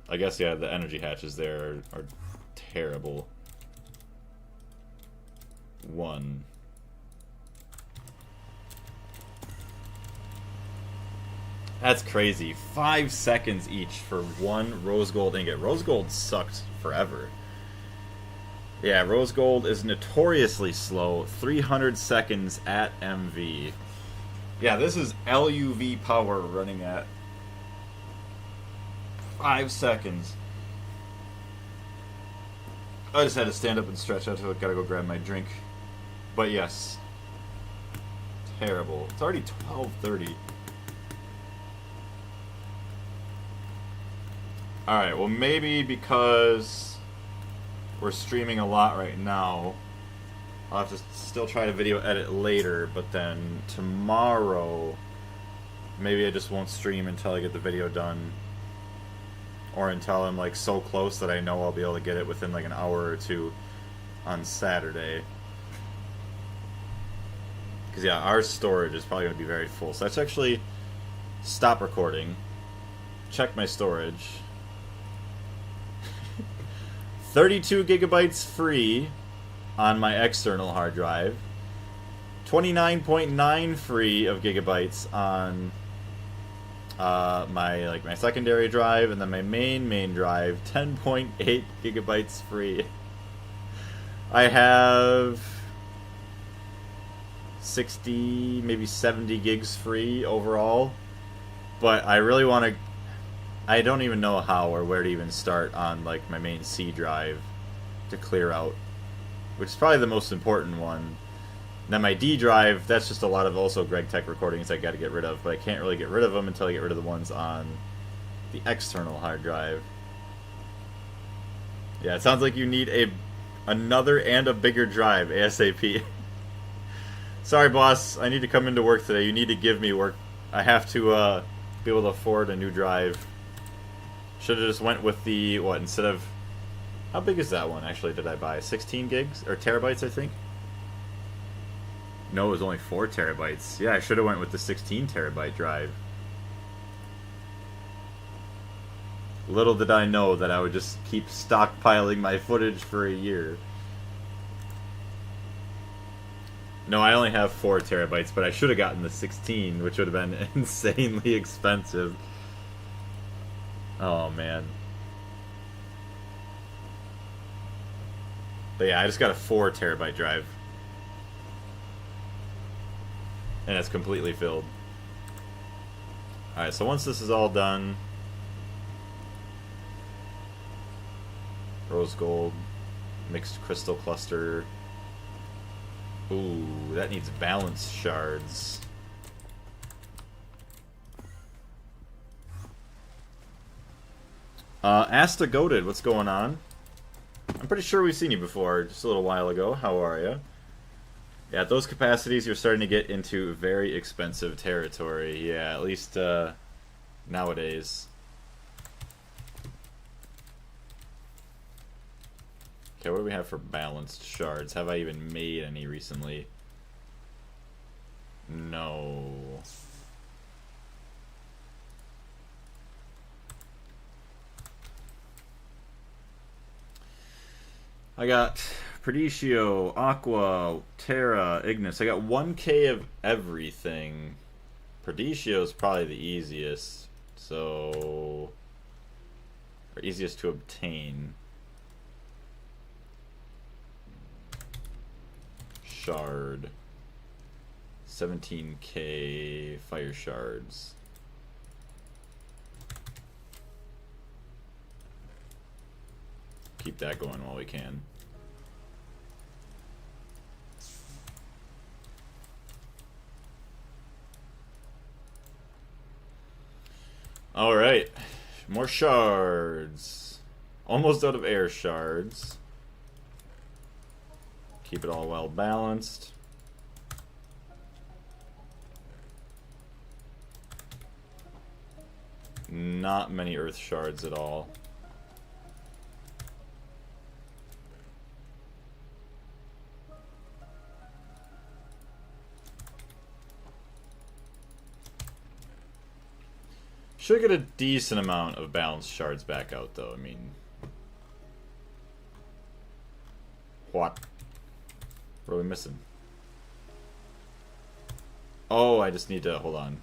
[SPEAKER 1] I guess, yeah, the energy hatches there are terrible. 1. That's crazy. 5 seconds each for one rose gold ingot. Rose gold sucked forever. Yeah, rose gold is notoriously slow. 300 seconds at MV. Yeah, this is LUV power running at 5 seconds. I just had to stand up and stretch out, so I gotta go grab my drink. But yes. Terrible. It's already 12:30. Alright, well maybe because we're streaming a lot right now, I'll have to still try to video edit later, but then tomorrow, maybe I just won't stream until I get the video done. Or until I'm like so close that I know I'll be able to get it within like an hour or two on Saturday. Because yeah, our storage is probably going to be very full. So let's actually stop recording, check my storage. 32 gigabytes free on my external hard drive. 29.9 free of gigabytes on my secondary drive, and then my main drive 10.8 gigabytes free. I have 60, maybe 70 gigs free overall, but I really want to. I don't even know how or where to even start on like my main C drive to clear out, which is probably the most important one. Now my D drive, that's just a lot of also Greg Tech recordings I got to get rid of, but I can't really get rid of them until I get rid of the ones on the external hard drive. Yeah, it sounds like you need another and a bigger drive ASAP. Sorry, boss, I need to come into work today. You need to give me work. I have to be able to afford a new drive. Should have just went with the, what, instead of... How big is that one, actually, did I buy? 16 gigs? Or terabytes, I think? No, it was only 4 terabytes. Yeah, I should have went with the 16 terabyte drive. Little did I know that I would just keep stockpiling my footage for a year. No, I only have 4 terabytes, but I should have gotten the 16, which would have been insanely expensive. Oh, man. But yeah, I just got a 4 terabyte drive. And it's completely filled. Alright, so once this is all done... Rose gold, mixed crystal cluster. Ooh, that needs balance shards. Asta Goated, what's going on? I'm pretty sure we've seen you before, just a little while ago. How are you? Yeah, at those capacities, you're starting to get into very expensive territory. Yeah, at least nowadays. Okay, what do we have for balanced shards? Have I even made any recently? No. I got Perditio, Aqua, Terra, Ignis. I got 1k of everything. Perditio is probably the easiest. So... or easiest to obtain. Shard. 17k fire shards. Keep that going while we can. Alright. More shards. Almost out of air shards. Keep it all well balanced. Not many earth shards at all. Should get a decent amount of balanced shards back out, though. I mean... What? What are we missing? Oh, I just need to... Hold on.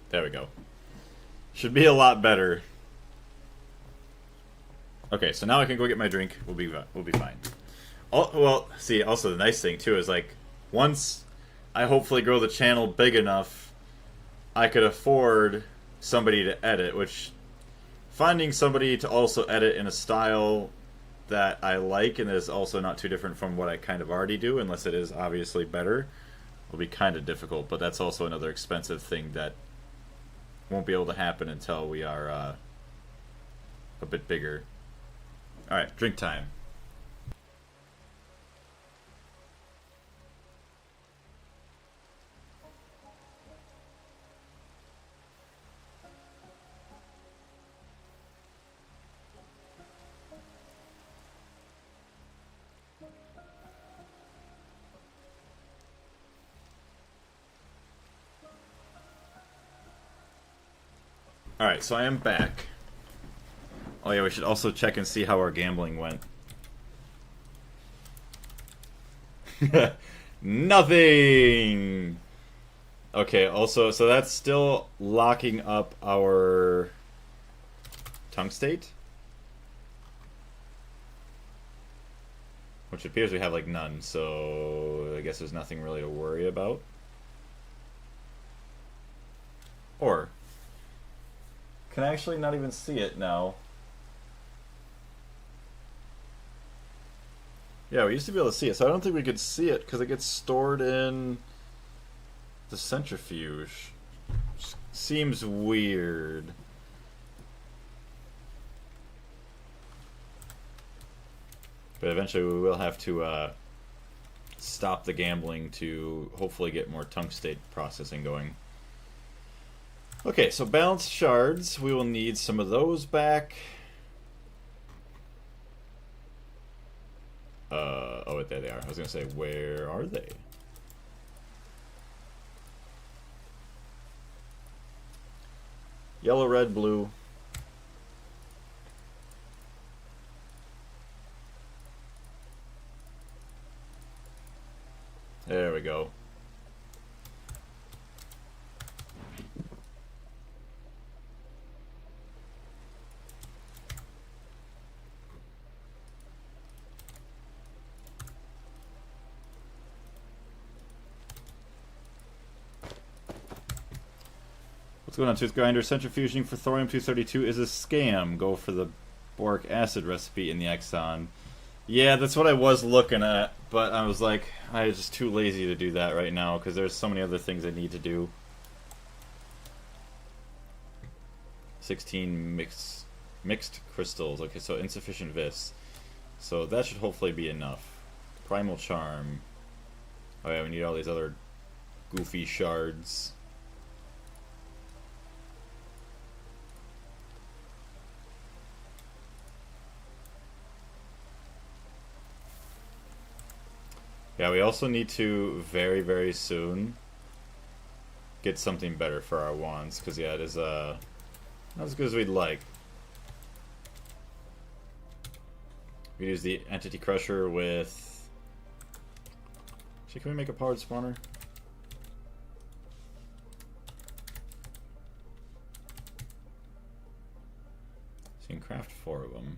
[SPEAKER 1] There we go. Should be a lot better. Okay, so now I can go get my drink. We'll be fine. Oh, well, see, also the nice thing, too, is, like, once I hopefully grow the channel big enough, I could afford somebody to edit, which finding somebody to also edit in a style that I like and is also not too different from what I kind of already do, unless it is obviously better, will be kind of difficult, but that's also another expensive thing that won't be able to happen until we are a bit bigger. Alright, drink time. Alright, so I am back. Oh yeah, we should also check and see how our gambling went. Nothing! Okay, also, so that's still locking up our tungstate? Which appears we have, like, none, so I guess there's nothing really to worry about. Or... Can I actually not even see it now? Yeah, we used to be able to see it, so I don't think we could see it because it gets stored in the centrifuge. Seems weird. But eventually we will have to stop the gambling to hopefully get more tungstate processing going. Okay, so balanced shards, we will need some of those back. Oh, there they are. I was going to say, where are they? Yellow, red, blue. There we go. What's going on, Tooth Grinder? Centrifuging for thorium-232 is a scam. Go for the boric acid recipe in the Exxon. Yeah, that's what I was looking at, but I was like, I was just too lazy to do that right now because there's so many other things I need to do. 16 mixed crystals. Okay, so insufficient vis. So that should hopefully be enough. Primal Charm. Oh yeah, we need all these other goofy shards. Yeah, we also need to very, very soon get something better for our wands, because yeah, it is not as good as we'd like. We use the Entity Crusher with... Actually, can we make a powered spawner? So you can craft 4 of them.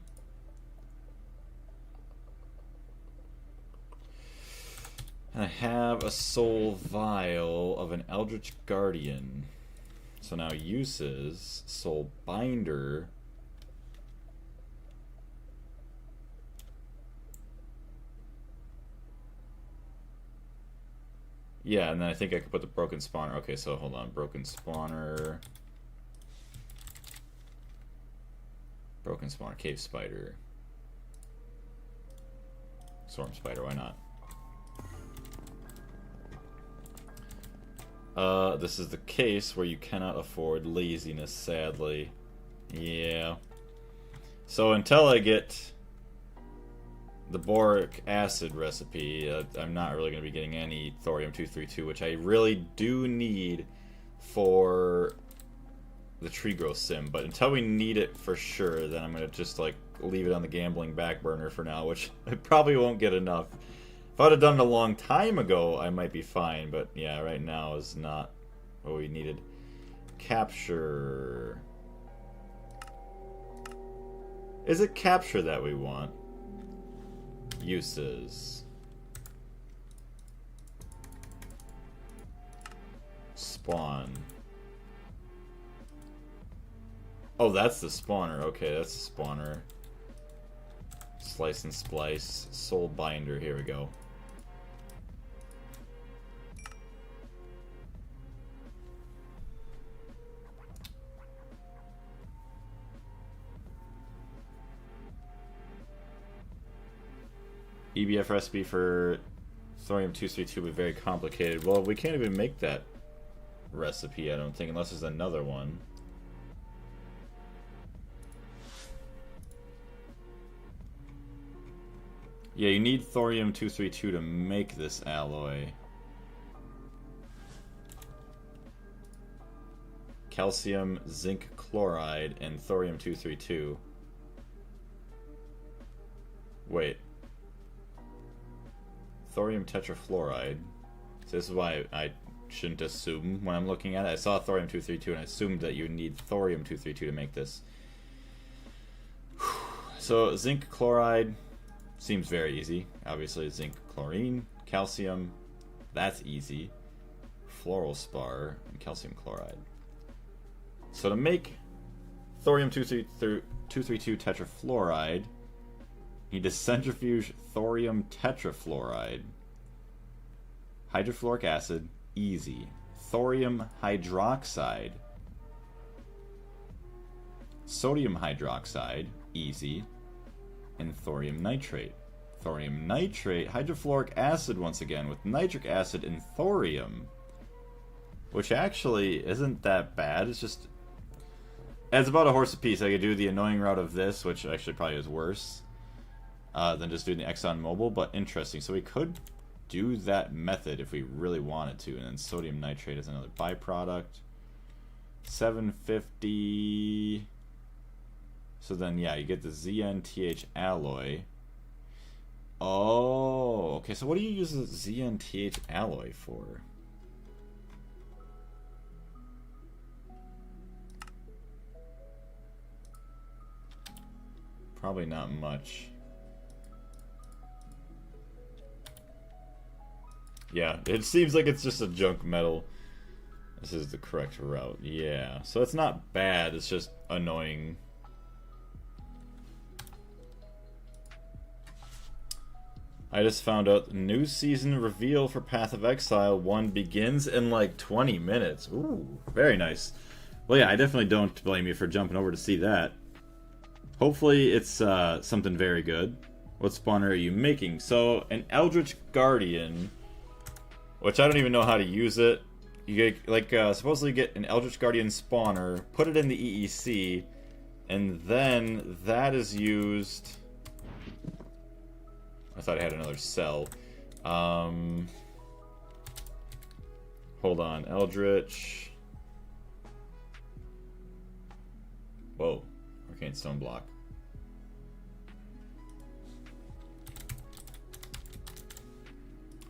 [SPEAKER 1] And I have a soul vial of an Eldritch Guardian. So now uses soul binder. Yeah, and then I think I could put the broken spawner. Okay, so hold on. Broken spawner. Broken spawner. Cave spider. Storm spider, why not? This is the case where you cannot afford laziness, sadly. Yeah. So until I get the boric acid recipe, I'm not really going to be getting any thorium-232, which I really do need for the tree growth sim. But until we need it for sure, then I'm going to just like leave it on the gambling back burner for now, which I probably won't get enough. If I'd have done it a long time ago, I might be fine, but yeah, right now is not what we needed. Capture. Is it capture that we want? Uses. Spawn. Oh, that's the spawner. Okay, that's the spawner. Slice and splice. Soul binder. Here we go. EBF recipe for thorium-232 would be very complicated. Well, we can't even make that recipe, I don't think, unless there's another one. Yeah, you need thorium-232 to make this alloy. Calcium, zinc chloride, and thorium-232. Wait. Thorium tetrafluoride. So this is why I shouldn't assume when I'm looking at it. I saw thorium-232 and I assumed that you need thorium-232 to make this. So zinc chloride seems very easy. Obviously zinc chlorine, calcium, that's easy. Fluorospar and calcium chloride. So to make thorium-232 tetrafluoride, you need to centrifuge thorium tetrafluoride. Hydrofluoric acid, easy. Thorium hydroxide. Sodium hydroxide, easy. And thorium nitrate. Thorium nitrate, hydrofluoric acid once again, with nitric acid and thorium. Which actually isn't that bad, it's just... It's about a horse apiece. I could do the annoying route of this, which actually probably is worse than just doing the ExxonMobil, but interesting. So we could do that method if we really wanted to, and then sodium nitrate is another byproduct. 750. So then, yeah, you get the ZNTH alloy. Oh, okay. So what do you use the ZNTH alloy for? Probably not much. Yeah, it seems like it's just a junk metal. This is the correct route. Yeah, so it's not bad, it's just annoying. I just found out the new season reveal for Path of Exile 1 begins in like 20 minutes. Ooh, very nice. Well, yeah, I definitely don't blame you for jumping over to see that. Hopefully it's something very good. What spawner are you making? So, an Eldritch Guardian, which I don't even know how to use it. You get, like, supposedly get an Eldritch Guardian spawner, put it in the EEC, and then that is used... I thought I had another cell. Hold on, Eldritch... Whoa, Arcane Stone Block.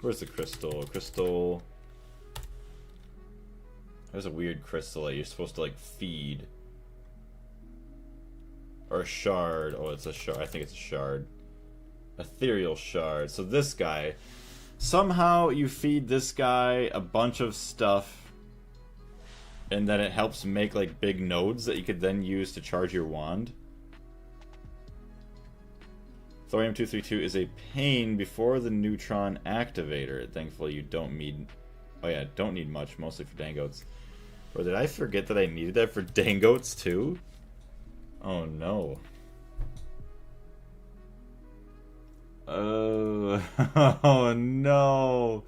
[SPEAKER 1] Where's the crystal? Crystal... There's a weird crystal that you're supposed to, like, feed. Or a shard. Oh, it's a shard. I think it's a shard. Ethereal shard. So this guy. Somehow you feed this guy a bunch of stuff. And then it helps make, like, big nodes that you could then use to charge your wand. Thorium-232 is a pain before the neutron activator. Thankfully you don't need... Oh yeah, don't need much, mostly for Dangotes. Or did I forget that I needed that for Dangotes too? Oh no. Oh, oh no.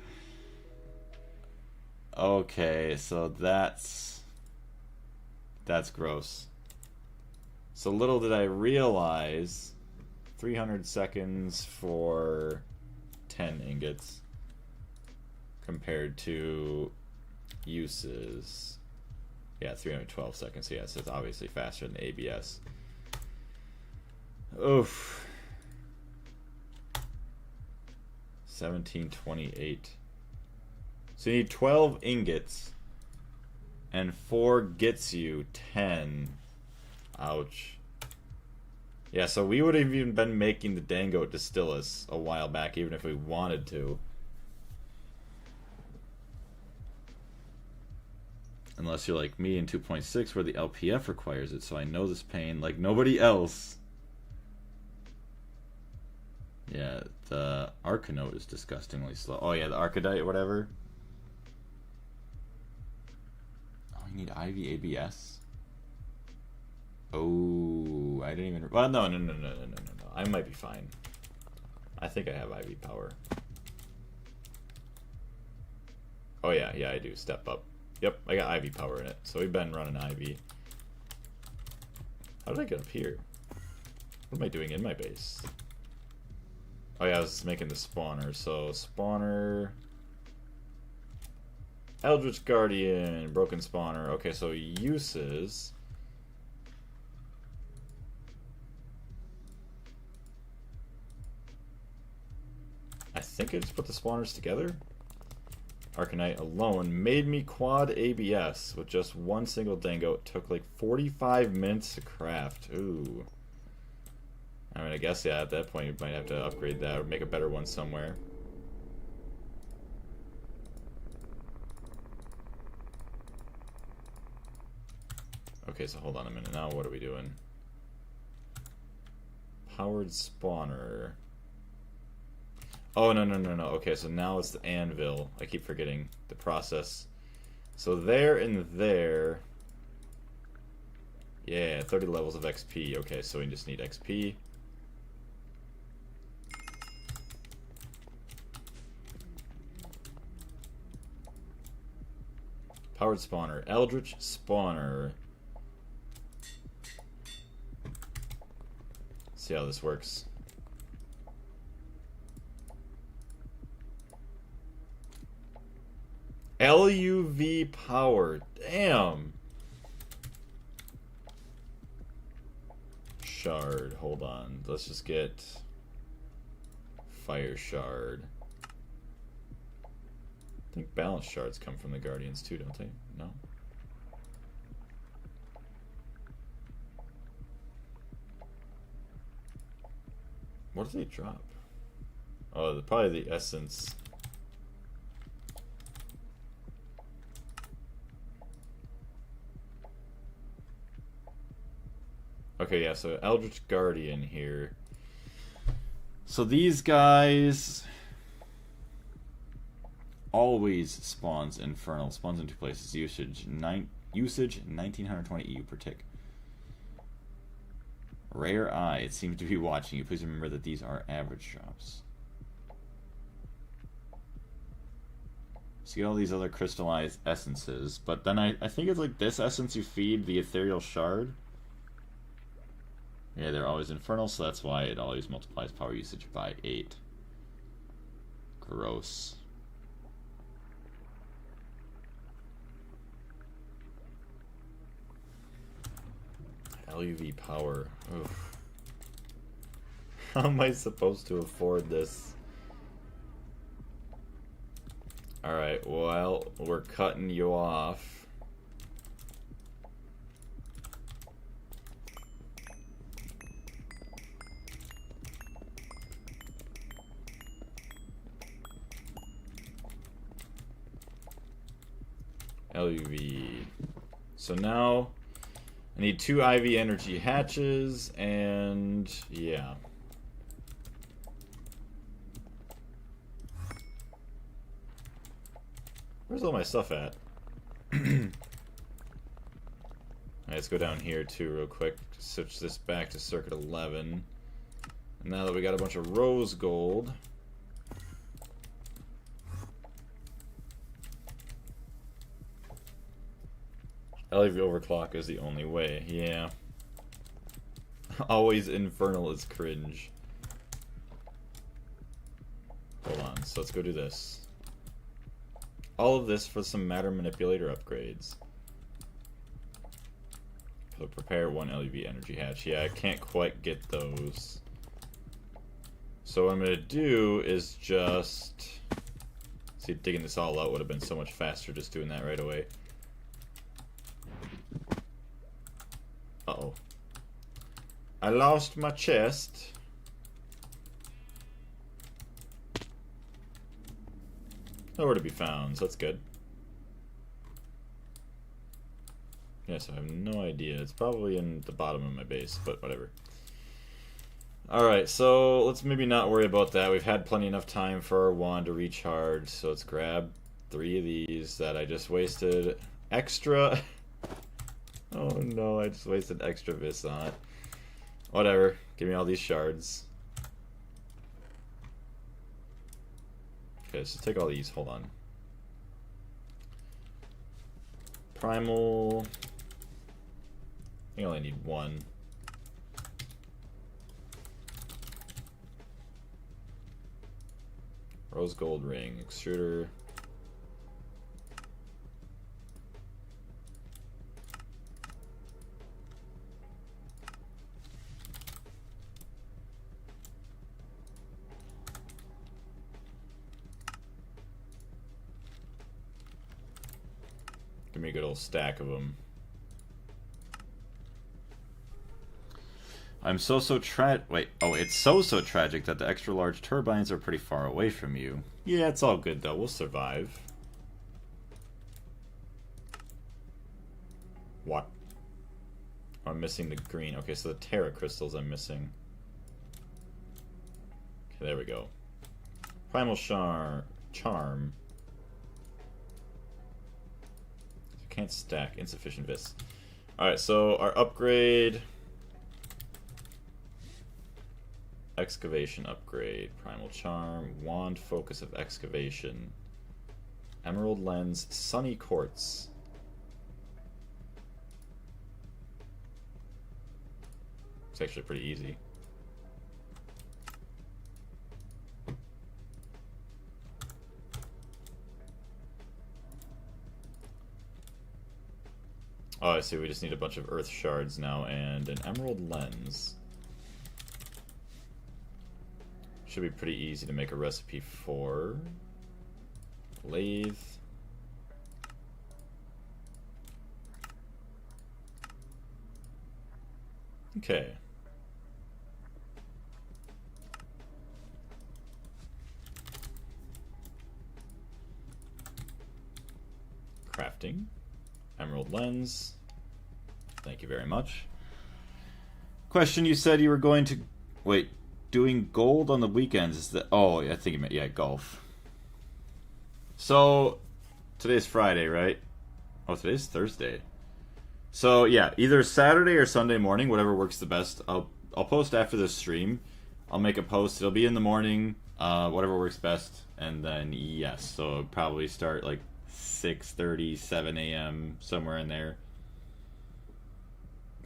[SPEAKER 1] Okay, so that's gross. So little did I realize 300 seconds for 10 ingots compared to uses. Yeah, 312 seconds. Yes, it's obviously faster than ABS. Oof. 1728. So you need 12 ingots, and 4 gets you 10. Ouch. Yeah, so we would have even been making the Dango Distillus a while back, even if we wanted to. Unless you're like me in 2.6, where the LPF requires it, so I know this pain like nobody else. Yeah, the Arcanote is disgustingly slow. Oh yeah, the Arcadite, whatever. Oh, you need IV ABS? Oh, I didn't even... Well, no. I might be fine. I think I have IV power. Oh yeah, I do. Step up. Yep, I got IV power in it. So we've been running IV. How did I get up here? What am I doing in my base? Oh yeah, I was making the spawner. So spawner, Eldritch Guardian, broken spawner. Okay, so uses. I think I just put the spawners together. Arcanite alone made me quad ABS with just one single Dango. It took like 45 minutes to craft. Ooh. I mean, I guess, yeah, at that point you might have to upgrade that or make a better one somewhere. Okay, so hold on a minute. Now what are we doing? Powered spawner. Oh, no. Okay, so now it's the anvil. I keep forgetting the process. So there and there. Yeah, 30 levels of XP. Okay, so we just need XP. Powered spawner. Eldritch spawner. See how this works. LUV power. Damn. Shard. Hold on. Let's just get fire shard. I think balance shards come from the Guardians too, don't they? No? What do they drop? Oh, probably the essence. Okay, yeah, so Eldritch Guardian here. So these guys always spawns Infernal. Spawns in 2 places. Usage 1920 EU per tick. Rare Eye. It seems to be watching you. Please remember that these are average drops. So you get all these other crystallized essences, but then I think it's like this essence you feed the ethereal shard. Yeah, they're always infernal, so that's why it always multiplies power usage by 8. Gross. LUV power. Oof. How am I supposed to afford this? Alright, well, we're cutting you off. LUV. So now I need 2 IV energy hatches, and yeah. Where's all my stuff at? Alright, let's go down here too real quick. Switch this back to circuit 11. And now that we got a bunch of rose gold, LUV overclock is the only way, yeah. Always infernal is cringe. points. So let's go do this. All of this for some matter manipulator upgrades. So prepare 1 LUV energy hatch. Yeah, I can't quite get those. So what I'm going to do is just... See, digging this all out would have been so much faster just doing that right away. Uh-oh. I lost my chest. Nowhere to be found, so that's good. Yes, I have no idea. It's probably in the bottom of my base, but whatever. Alright, so let's maybe not worry about that. We've had plenty enough time for our wand to recharge, so let's grab 3 of these that I just wasted extra. Oh no, I just wasted extra vis on it. Whatever, give me all these shards. Okay, so take all these, hold on. Primal... I think I only need 1. Rose gold ring, extruder. Give me a good old stack of them. I'm so wait, oh, it's so tragic that the extra large turbines are pretty far away from you. Yeah, it's all good though, we'll survive. What? Oh, I'm missing the green. Okay, so the Terra crystals I'm missing. Okay, there we go. Primal Charm. I can't stack, insufficient vis. Alright, so our upgrade... Excavation upgrade, Primal Charm, Wand Focus of Excavation, Emerald Lens, Sunny Quartz. It's actually pretty easy. Oh, I see, we just need a bunch of earth shards now and an emerald lens. Should be pretty easy to make a recipe for. Lathe. Okay. Crafting. Emerald lens. Thank you very much. Question, you said you were going to... Wait. Doing gold on the weekends is that... Oh, I think you meant... Yeah, golf. So, today's Friday, right? Oh, today's Thursday. So, yeah, either Saturday or Sunday morning, whatever works the best. I'll post after this stream. I'll make a post. It'll be in the morning, whatever works best. And then, yes, so I'll probably start like 6:30, 7 a.m., somewhere in there.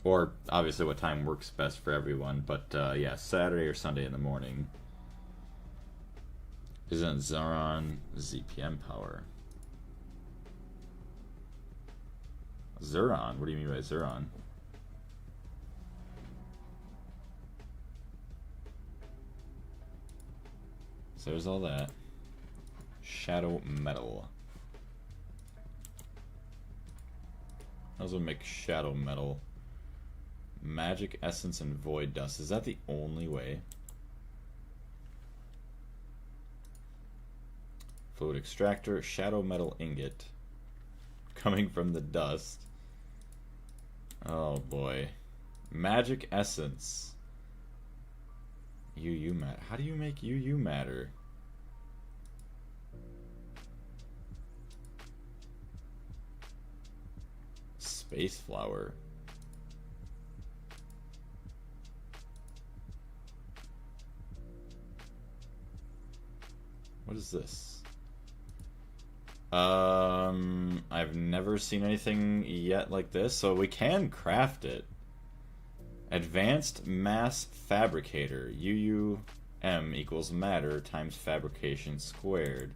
[SPEAKER 1] Or, obviously, what time works best for everyone. But, yeah, Saturday or Sunday in the morning. Isn't Zaron ZPM power? Zuron? What do you mean by Zuron? So there's all that. Shadow metal. Those will make shadow metal. Magic essence and void dust. Is that the only way? Fluid extractor, shadow metal ingot. Coming from the dust. Oh boy. Magic essence. UU matter. How do you make UU matter? Space flower. What is this? I've never seen anything yet like this, so we can craft it. Advanced Mass Fabricator. UU M equals matter times fabrication squared.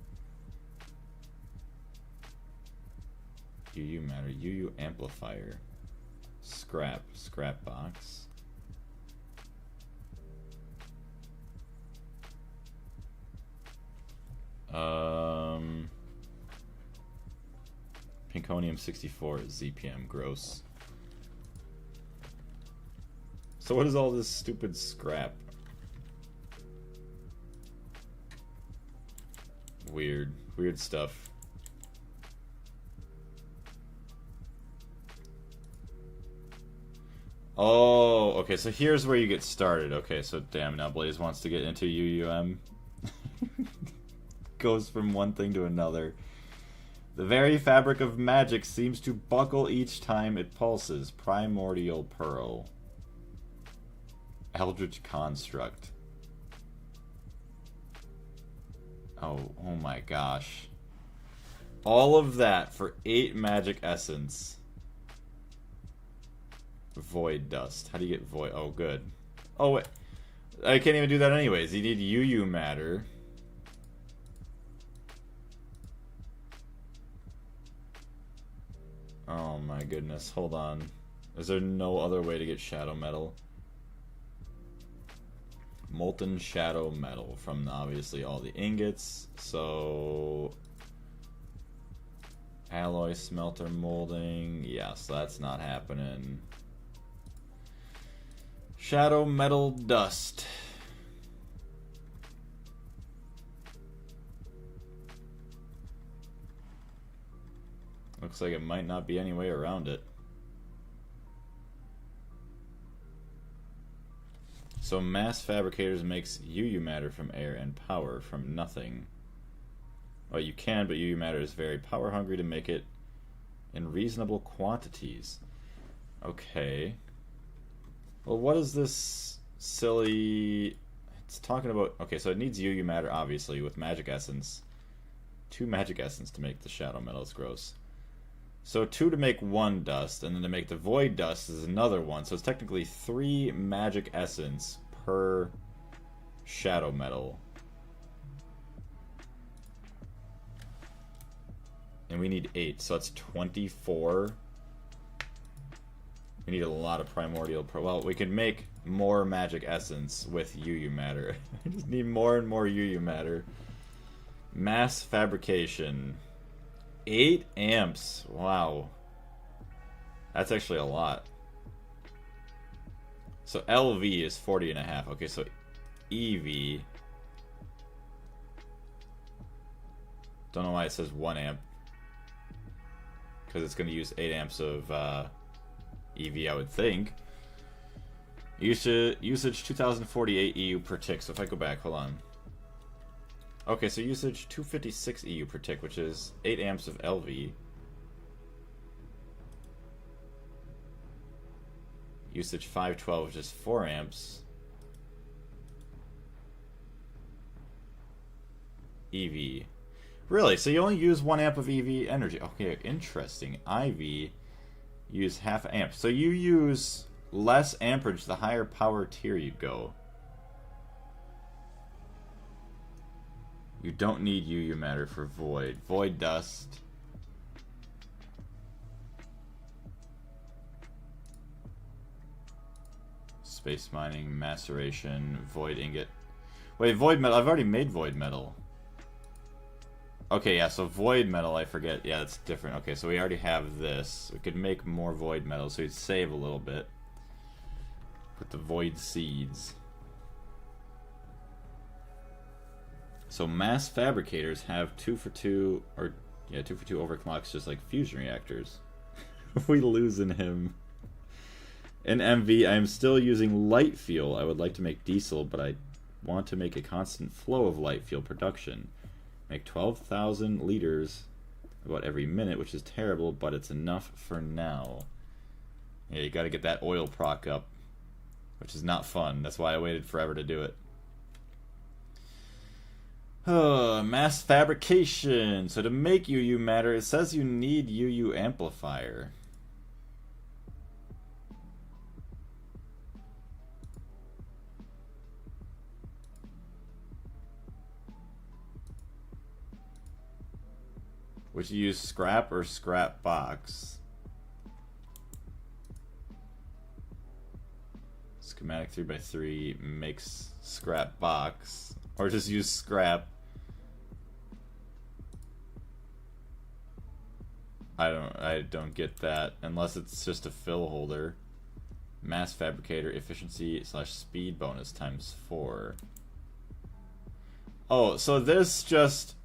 [SPEAKER 1] UU matter, UU amplifier. Scrap box. Pinkonium 64 ZPM, gross. So what is all this stupid scrap? Weird stuff. Oh, okay, so here's where you get started. Okay, so damn, now Blaze wants to get into UUM. Goes from one thing to another. The very fabric of magic seems to buckle each time it pulses. Primordial Pearl. Eldritch Construct. Oh my gosh. All of that for 8 magic essence. Void dust. How do you get void? Oh, good. Oh, wait. I can't even do that anyways. You need UU matter. Oh my goodness. Hold on. Is there no other way to get shadow metal? Molten shadow metal from obviously all the ingots. So alloy smelter molding. Yes, that's not happening. Shadow metal dust. Looks like it might not be any way around it. So mass fabricators makes UU matter from air and power from nothing. Well, you can, but UU matter is very power hungry to make it in reasonable quantities. Okay. Well, what is this silly... It's talking about... Okay, so it needs UU matter, obviously, with magic essence. 2 magic essence to make the shadow metal. It's gross. So 2 to make 1 dust, and then to make the void dust is another 1. So it's technically 3 magic essence per shadow metal. And we need 8, so that's 24. We need a lot of primordial... Well, we can make more magic essence with UU matter. I just need more and more UU matter. Mass fabrication. 8 amps. Wow. That's actually a lot. So LV is 40.5. Okay, so EV. Don't know why it says 1 amp. Because it's going to use 8 amps of EV, I would think. Usage 2048 EU per tick. So if I go back, hold on. Okay, so usage 256 EU per tick, which is 8 amps of LV. Usage 512, which is 4 amps. EV. Really? So you only use 1 amp of EV energy. Okay, interesting. IV use half amp. So you use less amperage the higher power tier you go. You don't need UU matter for void. Void dust. Space mining, maceration, void ingot. Wait, void metal. I've already made void metal. Okay, yeah, so void metal, I forget. Yeah, it's different. Okay, so we already have this. We could make more void metal, so we'd save a little bit. With the void seeds. So mass fabricators have 2 for 2, or yeah, 2 for 2 overclocks, just like fusion reactors. We losing him. In MV, I am still using light fuel. I would like to make diesel, but I want to make a constant flow of light fuel production. Make 12,000 liters about every minute, which is terrible, but it's enough for now. Yeah, you got to get that oil proc up, which is not fun. That's why I waited forever to do it. Mass fabrication. So to make UU matter, it says you need UU amplifier. Would you use scrap or scrap box? Schematic 3x3 makes scrap box. Or just use scrap. I don't get that. Unless it's just a fill holder. Mass fabricator efficiency / speed bonus ×4. Oh, so this just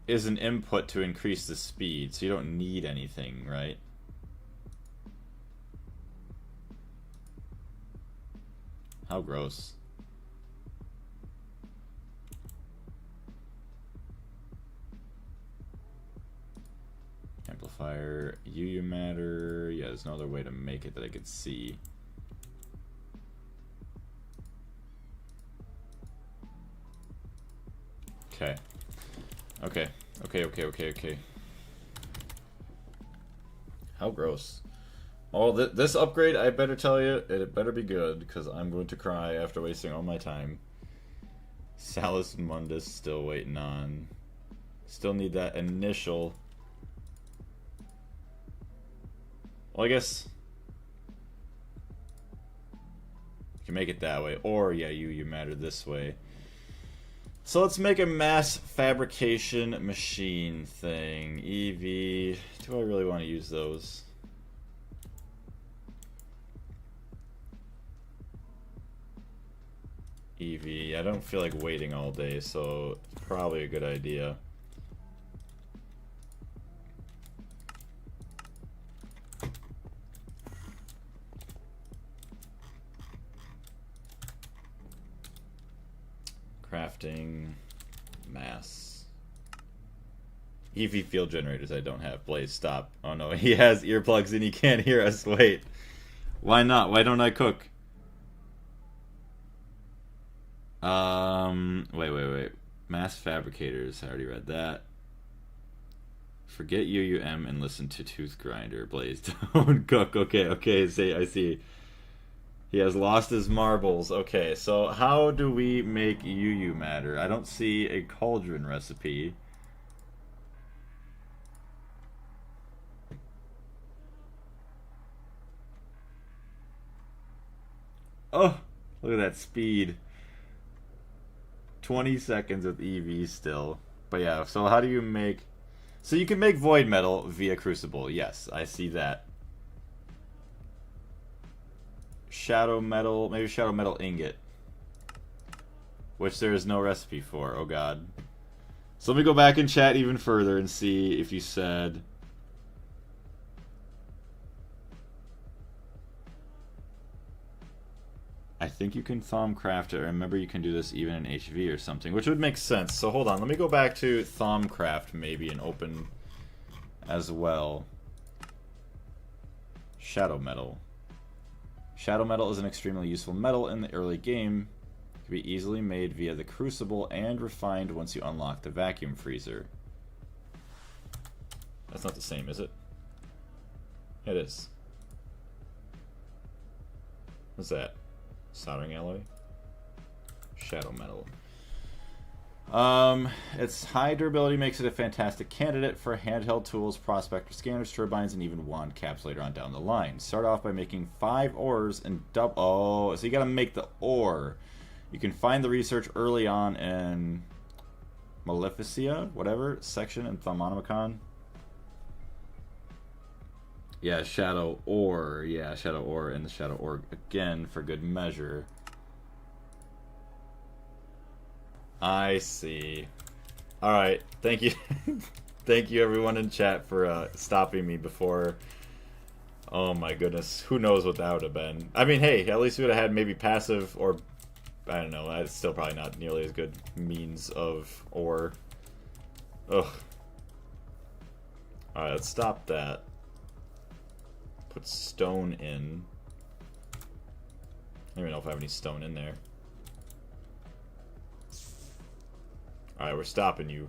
[SPEAKER 1] is an input to increase the speed, so you don't need anything, right? How gross. Amplifier, UU matter. Yeah, there's no other way to make it that I could see. Okay. Okay. How gross. Oh, this upgrade, I better tell you, it better be good, because I'm going to cry after wasting all my time. Salus Mundus still waiting on. Still need that initial. Well, I guess you can make it that way, or yeah, you matter this way. So let's make a mass fabrication machine thing. EV. Do I really want to use those? EV. I don't feel like waiting all day, so it's probably a good idea. Crafting, mass. EV field generators I don't have. Blaze, stop. Oh no, he has earplugs and he can't hear us. Wait. Why not? Why don't I cook? Wait. Mass fabricators. I already read that. Forget UUM and listen to Tooth Grinder. Blaze, don't cook. Okay, I see. He has lost his marbles. Okay, so how do we make UU matter? I don't see a cauldron recipe. Oh, look at that speed. 20 seconds with EV still. But yeah, so how do you make... So you can make void metal via crucible. Yes, I see that. Shadow metal, maybe shadow metal ingot, which there is no recipe for. Oh god. So let me go back and chat even further and see if you said... I think you can Thaumcraft it. I remember you can do this even in HV or something, which would make sense. So hold on, let me go back to Thaumcraft maybe and open as well. Shadow metal. Shadow metal is an extremely useful metal in the early game. It can be easily made via the crucible and refined once you unlock the vacuum freezer. That's not the same, is it? It is. What's that? Soldering alloy? Shadow metal. Its high durability makes it a fantastic candidate for handheld tools, prospector scanners, turbines, and even wand caps later on down the line. Start off by making 5 ores and double... Oh, so you gotta make the ore. You can find the research early on in Maleficia, whatever, section in Thaumonomicon. Yeah, Shadow Ore. Yeah, Shadow Ore and the Shadow Ore again for good measure. I see. Alright, thank you. Thank you everyone in chat for stopping me before. Oh my goodness, who knows what that would have been. I mean, hey, at least we would have had maybe passive or, I don't know, it's still probably not nearly as good means of ore. Ugh. Alright, let's stop that. Put stone in. I don't even know if I have any stone in there. Alright, we're stopping you.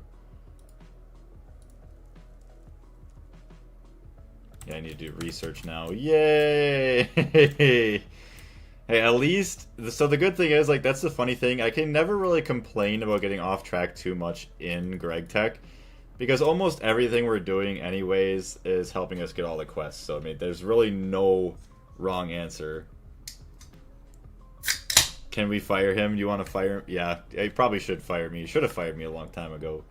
[SPEAKER 1] Yeah, I need to do research now. Yay! Hey, at least... So the good thing is, like, that's the funny thing. I can never really complain about getting off track too much in Greg Tech. Because almost everything we're doing anyways is helping us get all the quests. So, I mean, there's really no wrong answer. Can we fire him? You want to fire him? Yeah, he probably should fire me. He should have fired me a long time ago.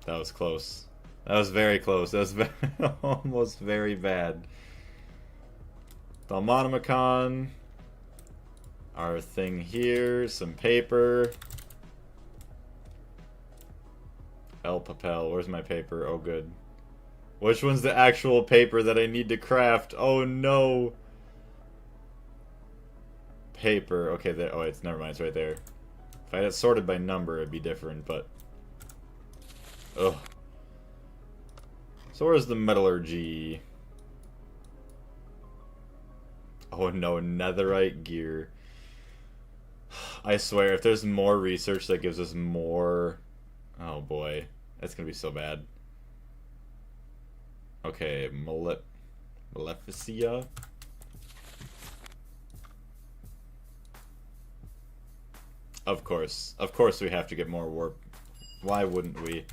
[SPEAKER 1] That was close. That was very close. That was very, almost very bad. Dalmonomicon. Our thing here. Some paper. El Papel. Where's my paper? Oh, good. Which one's the actual paper that I need to craft? Oh, no. Paper. Okay, there. Oh, it's never mind. It's right there. If I had it sorted by number, it'd be different, but... Ugh. So where's the metallurgy? Oh no, netherite gear. I swear, if there's more research that gives us more... Oh boy. That's gonna be so bad. Okay, Maleficia. Of course we have to get more warp. Why wouldn't we?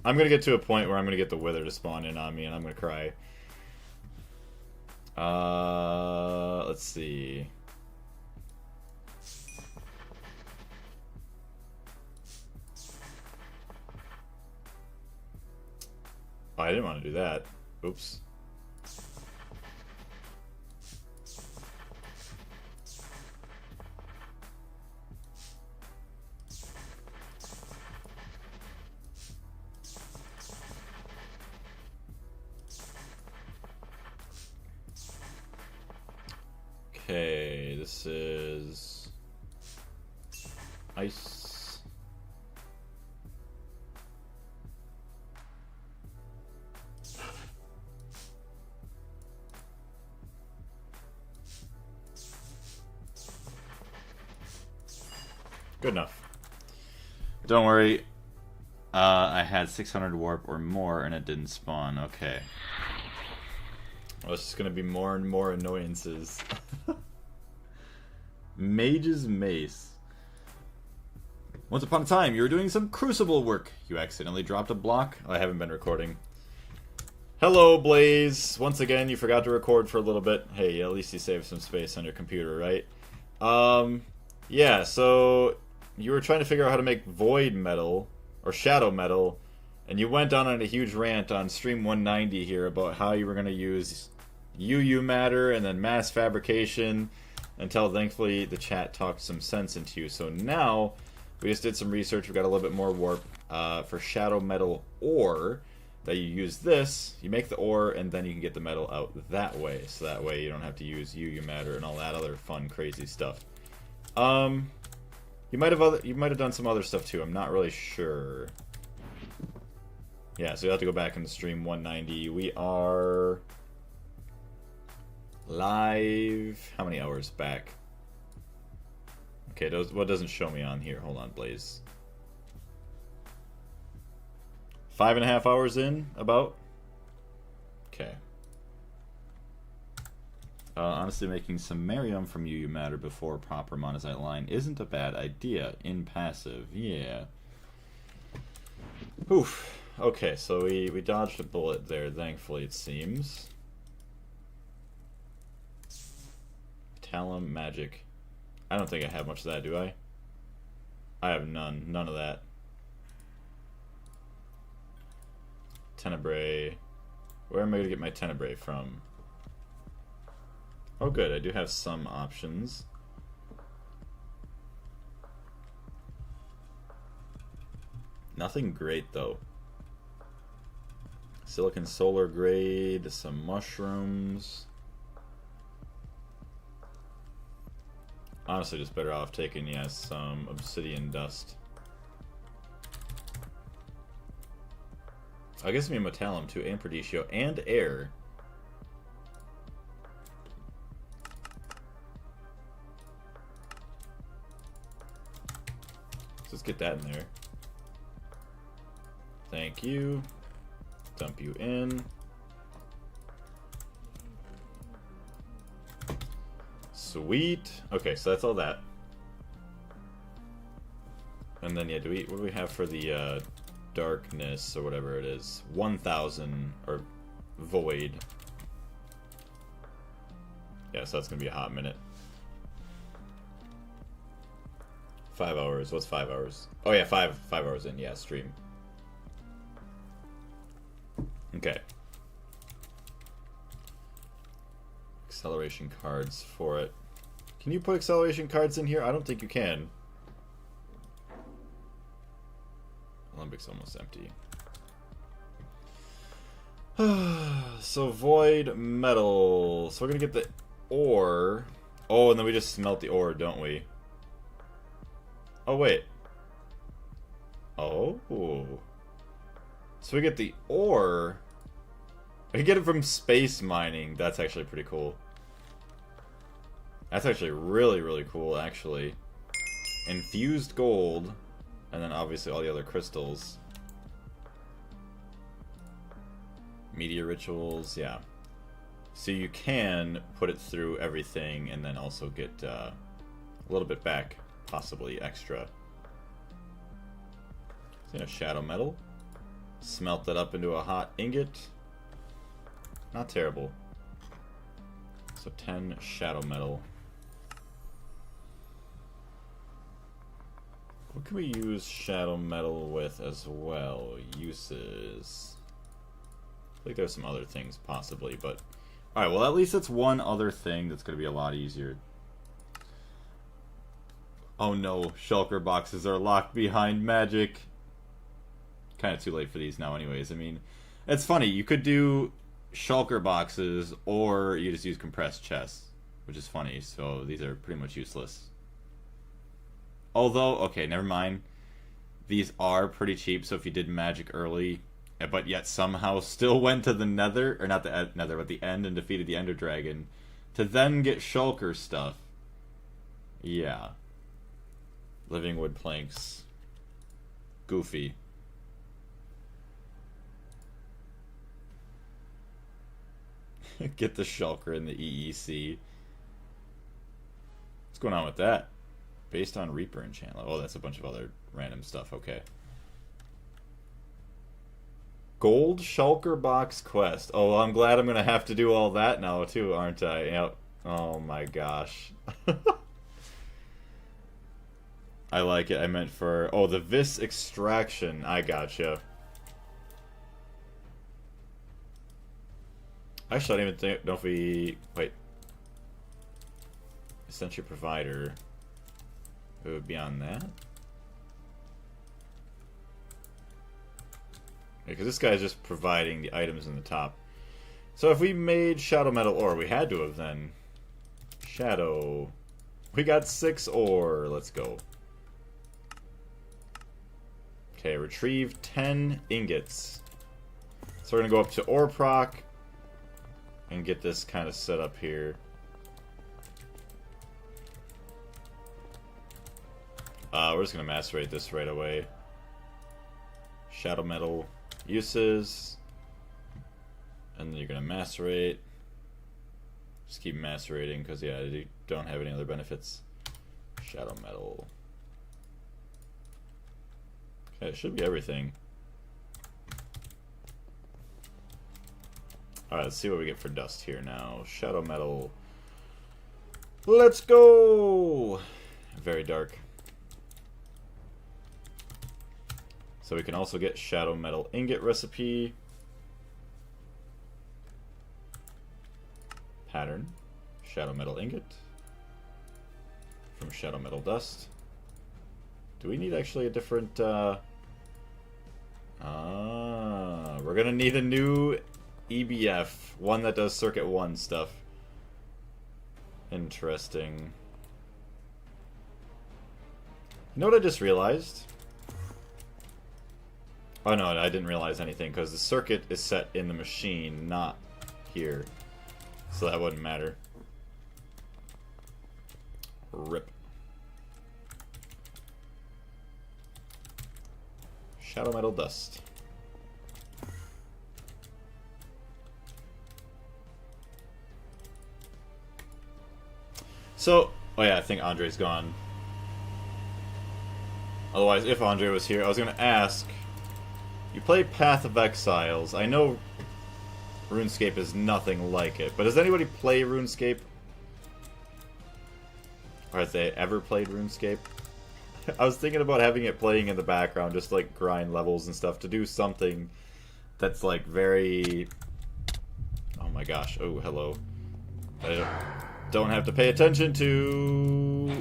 [SPEAKER 1] I'm gonna get to a point where I'm gonna get the Wither to spawn in on me and I'm gonna cry. Let's see. Oh, I didn't want to do that. Oops. Okay, this is ice. Good enough. Don't worry. I had 600 warp or more and it didn't spawn. Okay. Well, it's just gonna be more and more annoyances. Mage's Mace. Once upon a time, you were doing some crucible work. You accidentally dropped a block. Oh, I haven't been recording. Hello, Blaze. Once again, you forgot to record for a little bit. Hey, at least you saved some space on your computer, right? Yeah, so you were trying to figure out how to make void metal, or shadow metal, and you went on a huge rant on stream 190 here about how you were going to use UU matter and then mass fabrication until thankfully the chat talked some sense into you. So now we just did some research. We got a little bit more warp for shadow metal ore. That you use this, you make the ore, and then you can get the metal out that way. So that way you don't have to use UU matter and all that other fun, crazy stuff. You might have done some other stuff too. I'm not really sure. Yeah, so you have to go back into stream 190. We are live. How many hours back? Okay, what doesn't show me on here? Hold on, Blaze. 5.5 hours in, about. Okay. Honestly, making some Samarium from UU matter before proper monazite line isn't a bad idea in passive. Yeah. Oof. Okay, so we dodged a bullet there, thankfully, it seems. Talum magic. I don't think I have much of that, do I? I have none. None of that. Tenebrae. Where am I going to get my Tenebrae from? Oh good, I do have some options. Nothing great though. Silicon solar grade, some mushrooms. Honestly, just better off taking, yes, some obsidian dust. I guess me a metallum too, and Perdicio, and air. Let's get that in there. Thank you. Dump you in. Sweet. Okay, so that's all that. And then, yeah, what do we have for the darkness or whatever it is? 1,000 or void. Yeah, so that's gonna be a hot minute. 5 hours. What's 5 hours? Oh yeah, 5 hours in. Yeah, stream. Okay. Acceleration cards for it. Can you put acceleration cards in here? I don't think you can. Olympic's almost empty. So void metal. So we're gonna get the ore. Oh, and then we just smelt the ore, don't we? Oh wait. Oh. So we get the ore. We get it from space mining. That's actually pretty cool. That's actually really, really cool, actually. Infused gold. And then obviously all the other crystals. Media rituals, yeah. So you can put it through everything and then also get a little bit back, possibly extra. So, yeah, shadow metal. Smelt that up into a hot ingot. Not terrible. So 10 shadow metal. What can we use shadow metal with as well? Uses. I think there's some other things possibly, but alright, well at least it's one other thing that's going to be a lot easier. Oh no, shulker boxes are locked behind magic. Kind of too late for these now anyways. I mean, it's funny, you could do shulker boxes or you just use compressed chests, which is funny, so these are pretty much useless. Although, okay, never mind. These are pretty cheap, so if you did magic early, but yet somehow still went to the nether, or not the nether, but the end and defeated the ender dragon, to then get shulker stuff. Yeah. Living wood planks. Goofy. Get the shulker in the EEC. What's going on with that? Based on Reaper enchantment. Oh, that's a bunch of other random stuff. Okay. Gold shulker box quest. Oh, well, I'm glad I'm going to have to do all that now, too, aren't I? Yep. Oh, my gosh. I like it. I meant for... Oh, the Vis extraction. I gotcha. Actually, I don't even know if we... Wait. Essential provider... It would be on that. Because this guy's just providing the items in the top. So if we made shadow metal ore, we had to have then. Shadow. We got 6 ore. Let's go. Okay, retrieve 10 ingots. So we're going to go up to ore proc and get this kind of set up here. We're just going to macerate this right away. Shadow metal uses. And then you're going to macerate. Just keep macerating because, yeah, you don't have any other benefits. Shadow metal. Okay, it should be everything. Alright, let's see what we get for dust here now. Shadow metal. Let's go! Very dark. So we can also get shadow metal ingot recipe. Pattern. Shadow metal ingot. From shadow metal dust. Do we need actually a different... we're gonna need a new EBF. One that does circuit 1 stuff. Interesting. You know what I just realized? Oh no, I didn't realize anything because the circuit is set in the machine, not here. So that wouldn't matter. RIP. Shadow metal dust. So, oh yeah, I think Andre's gone. Otherwise, if Andre was here, I was going to ask, you play Path of Exiles. I know RuneScape is nothing like it, but does anybody play RuneScape? Or has they ever played RuneScape? I was thinking about having it playing in the background, just like grind levels and stuff, to do something that's like very... Oh my gosh, oh hello. I don't have to pay attention to...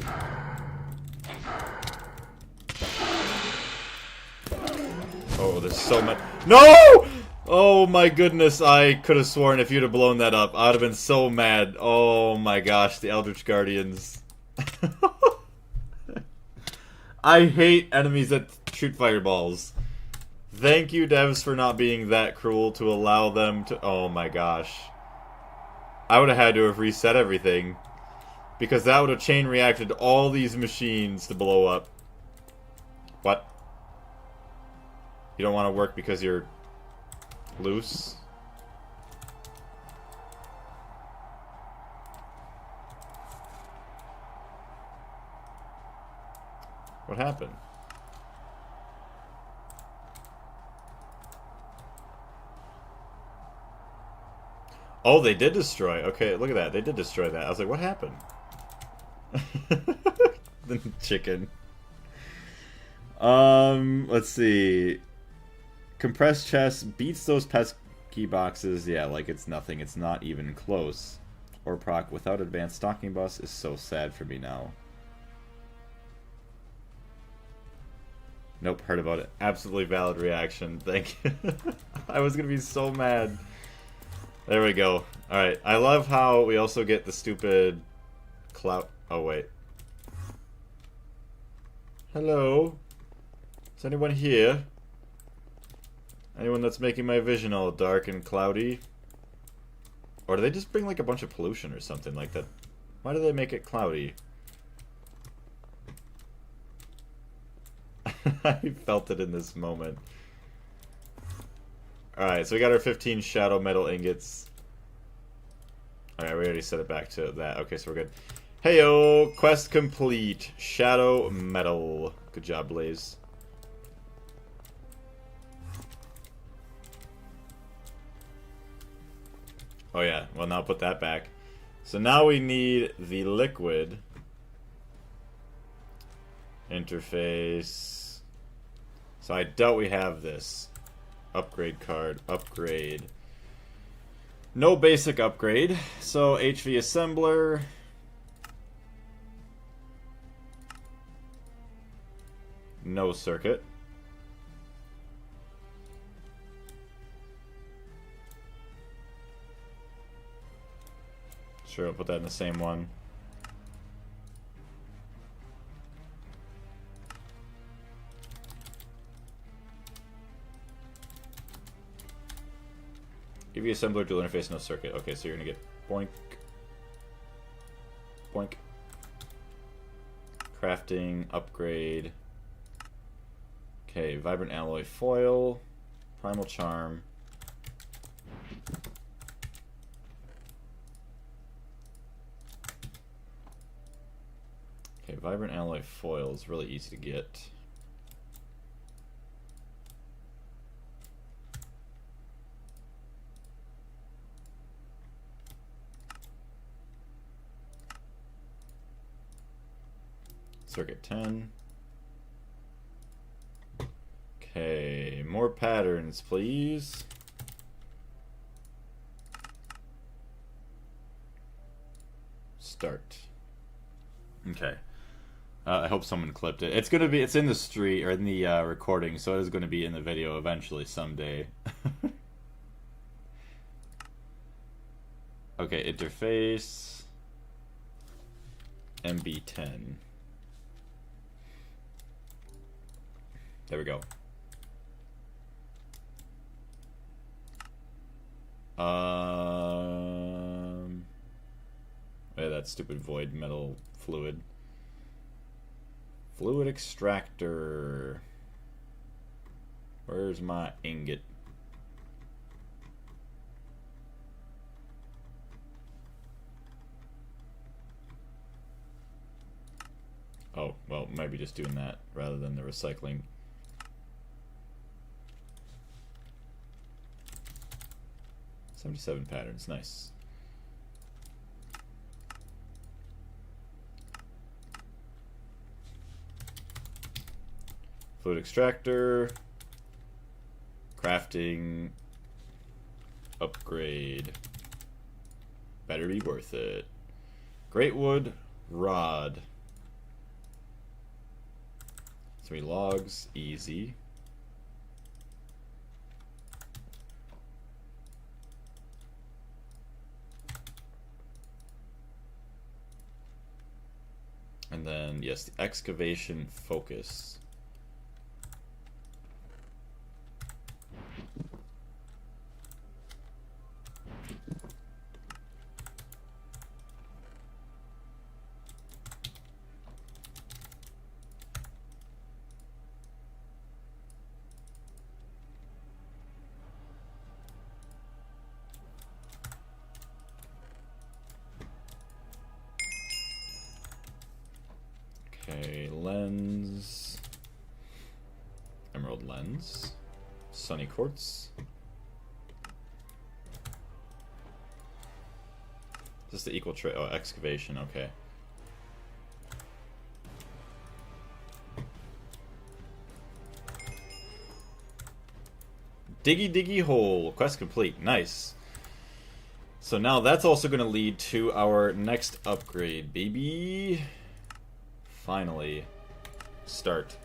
[SPEAKER 1] Oh, there's so much... No! Oh my goodness, I could have sworn if you'd have blown that up, I would have been so mad. Oh my gosh, the Eldritch Guardians. I hate enemies that shoot fireballs. Thank you, devs, for not being that cruel to allow them to... Oh my gosh. I would have had to have reset everything. Because that would have chain reacted all these machines to blow up. What? You don't want to work because you're loose? What happened? Oh, they did destroy. Okay, look at that. They did destroy that. I was like, what happened? The chicken. Let's see. Compressed chest beats those pesky boxes. Yeah, like it's nothing. It's not even close. Or proc without advanced stocking bus is so sad for me now. Nope, heard about it. Absolutely valid reaction. Thank you. I was gonna be so mad. There we go. Alright, I love how we also get the stupid clout. Oh, wait. Hello? Is anyone here? Anyone that's making my vision all dark and cloudy? Or do they just bring like a bunch of pollution or something like that? Why do they make it cloudy? I felt it in this moment. Alright, so we got our 15 shadow metal ingots. Alright, we already set it back to that. Okay, so we're good. Heyo! Quest complete. Shadow metal. Good job, Blaze. Oh yeah, well now put that back. So now we need the liquid interface. So I doubt we have this. Upgrade card, upgrade. No basic upgrade. So HV assembler. No circuit. Sure, I'll put that in the same one. EV assembler, dual interface, no circuit. Okay, so you're gonna get boink. Boink. Crafting, upgrade. Okay, vibrant alloy foil. Primal charm. Okay, vibrant alloy foil is really easy to get. Circuit 10. Okay, more patterns, please. Start. Okay. I hope someone clipped it. It's gonna be. It's in the street or in the recording, so it is going to be in the video eventually someday. Okay, interface. MB10. There we go. Yeah, that stupid void metal fluid. Fluid extractor. Where's my ingot? Oh, well, maybe just doing that rather than the recycling. "77 patterns, nice. Fluid extractor, crafting, upgrade. Better be worth it. Great wood, rod. 3 logs, easy. And then, yes, the excavation focus. Okay, lens. Emerald lens. Sunny quartz. Is this the equal trade? Oh, excavation, okay. Diggy diggy hole. Quest complete. Nice. So now that's also going to lead to our next upgrade, baby. Finally. Start.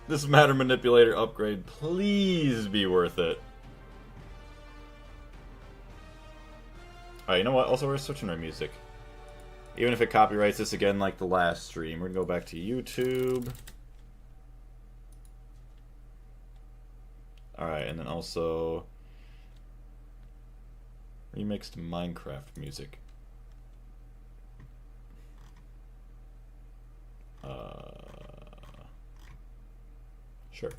[SPEAKER 1] This matter manipulator upgrade, please be worth it. Alright, you know what? Also, we're switching our music. Even if it copyrights this again like the last stream, we're going to go back to YouTube. Alright, and then also remixed Minecraft music. Sure.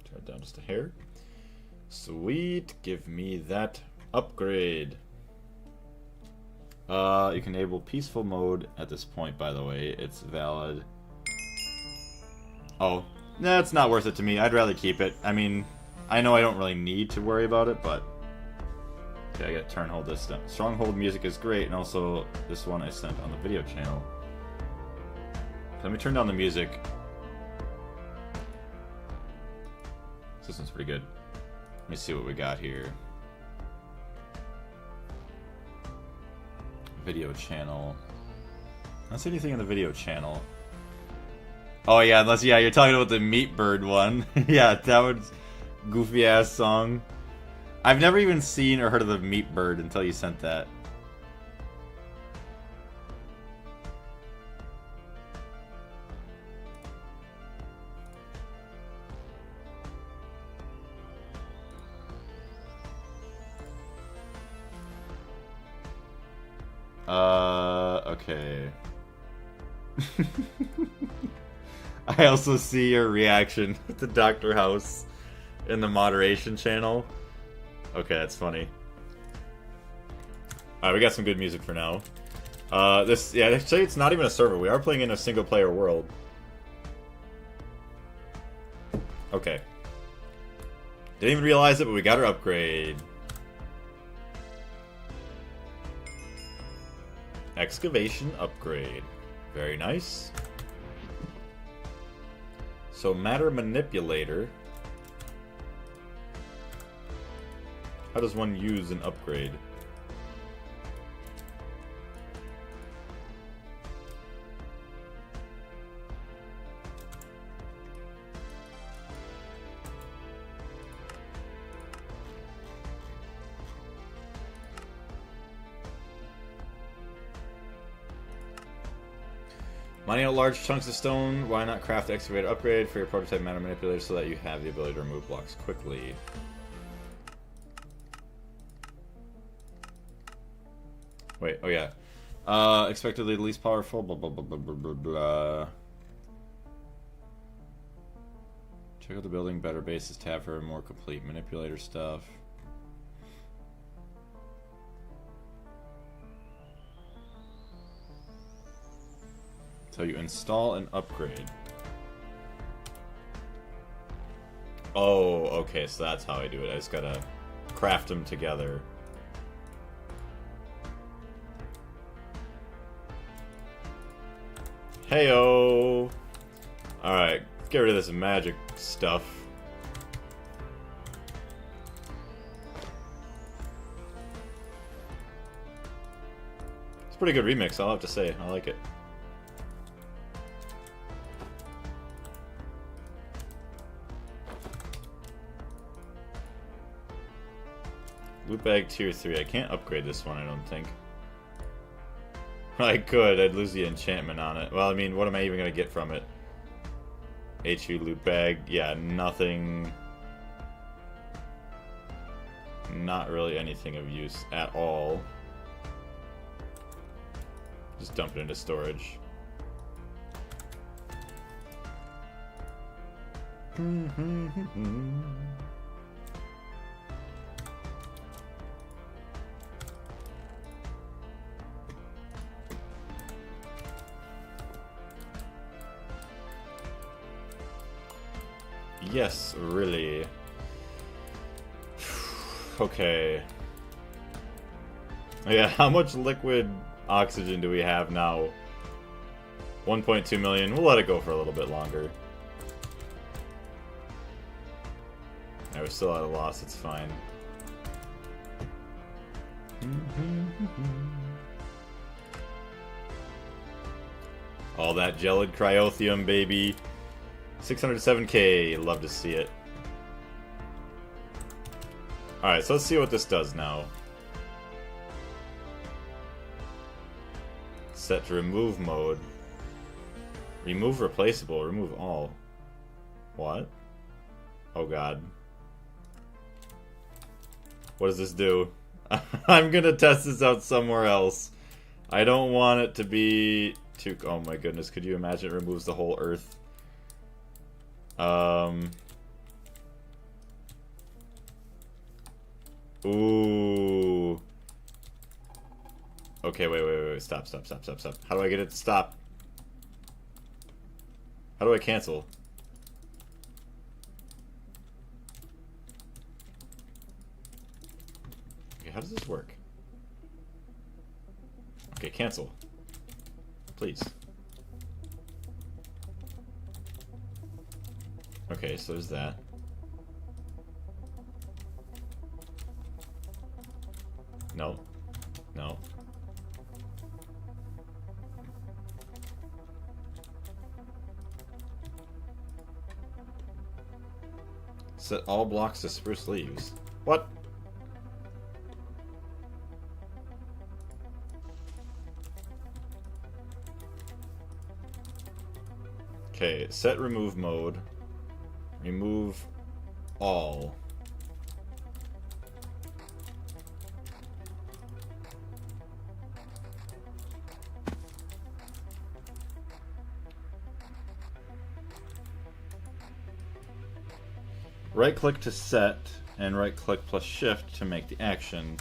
[SPEAKER 1] Turn it down just a hair. Sweet, give me that upgrade. You can enable peaceful mode at this point, by the way. It's valid. Oh, that's not worth it to me. I'd rather keep it. I mean, I know I don't really need to worry about it, but... Okay, I gotta turn hold this down. Stronghold music is great, and also this one I sent on the video channel. Let me turn down the music. This one's pretty good. Let me see what we got here. Video channel. I don't see anything in the video channel. Oh yeah, unless you're talking about the Meat Bird one. Yeah, that was goofy ass song. I've never even seen or heard of the Meat Bird until you sent that. Okay. I also see your reaction to Dr. House in the moderation channel. Okay, that's funny. Alright, we got some good music for now. Actually, it's not even a server. We are playing in a single-player world. Okay. Didn't even realize it, but we got our upgrade. Excavation upgrade. Very nice. So, matter manipulator. How does one use an upgrade? Mining out large chunks of stone. Why not craft excavator upgrade for your prototype matter manipulator so that you have the ability to remove blocks quickly? Wait, oh yeah. Expectedly the least powerful, blah blah blah blah blah blah blah. Check out the building better bases tab for more complete manipulator stuff. So you install and upgrade. Oh, okay, so that's how I do it. I just gotta craft them together. Heyo! Alright, get rid of this magic stuff. It's a pretty good remix, I'll have to say. I like it. Loot bag tier 3. I can't upgrade this one, I don't think. I could. I'd lose the enchantment on it. Well, I mean, what am I even going to get from it? HU loot bag. Yeah, nothing. Not really anything of use at all. Just dump it into storage. Yes, really. Okay. Yeah, how much liquid oxygen do we have now? 1.2 million. We'll let it go for a little bit longer. Yeah, we're still at a loss. It's fine. All that gelid cryothium, baby. 607k. Love to see it. Alright, so let's see what this does now. Set to remove mode. Remove replaceable. Remove all. What? Oh god. What does this do? I'm gonna test this out somewhere else. I don't want it to be too... Oh my goodness, could you imagine it removes the whole Earth? Ooh. Okay, wait. Stop. How do I get it to stop? How do I cancel? Okay, how does this work? Okay, cancel. Please. Okay, so there's that. No. No. Set all blocks to spruce leaves. What? Okay, set remove mode. Remove all. Right click to set, and right click plus shift to make the action.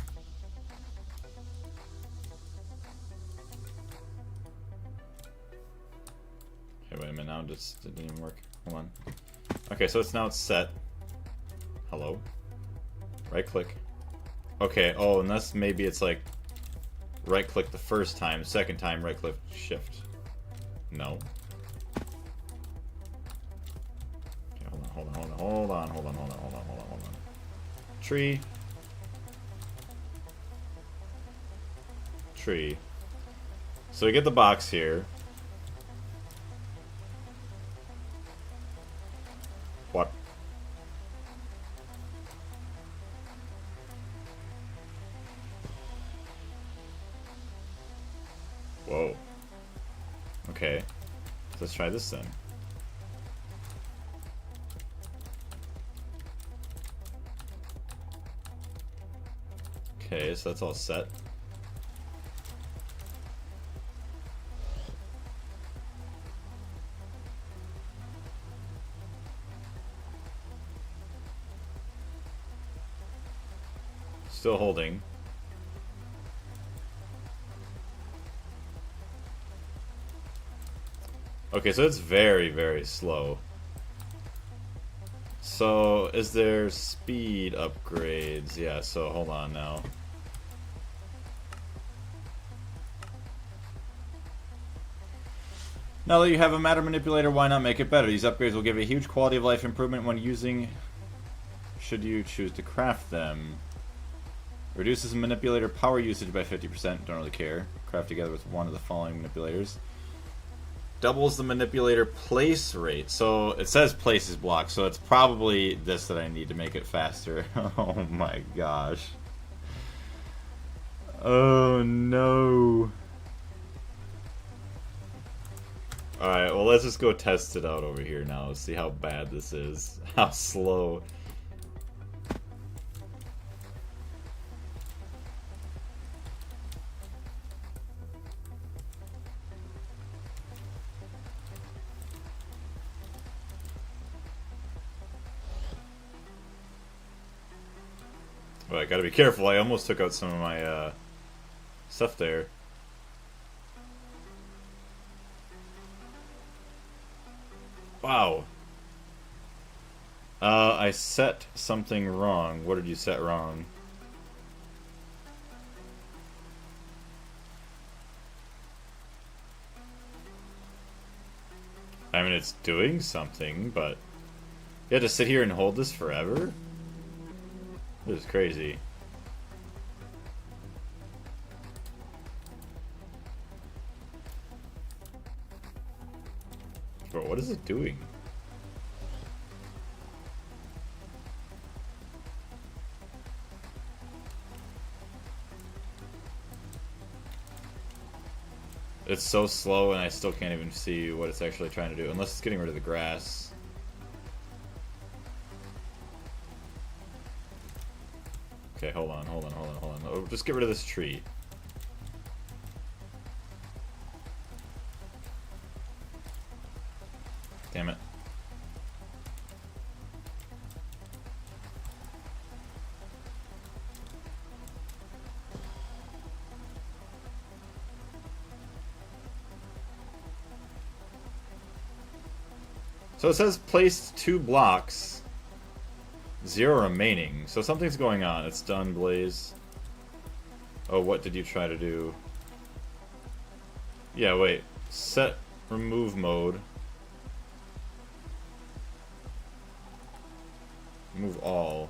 [SPEAKER 1] Okay, wait a minute, now it didn't even work. Hold on. Okay, so it's set. Hello. Right click. Okay, oh, unless maybe it's like right click the first time, second time right click shift. No. Hold on. Tree. So we get the box here. What? Whoa. Okay. Let's try this then. Okay, so that's all set. Still holding. Okay, so it's very, very slow. So, is there speed upgrades? Yeah, so hold on now. Now that you have a matter manipulator, why not make it better? These upgrades will give a huge quality of life improvement when using, should you choose to craft them. Reduces manipulator power usage by 50%, don't really care. Craft together with one of the following manipulators. Doubles the manipulator place rate. So it says place is blocked, so it's probably this that I need to make it faster. Oh my gosh. Oh no. Alright, well let's just go test it out over here now. See how bad this is. How slow. Well, I gotta be careful. I almost took out some of my stuff there. Wow. I set something wrong. What did you set wrong? I mean, it's doing something, but you have to sit here and hold this forever? This is crazy. Bro, what is it doing? It's so slow and I still can't even see what it's actually trying to do, unless it's getting rid of the grass. Okay, hold on. Oh, just get rid of this tree. Damn it. So it says placed 2 blocks, 0 remaining. So something's going on. It's done, Blaze. Oh, what did you try to do? Yeah, wait. Set remove mode. Remove all.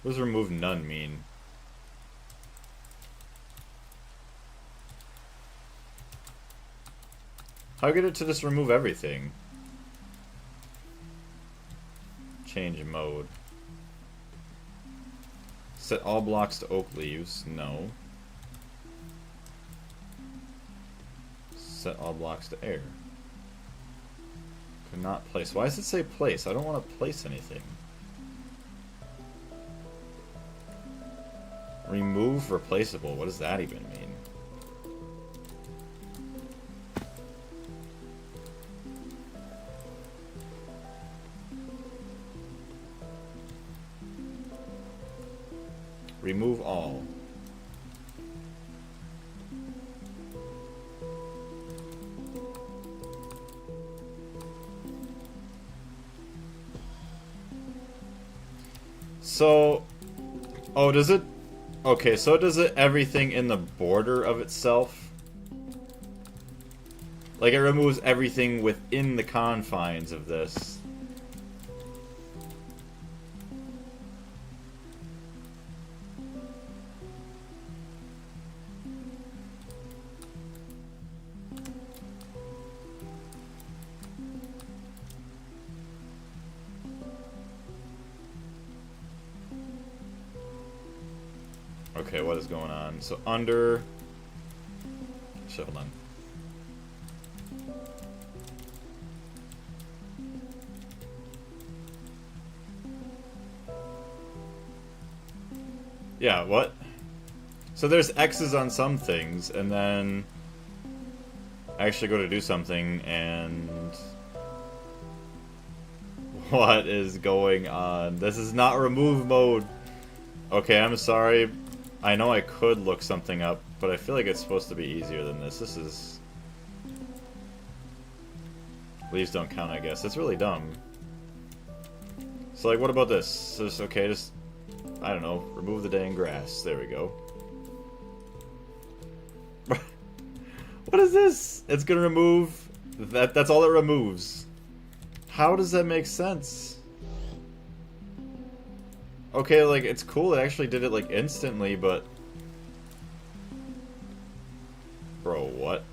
[SPEAKER 1] What does remove none mean? How get it to just remove everything? Change mode. Set all blocks to oak leaves. No. Set all blocks to air. Could not place. Why does it say place? I don't want to place anything. Remove replaceable. What does that even mean? Remove all. So, oh, does it? Okay, so does it everything in the border of itself? Like it removes everything within the confines of this. Okay, what is going on? So under... Shit, hold on. Yeah, what? So there's X's on some things, and then I actually go to do something, and... What is going on? This is not remove mode. Okay, I'm sorry. I know I could look something up, but I feel like it's supposed to be easier than this. This is... Leaves don't count, I guess. It's really dumb. So, like, what about this? Just, okay, just... I don't know. Remove the dang grass. There we go. What is this? It's gonna remove... That's all it removes. How does that make sense? Okay, like, it's cool it actually did it, like, instantly, but... Bro, what?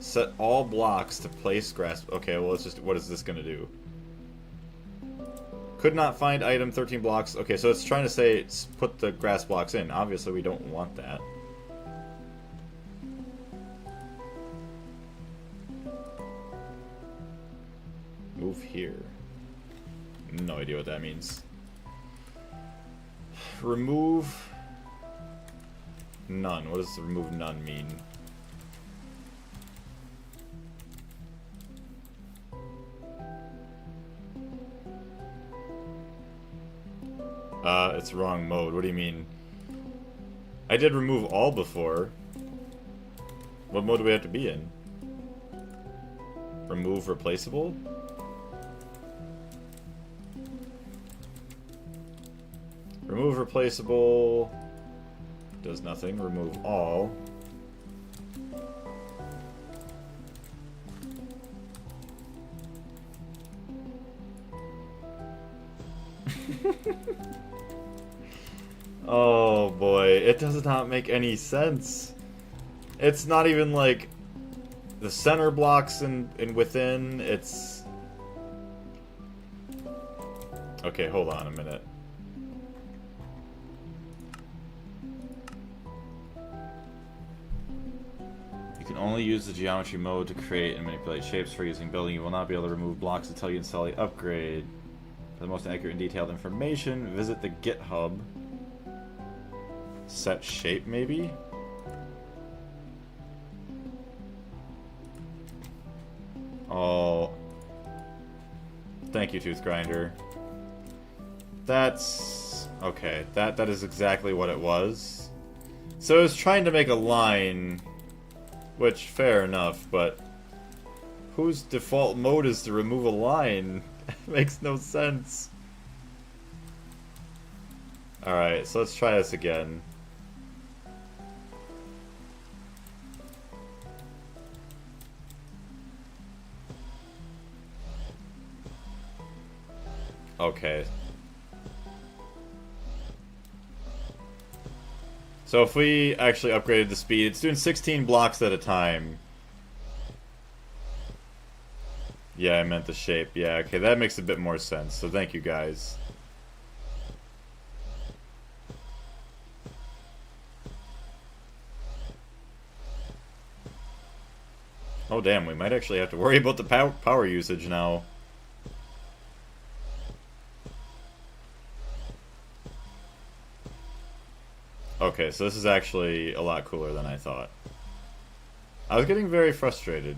[SPEAKER 1] Set all blocks to place grass... Okay, well, let's just... What is this gonna do? Could not find item 13 blocks. Okay, so it's trying to say, put the grass blocks in. Obviously, we don't want that. Move here. No idea what that means. Remove none. What does remove none mean? It's wrong mode. What do you mean? I did remove all before. What mode do we have to be in? Remove replaceable? Remove replaceable does nothing. Remove all. Oh boy, it does not make any sense. It's not even like the center blocks and within, it's... Okay, hold on a minute. You can only use the geometry mode to create and manipulate shapes for using building. You will not be able to remove blocks until you install the upgrade. For the most accurate and detailed information, visit the GitHub. Set shape, maybe? Oh. Thank you, Tooth Grinder. That's... Okay, that is exactly what it was. So it was trying to make a line, which, fair enough, but... Whose default mode is to remove a line? Makes no sense. Alright, so let's try this again. Okay. So if we actually upgraded the speed, it's doing 16 blocks at a time. Yeah, I meant the shape. Yeah, okay, that makes a bit more sense. So thank you guys. Oh damn, we might actually have to worry about the power usage now. Okay, so this is actually a lot cooler than I thought. I was getting very frustrated.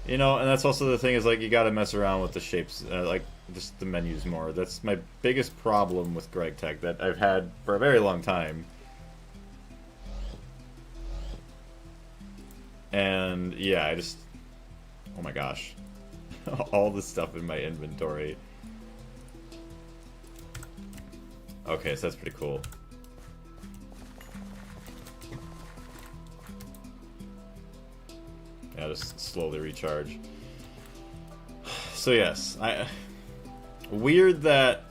[SPEAKER 1] You know, and that's also the thing is, like, you gotta mess around with the shapes, like, just the menus more. That's my biggest problem with Greg Tech that I've had for a very long time. And, yeah, I just... Oh my gosh. All the stuff in my inventory. Okay, so that's pretty cool. Yeah, just slowly recharge. So yes, weird that...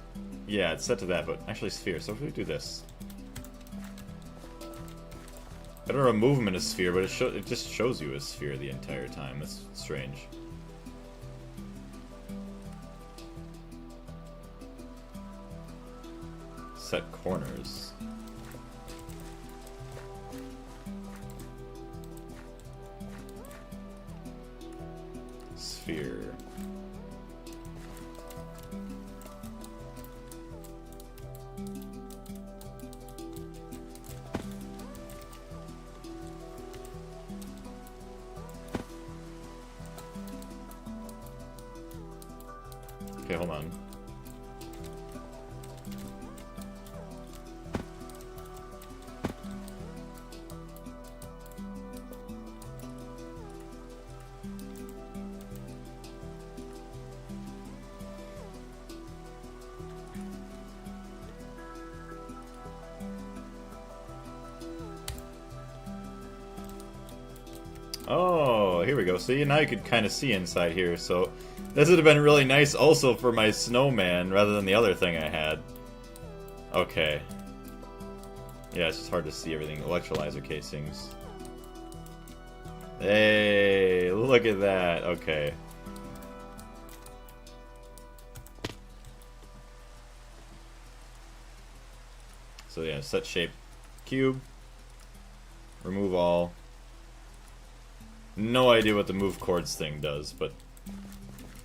[SPEAKER 1] Yeah, it's set to that, but actually sphere. So if we do this... I don't know, movement is sphere, but it just shows you a sphere the entire time. That's strange. Set corners. Sphere. Okay, hold on. Oh, here we go. See, now you could kind of see inside here, so this would have been really nice also for my snowman, rather than the other thing I had. Okay. Yeah, it's just hard to see everything. Electrolyzer casings. Hey, look at that. Okay. So yeah, set shape cube. Remove all. No idea what the move chords thing does, but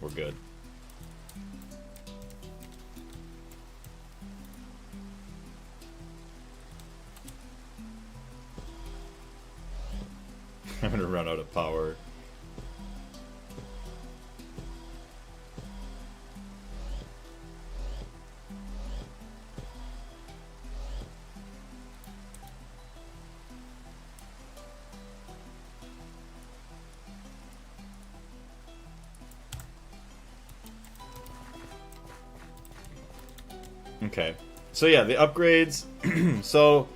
[SPEAKER 1] we're good. I'm gonna run out of power. Okay, so yeah, the upgrades. So,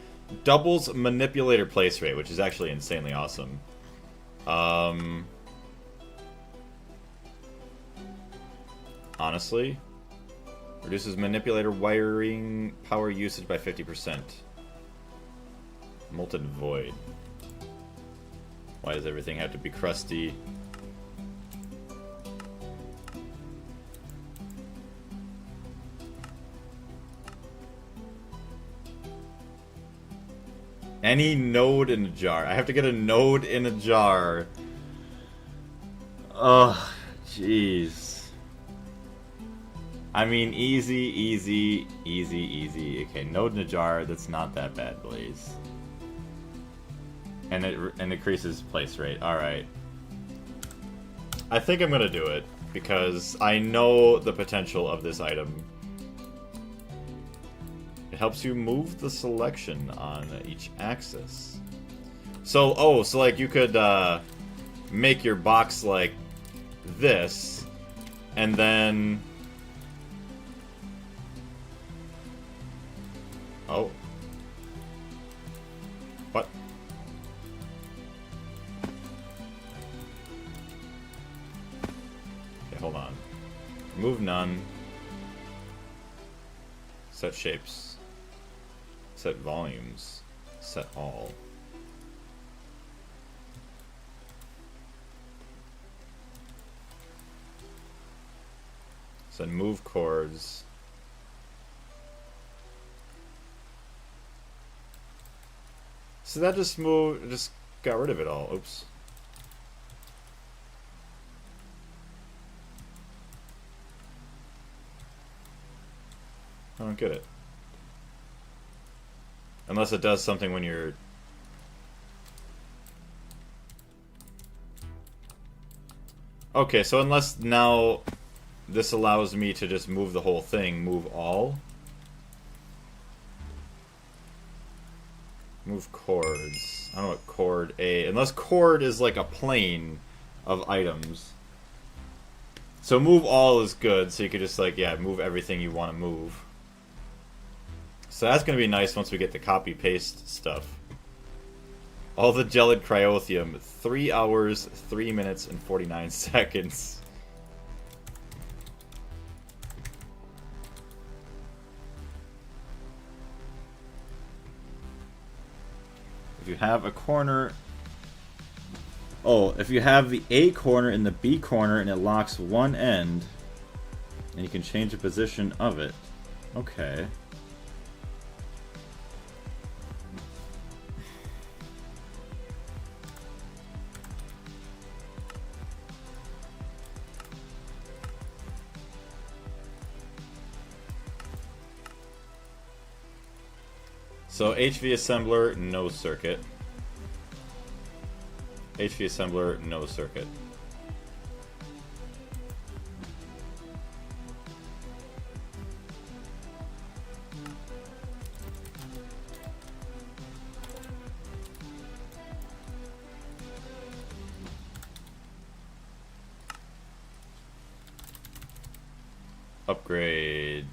[SPEAKER 1] doubles manipulator place rate, which is actually insanely awesome. Honestly, reduces manipulator wiring power usage by 50%. Molten Void. Why does everything have to be crusty? Any node in a jar. I have to get a node in a jar. Ugh, jeez. I mean, easy. Okay, node in a jar. That's not that bad, Blaze. And it increases place rate. All right. I think I'm gonna do it because I know the potential of this item. It helps you move the selection on each axis. So, so like you could make your box like this, and then... Oh. What? Okay, hold on. Remove none. Set shapes. Set volumes. Set all. Set move chords. So that just got rid of it all. Oops. I don't get it. Unless it does something when you're... Okay, so unless now this allows me to just move the whole thing, move all. Move chords. I don't know what chord A... Unless chord is like a plane of items. So move all is good, so you could just like, yeah, move everything you want to move. So that's going to be nice once we get the copy-paste stuff. All the gelid cryotheum, 3 hours, 3 minutes, and 49 seconds. If you have a corner... Oh, if you have the A corner and the B corner and it locks one end, and you can change the position of it. Okay. So HV assembler, no circuit. HV assembler, no circuit. Upgrade.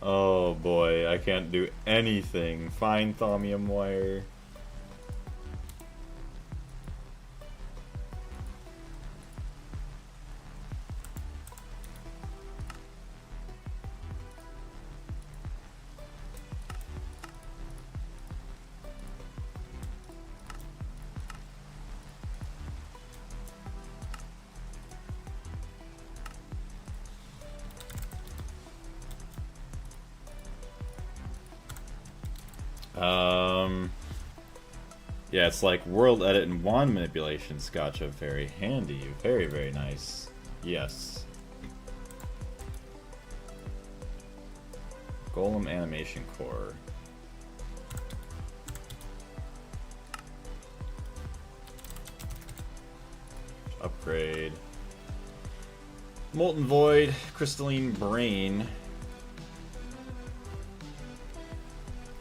[SPEAKER 1] Oh boy, I can't do anything. Fine thaumium wire. Yeah, it's like world edit and wand manipulation. Scotcha, very handy. Very, very nice. Yes. Golem animation core. Upgrade. Molten Void, Crystalline Brain.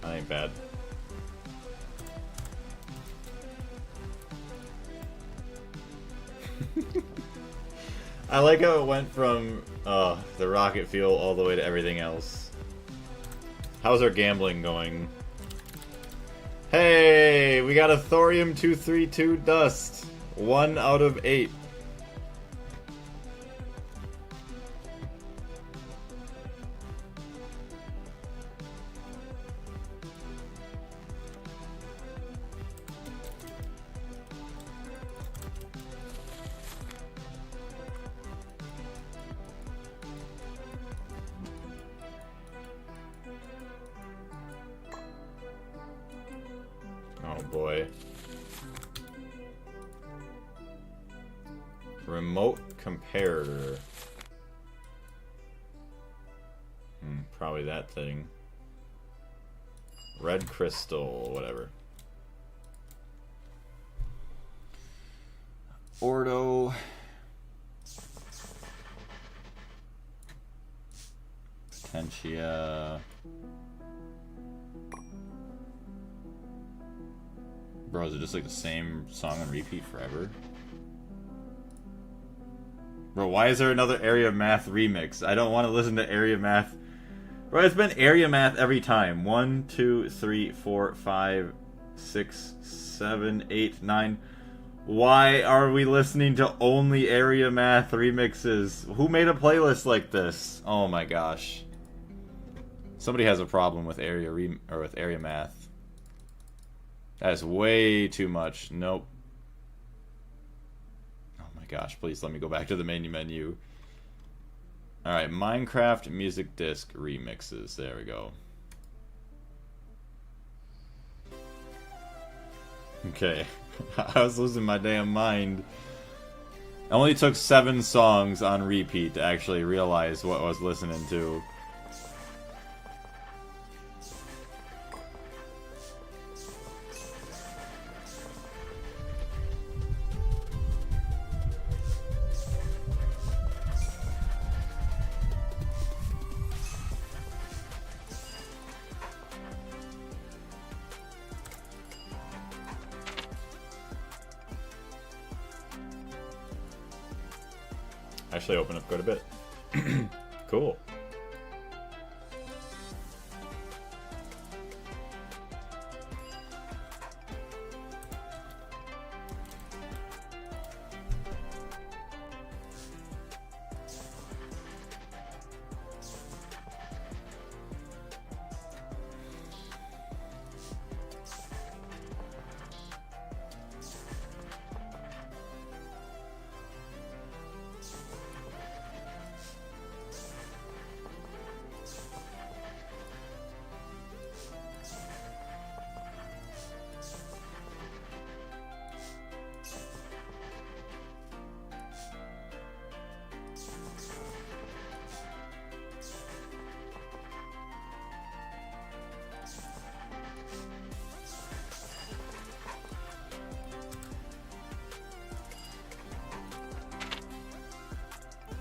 [SPEAKER 1] That ain't bad. I like how it went from the rocket fuel all the way to everything else. How's our gambling going? Hey, we got a thorium-232 dust. 1 out of 8. Oh boy. Remote comparator. Probably that thing. Red crystal, whatever. Ordo. Potentia. Bro, is it just like the same song on repeat forever? Bro, why is there another Area Math remix? I don't want to listen to Area Math. Bro, it's been Area Math every time. 1, 2, 3, 4, 5, 6, 7, 8, 9. Why are we listening to only Area Math remixes? Who made a playlist like this? Oh my gosh. Somebody has a problem with Area Math. That is way too much. Nope. Oh my gosh, please let me go back to the main menu. Alright, Minecraft Music Disc remixes. There we go. Okay. I was losing my damn mind. It only took 7 songs on repeat to actually realize what I was listening to. Actually open up quite a bit. Cool.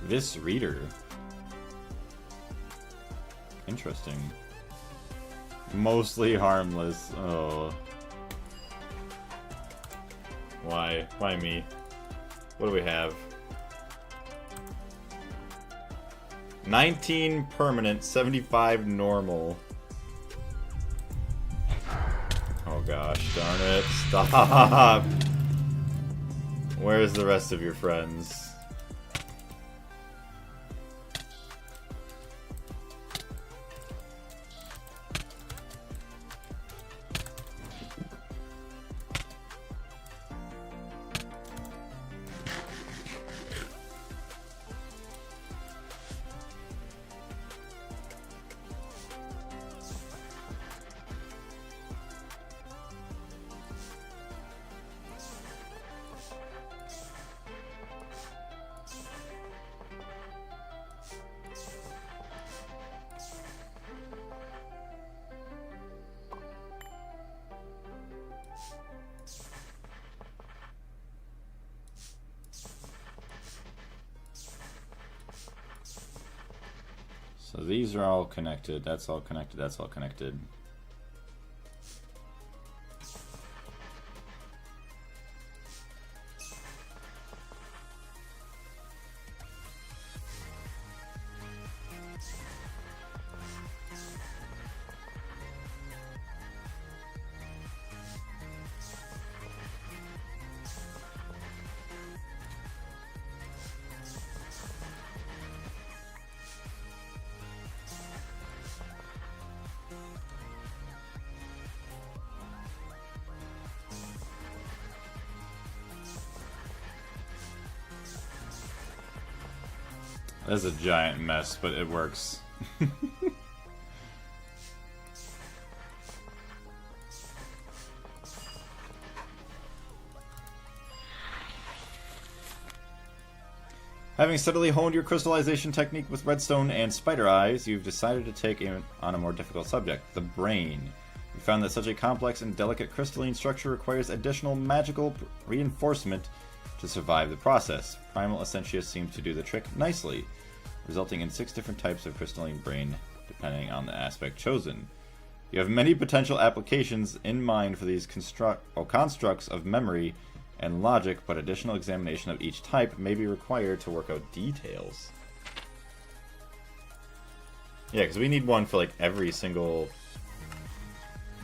[SPEAKER 1] This reader. Interesting. Mostly harmless. Oh. Why? Why me? What do we have? 19 permanent, 75 normal. Oh gosh, darn it. Stop! Where's the rest of your friends? So these are all connected, that's all connected, that's all connected. That's a giant mess, but it works. Having steadily honed your crystallization technique with redstone and spider eyes, you've decided to take on a more difficult subject, the brain. You found that such a complex and delicate crystalline structure requires additional magical reinforcement to survive the process. Primal Essentia seems to do the trick nicely, resulting in 6 different types of crystalline brain, depending on the aspect chosen. You have many potential applications in mind for these constructs of memory and logic, but additional examination of each type may be required to work out details. Yeah, because we need one for like every single...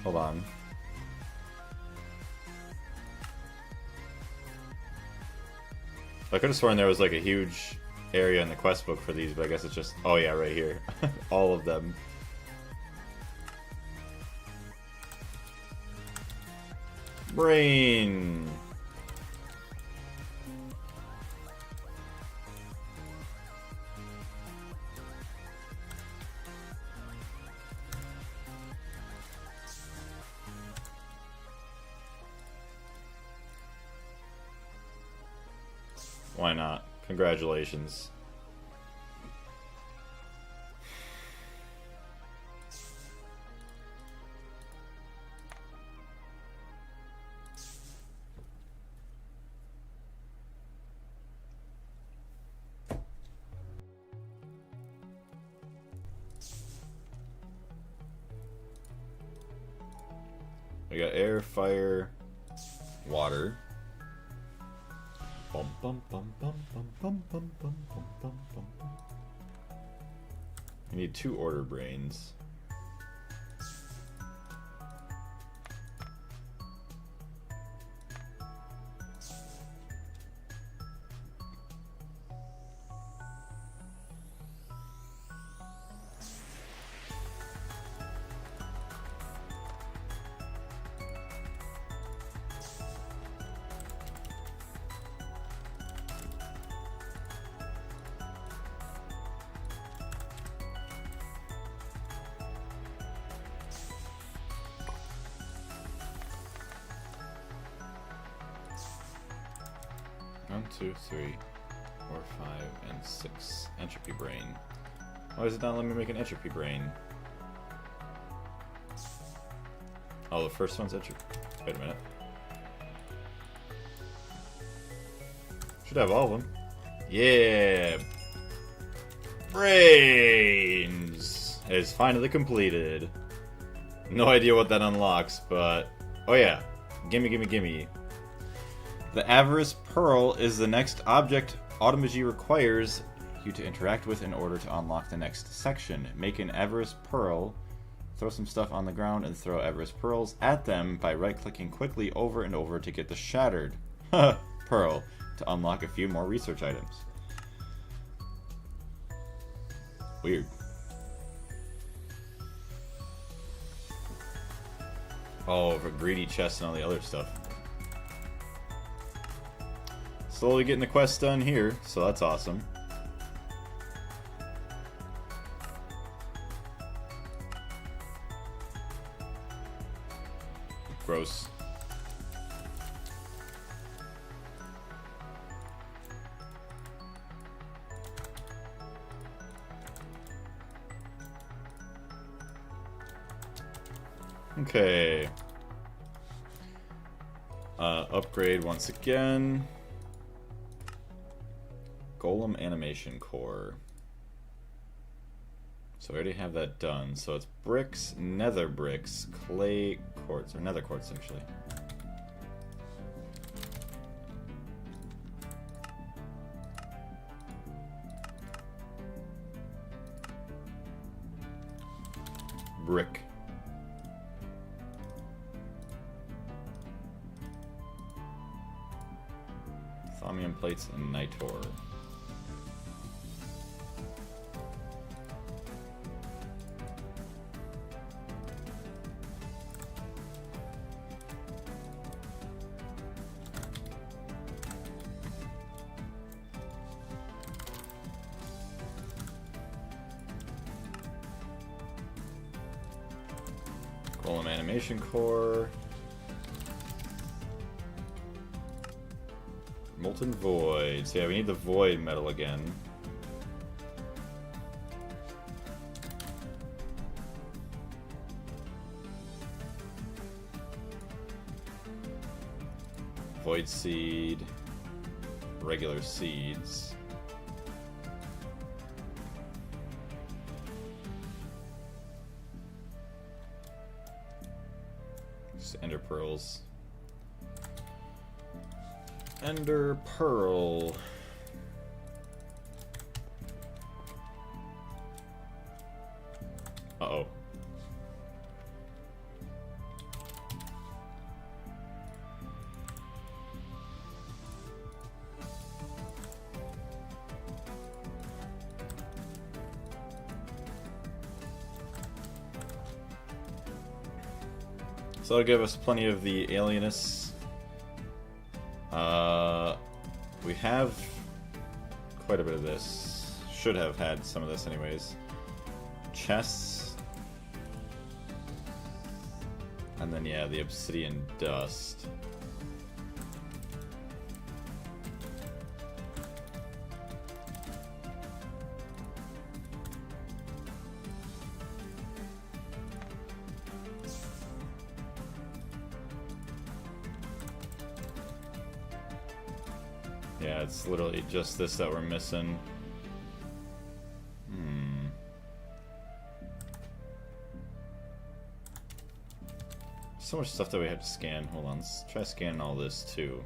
[SPEAKER 1] Hold on. I could have sworn there was like a huge area in the quest book for these, but I guess it's just... Oh yeah, right here. All of them. Brain! Why not? Congratulations. We got air, fire, water. Bum, bum, bum, bum, bum, bum, bum, bum, bum, bum, bum. We need 2 order brains. One, 2, 3, 4, 5, and 6. Entropy brain. Why does it not let me make an entropy brain? Oh, the first one's entropy. Wait a minute. Should have all of them. Yeah! Brains! It's finally completed. No idea what that unlocks, but... Oh yeah. Gimme, gimme, gimme. The Avarice Pearl is the next object Automagy requires you to interact with in order to unlock the next section. Make an Avarice Pearl, throw some stuff on the ground, and throw Avarice Pearls at them by right-clicking quickly over and over to get the Shattered Pearl to unlock a few more research items. Weird. Oh, for greedy chests and all the other stuff. Slowly getting the quest done here, so that's awesome. Gross. Okay. Upgrade once again. Golem Animation Core. So I already have that done. So it's bricks, nether bricks, clay quartz, or nether quartz actually. Brick. Thaumium plates and nitor. Golem Animation Core. Molten Void. So yeah, we need the Void metal again. Void Seed. Regular seeds. Just Ender Pearls. Ender Pearl. Uh-oh. So that'll give us plenty of the alienus. We have quite a bit of this. Should have had some of this anyways. Chests. And then yeah, the obsidian dust. Yeah, it's literally just this that we're missing. So much stuff that we have to scan. Hold on, let's try scanning all this too.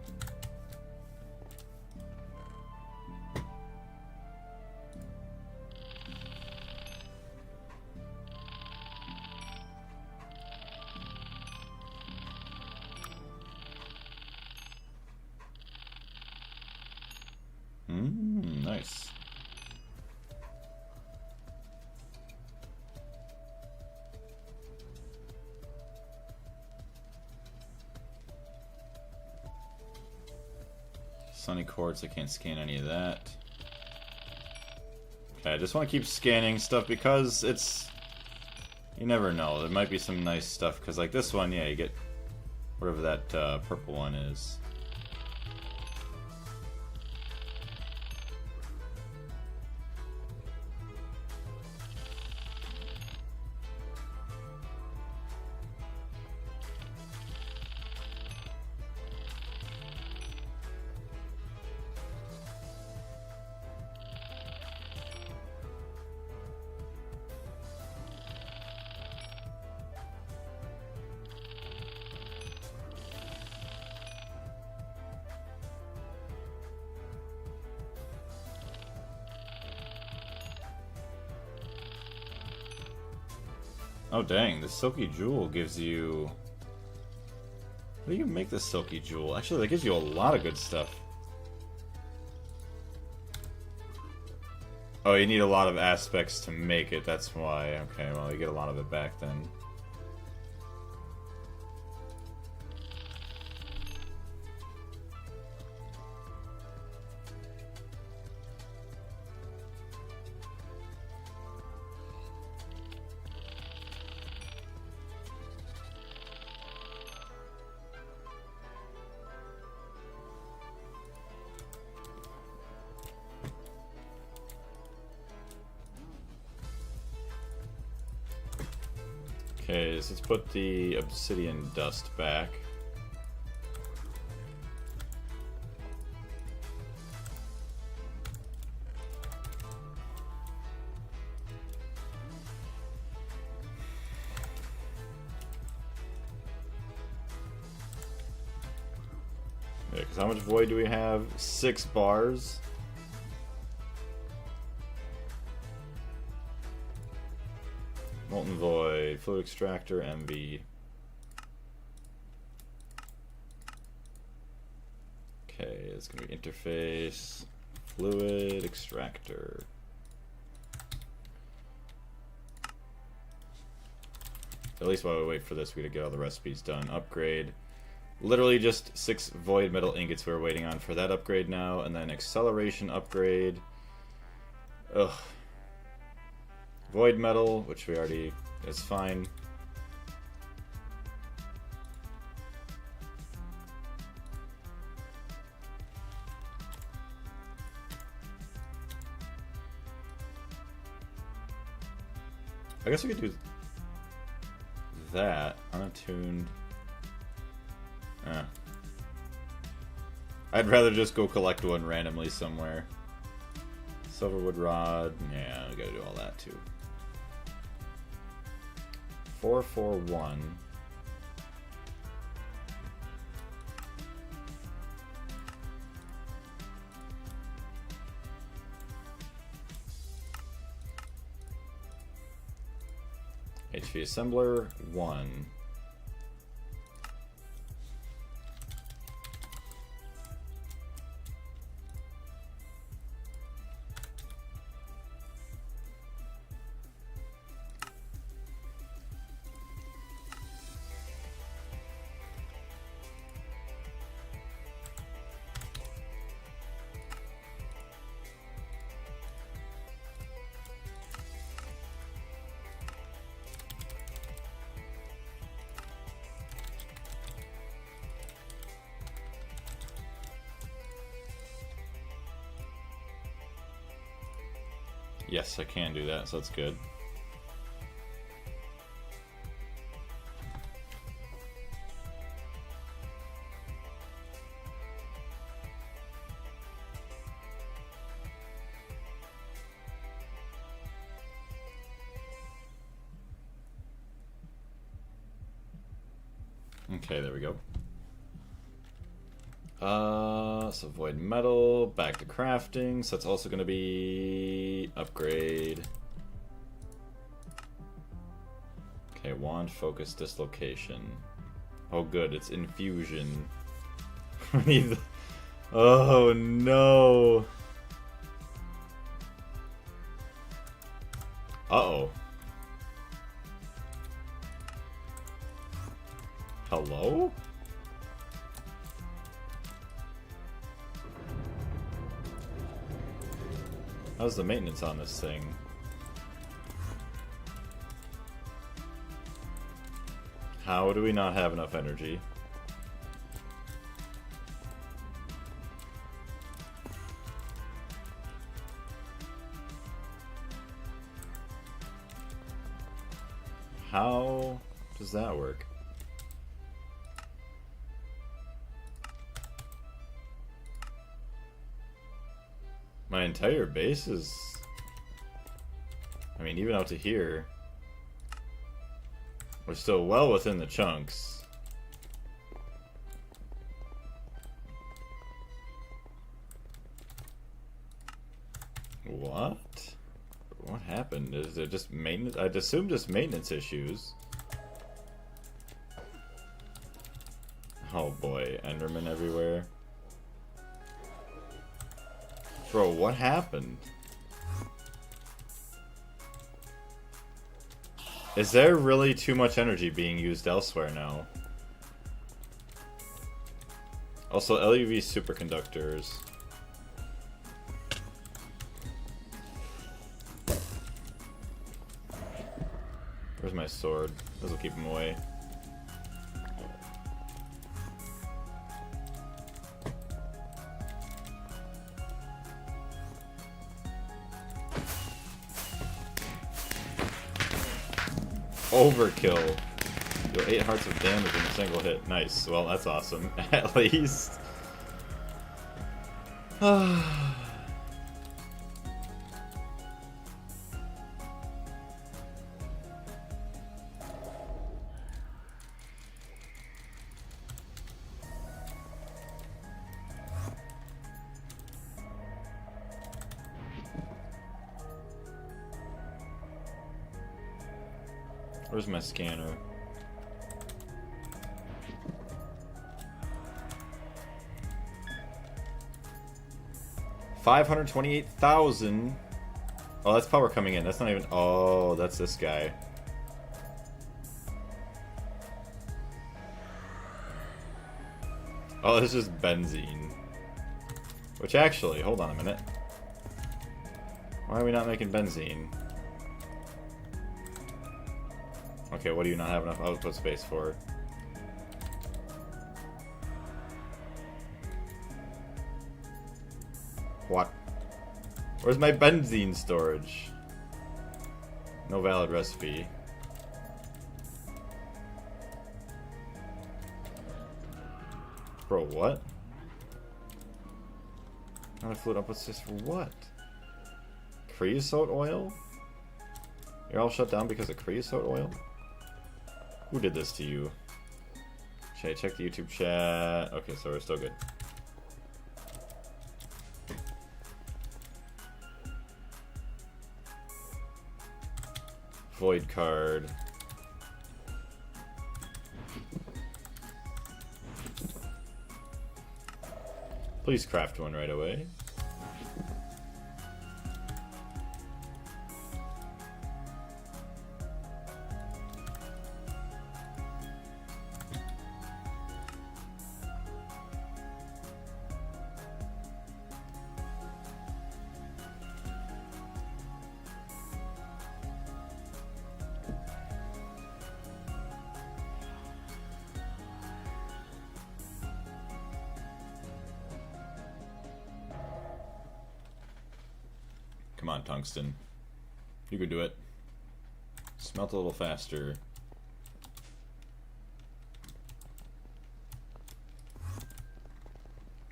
[SPEAKER 1] Nice. Sunny quartz, I can't scan any of that. Okay, I just want to keep scanning stuff because it's... You never know, there might be some nice stuff, because like this one, yeah, you get whatever that purple one is. Oh dang, the Silky Jewel gives you... How do you make the Silky Jewel? Actually, that gives you a lot of good stuff. Oh, you need a lot of aspects to make it, that's why. Okay, well, you get a lot of it back then. Okay, so let's put the obsidian dust back. Yeah, because how much void do we have? 6 bars. Molten Void, Fluid Extractor, MV. Okay, it's going to be Interface, Fluid Extractor. At least while we wait for this, we gotta get all the recipes done. Upgrade. Literally just 6 void metal ingots we're waiting on for that upgrade now, and then acceleration upgrade. Ugh. Void metal, which we already is fine. I guess we could do that. Unattuned. I'd rather just go collect one randomly somewhere. Silverwood rod. Yeah, we gotta do all that too. 441. HV assembler 1. Yes, I can do that, so that's good. Okay, there we go. So void metal, back to crafting, so that's also going to be upgrade. Okay, wand focus dislocation. Oh good, it's infusion. Oh no. Uh-oh. Hello? How's the maintenance on this thing? How do we not have enough energy? How does that work? My entire base is... I mean, even out to here, we're still well within the chunks. What? What happened? Is it just maintenance? I'd assume just maintenance issues. Oh boy, Enderman everywhere. Bro, what happened? Is there really too much energy being used elsewhere now? Also, LUV superconductors. Where's my sword? This will keep him away. Overkill. Deal 8 hearts of damage in a single hit. Nice. Well, that's awesome. At least. Where's my scanner? $528,000. Oh, that's power coming in. That's not even. Oh, that's this guy. Oh, this is benzene. Which actually, hold on a minute. Why are we not making benzene? Okay, what do you not have enough output space for? What? Where's my benzene storage? No valid recipe. Bro, what? Another fluid output space for what? Creosote oil? You're all shut down because of creosote oil? Who did this to you? Should I check the YouTube chat? Okay, so we're still good. Void card. Please craft one right away. Come on, tungsten. You could do it. Smelt a little faster.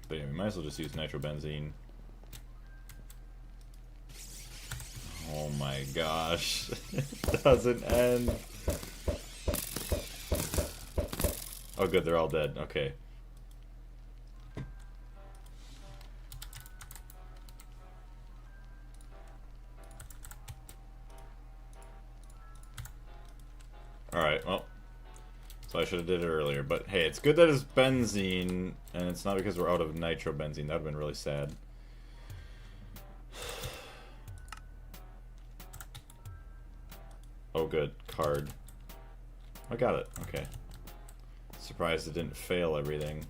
[SPEAKER 1] But yeah, we might as well just use nitrobenzene. Oh my gosh. It doesn't end. Oh good, they're all dead. Okay. Alright, well. So I should have did it earlier. But hey, it's good that it's benzene, and it's not because we're out of nitrobenzene. That would have been really sad. Oh good, card. I got it, okay. Surprised it didn't fail everything.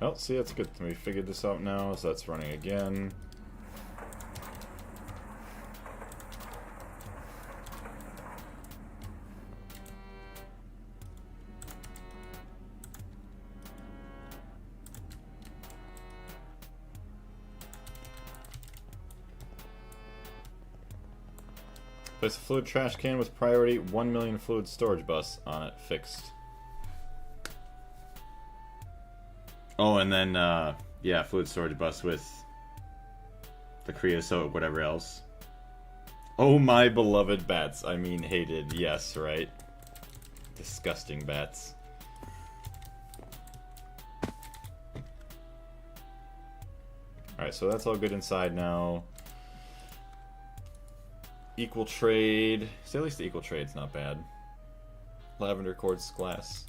[SPEAKER 1] Oh, see, that's good. We figured this out now, so that's running again. Place a fluid trash can with priority 1 million fluid storage bus on it. Fixed. Oh, and then, yeah, fluid storage bus with the creosote, whatever else. Oh, my beloved bats. I mean, hated. Yes, right? Disgusting bats. Alright, so that's all good inside now. Equal trade. See, at least the equal trade's not bad. Lavender quartz glass.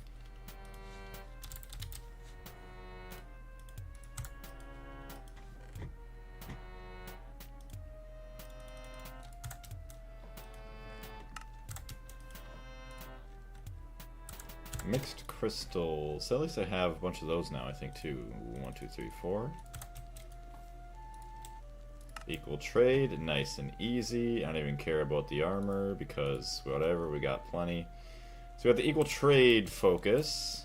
[SPEAKER 1] Mixed crystals. So at least I have a bunch of those now, I think, too. 1, 2, 3, 4. Equal trade, nice and easy. I don't even care about the armor because whatever, we got plenty. So we got the equal trade focus.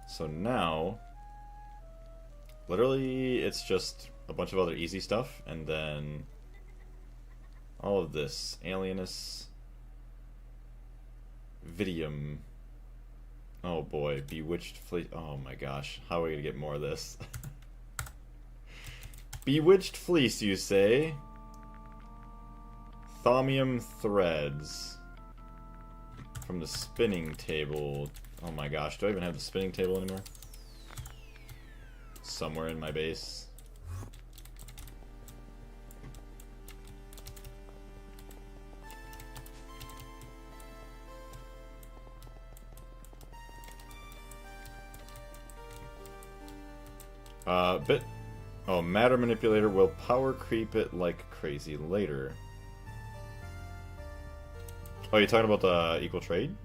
[SPEAKER 1] So now, literally, it's just a bunch of other easy stuff, and then all of this alienus, vidium. Oh boy, bewitched fleece. Oh my gosh, how are we gonna get more of this? Bewitched fleece, you say? Thaumium threads. From the spinning table. Oh my gosh, do I even have the spinning table anymore? Somewhere in my base. Bit. Oh, matter manipulator will power creep it like crazy later. Oh, you're talking about the equal trade?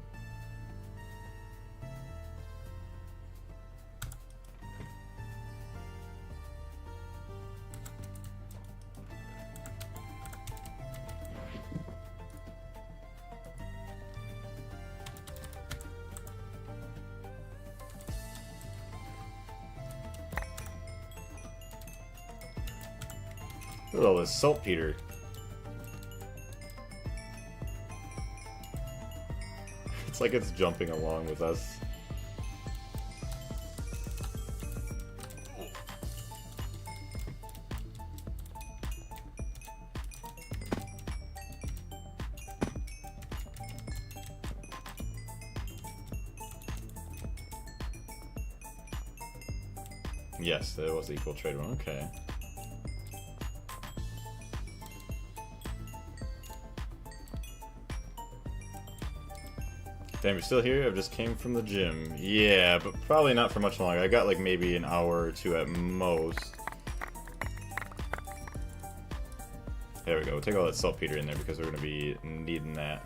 [SPEAKER 1] Look at all this saltpeter. It's like it's jumping along with us. Yes, there was the equal trade one. Okay. Damn, you're still here? I just came from the gym. Yeah, but probably not for much longer. I got like maybe an hour or two at most. There we go. We'll take all that saltpeter in there because we're going to be needing that.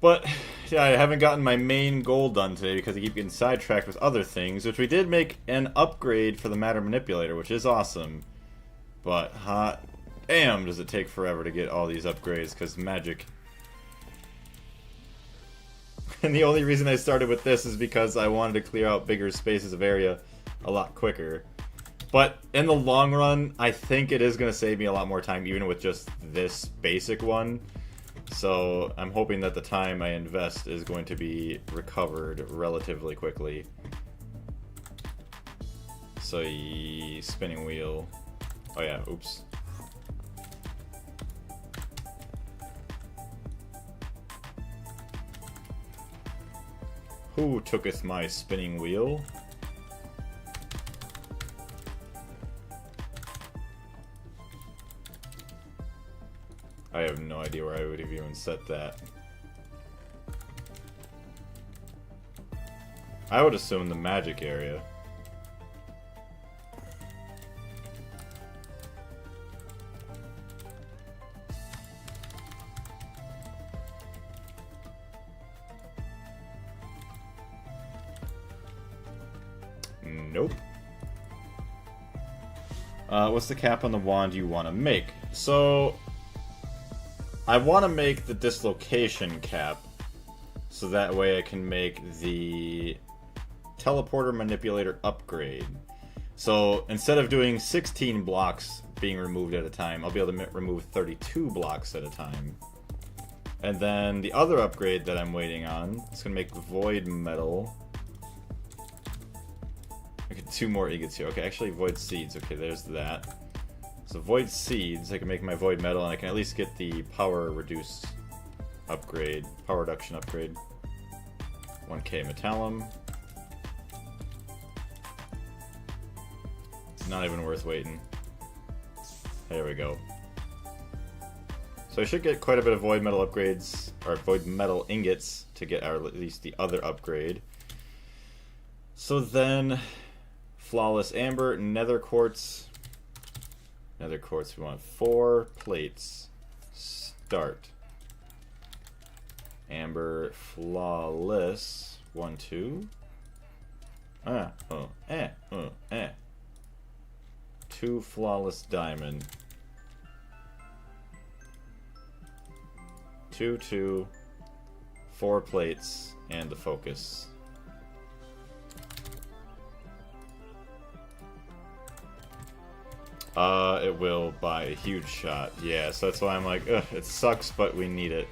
[SPEAKER 1] But, yeah, I haven't gotten my main goal done today because I keep getting sidetracked with other things, which we did make an upgrade for the matter manipulator, which is awesome. But, hot damn, does it take forever to get all these upgrades because magic. And the only reason I started with this is because I wanted to clear out bigger spaces of area a lot quicker. But in the long run, I think it is going to save me a lot more time, even with just this basic one. So I'm hoping that the time I invest is going to be recovered relatively quickly. So, spinning wheel. Oh yeah, oops. Who tooketh my spinning wheel? I have no idea where I would have even set that. I would assume the magic area. Nope. What's the cap on the wand you want to make? So, I want to make the dislocation cap, so that way I can make the teleporter manipulator upgrade. So, instead of doing 16 blocks being removed at a time, I'll be able to remove 32 blocks at a time. And then the other upgrade that I'm waiting on, it's going to make void metal. Okay, 2 more ingots here. Okay, actually void seeds. Okay, there's that. So void seeds, I can make my void metal, and I can at least get the power reduce upgrade, power reduction upgrade. 1K Metallum. It's not even worth waiting. There we go. So I should get quite a bit of void metal upgrades, or void metal ingots, to get our, at least the other upgrade. So then, flawless amber, nether quartz. Nether quartz, we want 4 plates. Start. Amber, flawless, 1, 2. 2 flawless diamond. 2, 2, 4 plates, and the focus. It will by a huge shot. Yeah, so that's why I'm like, ugh, it sucks, but we need it.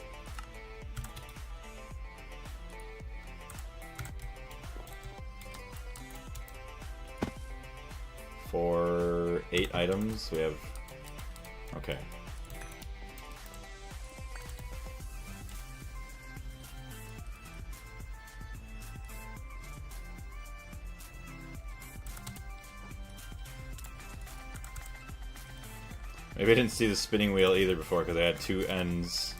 [SPEAKER 1] For 8 items, we have... Okay. Maybe I didn't see the spinning wheel either before because I had 2 ends.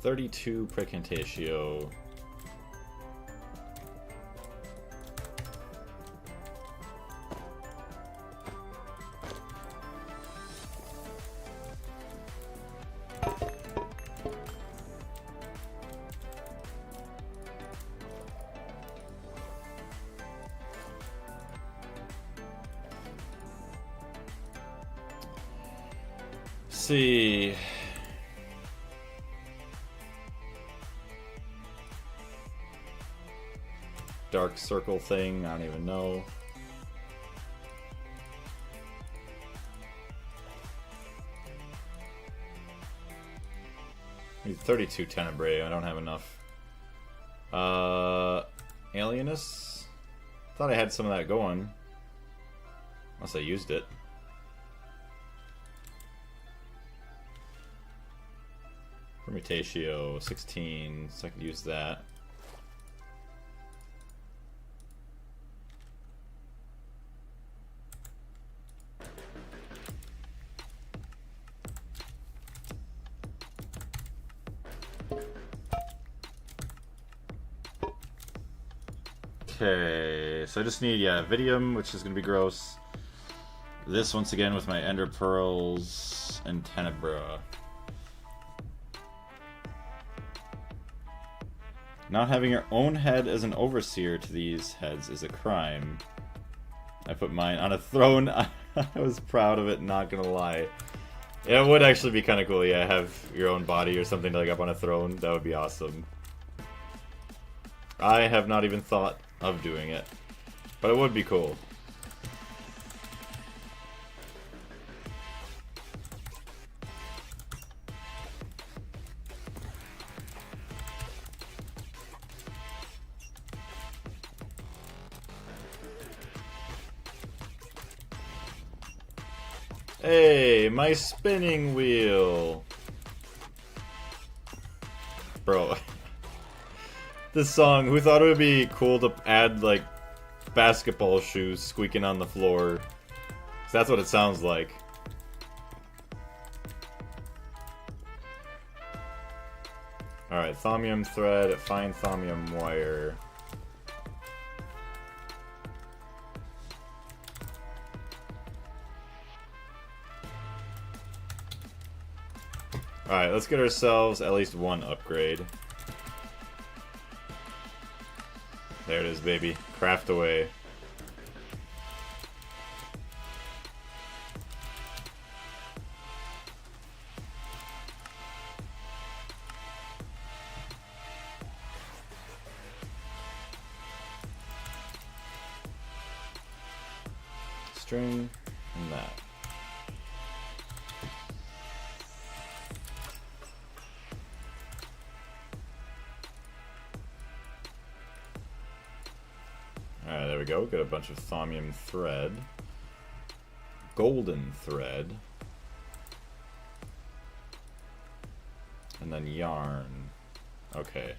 [SPEAKER 1] $32 Precantatio. See. Dark circle thing, I don't even know. I need 32 Tenebrae, I don't have enough. Alienus? Thought I had some of that going. Unless I used it. Permutatio, 16, so I could use that. Okay, so I just need, Vidium, which is going to be gross. This, once again, with my Ender Pearls and Tenebra. Not having your own head as an overseer to these heads is a crime. I put mine on a throne. I was proud of it, not gonna lie. Yeah, it would actually be kind of cool, yeah, have your own body or something like up on a throne. That would be awesome. I have not even thought of doing it, but it would be cool. Hey, my spinning wheel! Bro. This song, who thought it would be cool to add, like, basketball shoes squeaking on the floor? 'Cause that's what it sounds like. Alright, thaumium thread, fine thaumium wire. Alright, let's get ourselves at least one upgrade. There it is, baby. Craft away. String and that. Alright, there we go. Got a bunch of thaumium thread. Golden thread. And then yarn. Okay.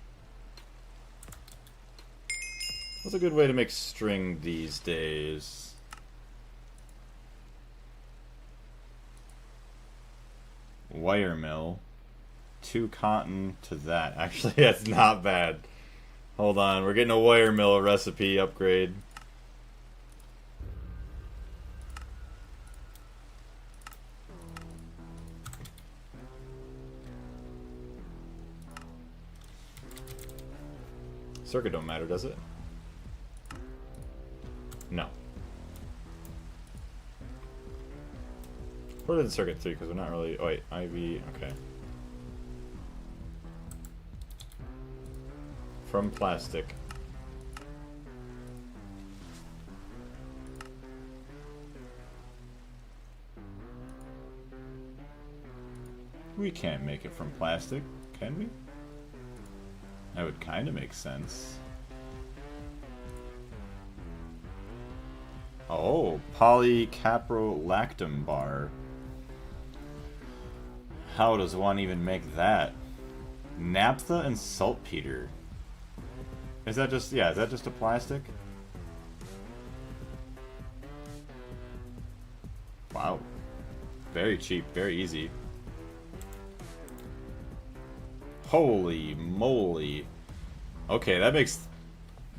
[SPEAKER 1] What's a good way to make string these days? Wire mill. 2 cotton to that. Actually, that's not bad. Hold on, we're getting a wire mill recipe upgrade. Circuit don't matter, does it? No. Put it in circuit 3 because we're not really. Oh wait, IV. Okay. From plastic. We can't make it from plastic, can we? That would kind of make sense. Oh, polycaprolactam bar. How does one even make that? Naphtha and saltpeter. Is that just, yeah, is that just a plastic? Wow. Very cheap, very easy. Holy moly. Okay, that makes...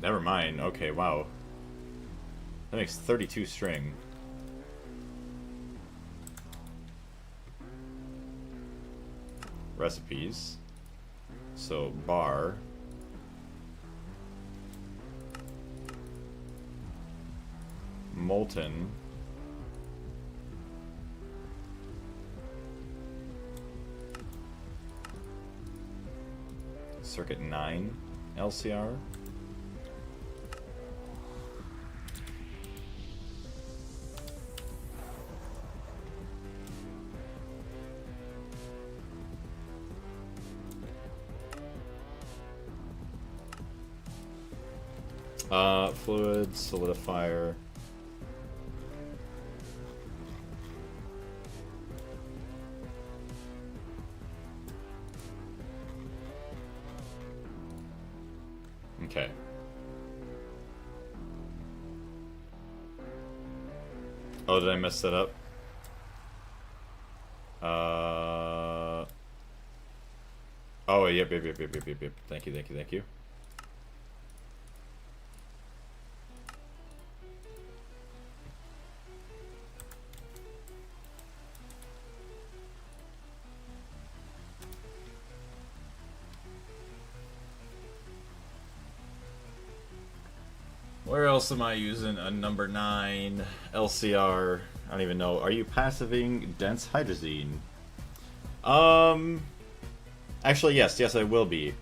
[SPEAKER 1] Never mind. Okay, wow. That makes 32 string. Recipes. So, bar. Molten. Circuit 9 LCR. Fluid, solidifier. Okay. Oh, did I mess that up? Oh, yep. Thank you. Where else am I using a number 9 LCR? I don't even know. Are you passiving dense hydrazine? Actually, yes, I will be.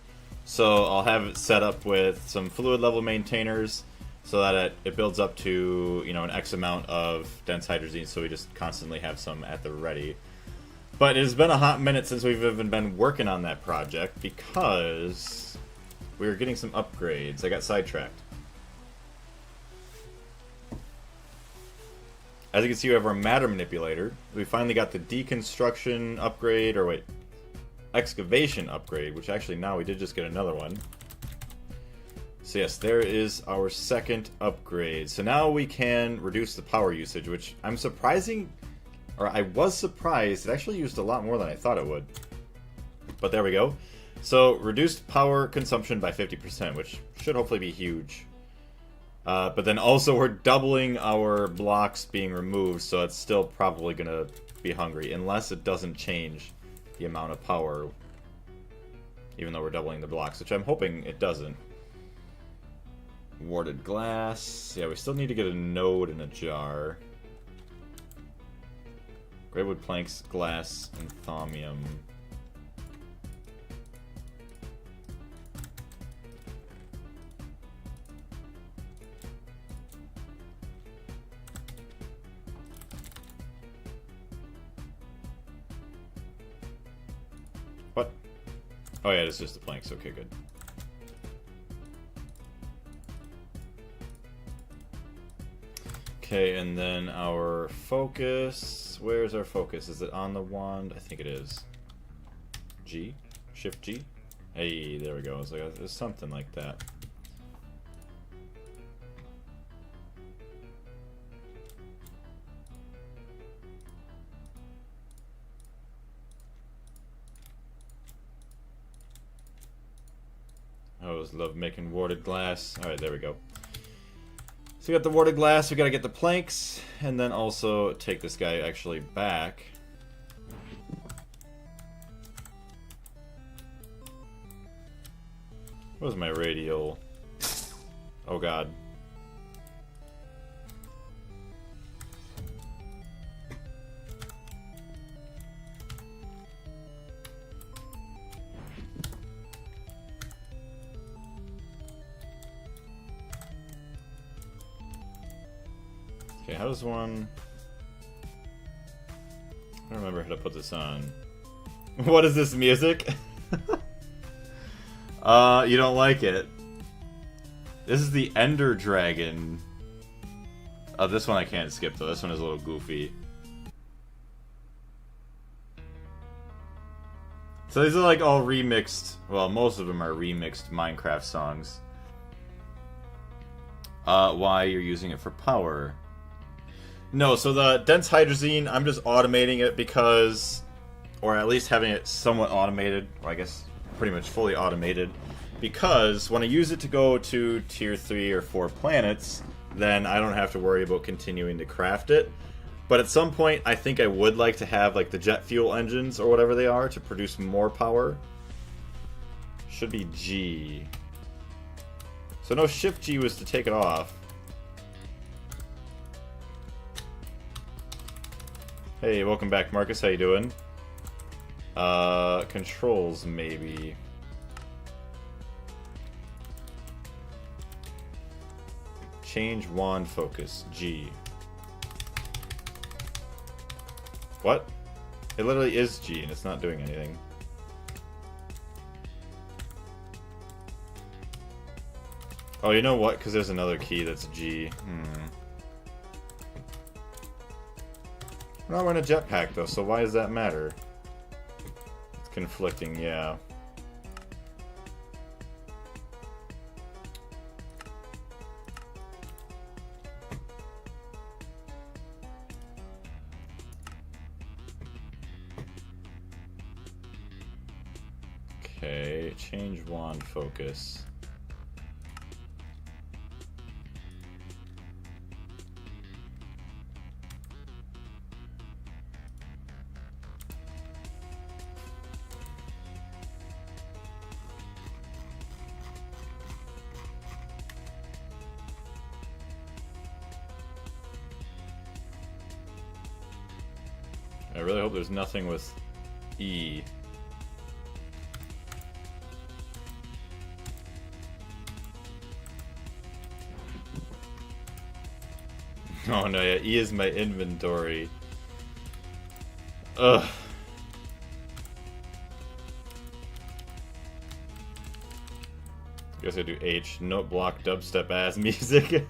[SPEAKER 1] So I'll have it set up with some fluid level maintainers so that it builds up to, you know, an X amount of dense hydrazine, so we just constantly have some at the ready. But it has been a hot minute since we've even been working on that project because we were getting some upgrades. I got sidetracked. As you can see, we have our matter manipulator. We finally got the deconstruction upgrade, or wait, excavation upgrade, which actually now we did just get another one. So yes, there is our second upgrade. So now we can reduce the power usage, which I was surprised it actually used a lot more than I thought it would. But there we go. So, reduced power consumption by 50%, which should hopefully be huge. But then also we're doubling our blocks being removed, so it's still probably going to be hungry, unless it doesn't change the amount of power, even though we're doubling the blocks, which I'm hoping it doesn't. Warded glass. Yeah, we still need to get a node in a jar. Greywood planks, glass, and thaumium. What? Oh yeah, it's just the planks. Okay, good. Okay, and then our focus. Where's our focus? Is it on the wand? I think it is. G? Shift G? Hey, there we go. It's like there's something like that. I always love making warded glass. Alright, there we go. So we got the warded glass, we gotta get the planks, and then also take this guy actually back. What was my radial? Oh god. Okay, how does one... I don't remember how to put this on. What is this music? You don't like it. This is the Ender Dragon. Oh, this one I can't skip though. This one is a little goofy. So these are like all remixed, well, most of them are remixed Minecraft songs. Why you're using it for power. No, so the dense hydrazine, I'm just automating it because, or at least having it somewhat automated, or I guess pretty much fully automated, because when I use it to go to tier 3 or 4 planets, then I don't have to worry about continuing to craft it. But at some point, I think I would like to have like the jet fuel engines, or whatever they are, to produce more power. Should be G. So no, Shift G was to take it off. Hey, welcome back, Marcus. How you doing? Controls, maybe. Change wand focus, G. What? It literally is G, and it's not doing anything. Oh, you know what? Because there's another key that's G. We're not wearing a jetpack, though, so why does that matter? It's conflicting, yeah. Okay, change wand focus. I really hope there's nothing with E. Oh no, yeah, E is my inventory. Ugh. Guess I do H. Note block dubstep ass music.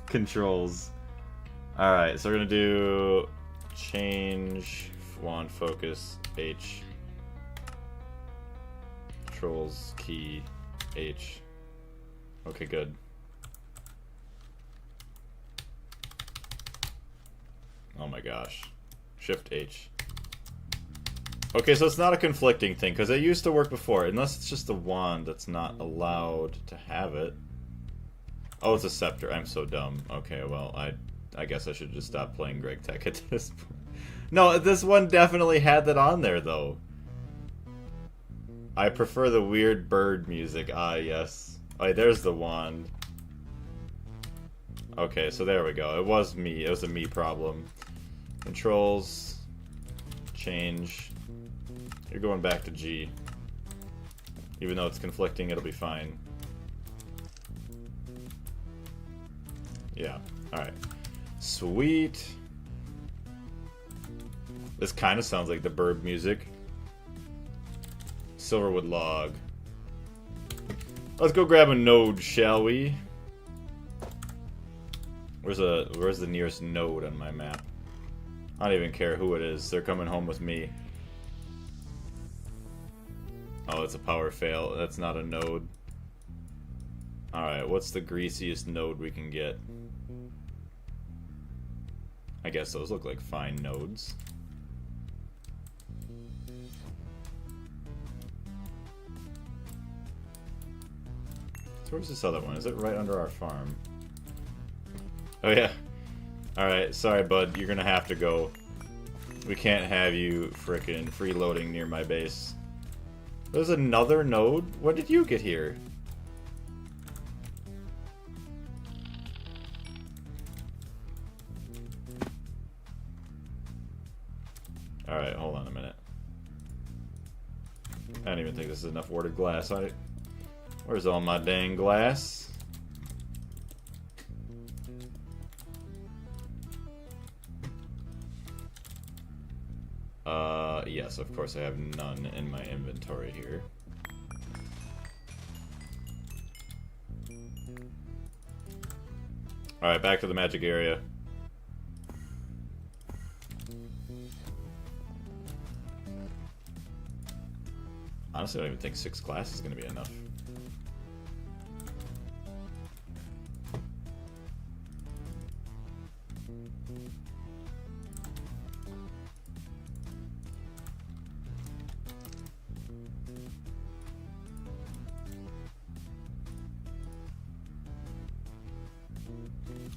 [SPEAKER 1] Controls. Alright, so we're gonna do change wand focus H. Controls key H. Okay, good. Oh my gosh. Shift H. Okay, so it's not a conflicting thing, because it used to work before, unless it's just the wand that's not allowed to have it. Oh, it's a scepter. I'm so dumb. Okay, well, I guess I should just stop playing Greg Tech at this point. No, this one definitely had that on there, though. I prefer the weird bird music. Ah, yes. Oh, there's the wand. Okay, so there we go. It was me. It was a me problem. Controls. Change. You're going back to G. Even though it's conflicting, it'll be fine. Yeah. Alright. Sweet. This kind of sounds like the bird music. Silverwood log. Let's go grab a node, shall we? Where's the nearest node on my map? I don't even care who it is. They're coming home with me. Oh, it's a power fail. That's not a node. Alright, what's the greasiest node we can get? I guess those look like fine nodes. So where's this other one? Is it right under our farm? Oh yeah. Alright, sorry bud, you're gonna have to go. We can't have you frickin' freeloading near my base. There's another node? When did you get here? Alright, hold on a minute. I don't even think this is enough warded glass on it. Where's all my dang glass? Yes, of course I have none in my inventory here. Alright, back to the magic area. Honestly, I don't even think 6 glass is going to be enough.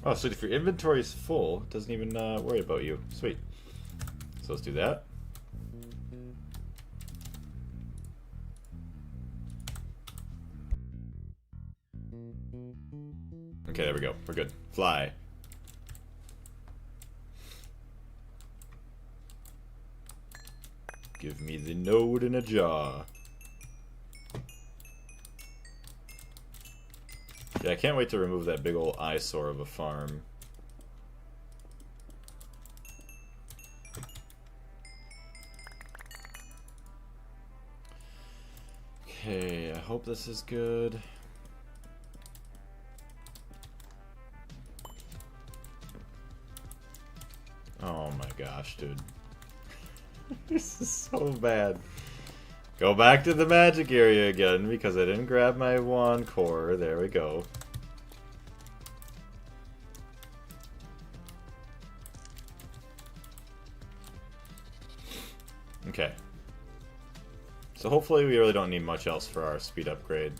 [SPEAKER 1] Oh, so if your inventory is full, it doesn't even worry about you. Sweet. So let's do that. Okay, there we go. We're good. Fly. Give me the node in a jar. Yeah, I can't wait to remove that big old eyesore of a farm. Okay, I hope this is good. Oh my gosh, dude. This is so bad. Go back to the magic area again because I didn't grab my wand core. There we go. Okay. So hopefully we really don't need much else for our speed upgrade.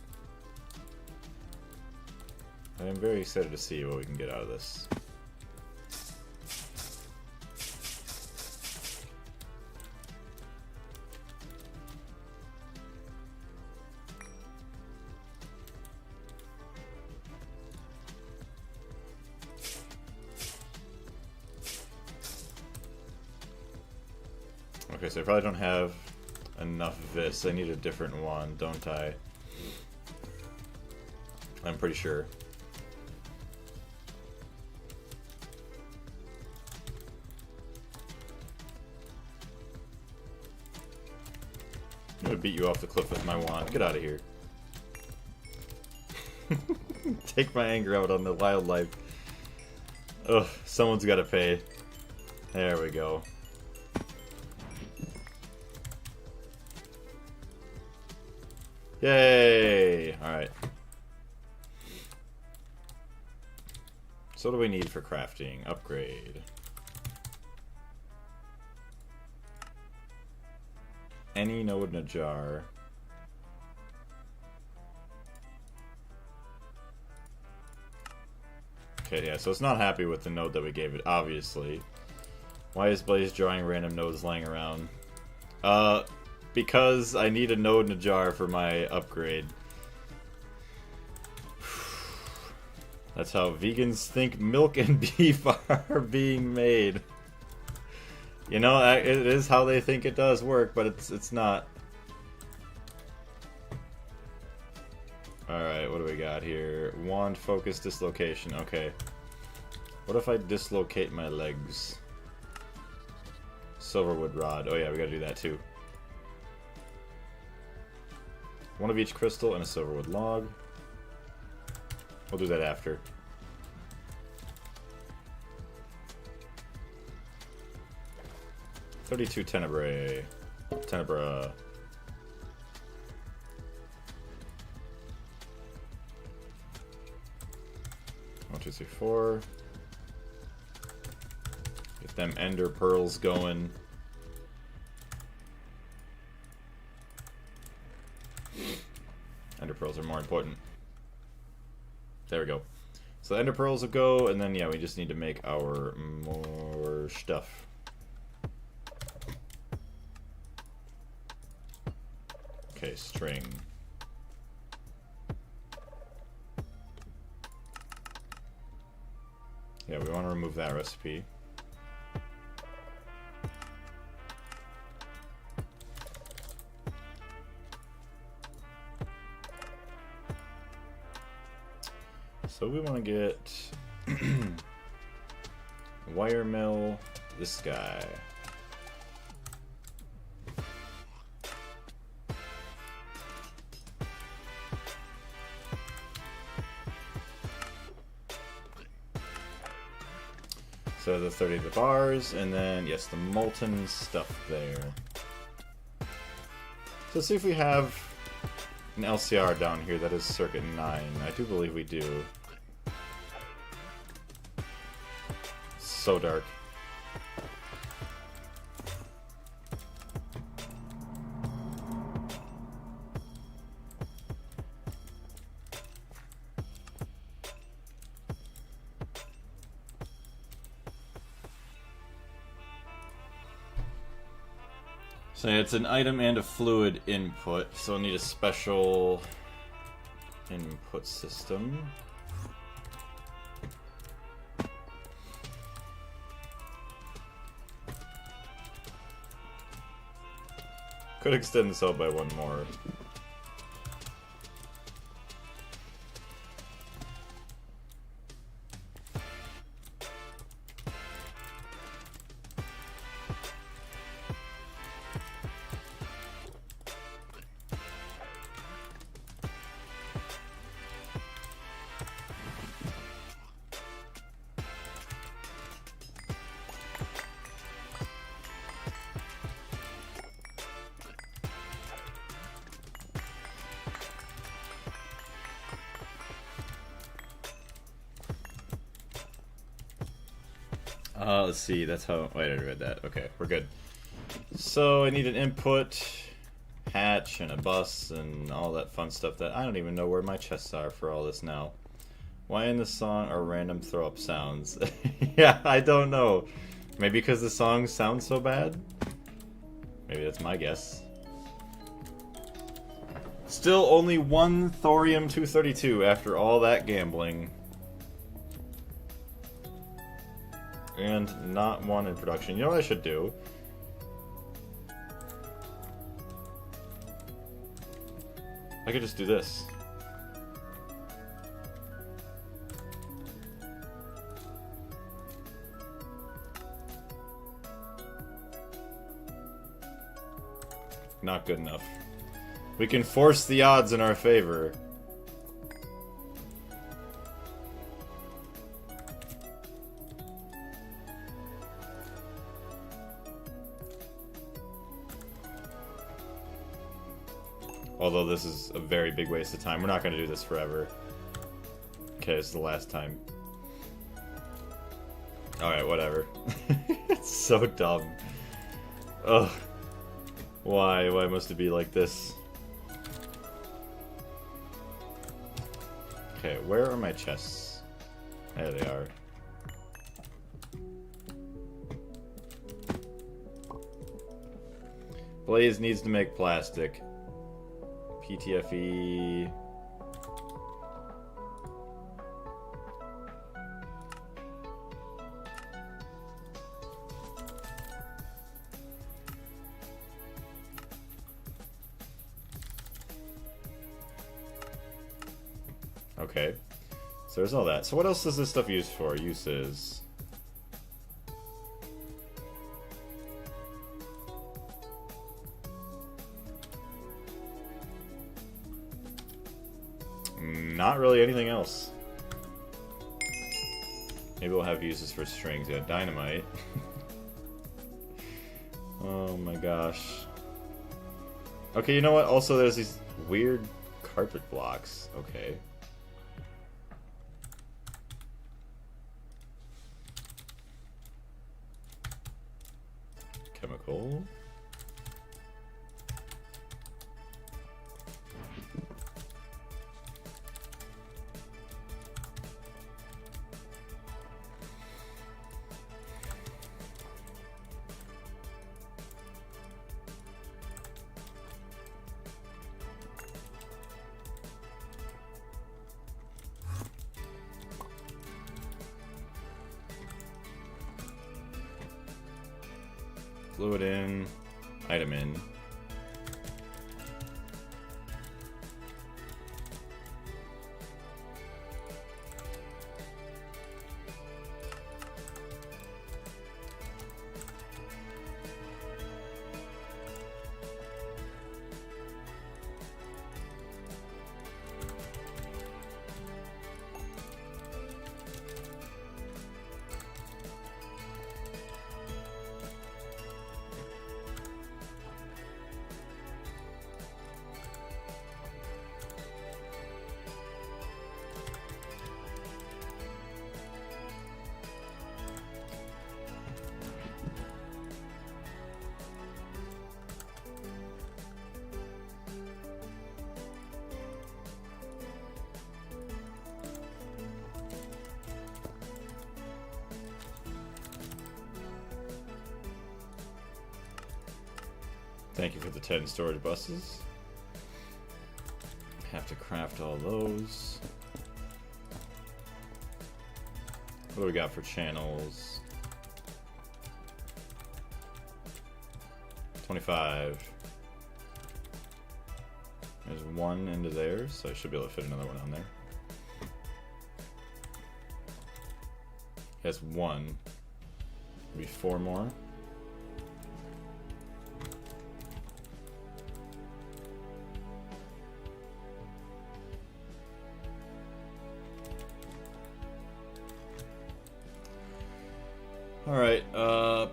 [SPEAKER 1] I am very excited to see what we can get out of this. Okay, so I probably don't have enough of this. I need a different one, don't I? I'm pretty sure. I'm gonna beat you off the cliff with my wand. Get out of here. Take my anger out on the wildlife. Ugh, someone's gotta pay. There we go. Yay! Alright. So what do we need for crafting? Upgrade. any node in a jar. Okay, yeah, so it's not happy with the node that we gave it, obviously. Why is Blaze drawing random nodes laying around? Because I need a node in a jar for my upgrade. That's how vegans think milk and beef are being made. You know, it is how they think it does work, but it's not. Alright, what do we got here? Wand, focus, dislocation. Okay. What if I dislocate my legs? Silverwood rod. Oh yeah, we gotta do that too. One of each crystal and a silverwood log. We'll do that after. $32 tenebrae. Tenebra. 1, 2, 3, 4. Get them ender pearls going. Ender pearls are more important. There we go. So the ender pearls will go, and then yeah, we just need to make our more stuff. Okay, string. Yeah, we want to remove that recipe. So we want to get wire mill, this guy. So the 30 of the bars, and then, yes, the molten stuff there. So let's see if we have an LCR down here that is circuit 9. I do believe we do. So dark. So it's an item and a fluid input, so I'll need a special input system. Could extend this out by one more. Let's see, that's how... Wait, I read that. Okay, we're good. So, I need an input, hatch, and a bus, and all that fun stuff that... I don't even know where my chests are for all this now. Why in the song are random throw-up sounds? Yeah, I don't know. Maybe because the songs sound so bad? Maybe that's my guess. Still only one thorium-232 after all that gambling. And not one in production. You know what I should do? I could just do this. Not good enough. We can force the odds in our favor. Although this is a very big waste of time. We're not going to do this forever. Okay, this is the last time. Alright, whatever. It's so dumb. Ugh. Why? Why must it be like this? Okay, where are my chests? There they are. Blaze needs to make plastic. PTFE. Okay. So there's all that. So what else is this stuff used for? Uses. Not really anything else. Maybe we'll have uses for strings. Yeah, dynamite. Oh my gosh. Okay, you know what? Also, there's these weird carpet blocks. Okay. Chemical. Fluid in, item in. Thank you for the 10 storage buses. Have to craft all those. What do we got for channels? 25. There's one into there, so I should be able to fit another one on there. That's one. Maybe 4 more. Alright,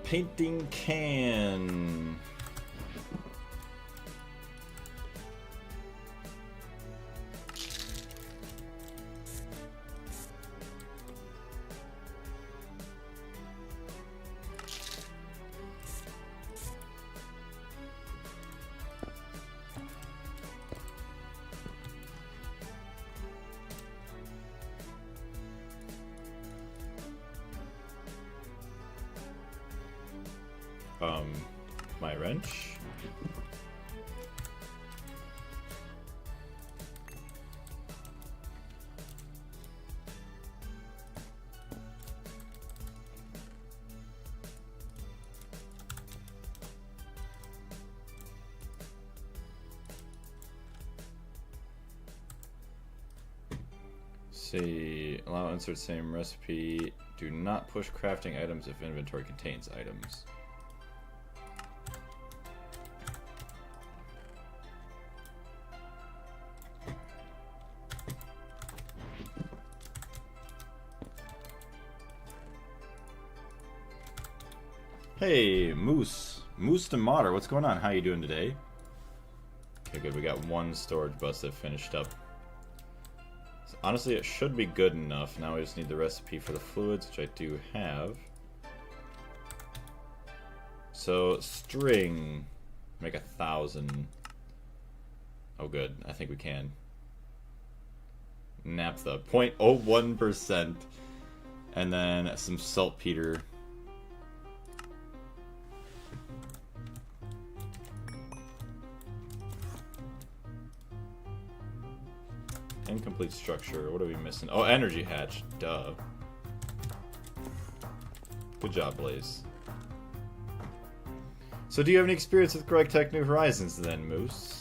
[SPEAKER 1] painting can. My wrench. See, allow insert same recipe. Do not push crafting items if inventory contains items. Hey, Moose the Modder, what's going on? How you doing today? Okay, good. We got one storage bus that finished up. So honestly, it should be good enough. Now we just need the recipe for the fluids, which I do have. So, string. Make 1,000. Oh, good. I think we can. Naphtha, 0.01%. And then some saltpeter. Incomplete structure. What are we missing? Oh, energy hatch. Duh. Good job, Blaze. So do you have any experience with Greg Tech New Horizons then, Moose?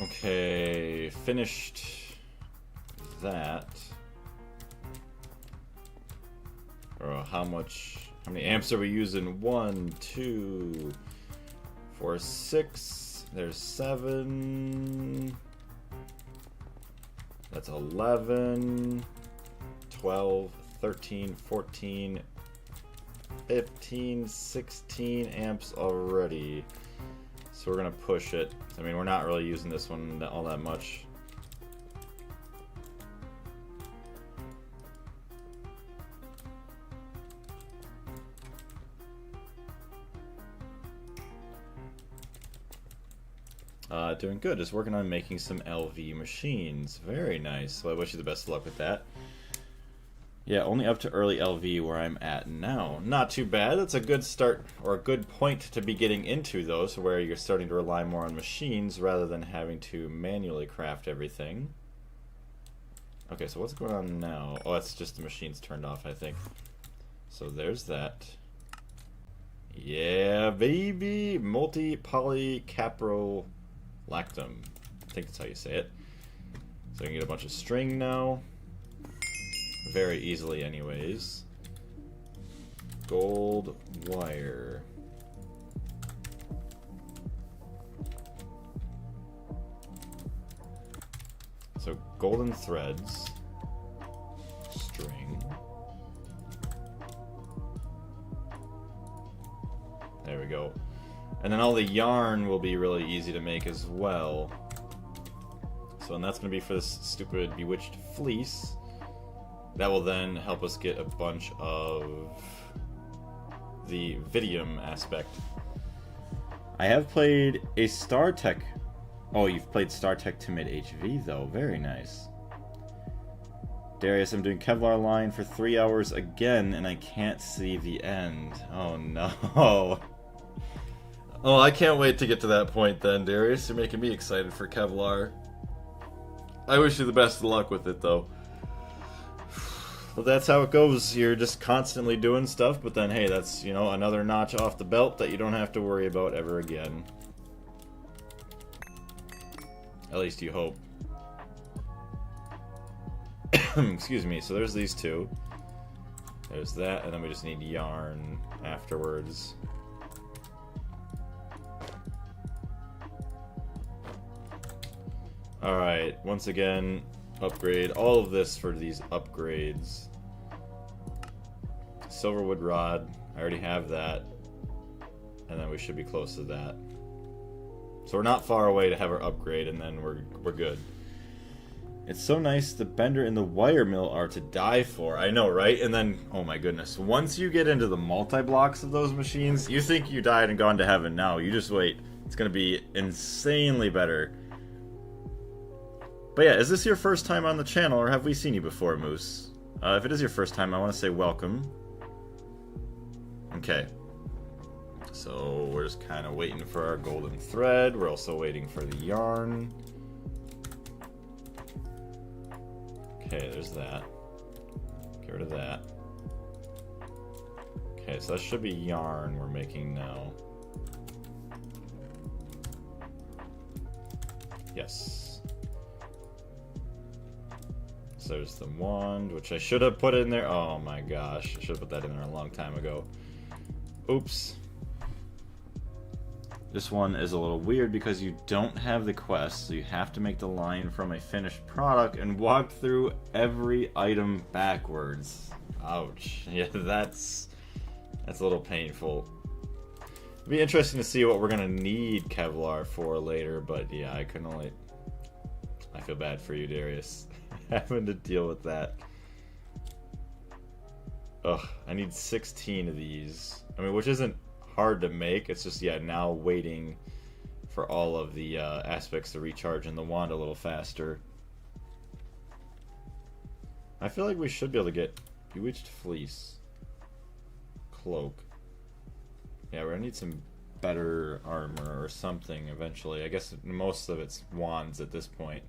[SPEAKER 1] Okay, finished that. Or how many amps are we using? 1, 2, 4, 6. There's 7. That's 11, 12, 13, 14, 15, 16 amps already. So we're gonna push it. I mean, we're not really using this one all that much. Doing good. Just working on making some LV machines. Very nice. So I wish you the best of luck with that. Yeah, only up to early LV where I'm at now. Not too bad. That's a good start, or a good point to be getting into those, where you're starting to rely more on machines rather than having to manually craft everything. Okay, so what's going on now? Oh, that's just the machines turned off, I think. So there's that. Yeah, baby! Multi-polycaprolactam. I think that's how you say it. So I can get a bunch of string now. Very easily anyways. Gold wire. So golden threads. String. There we go. And then all the yarn will be really easy to make as well. So and that's going to be for this stupid bewitched fleece. That will then help us get a bunch of the Vidium aspect. I have played a StarTech. Oh, you've played StarTech to mid-HV though. Very nice. Darius, I'm doing Kevlar line for 3 hours again and I can't see the end. Oh no. Oh, I can't wait to get to that point then, Darius. You're making me excited for Kevlar. I wish you the best of luck with it though. Well, that's how it goes. You're just constantly doing stuff, but then, hey, that's, you know, another notch off the belt that you don't have to worry about ever again. At least you hope. Excuse me. So there's these two. There's that, and then we just need yarn afterwards. Alright, once again, upgrade all of this for these upgrades. Silverwood rod, I already have that. And then we should be close to that. So we're not far away to have our upgrade, and then we're good. It's so nice, the bender and the wire mill are to die for. I know, right? And then, oh my goodness, once you get into the multi-blocks of those machines, you think you died and gone to heaven. No, you just wait. It's gonna be insanely better. But yeah, is this your first time on the channel, or have we seen you before, Moose? If it is your first time, I want to say welcome. Okay. So we're just kind of waiting for our golden thread. We're also waiting for the yarn. Okay, there's that. Get rid of that. Okay, so that should be yarn we're making now. Yes. So there's the wand, which I should have put in there. Oh my gosh, I should have put that in there a long time ago. Oops. This one is a little weird because you don't have the quest, so you have to make the line from a finished product and walk through every item backwards. Ouch. Yeah, that's a little painful. It'd be interesting to see what we're gonna need Kevlar for later, but yeah, I feel bad for you, Darius. Having to deal with that. Ugh, I need 16 of these. I mean, which isn't hard to make, it's just, yeah, now waiting for all of the aspects to recharge in the wand a little faster. I feel like we should be able to get Bewitched Fleece. Cloak. Yeah, we're gonna need some better armor or something eventually. I guess most of it's wands at this point.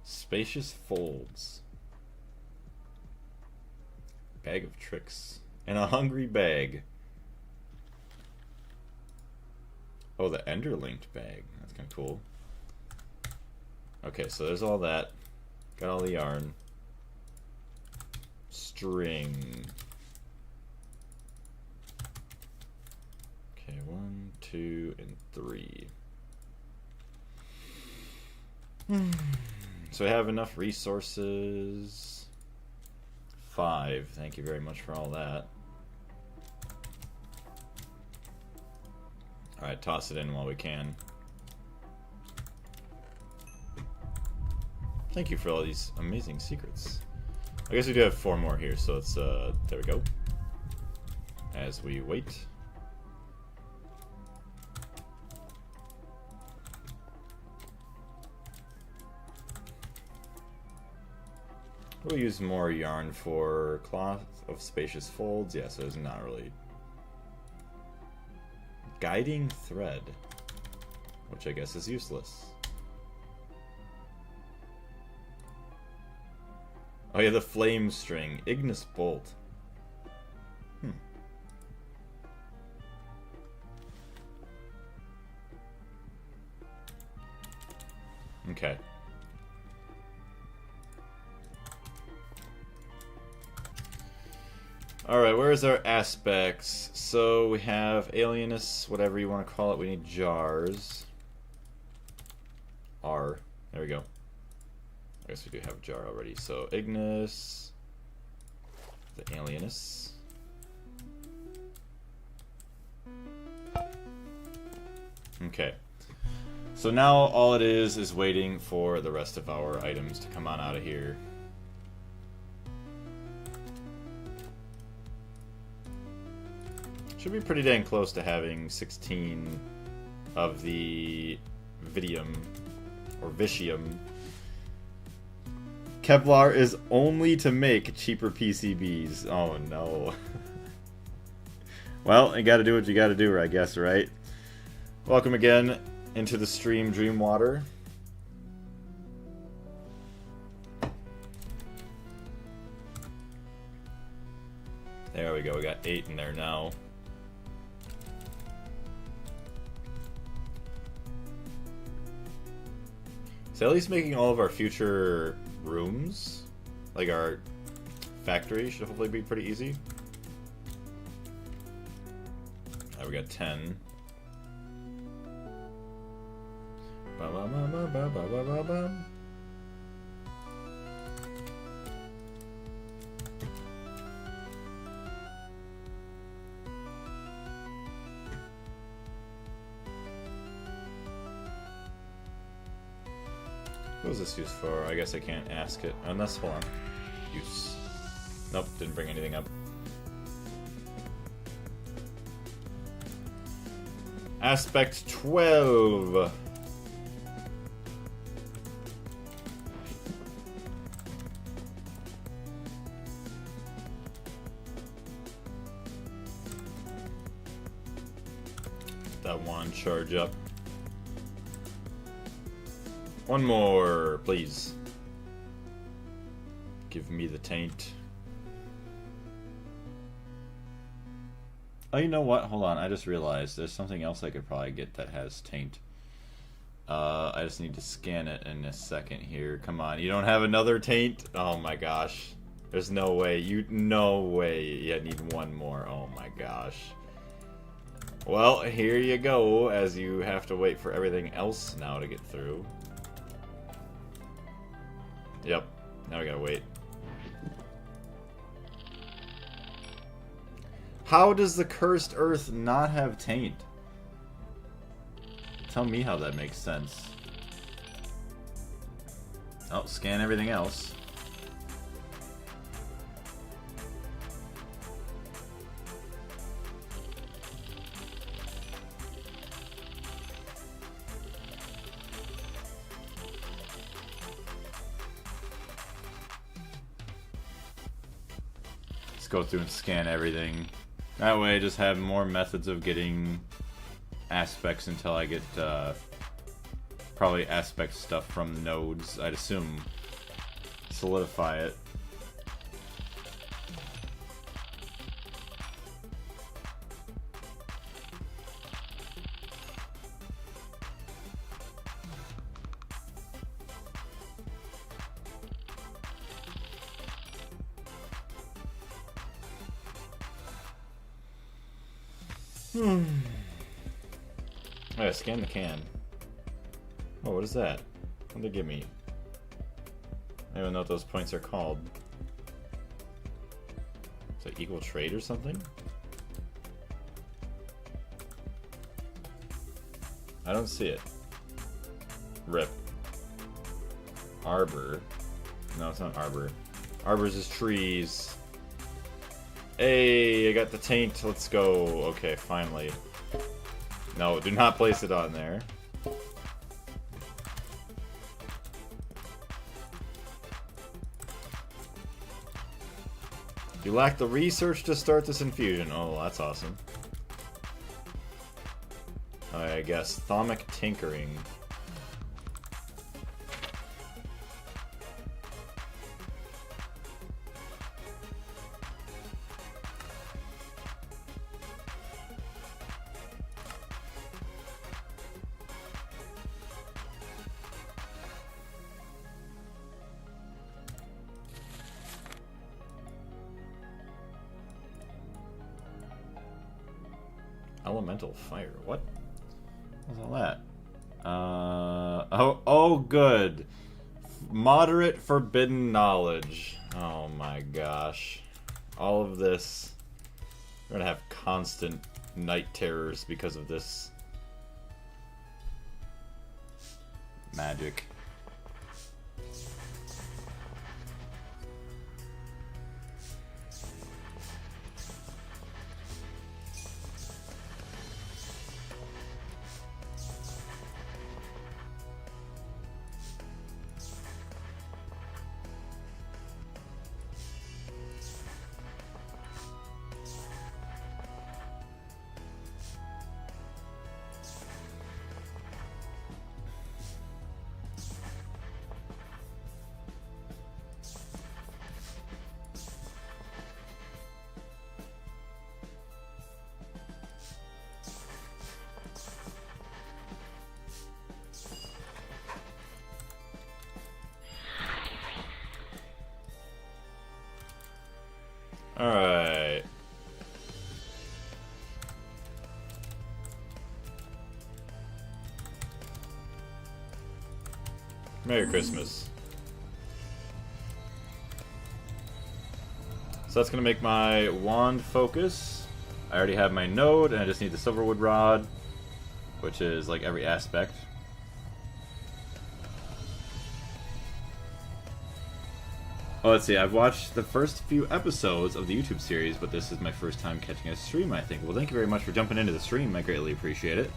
[SPEAKER 1] Spacious Folds. Bag of Tricks. And a Hungry Bag. Oh, the Enderlinked bag. That's kind of cool. Okay, so there's all that. Got all the yarn. String. Okay, 1, 2, and 3. So we have enough resources. 5. Thank you very much for all that. Alright, toss it in while we can. Thank you for all these amazing secrets. I guess we do have 4 more here, so let's, there we go. As we wait. We'll use more yarn for Cloth of Spacious Folds. Yeah, so it's not really... Guiding Thread, which I guess is useless. Oh yeah, the Flame String. Ignis Bolt. Okay. Alright, where's our aspects? So we have Alienus, whatever you want to call it. We need jars. R. There we go. I guess we do have a jar already. So Ignis. The Alienus. Okay. So now all it is waiting for the rest of our items to come on out of here. Should be pretty dang close to having 16 of the Vidium, or Vitium. Kevlar is only to make cheaper PCBs. Oh no. Well, you gotta do what you gotta do, I guess, right? Welcome again into the stream, Dreamwater. There we go, we got 8 in there now. So at least making all of our future rooms, like our factory, should hopefully be pretty easy. We got 10. What was this used for? I guess I can't ask it. Unless, hold on. Use. Nope, didn't bring anything up. Aspect 12. That one charge up. One more, please. Give me the taint. Oh, you know what? Hold on. I just realized there's something else I could probably get that has taint. I just need to scan it in a second here. Come on. You don't have another taint? Oh my gosh. There's no way. No way. You need one more. Oh my gosh. Well, here you go, as you have to wait for everything else now to get through. Yep. Now we gotta wait. How does the cursed earth not have taint? Tell me how that makes sense. Oh, scan everything else. Let's go through and scan everything. That way I just have more methods of getting aspects until I get probably aspect stuff from nodes, I'd assume. Solidify it. Oh yeah, scan the can. Oh, what is that? What'd they give me? I don't even know what those points are called. Is that equal trade or something? I don't see it. Rip. Arbor. No, it's not arbor. Arbors is trees. Hey, I got the taint. Let's go. Okay, finally. No, do not place it on there. You lack the research to start this infusion. Oh, that's awesome. I guess thaumic tinkering. Elemental fire. What? What's all that? Oh, good. Moderate forbidden knowledge. Oh my gosh. All of this. We're gonna have constant night terrors because of this magic. Alright. Merry Christmas. So that's going to make my wand focus. I already have my node, and I just need the silverwood rod, which is like every aspect. Oh, let's see, I've watched the first few episodes of the YouTube series, but this is my first time catching a stream, I think. Well, thank you very much for jumping into the stream. I greatly appreciate it.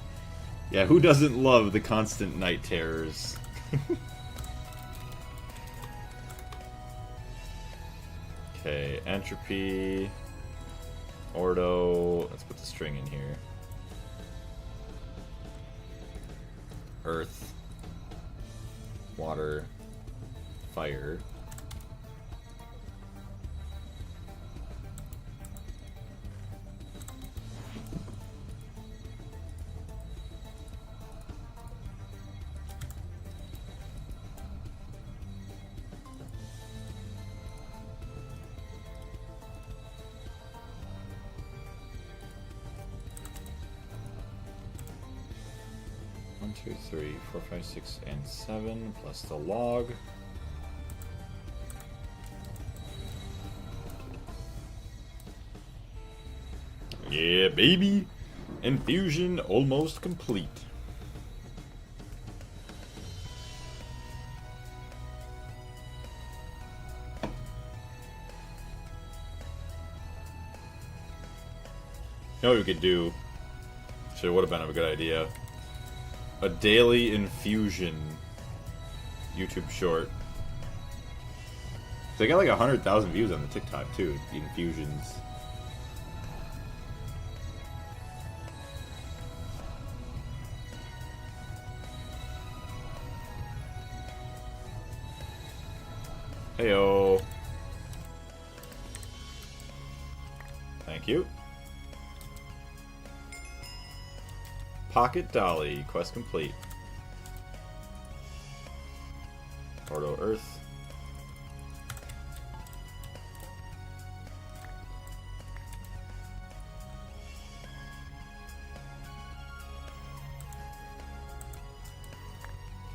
[SPEAKER 1] Yeah, who doesn't love the constant night terrors? Okay, entropy, ordo, let's put the string in here. Earth, water, fire. One, two, three, 4, 5, 6, and 7, plus the log. Yeah, baby! Infusion almost complete. You know what we could do? Sure, would have been a good idea. A daily infusion YouTube short. They got like 100,000 views on the TikTok too. The infusions. Heyo. Thank you. Pocket Dolly, quest complete. Ordo Earth.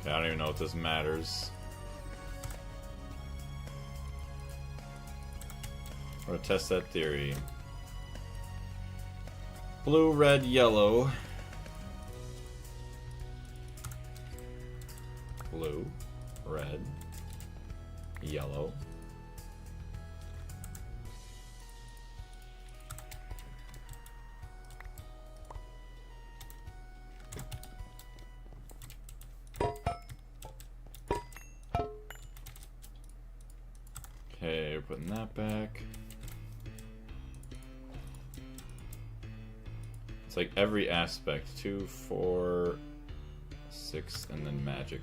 [SPEAKER 1] Okay, I don't even know if this matters. I'm gonna test that theory. Blue, red, yellow. Blue, red, yellow. Okay, we're putting that back. It's like every aspect. 2, 4, 6, and then magic.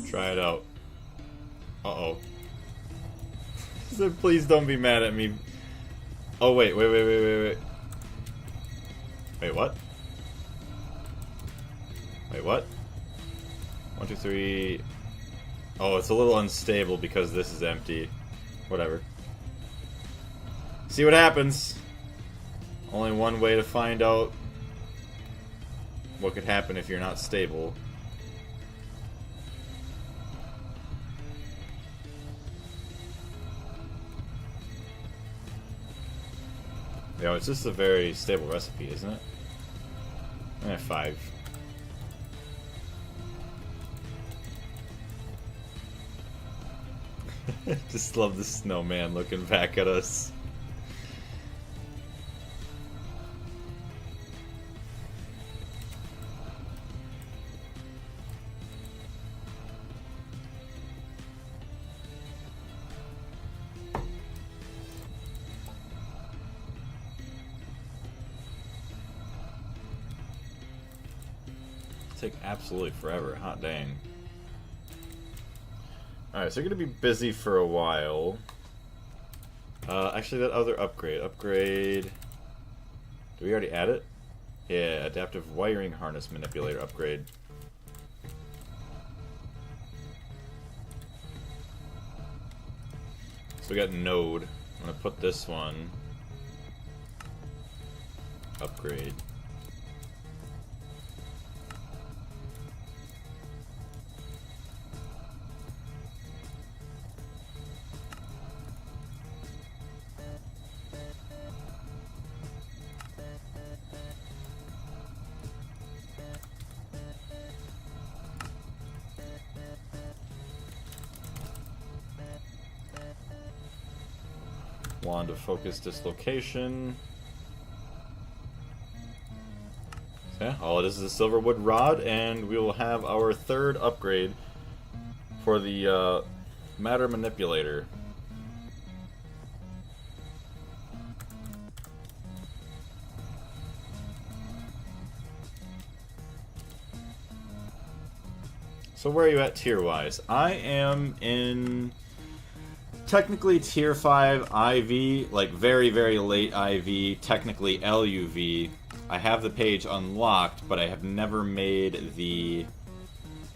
[SPEAKER 1] Try it out. Uh-oh. Please don't be mad at me. Oh, wait. Wait, what? Wait, what? 1, 2, 3... Oh, it's a little unstable because this is empty. Whatever. See what happens. Only one way to find out what could happen if you're not stable. Yeah, it's just a very stable recipe, isn't it? Eh, 5. Just love the snowman looking back at us. Take absolutely forever. Hot dang. Alright, so you're gonna be busy for a while. Actually, that other upgrade. Did we already add it? Yeah, adaptive wiring harness manipulator upgrade. So we got node. I'm gonna put this one. Upgrade. Wand of focus dislocation. Yeah, all it is a silverwood rod, and we will have our third upgrade for the matter manipulator. So where are you at tier-wise? I am in technically tier 5 IV, like very, very late IV, technically LUV. I have the page unlocked, but I have never made the...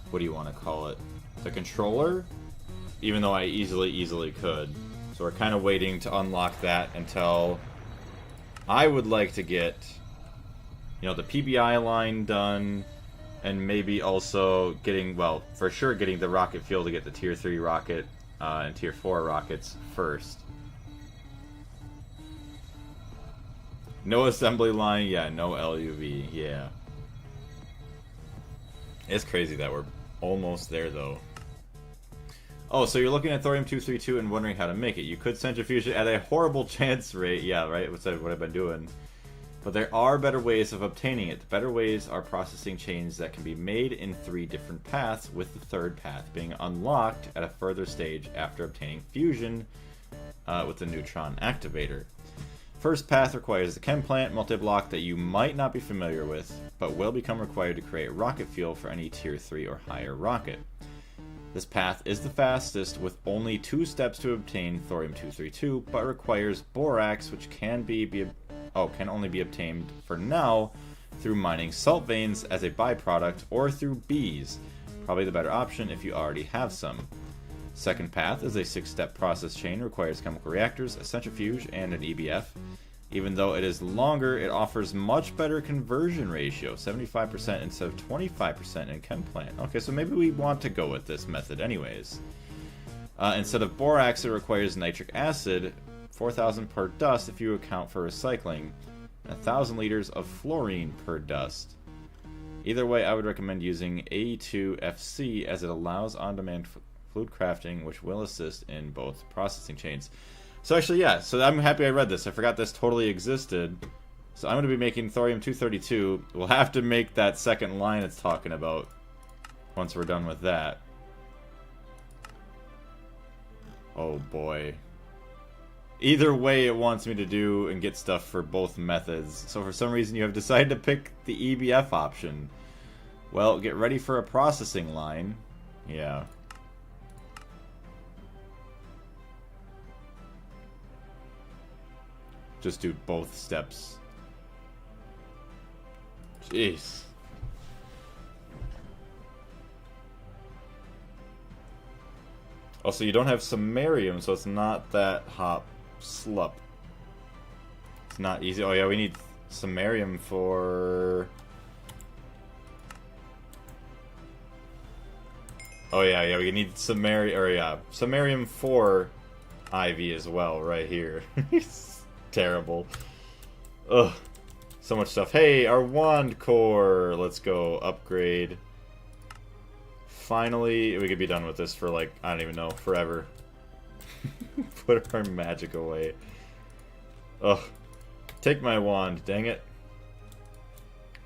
[SPEAKER 1] what do you want to call it? The controller? Even though I easily could. So we're kind of waiting to unlock that until I would like to get, you know, the PBI line done, and maybe also getting, well, for sure getting the rocket fuel to get the tier 3 rocket and tier 4 rockets first. No assembly line, yeah, no LUV, yeah. It's crazy that we're almost there, though. Oh, so you're looking at thorium-232 and wondering how to make it. You could centrifuge it at a horrible chance rate. Yeah, right? What's what I've been doing. But there are better ways of obtaining it. The better ways are processing chains that can be made in 3 different paths, with the third path being unlocked at a further stage after obtaining fusion with the neutron activator. First path requires the chem plant multi-block that you might not be familiar with, but will become required to create rocket fuel for any tier 3 or higher rocket. This path is the fastest, with only 2 steps to obtain thorium-232, but requires borax, which can only be obtained for now through mining salt veins as a byproduct, or through bees. Probably the better option if you already have some. Second path is a 6-step process chain, requires chemical reactors, a centrifuge, and an EBF. Even though it is longer, it offers much better conversion ratio, 75% instead of 25% in chem plant. Okay, so maybe we want to go with this method anyways. Instead of borax, it requires nitric acid, 4,000 per dust if you account for recycling, and 1,000 liters of fluorine per dust. Either way, I would recommend using A2FC as it allows on-demand fluid crafting, which will assist in both processing chains. So actually, yeah, so I'm happy I read this. I forgot this totally existed. So I'm going to be making thorium-232. We'll have to make that second line it's talking about once we're done with that. Oh boy. Either way it wants me to do and get stuff for both methods. So for some reason you have decided to pick the EBF option. Well, get ready for a processing line. Yeah. Just do both steps. Jeez. Also, you don't have samarium, so it's not that hop slup. It's not easy. Oh yeah, we need samarium for... Oh yeah, we need samarium, or yeah, samarium for IV as well, right here. Terrible. Ugh. So much stuff. Hey, our wand core! Let's go upgrade. Finally, we could be done with this for like, I don't even know, forever. Put our magic away. Ugh. Take my wand, dang it.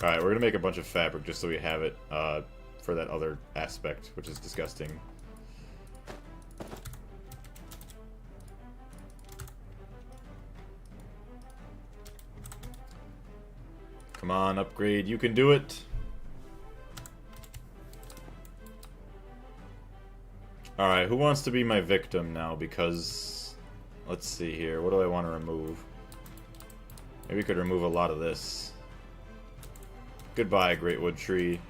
[SPEAKER 1] Alright, we're gonna make a bunch of fabric just so we have it for that other aspect, which is disgusting. Come on, upgrade. You can do it. Alright, who wants to be my victim now? Because, let's see here. What do I want to remove? Maybe we could remove a lot of this. Goodbye, Great Wood Tree.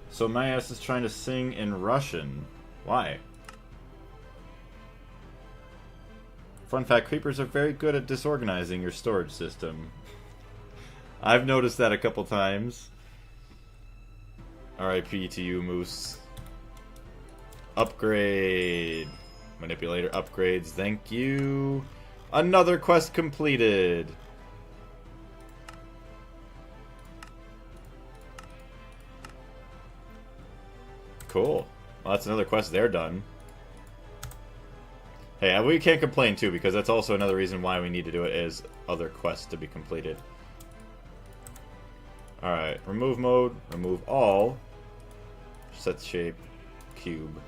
[SPEAKER 1] So my ass is trying to sing in Russian. Why? Fun fact, creepers are very good at disorganizing your storage system. I've noticed that a couple times. RIP to you, Moose. Upgrade. Manipulator upgrades, thank you. Another quest completed. Cool. Well, that's another quest there done. Hey, we can't complain too, because that's also another reason why we need to do it, is other quests to be completed. Alright, remove mode, remove all. Set shape, cube.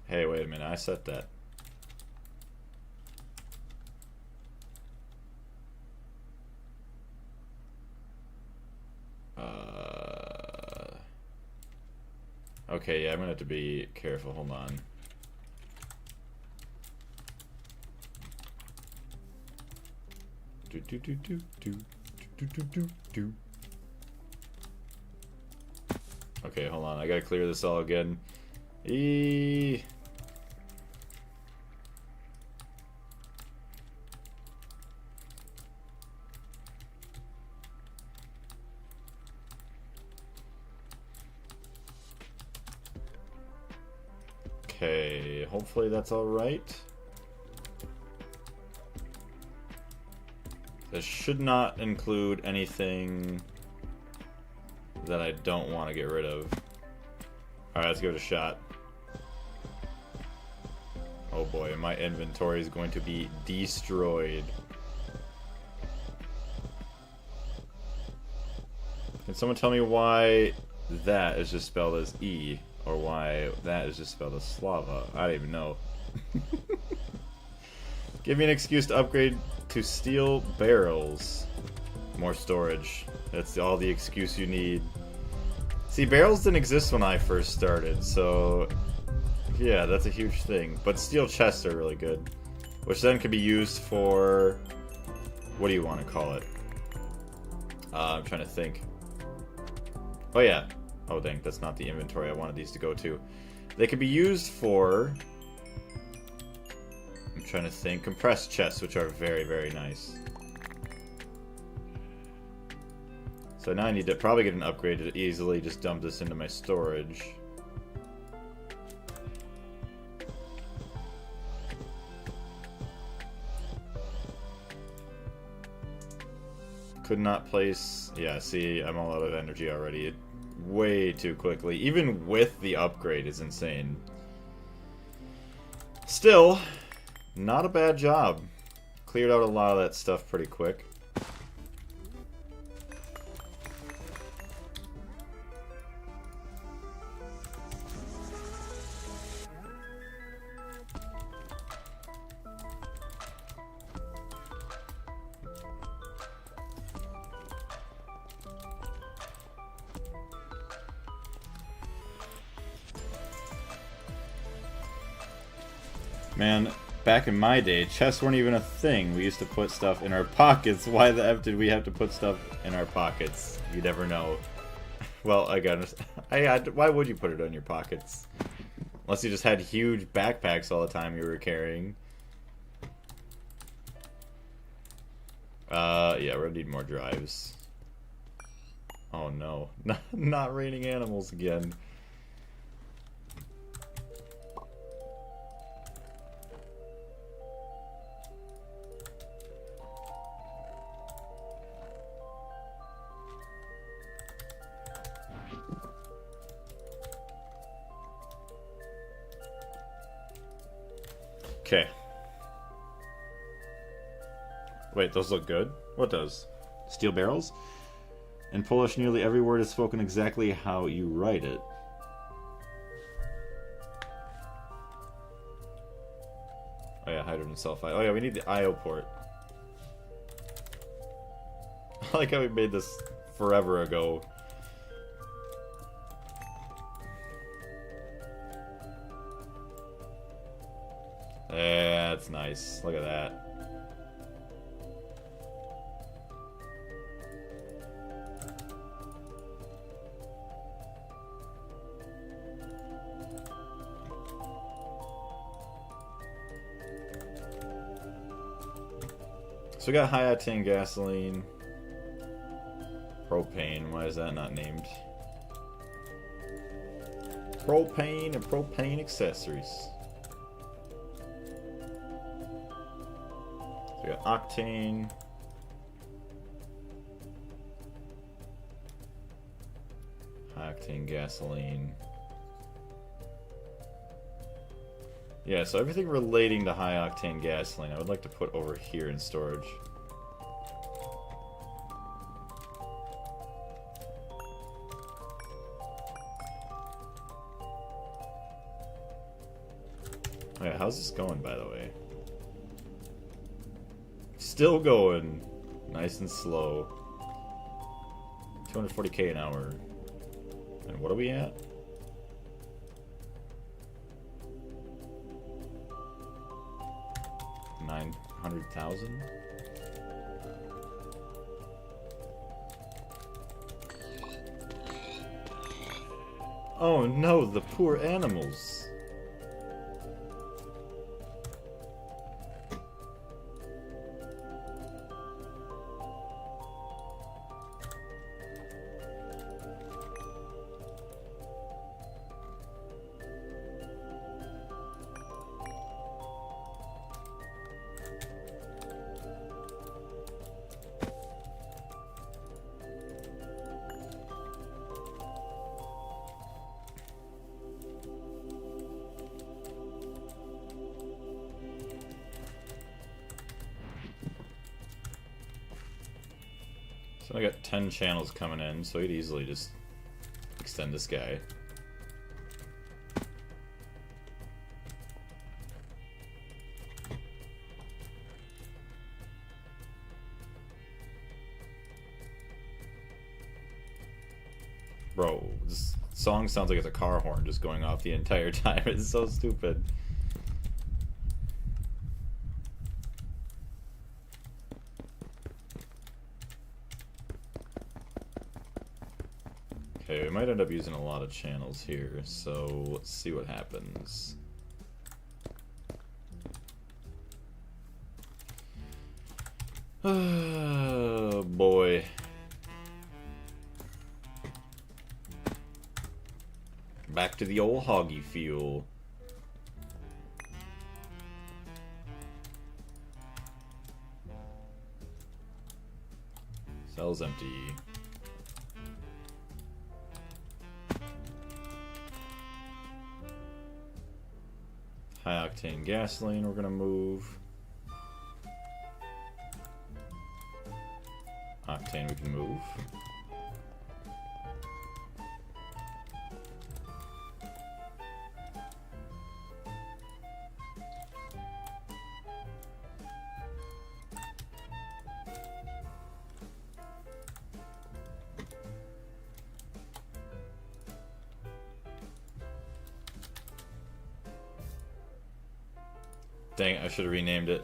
[SPEAKER 1] Hey, wait a minute, I set that. Okay, yeah, I'm gonna have to be careful, hold on. Okay, hold on, I gotta clear this all again. Okay, hopefully that's alright. This should not include anything that I don't want to get rid of. Alright, let's give it a shot. Oh boy, my inventory is going to be destroyed. Can someone tell me why that is just spelled as E? Or why that is just spelled as Slava? I don't even know. Give me an excuse to upgrade to steel barrels. More storage. That's all the excuse you need. See, barrels didn't exist when I first started, so yeah, that's a huge thing. But steel chests are really good, which then could be used for, what do you want to call it? I'm trying to think. Oh yeah. Oh dang, that's not the inventory I wanted these to go to. They could be used for, I'm trying to think, compressed chests, which are very, very nice. So now I need to probably get an upgrade to easily just dump this into my storage. Could not place... Yeah, see, I'm all out of energy already. Way too quickly. Even with the upgrade is insane. Still, not a bad job. Cleared out a lot of that stuff pretty quick. Man, back in my day, chests weren't even a thing. We used to put stuff in our pockets. Why the F did we have to put stuff in our pockets? You never know. Well, why would you put it in your pockets? Unless you just had huge backpacks all the time you were carrying. Yeah, we're gonna need more drives. Oh no. Not raining animals again. Okay. Wait, those look good? What does? Steel barrels? In Polish, nearly every word is spoken exactly how you write it. Oh yeah, hydrogen sulfide. Oh yeah, we need the IO port. I like how we made this forever ago. That's nice. Look at that. So we got high octane gasoline. Propane. Why is that not named? Propane and propane accessories. So we got octane. High octane gasoline. Yeah, so everything relating to high octane gasoline I would like to put over here in storage. Oh yeah, how's this going, by the way? Still going. Nice and slow. 240k an hour. And what are we at? $900,000? Oh no, the poor animals. So I got 10 channels coming in, so I could easily just extend this guy. Bro, this song sounds like it's a car horn just going off the entire time. It's so stupid. Okay, we might end up using a lot of channels here, so let's see what happens. Oh boy. Back to the old hoggy fuel. Cell's empty. High octane gasoline we're gonna move. Octane we can move. Dang it, I should have renamed it.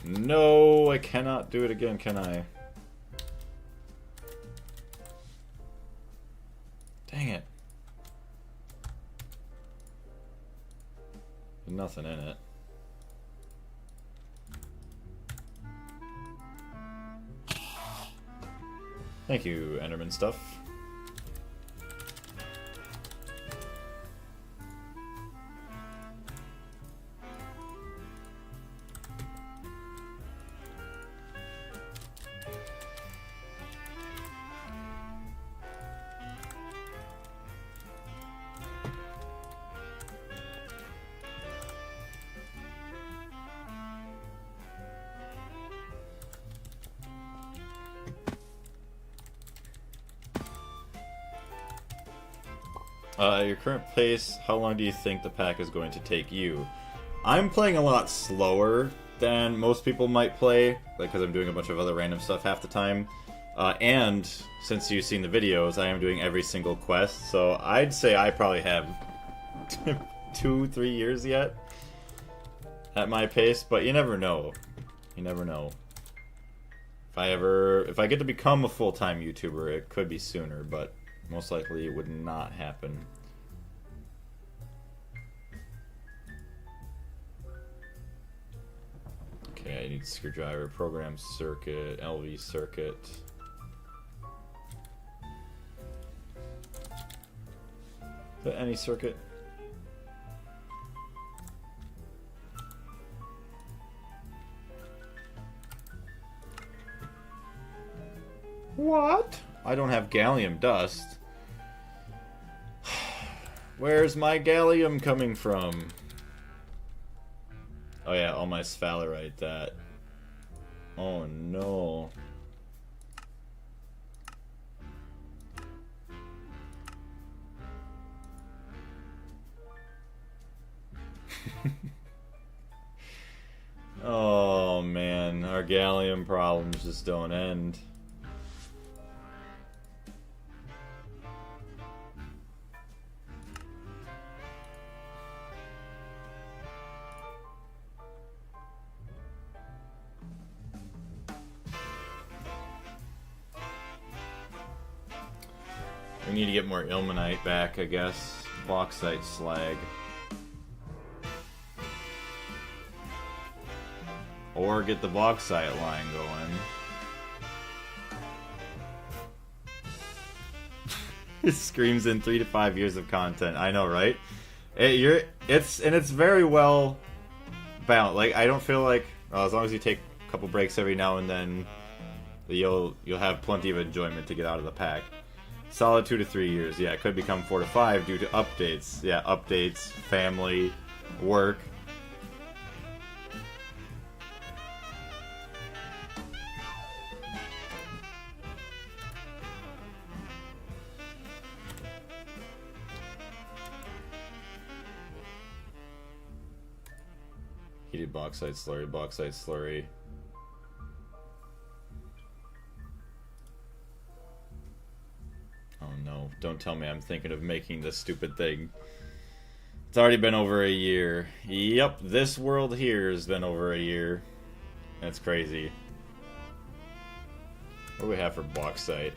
[SPEAKER 1] No, I cannot do it again, can I? Dang it. There's nothing in it. Thank you, Enderman stuff. Your current pace, how long do you think the pack is going to take you? I'm playing a lot slower than most people might play, because I'm doing a bunch of other random stuff half the time. And since you've seen the videos, I am doing every single quest, so I'd say I probably have 2-3 years yet at my pace, but you never know. You never know. If I get to become a full-time YouTuber, it could be sooner, but most likely it would not happen. Okay, I need screwdriver, program circuit, LV circuit. Is that any circuit? What? I don't have gallium dust. Where's my gallium coming from? Oh yeah, all my sphalerite that. Oh no. Our gallium problems just don't end. We need to get more ilmenite back, I guess. Bauxite slag. Or get the bauxite line going. It screams in 3 to 5 years of content. I know, right? It's very well balanced. Like, I don't feel like, well, as long as you take a couple breaks every now and then, you'll have plenty of enjoyment to get out of the pack. Solid 2 to 3 years. Yeah, it could become 4 to 5 due to updates. Yeah, updates, family, work. Heated bauxite slurry, bauxite slurry. Oh no, don't tell me I'm thinking of making this stupid thing. It's already been over a year. Yep, this world here has been over a year. That's crazy. What do we have for bauxite?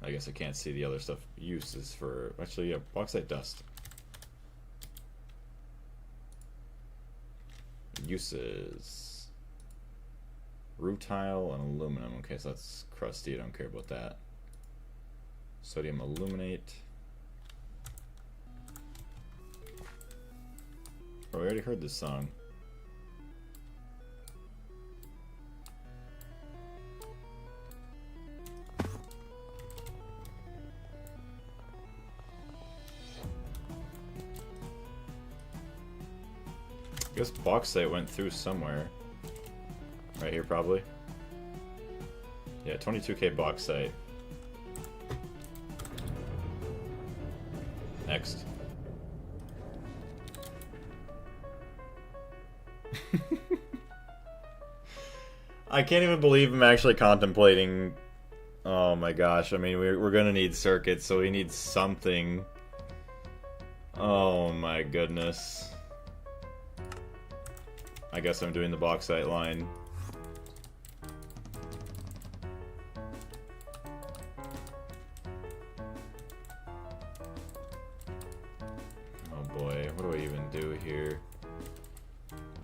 [SPEAKER 1] I guess I can't see the other stuff. Uses for... Actually, yeah, bauxite dust. Uses... Rutile and aluminum. Okay, so that's crusty. I don't care about that. Sodium aluminate. Oh, we already heard this song. I guess bauxite went through somewhere. Right here, probably. Yeah, 22k bauxite. Next. I can't even believe I'm actually contemplating... Oh my gosh, I mean, we're gonna need circuits, so we need something. Oh my goodness. I guess I'm doing the bauxite line. What do I even do here?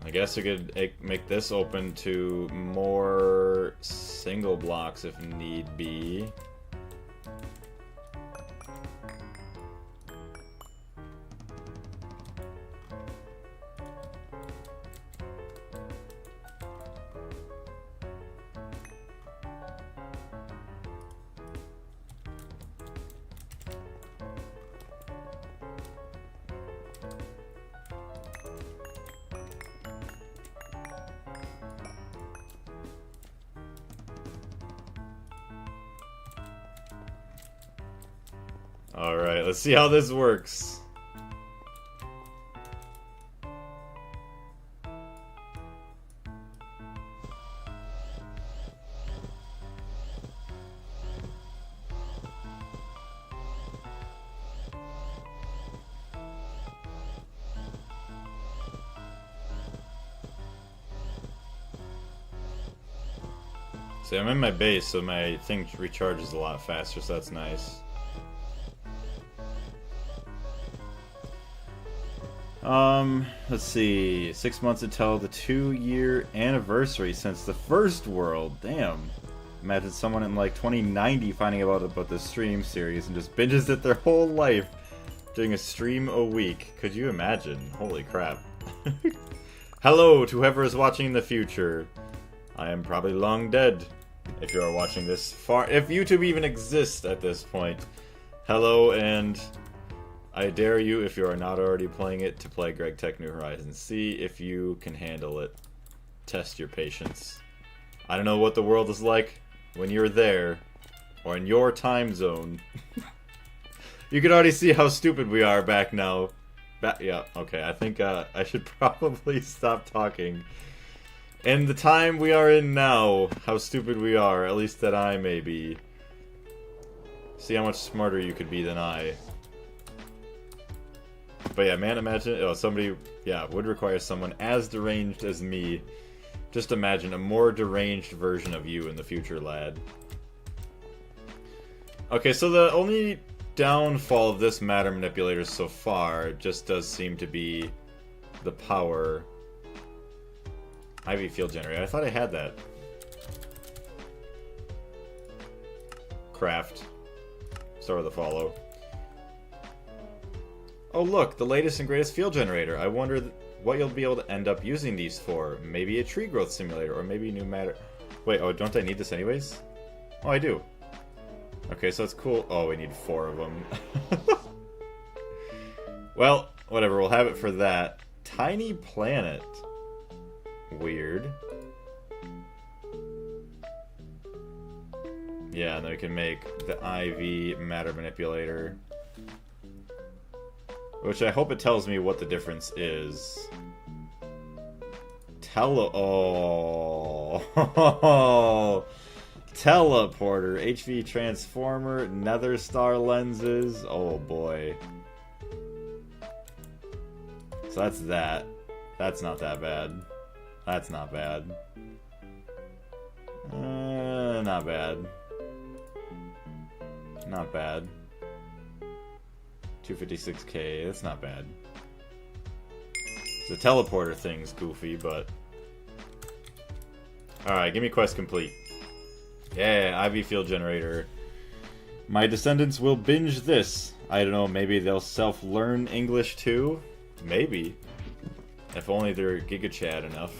[SPEAKER 1] I guess I could make this open to more single blocks if need be. Alright, let's see how this works. See, I'm in my base, so my thing recharges a lot faster, so that's nice. Let's see. 6 months until the 2-year anniversary since the first world. Damn. Imagine someone in like 2090 finding out about this stream series and just binges it their whole life, doing a stream a week. Could you imagine? Holy crap. Hello to whoever is watching in the future. I am probably long dead if you are watching this far. If YouTube even exists at this point. Hello, and I dare you, if you are not already playing it, to play Greg Tech New Horizons. See if you can handle it. Test your patience. I don't know what the world is like when you're there, or in your time zone. You can already see how stupid we are back now. Yeah, okay, I think I should probably stop talking. In the time we are in now, how stupid we are, at least that I may be. See how much smarter you could be than I. But yeah, man, imagine, somebody, yeah, would require someone as deranged as me. Just imagine a more deranged version of you in the future, lad. Okay, so the only downfall of this matter manipulator so far just does seem to be the power. IV field generator. I thought I had that. Craft. Start with a follow. Oh look, the latest and greatest field generator. I wonder what you'll be able to end up using these for. Maybe a tree growth simulator, or maybe new matter. Wait, oh, don't I need this anyways? Oh, I do. Okay, so it's cool. Oh, we need 4 of them. Well, whatever, we'll have it for that. Tiny planet. Weird. Yeah, and then we can make the IV matter manipulator. Which I hope it tells me what the difference is. Oh. Teleporter, HV transformer, nether star lenses. Oh boy. So that's that. That's not that bad. That's not bad. Not bad. Not bad. 256k, that's not bad. The teleporter thing's goofy, but... Alright, give me quest complete. Yeah, IV field generator. My descendants will binge this. I don't know, maybe they'll self-learn English too? Maybe. If only they're GigaChad enough.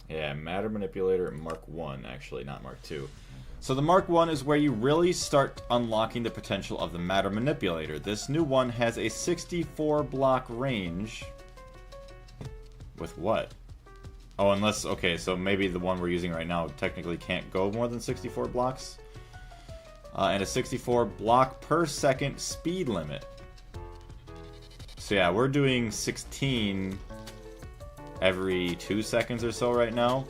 [SPEAKER 1] Yeah, matter manipulator Mark 1, actually, not Mark 2. So the Mark 1 is where you really start unlocking the potential of the matter manipulator. This new one has a 64 block range. With what? Oh, unless, okay, so maybe the one we're using right now technically can't go more than 64 blocks. And a 64 block per second speed limit. So yeah, we're doing 16 every 2 seconds or so right now.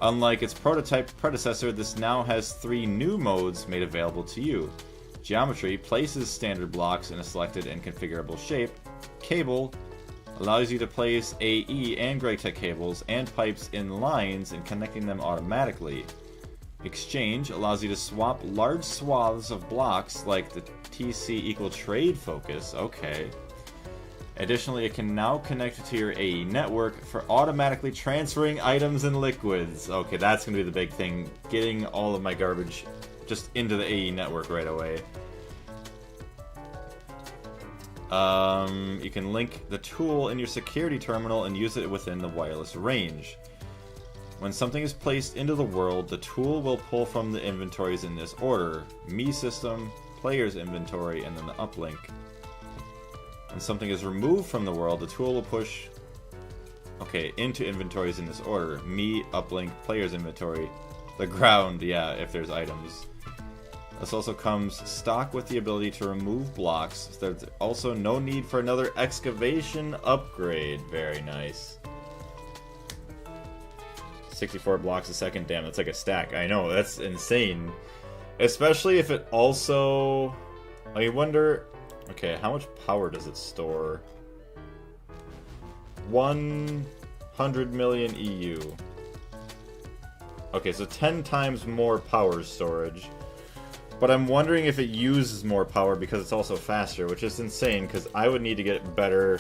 [SPEAKER 1] Unlike its prototype predecessor, this now has 3 new modes made available to you. Geometry places standard blocks in a selected and configurable shape. Cable allows you to place AE and Greatech cables and pipes in lines and connecting them automatically. Exchange allows you to swap large swaths of blocks like the TC equal trade focus. Okay. Additionally, it can now connect to your AE network for automatically transferring items and liquids. Okay, that's going to be the big thing. Getting all of my garbage just into the AE network right away. You can link the tool in your security terminal and use it within the wireless range. When something is placed into the world, the tool will pull from the inventories in this order. Me system, player's inventory, and then the uplink. When something is removed from the world, the tool will push into inventories in this order. Me, uplink, player's inventory, the ground, yeah, if there's items. This also comes stock with the ability to remove blocks. So there's also no need for another excavation upgrade. Very nice. 64 blocks a second, damn, that's like a stack. I know, that's insane. Especially if it also... I wonder... Okay, how much power does it store? 100 million EU. Okay, so 10 times more power storage. But I'm wondering if it uses more power because it's also faster, which is insane because I would need to get better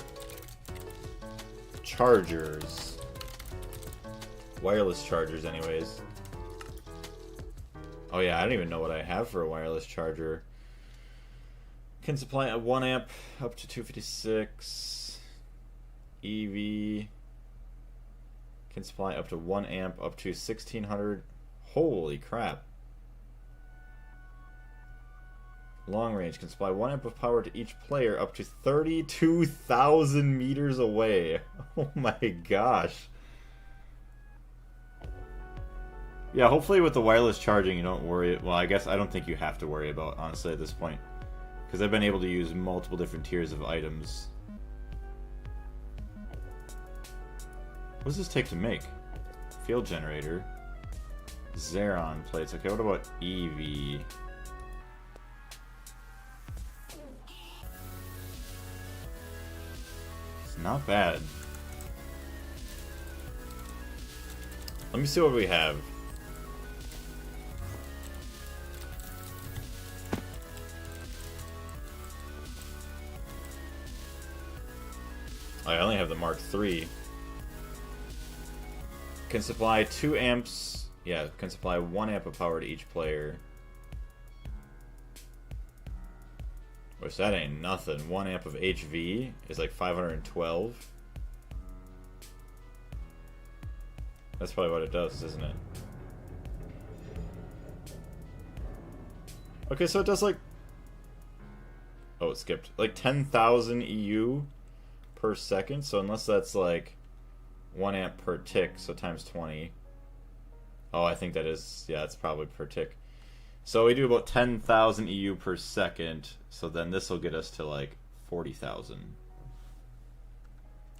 [SPEAKER 1] chargers. Wireless chargers, anyways. Oh yeah, I don't even know what I have for a wireless charger. Can supply a 1 amp up to 256. EV can supply up to 1 amp up to 1600. Holy crap. Long range can supply 1 amp of power to each player up to 32,000 meters away. Oh my gosh. Yeah, hopefully with the wireless charging you don't worry. Well, I guess I don't think you have to worry about, honestly, at this point. Because I've been able to use multiple different tiers of items. What does this take to make? Field generator. Xeron plates. Okay, what about EV? It's not bad. Let me see what we have. I only have the Mark III. Can supply 2 amps. Yeah, can supply 1 amp of power to each player. Which that ain't nothing. 1 amp of HV is like 512. That's probably what it does, isn't it? Okay, so it does like... Oh, it skipped. Like 10,000 EU per second. So unless that's like 1 amp per tick, so times 20. Oh, I think that is... Yeah, it's probably per tick. So we do about 10,000 EU per second. So then this will get us to like 40,000.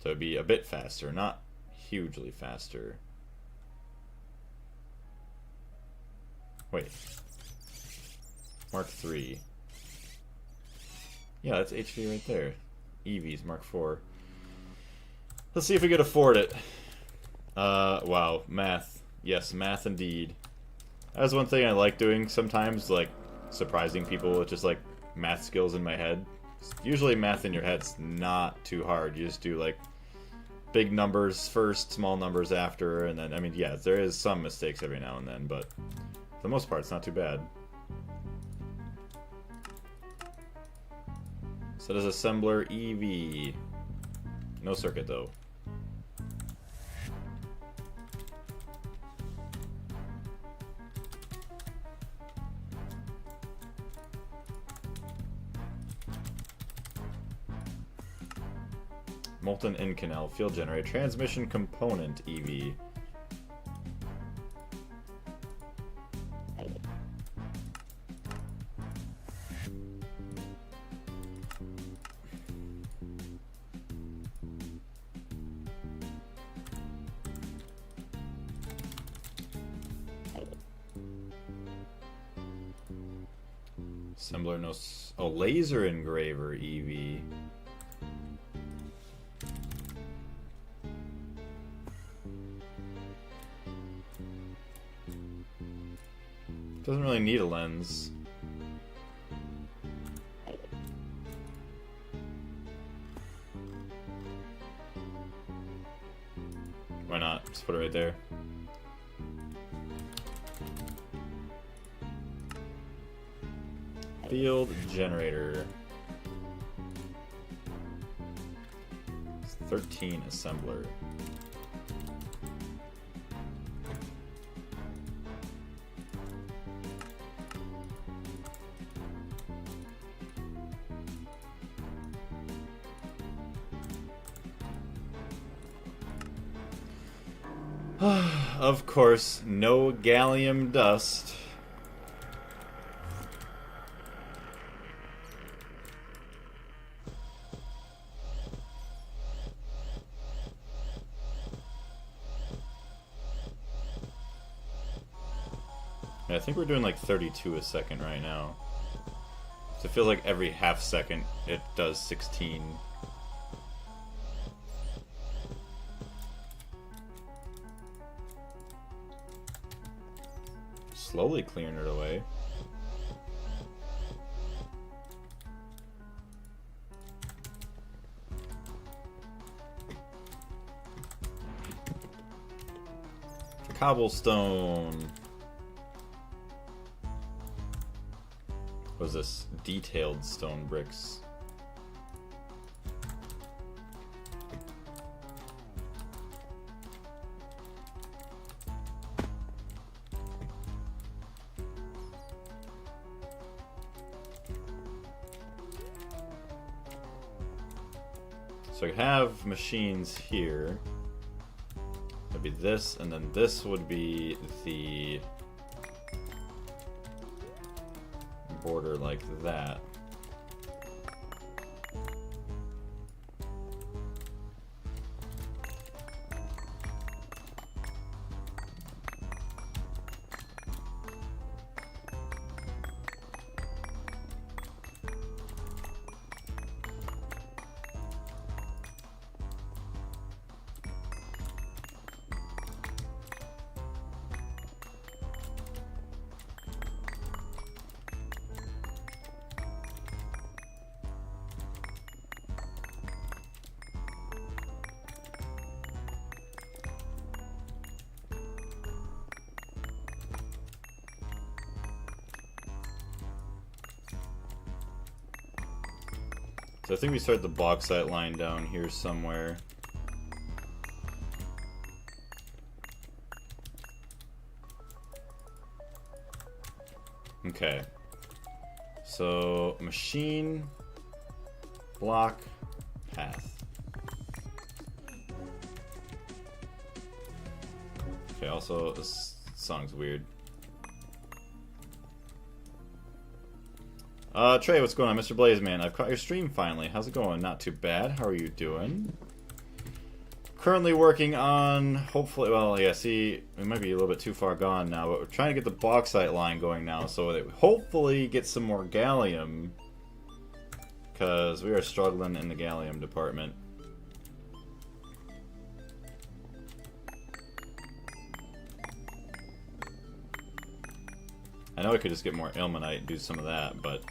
[SPEAKER 1] So it'd be a bit faster, not hugely faster. Wait. Mark III. Yeah, that's HV right there. EV's Mark IV. Let's see if we could afford it. Wow. Math. Yes, math indeed. That's one thing I like doing sometimes, like surprising people with just like math skills in my head. Usually math in your head's not too hard. You just do like big numbers first, small numbers after, and then, I mean, yeah, there is some mistakes every now and then, but for the most part, it's not too bad. So does assembler EV. No circuit though. Molten in-canal field generator. Transmission component EV. Assembler no... Oh, laser engraver EV. Doesn't really need a lens. Why not? Just put it right there. Field generator. 13 assembler. Of course, no gallium dust. Yeah, I think we're doing like 32 a second right now. So it feels like every half second it does 16. Slowly clearing it away. Cobblestone. What is this? Detailed stone bricks. So I have machines here. That'd be this, and then this would be the border like that. So I think we start the bauxite line down here somewhere. Okay. So, machine, block, path. Okay, also, this song's weird. Trey, what's going on? Mr. Blazeman, I've caught your stream finally. How's it going? Not too bad. How are you doing? Currently working on, hopefully, well, yeah, see, we might be a little bit too far gone now, but we're trying to get the bauxite line going now so that we hopefully get some more gallium, because we are struggling in the gallium department. I know I could just get more ilmenite and do some of that, but...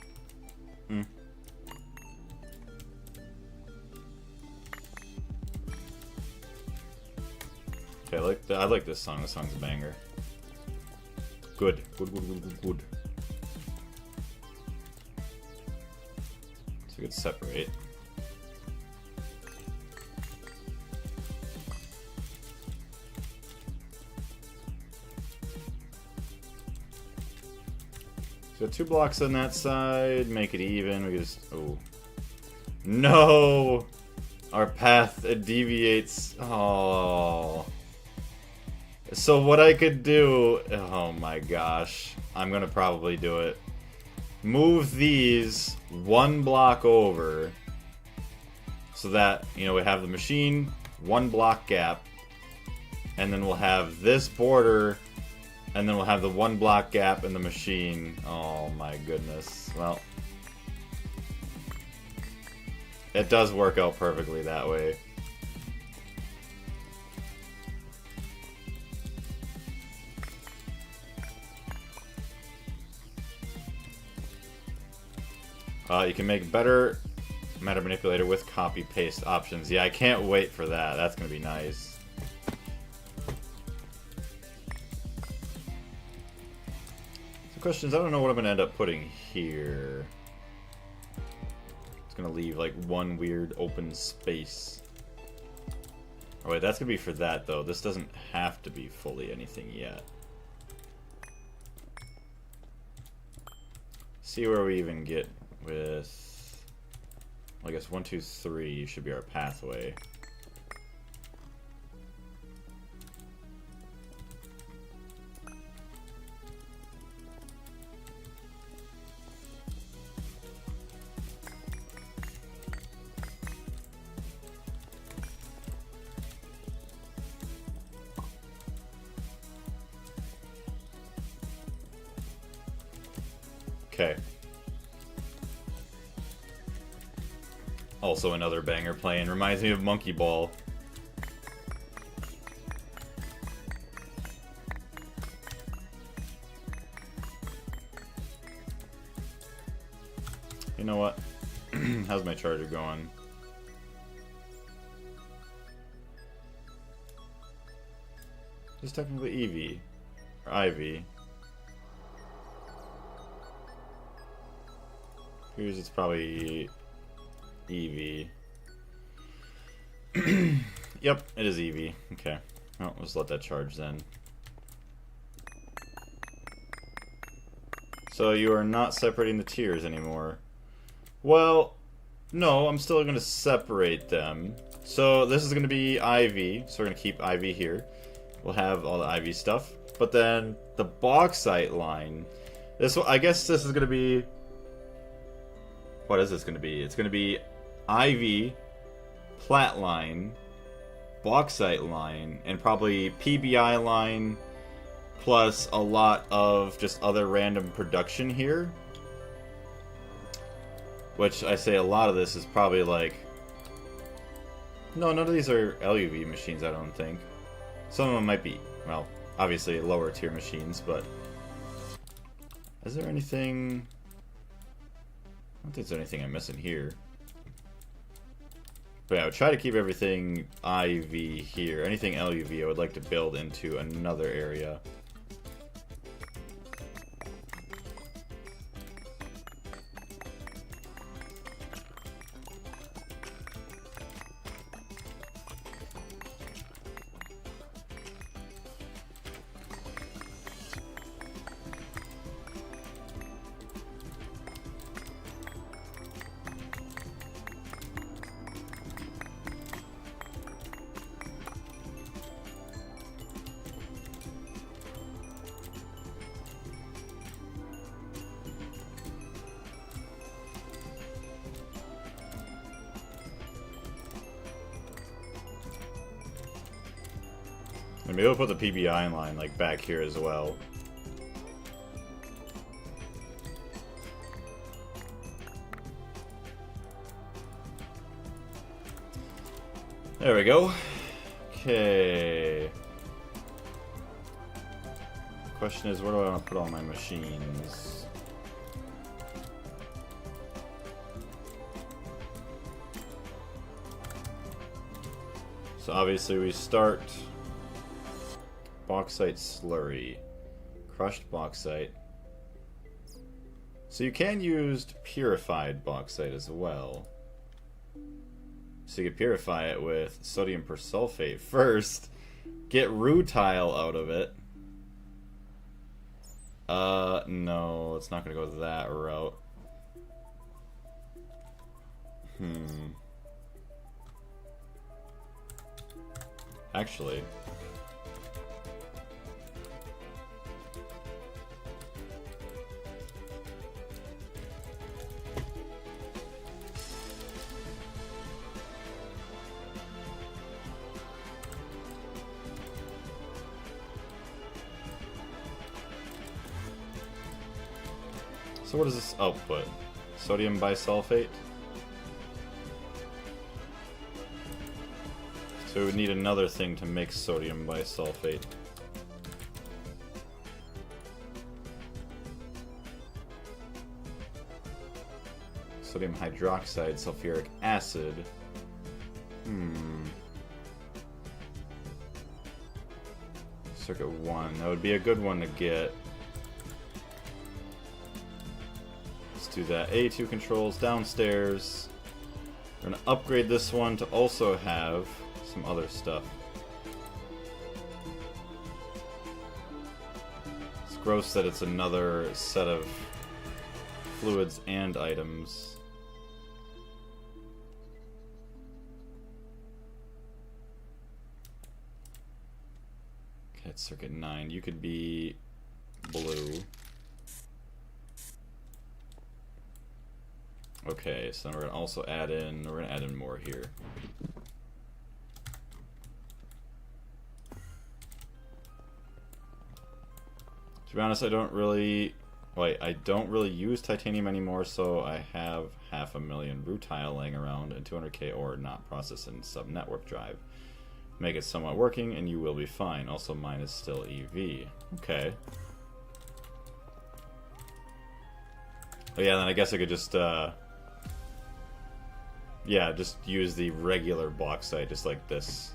[SPEAKER 1] Okay, I like this song. This song's a banger. Good. Good. So we could separate. So 2 blocks on that side, make it even. We just, oh no! Our path, it deviates. Oh. So what I could do, oh my gosh, I'm gonna probably do it. Move these 1 block over, so that, you know, we have the machine, 1 block gap, and then we'll have this border, and then we'll have the 1 block gap in the machine. Oh my goodness. Well, it does work out perfectly that way. You can make better matter manipulator with copy paste options. Yeah, I can't wait for that. That's gonna be nice. So questions, I don't know what I'm gonna end up putting here. It's gonna leave like 1 weird open space. Oh wait, that's gonna be for that though. This doesn't have to be fully anything yet. See where we even get with, well, I guess 1, 2, 3 should be our pathway. Okay. Also another banger playing. Reminds me of Monkey Ball. You know what? How's my charger going? It's technically EV. Or IV. Here's it's probably EV. Yep, it is EV. Okay. Well, let's let that charge then. So you are not separating the tiers anymore. Well, no, I'm still going to separate them. So this is going to be IV, so we're going to keep IV here. We'll have all the IV stuff. But then the bauxite line, this, I guess this is going to be, what is this going to be? It's going to be IV, plat line, bauxite line, and probably PBI line, plus a lot of just other random production here. Which I say a lot of this is probably like, no, none of these are LUV machines, I don't think. Some of them might be, well, obviously lower tier machines, but is there anything? I don't think there's anything I'm missing here. But yeah, I would try to keep everything IV here. Anything LUV I would like to build into another area. And maybe we'll put the PBI line like back here as well. There we go. Okay. Question is, where do I want to put all my machines? So obviously we start bauxite slurry, crushed bauxite. So you can use purified bauxite as well. So you could purify it with sodium persulfate first, get rutile out of it. No, it's not gonna go that route. Actually, so what does this output? Sodium bisulfate? So we would need another thing to make sodium bisulfate. Sodium hydroxide, sulfuric acid. Circuit 1. That would be a good one to get. Let's do that. A2 controls downstairs. We're going to upgrade this one to also have some other stuff. It's gross that it's another set of fluids and items. Okay, it's circuit 9. You could be blue. Okay, so then we're gonna also add in, we're gonna add in more here. To be honest, I don't really use titanium anymore, so I have 500,000 rutile laying around and 200k ore not processed in sub-network drive. Make it somewhat working and you will be fine. Also, mine is still EV. Okay. Oh yeah, then I guess I could just, yeah, just use the regular bauxite, just like this.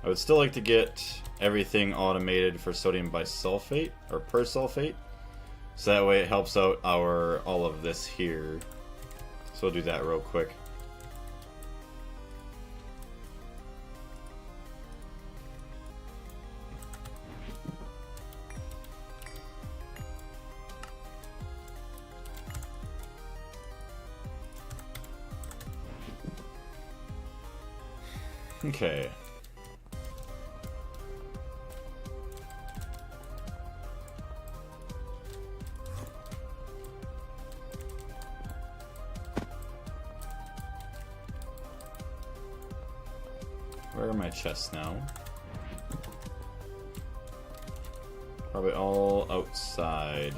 [SPEAKER 1] I would still like to get everything automated for sodium bisulfate, or persulfate, so that way it helps out all of this here. So we'll do that real quick. Okay. Where are my chests now? Probably all outside.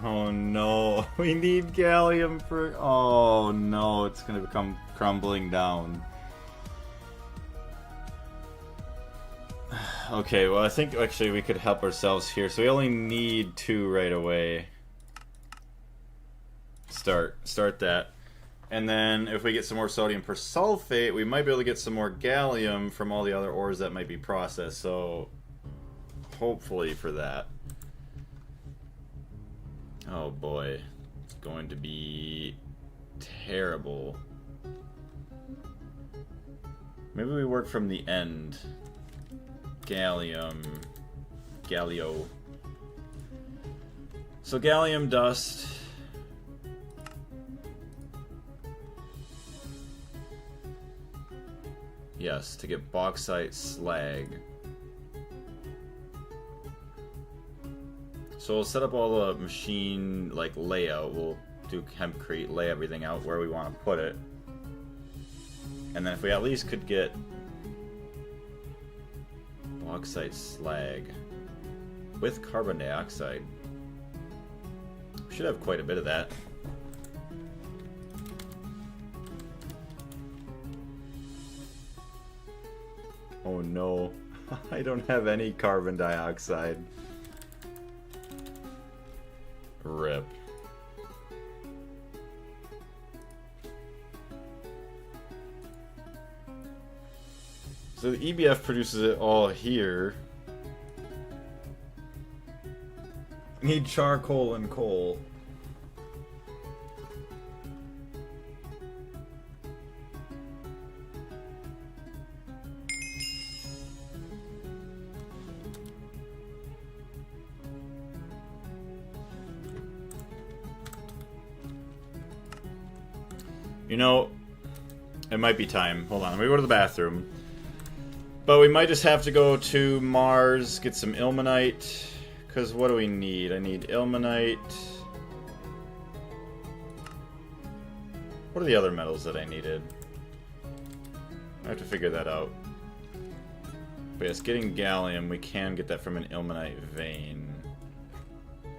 [SPEAKER 1] Oh no, we need gallium for... Oh no, it's gonna become crumbling down. Okay, well I think actually we could help ourselves here. So we only need 2 right away. Start that. And then if we get some more sodium persulfate, we might be able to get some more gallium from all the other ores that might be processed. So hopefully for that. Oh boy, it's going to be terrible. Maybe we work from the end. Gallium. Gallio. So gallium dust. Yes, to get bauxite slag. So we'll set up all the machine like layout. We'll do hempcrete, lay everything out where we want to put it. And then if we at least could get bauxite slag with carbon dioxide, we should have quite a bit of that. Oh no, I don't have any carbon dioxide. RIP. So the EBF produces it all here. Need charcoal and coal. You know, it might be time. Hold on, let me go to the bathroom. But we might just have to go to Mars, get some ilmenite. Because what do we need? I need ilmenite. What are the other metals that I needed? I have to figure that out. But yes, getting gallium, we can get that from an ilmenite vein.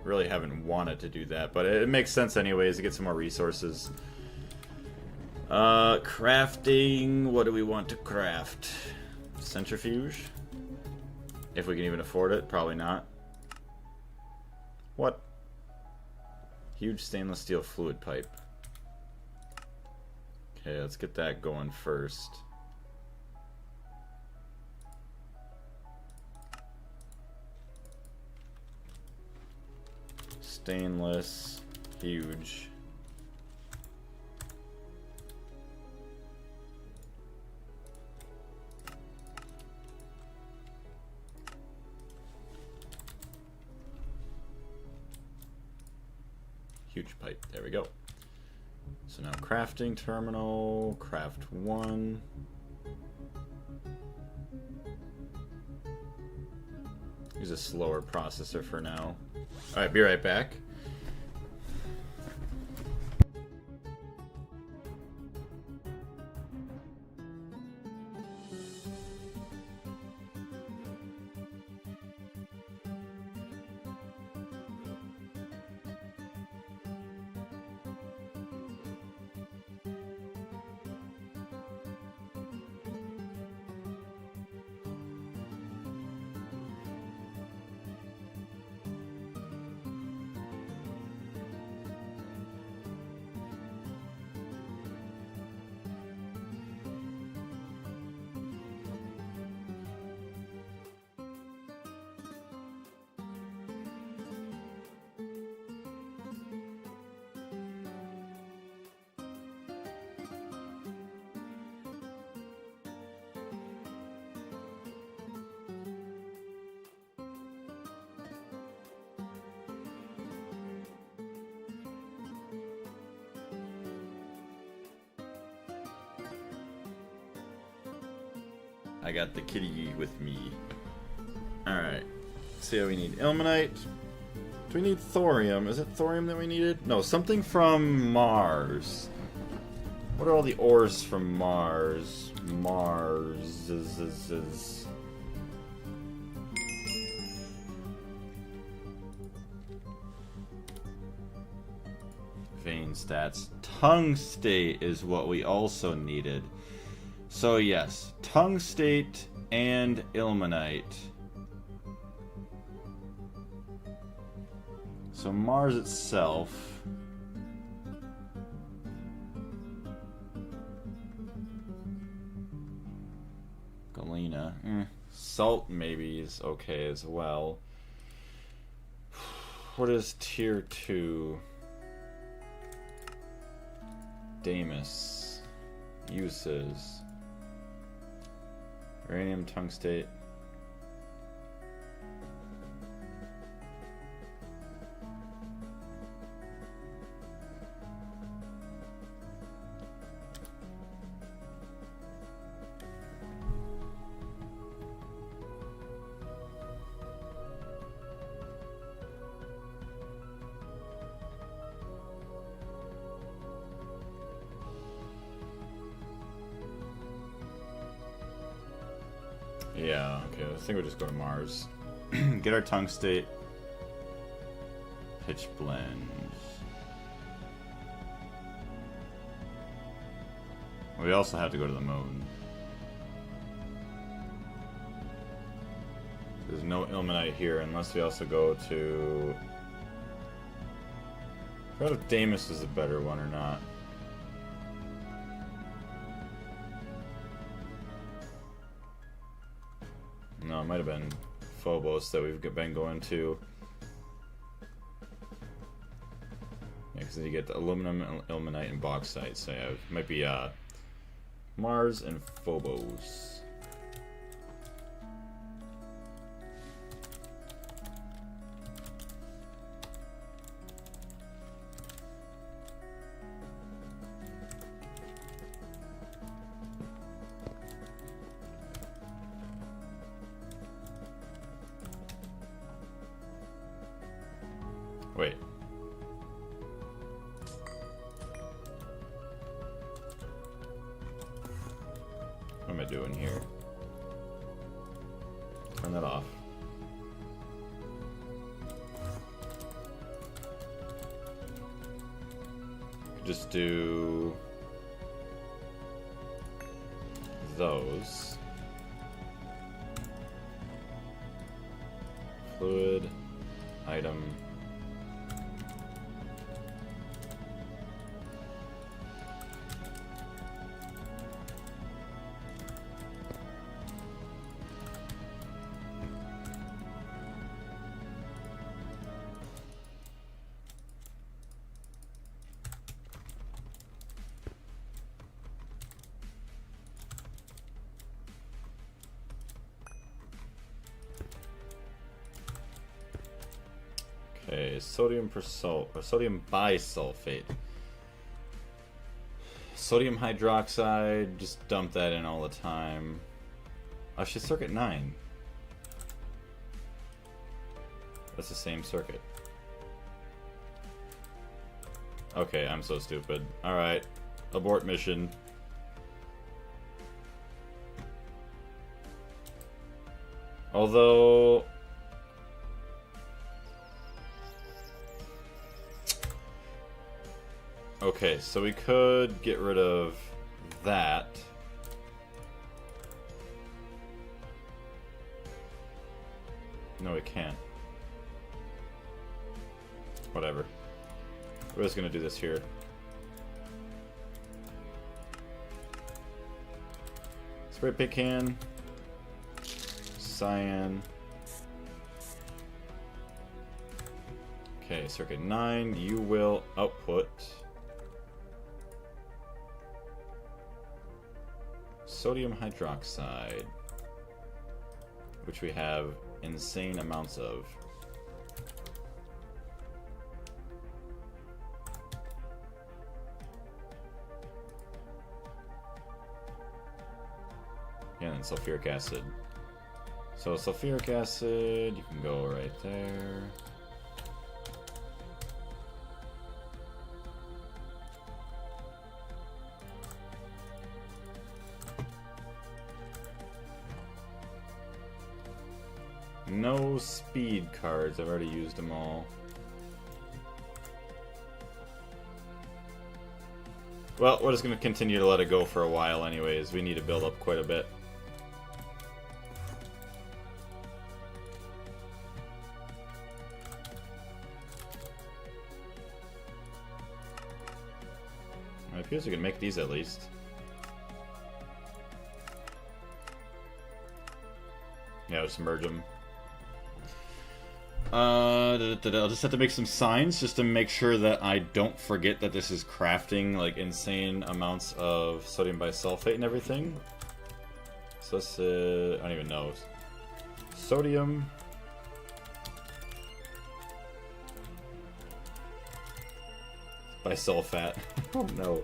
[SPEAKER 1] Really haven't wanted to do that, but it makes sense anyways to get some more resources. Crafting, what do we want to craft? Centrifuge? If we can even afford it, probably not. What? Huge stainless steel fluid pipe. Okay, let's get that going first. Stainless, huge. Huge pipe. There we go. So now crafting terminal, craft 1. Use a slower processor for now. Alright, be right back. I got the kitty with me. Alright. So we need ilmenite. Do we need thorium? Is it thorium that we needed? No, something from Mars. What are all the ores from Mars? Mars is. Vein stats. Tungstate is what we also needed. So yes, tungstate and ilmenite. So Mars itself. Galena. Salt maybe is okay as well. What is tier 2? Damus. Uses. Uranium, tungstate. Yeah, okay, I think we'll just go to Mars. Get our tungstate. Pitch blend. We also have to go to the moon. There's no ilmenite here unless we also go to... I forgot if Damus is a better one or not. No, it might have been Phobos that we've been going to. Yeah, because then you get the aluminum, ilmenite, and bauxite. So yeah, it might be Mars and Phobos. Wait. What am I doing here? Turn that off. Could just do those. Fluid, item. Okay, sodium bisulfate. Sodium hydroxide, just dump that in all the time. Actually, circuit 9. That's the same circuit. Okay, I'm so stupid. Alright, abort mission. Although... Okay, so we could get rid of that. No, we can't. Whatever. We're just gonna do this here. Spray paint can. Cyan. Okay, circuit 9, you will output sodium hydroxide, which we have insane amounts of. Yeah, and then sulfuric acid. So sulfuric acid, you can go right there. No speed cards, I've already used them all. Well, we're just going to continue to let it go for a while anyways. We need to build up quite a bit. It appears we can make these at least. Yeah, just merge them. I'll just have to make some signs just to make sure that I don't forget that this is crafting like insane amounts of sodium bisulfate and everything. So let's, I don't even know. Sodium. Bisulfate. Oh no.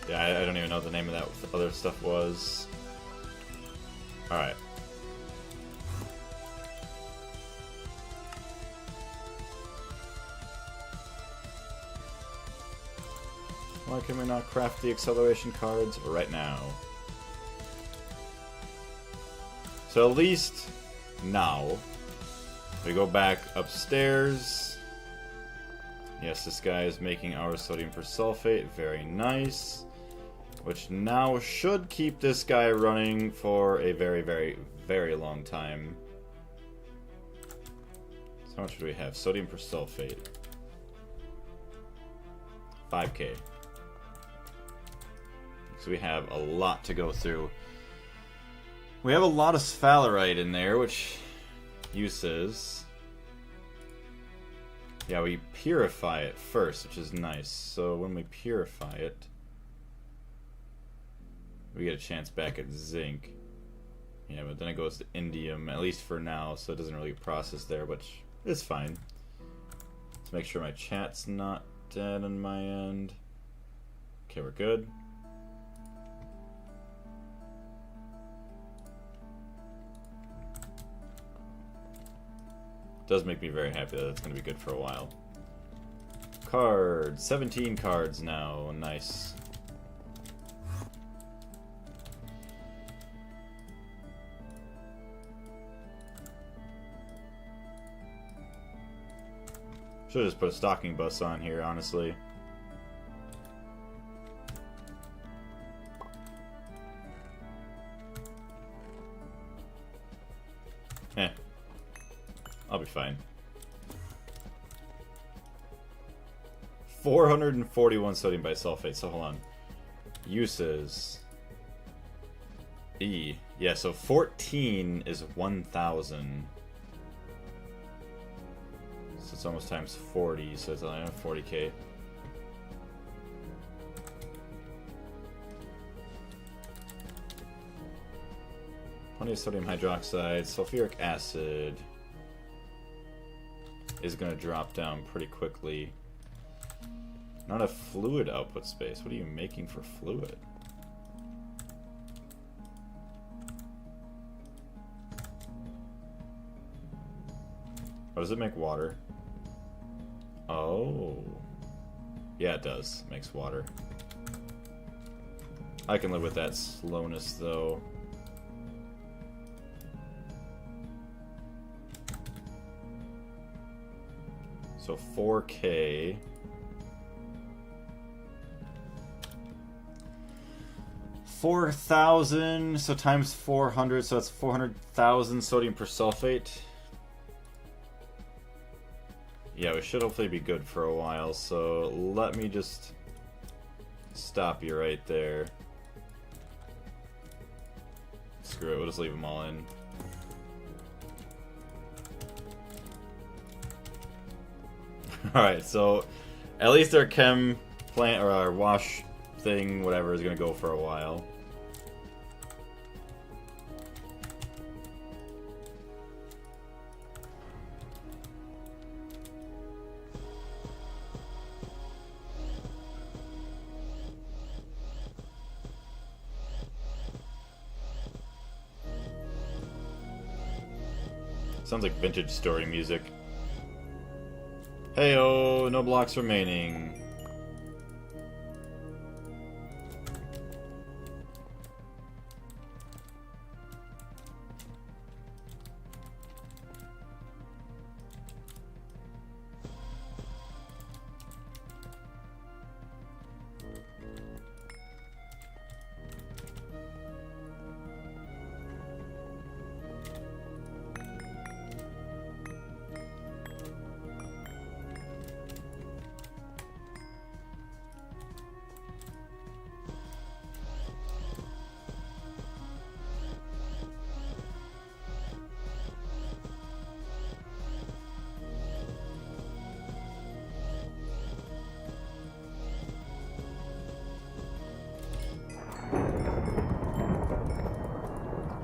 [SPEAKER 1] Yeah, I don't even know what the name of that other stuff was. Alright. Why can we not craft the acceleration cards right now? So at least now we go back upstairs. Yes, this guy is making our sodium persulfate. Very nice. Which now should keep this guy running for a very, very, very long time. So how much do we have? Sodium persulfate. 5k. So we have a lot to go through. We have a lot of sphalerite in there, which uses... Yeah, we purify it first, which is nice. So when we purify it, we get a chance back at zinc. Yeah, but then it goes to indium, at least for now, so it doesn't really process there, which is fine. Let's make sure my chat's not dead on my end. Okay, we're good. Does make me very happy that it's going to be good for a while. Cards. 17 cards now. Nice. Should've just put a stocking bus on here, honestly. Eh. I'll be fine. 441 sodium bisulfate, so hold on. Uses. E. Yeah, so 14 is 1,000. So it's almost times 40, so it's only 40k. Plenty of sodium hydroxide. Sulfuric acid is going to drop down pretty quickly. Not a fluid output space. What are you making for fluid? Oh, does it make water? Oh. Yeah, it does. Makes water. I can live with that slowness, though. So 4k. $4,000, so times 400, so that's 400,000 sodium persulfate. Yeah, we should hopefully be good for a while, so let me just stop you right there. Screw it, we'll just leave them all in. Alright, so at least our chem plant, or our wash thing, whatever, is going to go for a while. Sounds like vintage story music. Heyo, no blocks remaining.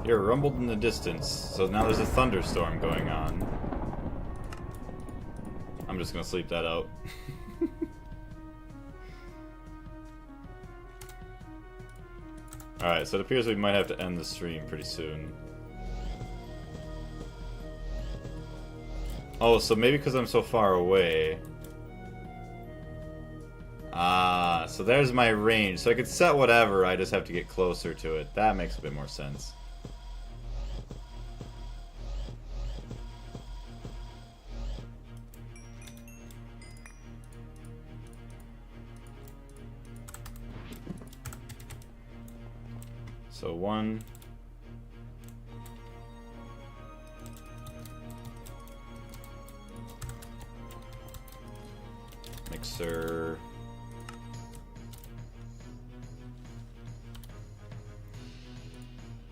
[SPEAKER 1] Here, rumbled in the distance. So now there's a thunderstorm going on. I'm just gonna sleep that out. Alright, so it appears we might have to end the stream pretty soon. Oh, so maybe because I'm so far away. Ah, so there's my range. So I could set whatever, I just have to get closer to it. That makes a bit more sense. So 1. Mixer.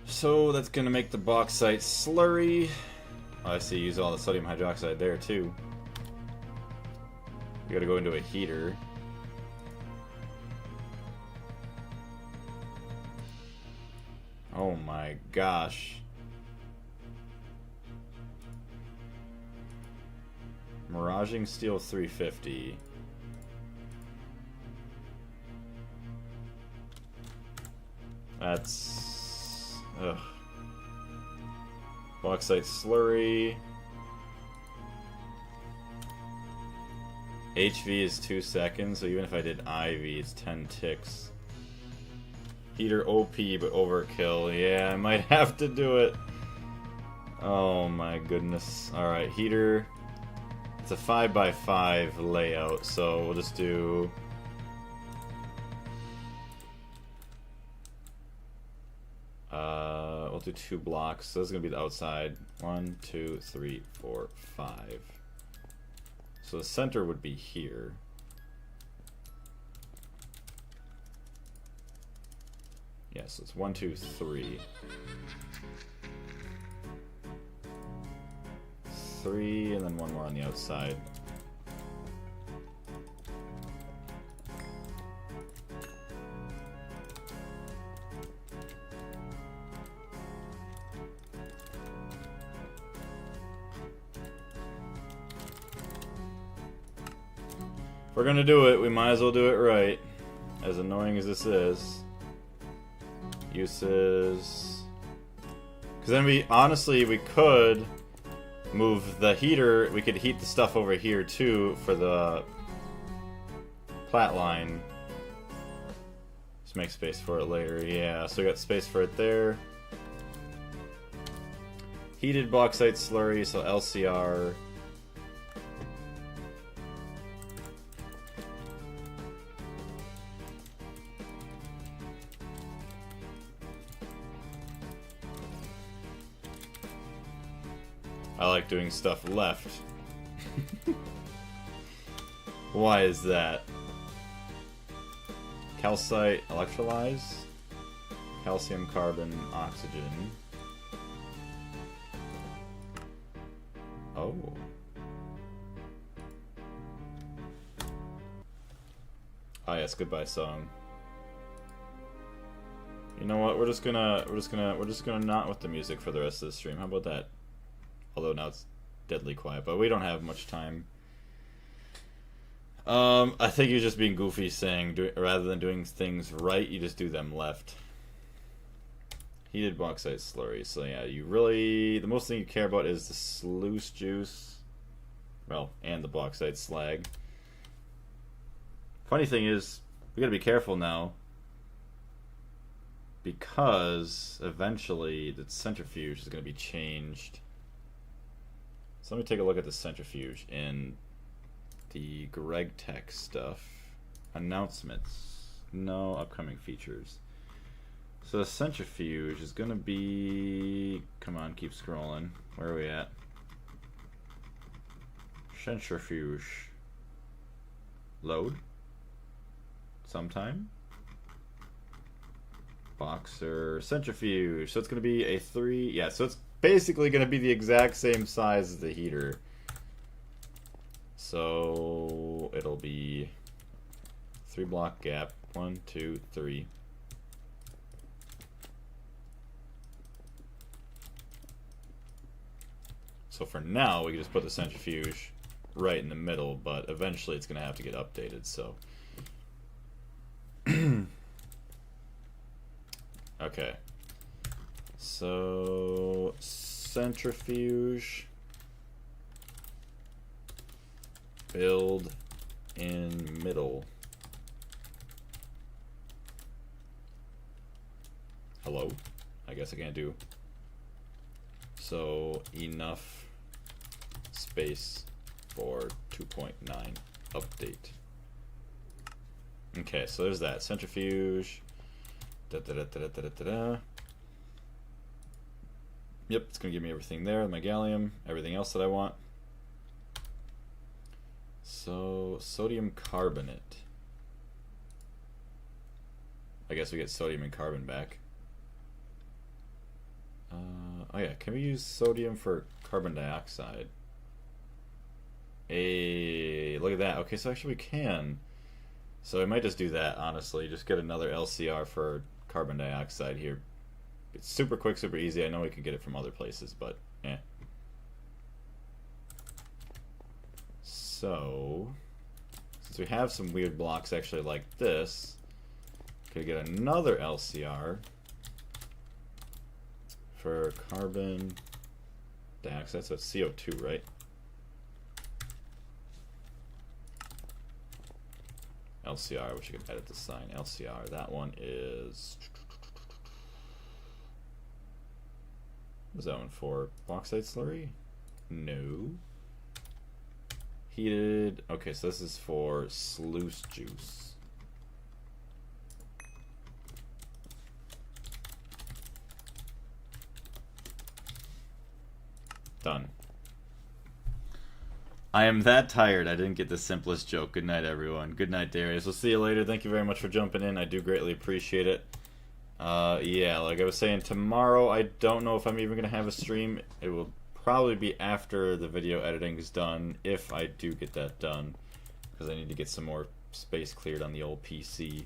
[SPEAKER 1] So that's gonna make the bauxite slurry. Oh, I see, use all the sodium hydroxide there too. We gotta go into a heater. Oh my gosh. Miraging steel 350. That's... ugh. Bauxite slurry. HV is 2 seconds, so even if I did IV, it's 10 ticks. Heater OP, but overkill. Yeah, I might have to do it. Oh my goodness. Alright, heater. It's a 5x5 layout, so we'll just do... we'll do 2 blocks. So this is going to be the outside. 1, 2, 3, 4, 5. So the center would be here. Yes, so it's 1, 2, 3. 3, and then 1 more on the outside. If we're gonna do it, we might as well do it right. As annoying as this is. Uses... Because then we, honestly, we could move the heater, we could heat the stuff over here too for the plat line. Just make space for it later, yeah, so we got space for it there. Heated bauxite slurry, so LCR. I like doing stuff left. Why is that? Calcite, electrolyze. Calcium, carbon, oxygen. Oh. Ah yes, goodbye song. You know what? We're just gonna not with the music for the rest of the stream. How about that? Although now it's deadly quiet, but we don't have much time. I think you're just being goofy saying, rather than doing things right, you just do them left. Heated bauxite slurry. So yeah, you really... the most thing you care about is the sluice juice. Well, and the bauxite slag. Funny thing is, we gotta be careful now. Because eventually the centrifuge is gonna be changed. So let me take a look at the centrifuge in the Greg Tech stuff. Announcements. No upcoming features. So the centrifuge is going to be... come on, keep scrolling. Where are we at? Centrifuge. Load. Sometime. Boxer. Centrifuge. So it's going to be a 3... yeah, so it's basically going to be the exact same size as the heater. So it'll be 3 block gap. 1, 2, 3. So for now, we can just put the centrifuge right in the middle, but eventually it's going to have to get updated, so... Okay. So... centrifuge... build in middle. Hello? I guess I can't do. So enough space for 2.9 update. Okay, so there's that. Centrifuge. Da, da, da, da, da, da, da, da. Yep, it's gonna give me everything there, my gallium, everything else that I want. So, sodium carbonate. I guess we get sodium and carbon back. Oh yeah, can we use sodium for carbon dioxide? Hey, look at that. Okay, so actually we can. So I might just do that, honestly. Just get another LCR for carbon dioxide here. It's super quick, super easy. I know we can get it from other places, but eh. So, since we have some weird blocks actually like this, could get another LCR for carbon dioxide. So it's CO2, right? LCR, I wish I could edit the sign. LCR, that one is... What's that one for? Bauxite slurry? No. Heated... Okay, so this is for sluice juice. Done. I am that tired. I didn't get the simplest joke. Good night, everyone. Good night, Darius. We'll see you later. Thank you very much for jumping in. I do greatly appreciate it. Yeah, like I was saying, tomorrow I don't know if I'm even going to have a stream. It will probably be after the video editing is done, if I do get that done, because I need to get some more space cleared on the old PC.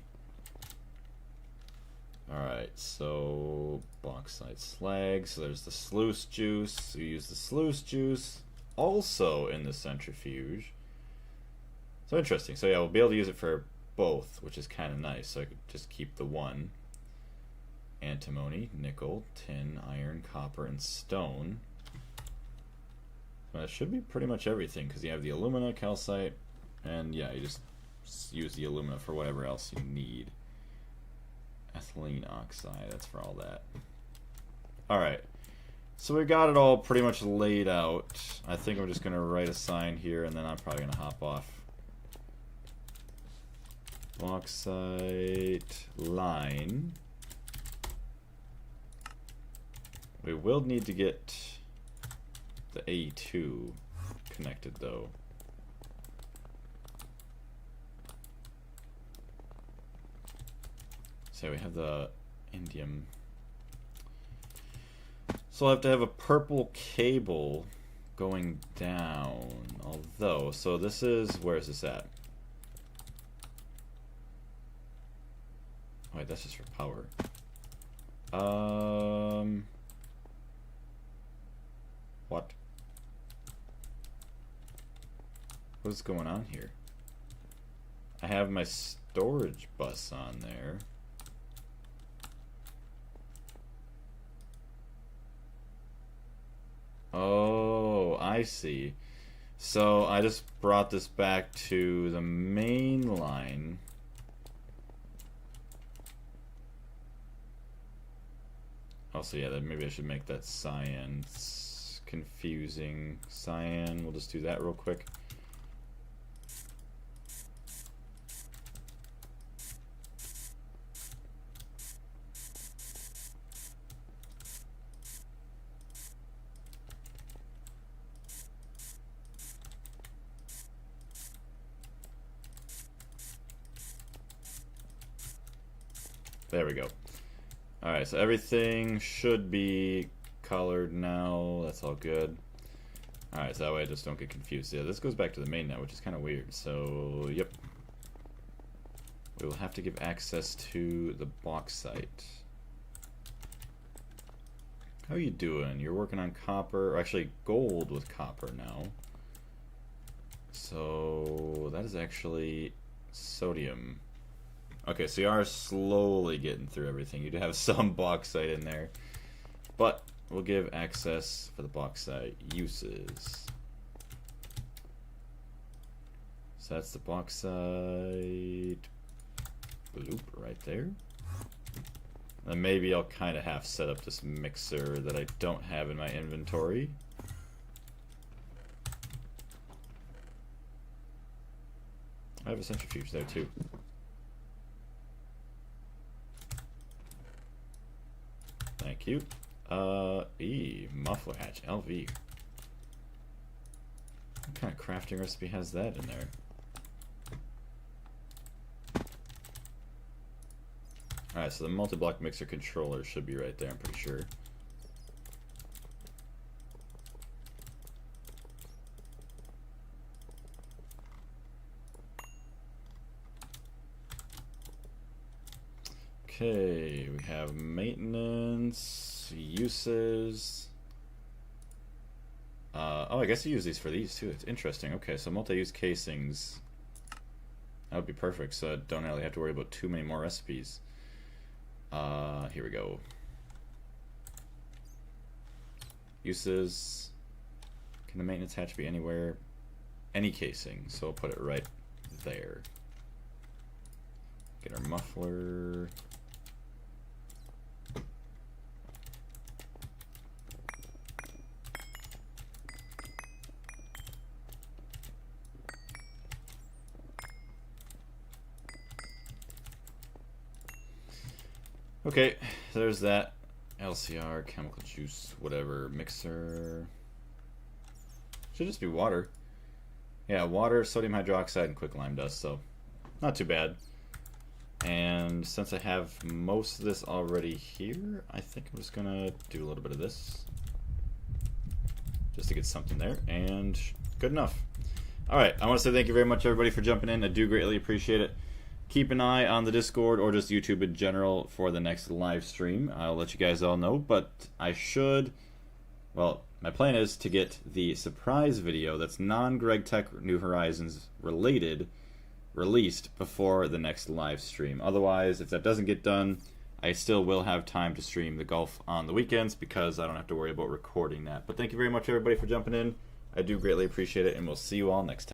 [SPEAKER 1] Alright, so bauxite slag. So there's the sluice juice. So you use the sluice juice also in the centrifuge. So interesting. So yeah, we'll be able to use it for both, which is kind of nice. So I could just keep the one. Antimony, nickel, tin, iron, copper, and stone. That should be pretty much everything, because you have the alumina, calcite, and yeah, you just use the alumina for whatever else you need. Ethylene oxide, that's for all that. Alright, so we got it all pretty much laid out. I think I'm just going to write a sign here, and then I'm probably going to hop off. Bauxite line. We will need to get the A2 connected though. So we have the indium. So I'll have to have a purple cable going down. Although, so this is, where is this at? Wait, that's just for power. What? What's going on here? I have my storage bus on there. Oh, I see. So I just brought this back to the main line. Also, yeah, then maybe I should make that cyan. It's confusing. Cyan, we'll just do that real quick. There we go. Alright, so everything should be colored now. That's all good. Alright, so that way I just don't get confused. Yeah, this goes back to the main net, which is kind of weird. So, yep. We will have to give access to the bauxite. How are you doing? You're working on copper, or actually gold with copper now. So that is actually sodium. Okay, so you are slowly getting through everything. You do have some bauxite in there, but we'll give access for the bauxite uses. So that's the bauxite loop right there. And maybe I'll kind of half set up this mixer that I don't have in my inventory. I have a centrifuge there too. Thank you. Muffler hatch, LV. What kind of crafting recipe has that in there? Alright, so the multi-block mixer controller should be right there, I'm pretty sure. Okay, we have maintenance, uses. Oh, I guess you use these for these too. It's interesting. Okay, so multi-use casings. That would be perfect, so I don't really have to worry about too many more recipes. Here we go. Uses. Can the maintenance hatch be anywhere? Any casing, so I'll put it right there. Get our muffler. Okay, so there's that. LCR, chemical juice, whatever, mixer. Should just be water. Yeah, water, sodium hydroxide, and quicklime dust, so not too bad. And since I have most of this already here, I think I'm just gonna do a little bit of this. Just to get something there, and good enough. Alright, I want to say thank you very much everybody for jumping in. I do greatly appreciate it. Keep an eye on the Discord or just YouTube in general for the next live stream. I'll let you guys all know, but I should, well, my plan is to get the surprise video that's non-Greg Tech New Horizons related released before the next live stream. Otherwise, if that doesn't get done, I still will have time to stream the golf on the weekends because I don't have to worry about recording that. But thank you very much everybody for jumping in. I do greatly appreciate it, and we'll see you all next time.